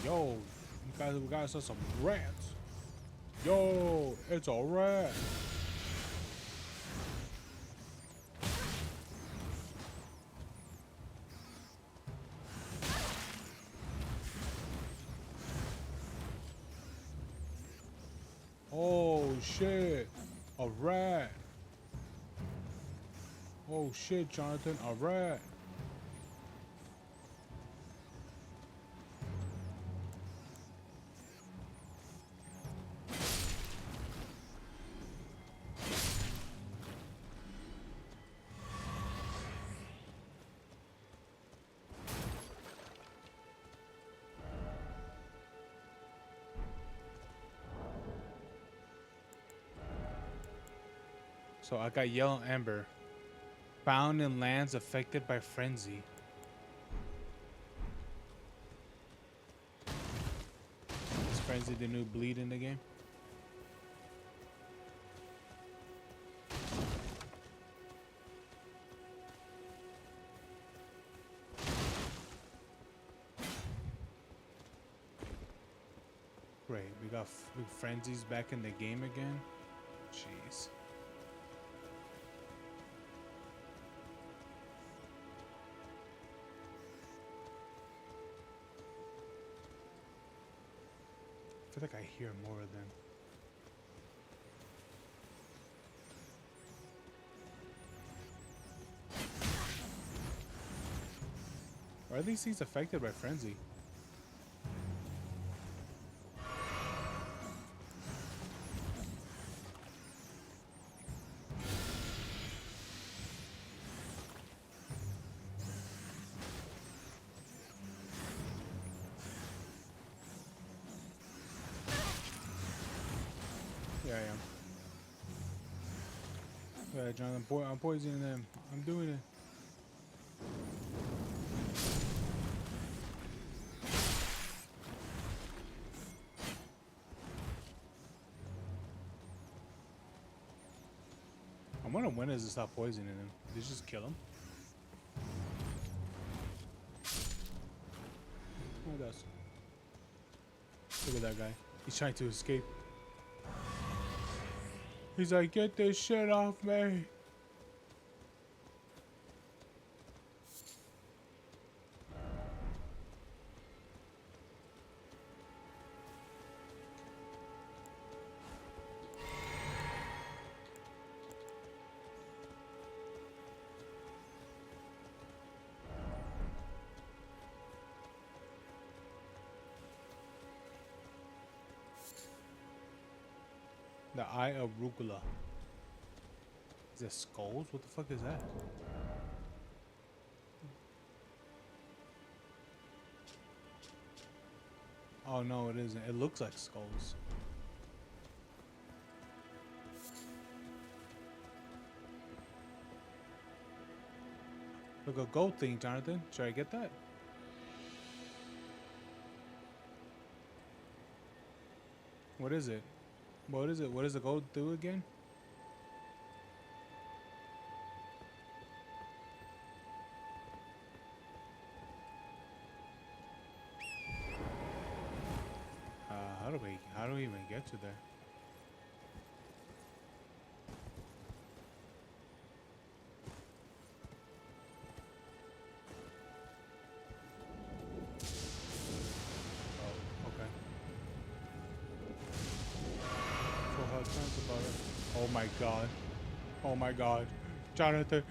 Yo, we got some rats. Yo, it's a rat. Oh shit, a rat. Oh shit, Jonathan, a rat. So I got Yellow Ember. Found in lands affected by frenzy. Is frenzy the new bleed in the game? Great, we got frenzies back in the game again. Jeez. I feel like I hear more of them. Or are these things affected by frenzy? Yeah, I am. Yeah, John, I'm poisoning them. I'm doing it. I wonder when does it stop poisoning him? Did it just kill him? Oh, it does. Look at that guy. He's trying to escape. He's like, get this shit off me. The Eye of Rugula. Is that skulls? What the fuck is that? Oh no, it isn't. It looks like skulls. Look, a gold thing, Jonathan. Should I get that? What is it? What is it? What does the gold do again? How do we even get to there? Oh, okay. So how sounds about it? Oh my god. Oh my god. Jonathan.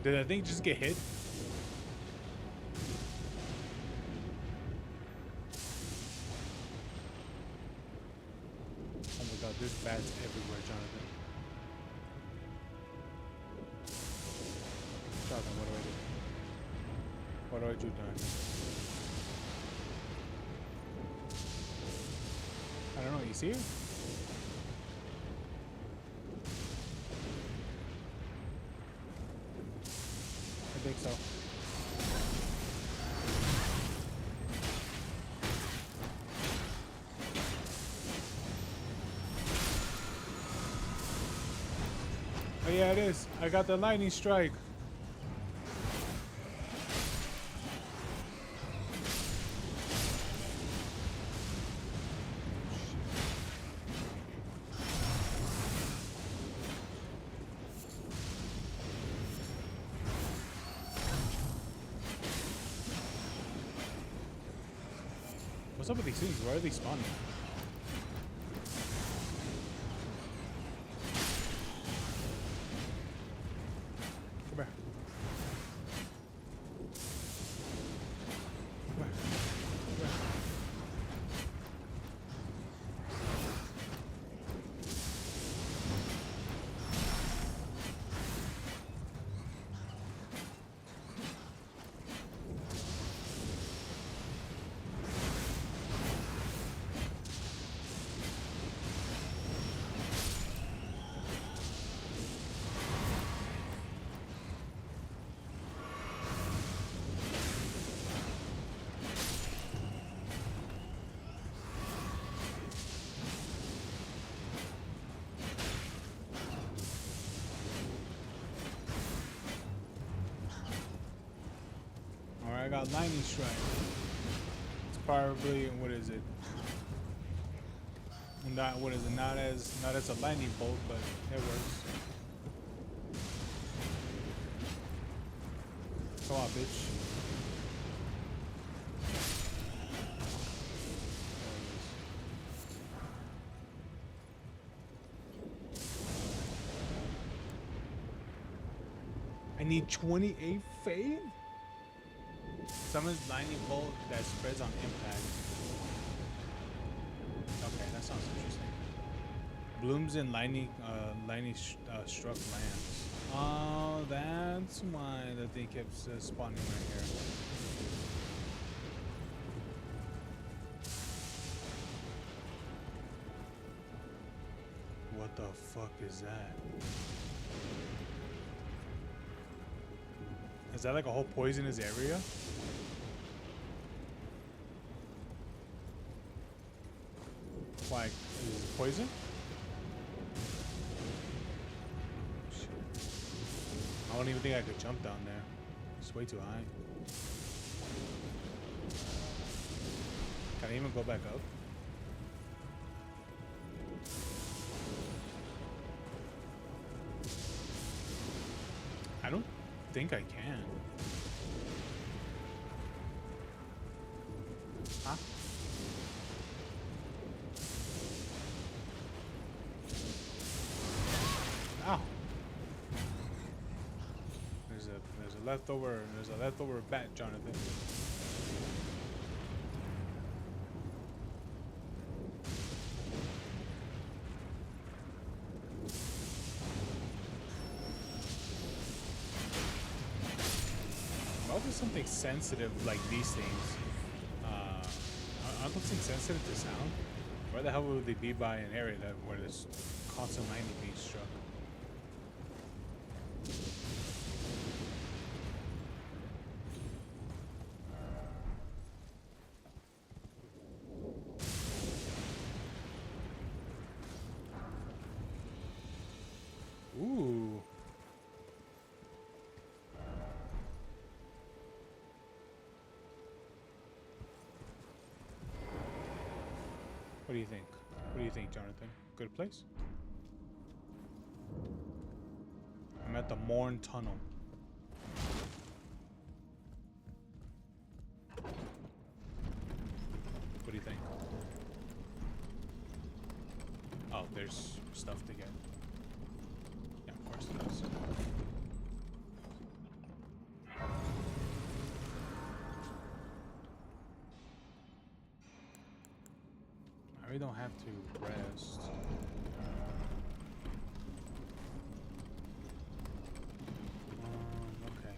Did that thing just get hit? Oh my god, there's bats everywhere, Jonathan. Jonathan, what do I do? What do I do, Jonathan? I don't know, you see it? I think so. Oh yeah, it is. I got the lightning strike. What's up with these things? Why are they spawning? Come here. Come here. Come here. Alright, I got lightning strike. It's probably, what is it? Not, what is it? Not as a lightning bolt, but it works. Come on, bitch. I need 28 faith? Summons lightning bolt that spreads on impact. Okay, that sounds interesting. Blooms in lightning struck lands. Oh, that's why the thing kept spawning right here. fuck is that? Is that like a whole poisonous area? Like, is it poison? Shit. I don't even think I could jump down there. It's way too high. Can I even go back up? I don't think I can. Huh? Ow. There's a leftover bat, Jonathan. What is something sensitive like these things? Aren't those things sensitive to sound? Where the hell would they be by an area where there's constant lightning being struck? Ooh. What do you think? What do you think, Jonathan? Good place? I'm at the Morn Tunnel. What do you think? Oh, there's stuff to get. Yeah, of course there is. I really don't have to rest. Okay.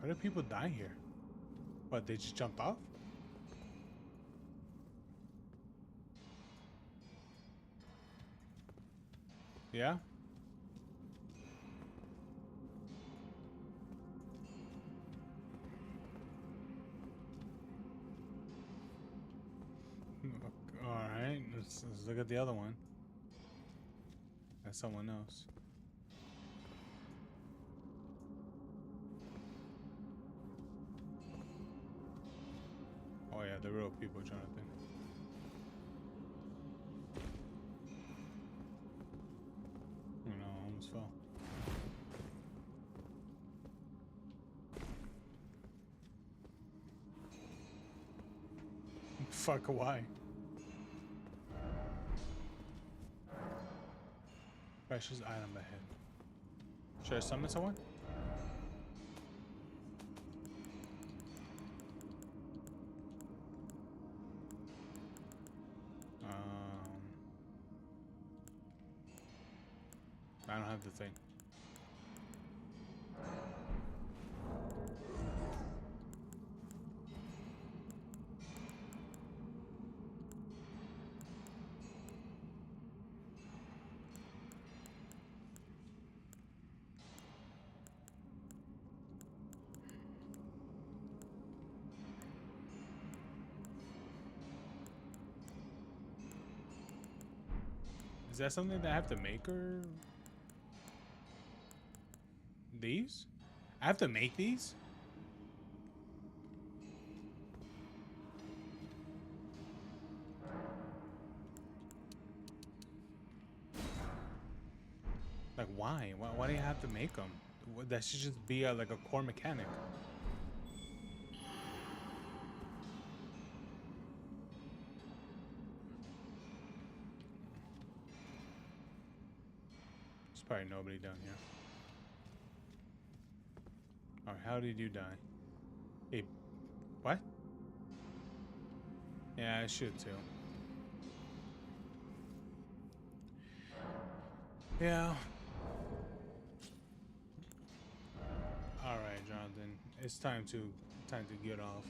Why do people die here? What, they just jumped off? Yeah? Alright, let's look at the other one. That's someone else. Oh yeah, the real people, Jonathan. Oh no, I almost fell. Fuck, why? Precious item ahead. Should I summon someone? I don't have the thing. Is that something that I have to make or these? I have to make these? Like why? Why do you have to make them? That should just be like a core mechanic. There's probably nobody down here. How did you die? Hey, what? Yeah, I should too. Yeah. All right, Jonathan. It's time to get off.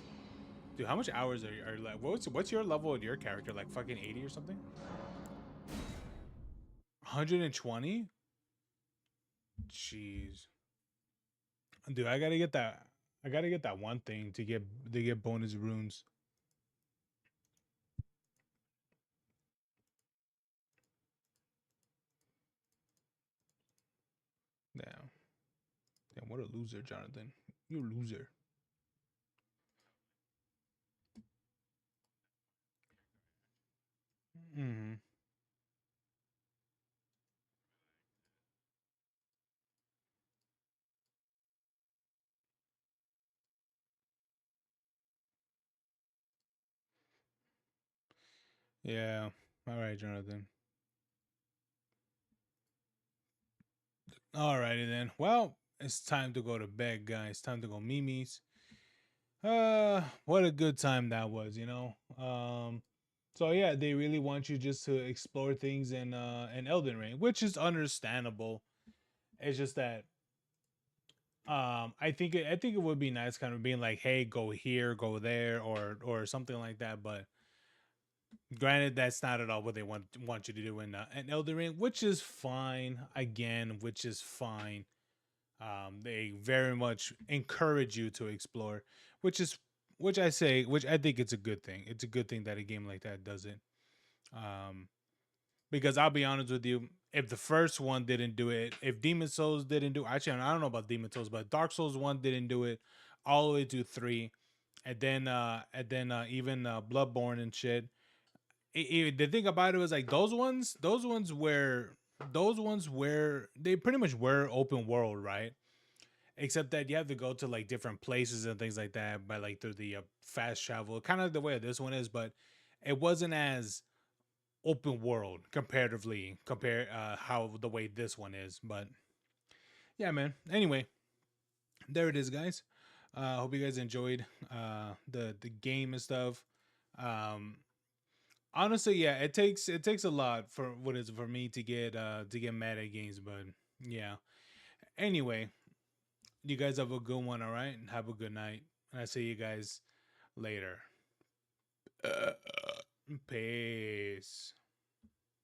Dude, how much hours are like? What's your level of your character? Like fucking 80 or something? 120? Jeez. Dude, I gotta get that. I gotta get that one thing to get bonus runes. Damn. Damn, what a loser, Jonathan. You a loser. Mm-hmm. Yeah. All right, Jonathan. Alrighty then. Well, it's time to go to bed, guys. Time to go Mimi's. What a good time that was, you know. So yeah, they really want you just to explore things in Elden Ring, which is understandable. It's just that I think it would be nice kind of being like, hey, go here, go there, or something like that. But granted, that's not at all what they want you to do in Elden Ring, which is fine. Again, which is fine. They very much encourage you to explore, which is which I think it's a good thing. It's a good thing that a game like that does it. Um, because I'll be honest with you, if the first one didn't do it, if Demon Souls didn't do, actually I don't know about Demon Souls, but Dark Souls 1 didn't do it all the way to 3, and then even Bloodborne and shit. The thing about it was like those ones where they pretty much were open world, right? Except that you have to go to like different places and things like that by like through the fast travel, kind of the way this one is, but it wasn't as open world comparatively compare how the way this one is. But yeah, man. Anyway, there it is, guys. Hope you guys enjoyed the game and stuff. Um, honestly, yeah, it takes a lot for what is for me to get mad at games, but yeah. Anyway, you guys have a good one, all right? And have a good night. And I see you guys later. Peace.